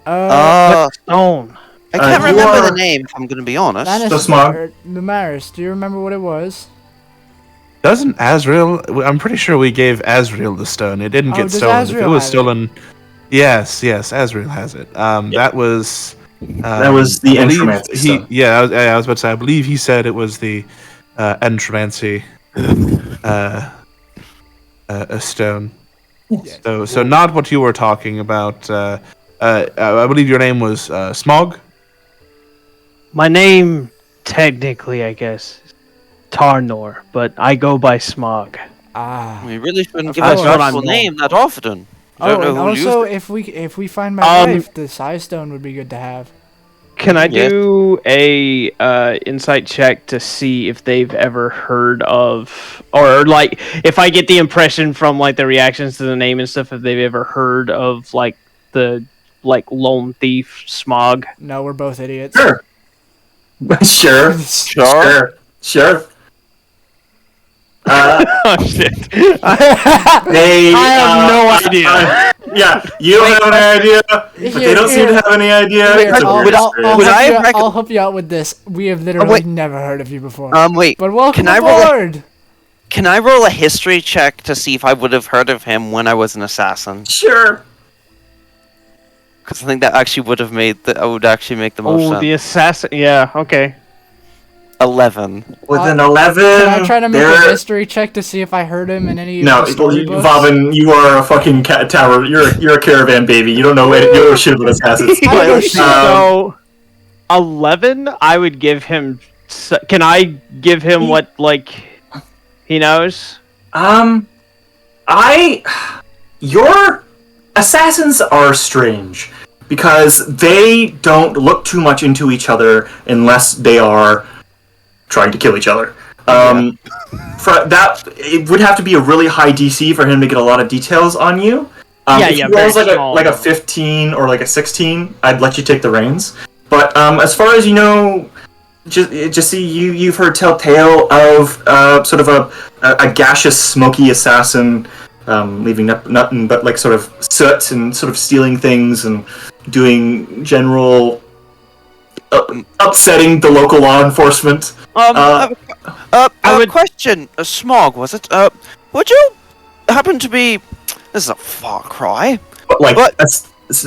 Uh, Stone. I can't you remember are- the name. If I'm gonna be honest. So Smog? Numaris, do you remember what it was? Doesn't Azrael? I'm pretty sure we gave Azrael the stone. It didn't Oh, get does stolen. If it Azrael was have it? stolen, yes, Azrael has it. That was. That was the I believe Entromancy stone. I was about to say. I believe he said it was the Entromancy a stone. So not what you were talking about. I believe your name was Smog. My name, technically, I guess, is Tarnor, but I go by Smog. Ah. We really shouldn't Of give us course. your That's full what I'm- name that often. I Oh, don't know and who used also, it. if we find my Um, wife, the Psy Stone would be good to have. Can I Yes. do a insight check to see if they've ever heard of, or like if I get the impression from like the reactions to the name and stuff, if they've ever heard of like the like lone thief Smog? No, we're both idiots. Sure. Sure. Sure. Sure. Oh shit! They, I have no idea. Yeah, you don't have any idea. But they don't seem to have any idea. Here, It's a I'll, weird I'll, experience. would I have I'll help you out with this. We have literally wait. never heard of you before. Wait. But welcome can I roll a- aboard! Can I roll a history check to see if I would have heard of him when I was an assassin? Sure. Because I think that actually would have made would actually make the most Oh, sense. the assassin. Yeah. Okay. 11. With an 11, Can I try to make a there- history check to see if I heard him in any No, of the storybooks? Valvin, you are a fucking cat tower. You're a caravan baby. You don't know you don't know shit about assassins. I don't know shit. So, 11. I would give him. Can I give him what like he knows? Your assassins are strange because they don't look too much into each other unless they are trying to kill each other. For that, it would have to be a really high DC for him to get a lot of details on you. Yeah, if yeah, he rolls very like small. a 15 or like a 16, I'd let you take the reins. But as far as you know, just see you've heard telltale of sort of a gaseous, smoky assassin leaving nothing but like sort of soot and sort of stealing things and doing general upsetting the local law enforcement. Question, Smog, was it? Would you happen to be? This is a far cry. But like What?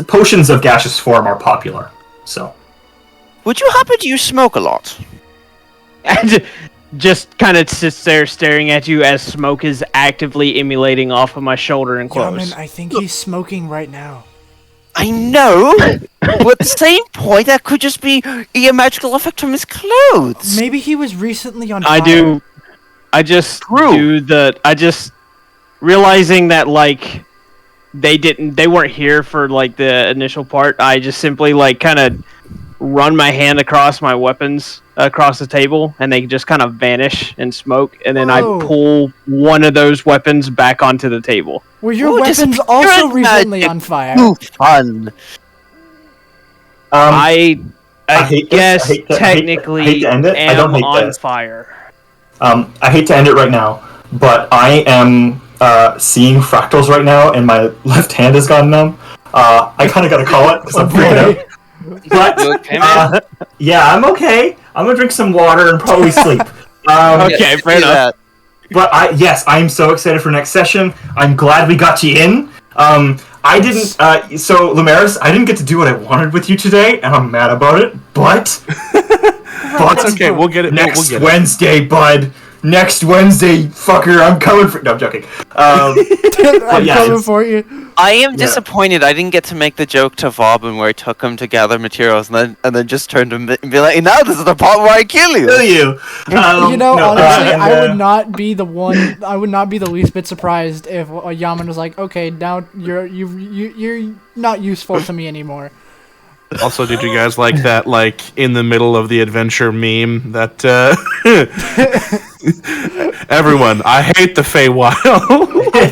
potions of gaseous form are popular, so. Would you happen to smoke a lot? And just kind of sits there staring at you as smoke is actively emulating off of my shoulder and close. Yaman, I think he's smoking right now. I know, but at the same point, that could just be a magical effect from his clothes. Maybe he was recently on fire. I do. I just do the. I just realizing that like they weren't here for like the initial part. I just simply like kind of run my hand across my weapons across the table, and they just kind of vanish in smoke. And then I Whoa. pull one of those weapons back onto the table. Were your Ooh, weapons disappearance also recently magic. on fire? Ooh, fun. I hate this. guess I hate to technically end it. I am don't hate on this. fire. I hate to end it right now, but I am seeing fractals right now, and my left hand has gone numb. I kind of gotta call it because I'm freaking out. But You okay, man? yeah, I'm okay. I'm gonna drink some water and probably sleep. Okay, fair do enough. that. But I am so excited for next session. I'm glad we got you in. I didn't. So Lumaris, I didn't get to do what I wanted with you today, and I'm mad about it. But It's okay. We'll get it. next we'll get Wednesday, bud. Next Wednesday, fucker. I'm coming for. No, I'm joking. I'm yeah, coming it's- for you. I am disappointed I didn't get to make the joke to Vauban where I took him to gather materials and then just turned to him and be like, now this is the part where I kill you. Kill you. You know, No, honestly, and, I would not be the one. I would not be the least bit surprised if Yaman was like, "Okay, now you're not useful to me anymore." it. Also, did you guys like that, like, in the middle of the adventure meme that, everyone, I hate the Feywild.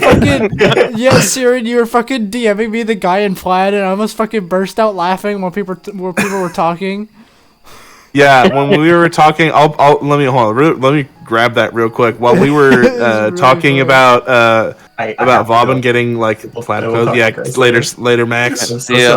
Fucking yeah, Siren, you were fucking DMing me the guy in plaid, and I almost fucking burst out laughing when people were talking. Yeah, when we were talking, I'll let me hold on. Let me grab that real quick. While we were really talking funny. about I about have to Vauban go. getting like plaid I will clothes. talk Yeah, to you guys later, Max. I'm so Yeah.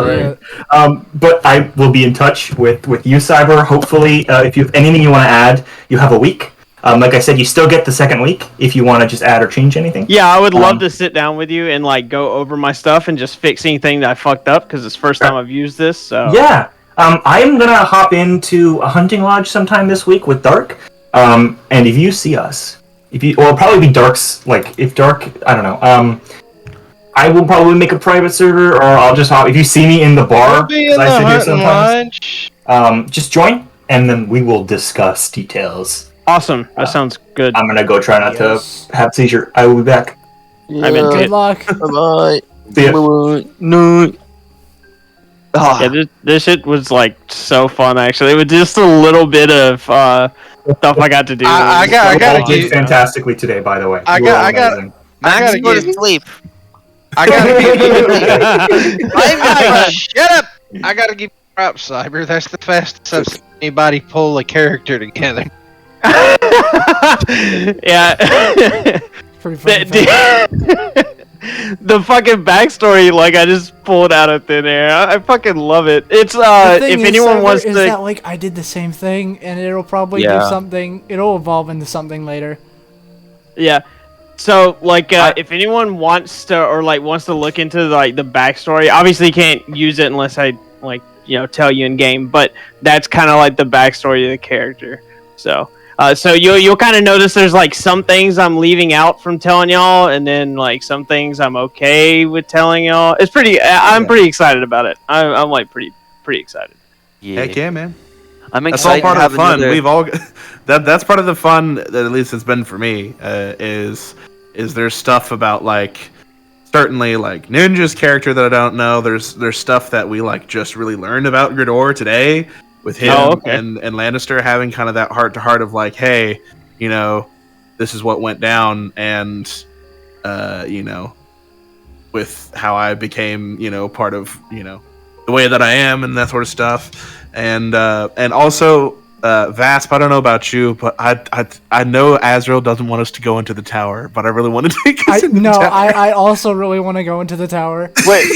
sorry. But I will be in touch with you, Cyber. Hopefully, if you have anything you want to add, you have a week. Like I said, you still get the second week if you want to just add or change anything. Yeah, I would love to sit down with you and like go over my stuff and just fix anything that I fucked up because it's the first time I've used this. So Yeah. I'm gonna hop into a hunting lodge sometime this week with Dark. And if you see us, it'll probably be Dark's. Like if Dark, I don't know. I will probably make a private server, or I'll just hop. If you see me in the bar, Be 'cause in I the sit here hunting sometimes, lodge. just join, and then we will discuss details. awesome. That sounds good. I'm gonna go try not Yes. to have seizure. I will be back. I'm into Good it. luck. Bye. See ya. No. Ah, Yeah, this shit was like so fun. Actually, it was just a little bit of stuff I got to do. I You gotta all did give- fantastically today, by the way. I You were got- all I got- amazing. I Max, gotta go to give. sleep. I gotta give I'm Shut up! I gotta give you props, Cyber. That's the fastest I've seen anybody pull a character together. Yeah. Pretty funny. The fucking backstory, like I just pulled out of thin air. I fucking love it. It's The thing if is, anyone Cyber, wants is to, that like I did the same thing, and it'll probably do Yeah. something. It'll evolve into something later. yeah. So like, if anyone wants to or like wants to look into like the backstory, obviously you can't use it unless I like tell you in game. But that's kind of like the backstory of the character. So. So you'll kind of notice there's like some things I'm leaving out from telling y'all, and then like some things I'm okay with telling y'all. It's pretty. I'm pretty excited about it. I'm like pretty excited. Yeah. Heck yeah, man. I'm That's all excited part to of have the fun. another- We've all that's part of the fun that at least it's been for me. Is there's stuff about like certainly like Ninja's character that I don't know. There's stuff that we like just really learned about Gridor today with him okay. and Lannister having kind of that heart to heart of like, hey, this is what went down, and with how I became part of the way that I am and that sort of stuff, and also Vasp, I don't know about you, but I know Azrael doesn't want us to go into the tower, but I really want to take us into the tower. I also really want to go into the tower. Wait.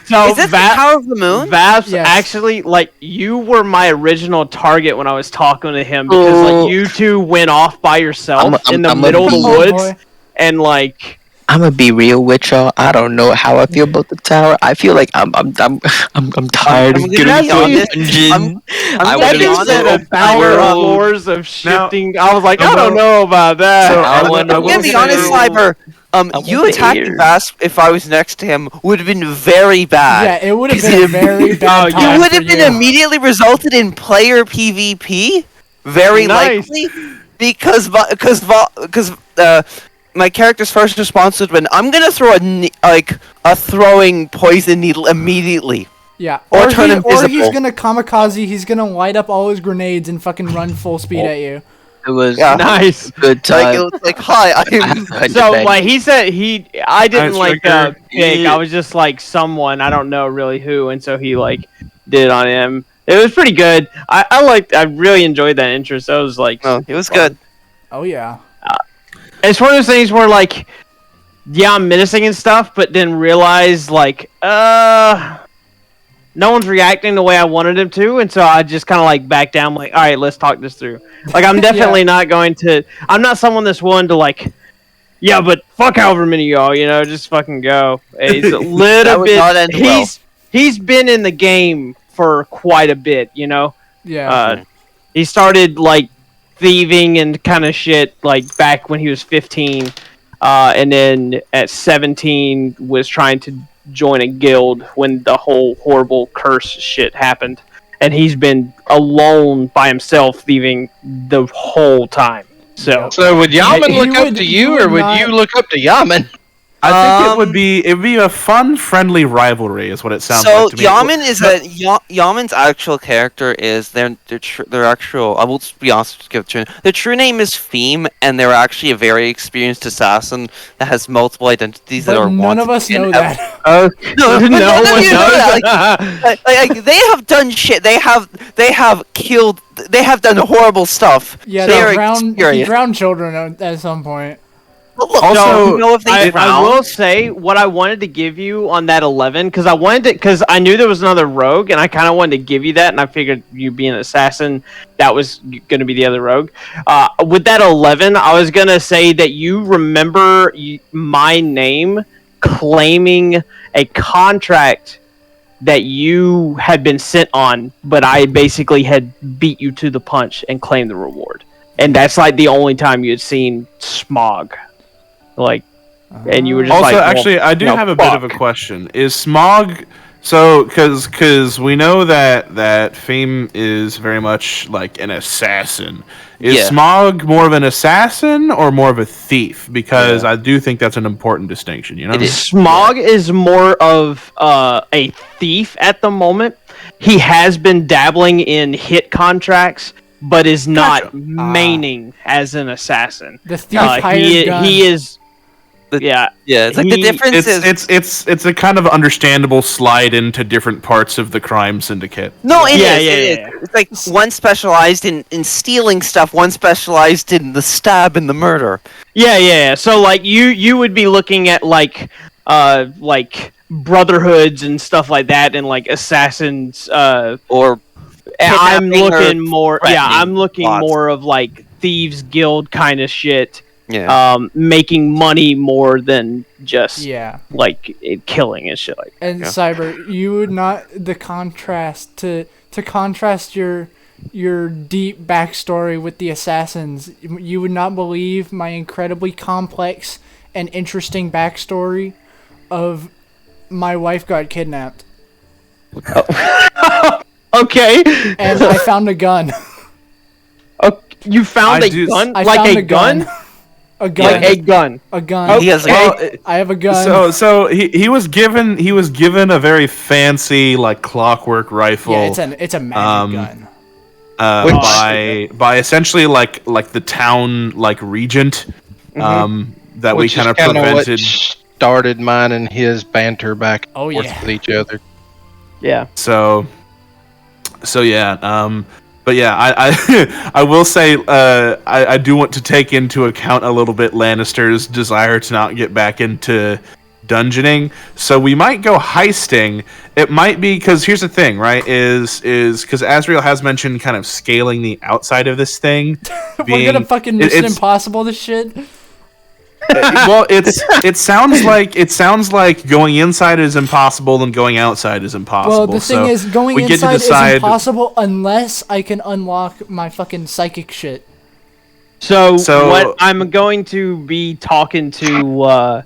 So Is this the Tower of the Moon? Vaps, Yes. actually, like, you were my original target when I was talking to him because, Oh. like, you two went off by yourself I'm- in the I'm middle of the Oh, woods, boy. and, like, I'm gonna be real with y'all. I don't know how I feel about the tower. I feel like I'm tired I'm of gonna getting be to a honest. dungeon. I'm I gonna that wanna be just honest. said I'll- 1,000 floors of shifting. I was like, I don't know about that. So, I will- wanna- I'm gonna be honest, say- Cyber. You want to attacking hear. Vasp if I was next to him would have been very bad. Yeah, it would have 'Cause been a it- very bad you time You would for have been you. immediately resulted in player PvP, very Nice. likely, because my character's first response would have been, "I'm gonna throw a throwing poison needle immediately." Yeah, Or or, turn or he's invisible. gonna kamikaze. He's gonna light up all his grenades and fucking run full speed at you. It was Yeah. Nice. a good Like time. it was like, "Hi, I I'm." have to hunt So, back. like, he said I didn't Nice like trigger. pick. I was just like someone, I don't know really who, and so he, like, did it on him. It was pretty good. I really enjoyed that intro, so it was like, No, it was good. Oh yeah. it's one of those things where like, yeah, I'm menacing and stuff, but then realize like, no one's reacting the way I wanted him to, and so I just kind of like back down, like, all right, let's talk this through. Like, I'm definitely not going to. I'm not someone that's willing to like. Yeah, but fuck however many y'all, just fucking go. He's a little bit. Not end well. He's been in the game for quite a bit, Yeah. He started like thieving and kind of shit like back when he was 15, and then at 17 was trying to join a guild when the whole horrible curse shit happened, and he's been alone by himself thieving the whole time. So would Yaman He look up would- to he you, would or would not- you look up to Yaman? I think it'd be a fun, friendly rivalry, is what it sounds So like to me. Yaman is Yaman's actual character is their actual. I will just be honest with you. Their true name is Theme, and they're actually a very experienced assassin that has multiple identities that But are none wanted of us in know ev- that. No, but no none of one you know knows. that. Like, they have done shit. They have killed. They have done horrible stuff. Yeah, They they are he experienced. drowned children at some point. But look, Also, do you know if they I drown? will say what I wanted to give you on that 11 because I knew there was another rogue and I kind of wanted to give you that, and I figured you being an assassin that was going to be the other rogue. With that 11, I was going to say that you remember my name claiming a contract that you had been sent on, but I basically had beat you to the punch and claimed the reward, and that's like the only time you had seen Smog. Like, and you were just also, like, well, actually, I do have a bit of a question. Is Smog so? Because we know that Fame is very much like an assassin. Is Yeah. Smog more of an assassin or more of a thief? Because I do think that's an important distinction. You know, It is. Smog is more of a thief at the moment. He has been dabbling in hit contracts, but is not Gotcha. maining as an assassin. The thief hired he gun. is. The- Yeah, Yeah, it's like the He- difference is. it's a kind of understandable slide into different parts of the crime syndicate. No, it is. Yeah, It is. yeah. It's like one specialized in stealing stuff, one specialized in the stab and the murder. yeah. So like you would be looking at like brotherhoods and stuff like that, and like assassins. Or I'm kidnapping or looking more. Yeah, threatening I'm looking lots. more of like thieves guild kind of shit. yeah. Making money more than just Yeah. like killing and shit like. And Yeah. Cyber, you would not the contrast to contrast your deep backstory with the assassins. You would not believe my incredibly complex and interesting backstory of my wife got kidnapped Okay. and I found a gun. You found I a do- gun? I like found a gun? A gun. Like a gun. A gun. He has a Well, I have a gun. so he was given a very fancy like clockwork rifle. Yeah, it's a magic gun. By essentially like the town like regent that we Which kind is of kinda what prevented. started mine and his banter back and Oh, forth yeah. with each other. Yeah. So yeah. But yeah, I will say I do want to take into account a little bit Lannister's desire to not get back into dungeoning. So we might go heisting. It might be because here's the thing, right? Is because Azrael has mentioned kind of scaling the outside of this thing. We're gonna fucking Mission it's- Impossible this shit. Well, it sounds like going inside is impossible and going outside is impossible. Well, the thing So is, going we get to inside is decide- impossible unless I can unlock my fucking psychic shit. So what So- I'm going to be talking to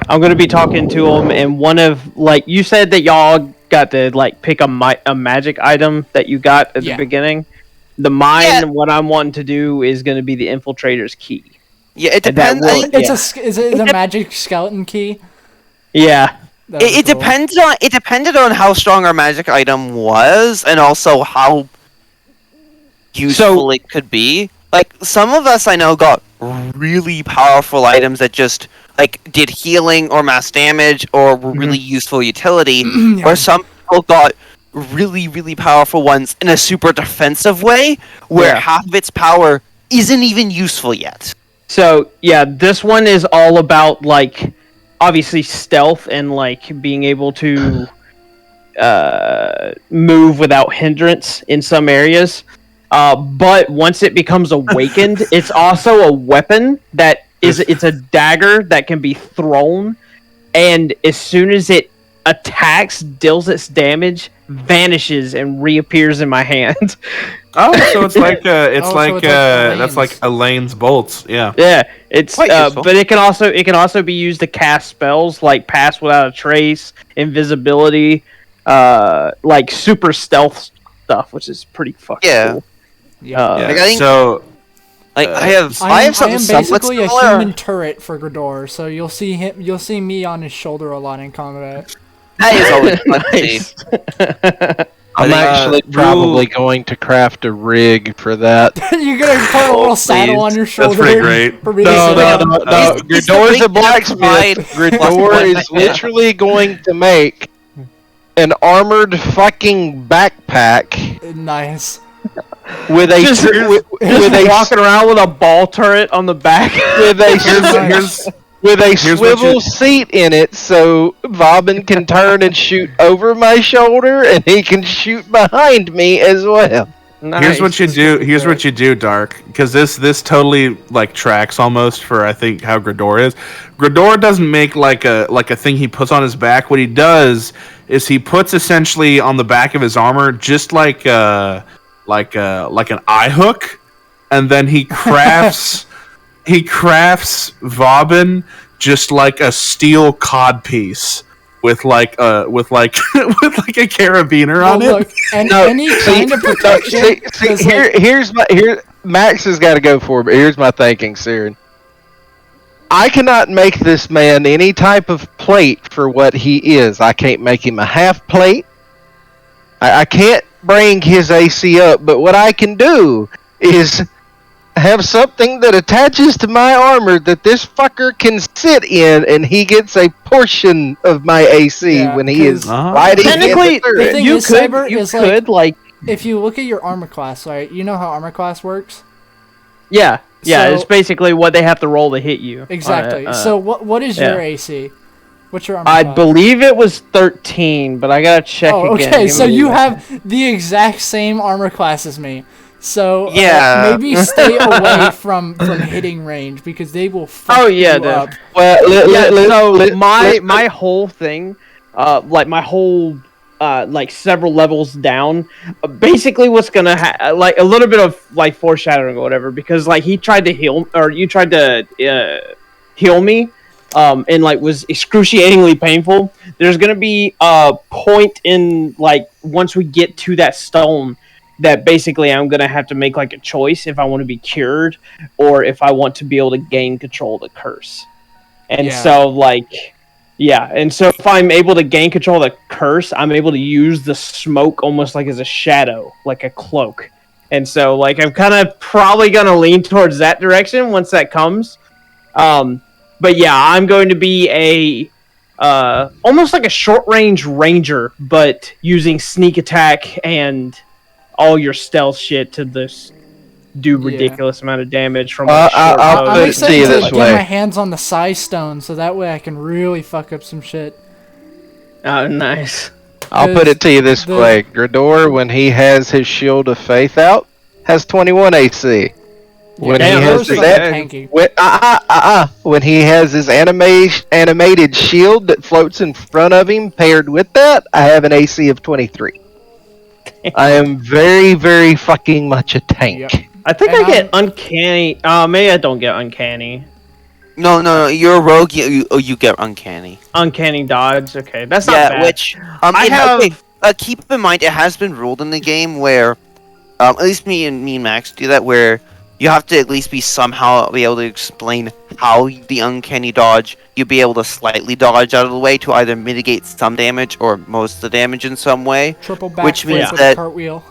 I'm going to be talking to him, and one of like you said that y'all got to like pick a magic item that you got at Yeah. the beginning. Mine, Yeah. what I'm wanting to do is going to be the infiltrator's key. Yeah, it And that depends. will- Is it a magic skeleton key? Yeah. That would be It cool. depends on. It depended on how strong our magic item was, and also how useful it could be. Like some of us I know got really powerful items that just like did healing or mass damage or were really useful utility, Yeah. or some people got really powerful ones in a super defensive way where Yeah. half of its power isn't even useful yet. So yeah, this one is all about like obviously stealth and like being able to move without hindrance in some areas. But once it becomes awakened, it's also a weapon that it's a dagger that can be thrown, and as soon as it attacks, deals its damage, vanishes and reappears in my hand. Oh, so it's like Elaine's. that's like Elaine's bolts. Yeah. Yeah, it's Quite useful. but it can also be used to cast spells like Pass Without a Trace, Invisibility, like super stealth stuff, which is pretty fucking cool. Yeah. Uh, Yeah. Like, I think- So Like I have I am something somewhat basically a similar. human turret for Gridor, so you'll see me on his shoulder a lot in combat. That is always fun to see. nice. I'm think, actually probably going to craft a rig for that. You're gonna put a little saddle on your shoulder. That's pretty great. For me to No, sit no, on. no, no. He's the Gridor's a big blacksmith. pride. Gridor is literally going to make an armored fucking backpack Nice. with a Just- with Just a walking around with a ball turret on the back. with a here's with a here's what swivel you- seat in it, so Vobin can turn and shoot over my shoulder, and he can shoot behind me as well. Here's what you do. Here's what you do, Dark, because this totally like tracks almost for I think how Gridor is. Gridor doesn't make like a thing he puts on his back. What he does is he puts essentially on the back of his armor just like an eye hook, and then he crafts Vobin just like a steel cod piece with like with like a carabiner Well, on it. look, and No, any see, kind of no, protection. see, 'cause, like, here Max has got to go for it, but here's my thinking, Siren. I cannot make this man any type of plate for what he is. I can't make him a half plate. I can't bring his AC up, but what I can do is have something that attaches to my armor that this fucker can sit in, and he gets a portion of my AC Yeah, when he is 'cause riding in Technically, the turret. the thing you is, could Cyber, you is could like if you look at your armor class, right? You know how armor class works. yeah. So- It's basically what they have to roll to hit you. Exactly. on it, So what is your yeah. AC? What's your armor I class? believe it was 13, but I gotta check Oh, again. okay. Give So me you a- have the exact same armor class as me. So Yeah. maybe stay away from hitting range because they will fuck Oh, yeah, you dude. up. Well, So my whole thing, like my whole like several levels down, basically what's gonna like a little bit of like foreshadowing or whatever, because like he tried to heal or you tried to heal me, and like was excruciatingly painful. There's gonna be a point in like once we get to that stone that basically I'm gonna have to make like a choice if I want to be cured or if I want to be able to gain control of the curse. And Yeah. so like yeah, and so if I'm able to gain control of the curse, I'm able to use the smoke almost like as a shadow, like a cloak. And so like I'm kind of probably gonna lean towards that direction once that comes. But yeah, I'm going to be a almost like a short range ranger, but using sneak attack and all your stealth shit to this do Yeah. ridiculous amount of damage from I'll a short put I'm it bow. to excited you to this get way. my hands on the Psy Stone so that way I can really fuck up some shit. Oh, nice. I'll put it to you this the- way: Gridor, when he has his Shield of Faith out, has 21 AC. When Damn, he that has was his fucking tanky. when he has his animated shield that floats in front of him, paired with that, I have an AC of 23. I am very, very fucking much a tank. Yep. I think And I get uncanny. Maybe I don't get uncanny. No, you're a rogue. You get uncanny. Uncanny dodge. Okay, that's not Yeah, bad. which I keep in mind, it has been ruled in the game where, at least me and Max do that, where you have to at least be somehow be able to explain how the uncanny dodge. You'll be able to slightly dodge out of the way to either mitigate some damage or most of the damage in some way. Triple backflip Which means with that- a cartwheel.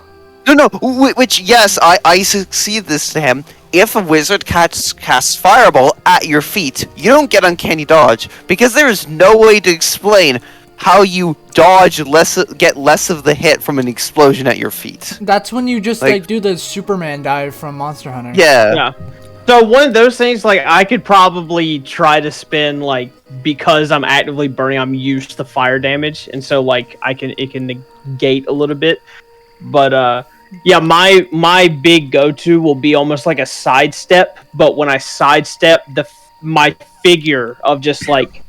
No, which yes, I succeed this to him. If a wizard casts fireball at your feet, you don't get uncanny dodge because there is no way to explain how you dodge get less of the hit from an explosion at your feet. That's when you just Like- like do the Superman dive from Monster Hunter. Yeah. Yeah. So one of those things, like I could probably try to spin like because I'm actively burning, I'm used to fire damage, and so like it can negate a little bit. But yeah, my big go-to will be almost like a sidestep. But when I sidestep, my figure of just like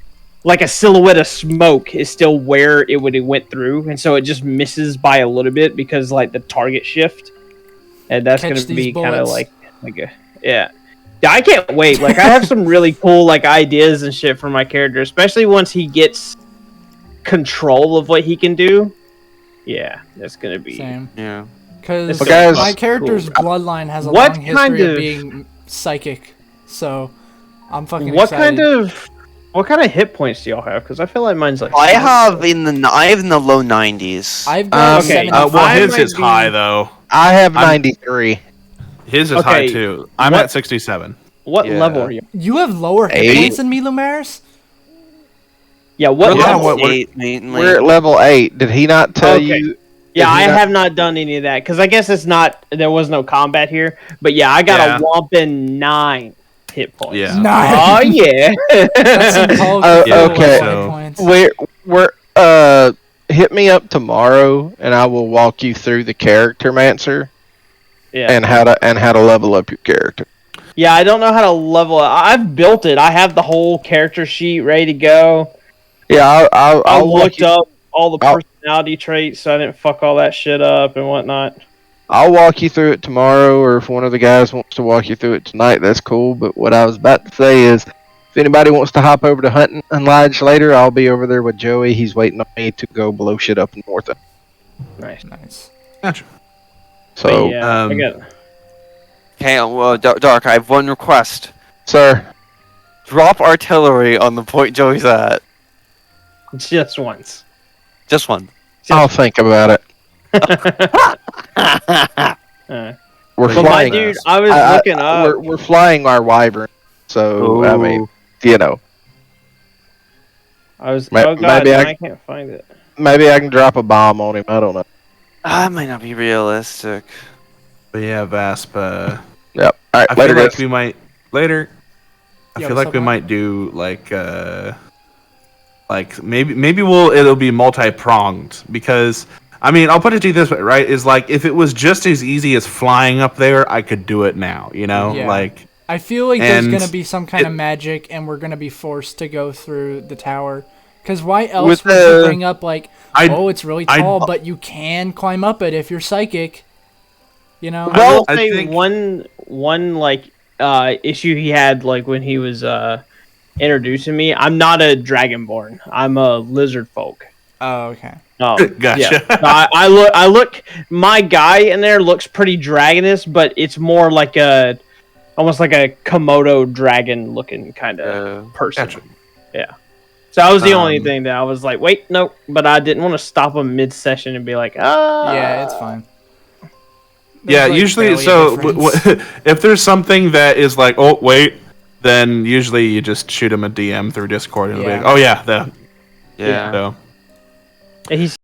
a silhouette of smoke is still where it went through, and so it just misses by a little bit because like the target shift, and that's Catch gonna these be kind of bullets. like a yeah. Yeah, I can't wait. Like, I have some really cool like ideas and shit for my character, especially once he gets control of what he can do. Yeah, that's gonna be. Same. Yeah. Because Well, guys- my character's cool. bloodline has a What long kind history of of- being psychic, so I'm fucking What excited. what kind of hit points do y'all have? Because I feel like mine's like. I have in the low 90s. I've got Okay, 75. Well, I his might is be- high though. I have I'm- 93. His is high Okay, too. I'm what- at 67. What Yeah. level are you? You have lower hit 8? points than me, Lumaris? Yeah, what Yeah, level? what- 8 mainly. We're at level 8. Did he not tell Okay. you? Yeah, Did he I not- have not done any of that because I guess it's not. There was no combat here, but yeah, I got Yeah. a whopping 9 hit points. Yeah. Nine. Oh yeah. That's some tall Yeah, cool okay. hit So- points. We're hit me up tomorrow and I will walk you through the character mancer yeah. and how to level up your character. Yeah, I don't know how to level it. I've built it. I have the whole character sheet ready to go. Yeah, I I'll walk looked you, up all the I'll- personality traits so I didn't fuck all that shit up and whatnot. I'll walk you through it tomorrow, or if one of the guys wants to walk you through it tonight, that's cool. But what I was about to say is, if anybody wants to hop over to Hunting and Lodge later, I'll be over there with Joey. He's waiting on me to go blow shit up in Northern. Nice. Nice. Gotcha. So, But yeah, I got Okay, well, Dark, I have one request. sir, Drop artillery on the point Joey's at. just once. Just one. I'll think about it. Uh, We're but my flying. dude, I was I- looking up. We're flying our Wyvern. So I mean, you know, I was. Ma- Oh god, maybe no, I- I can't find it. maybe I can drop a bomb on him. I don't know. That might not be realistic. But yeah, Vasp. Yep. All right. I Later, feel like guys. we might later. I Yeah, feel what's like up, we Mike? might do like maybe it'll be multi-pronged because I mean I'll put it to you this way, right? Is like if it was just as easy as flying up there, I could do it now. You know, Yeah. like I feel like there's And gonna be some kind of it- magic, and we're gonna be forced to go through the tower. Because why else With would the- you bring up like, I oh, it's really I- tall, but you can climb up it if you're psychic. You know. I will I say think- one like issue he had like when he was introducing me. I'm not a dragonborn. I'm a lizard folk. Oh, okay. Oh, Gotcha. Yeah. No, I look. My guy in there looks pretty dragonous, but it's more like almost like a Komodo dragon looking kind of person. Gotcha. Yeah. So that was the only Um, thing that I was like, wait, nope. But I didn't want to stop him mid-session and be like, ah. Yeah, it's fine. Yeah, There's, like, usually, barely a so difference. if there's something that is like, oh wait, then usually you just shoot him a DM through Discord and it'll be Yeah. like, oh yeah, Yeah. so He's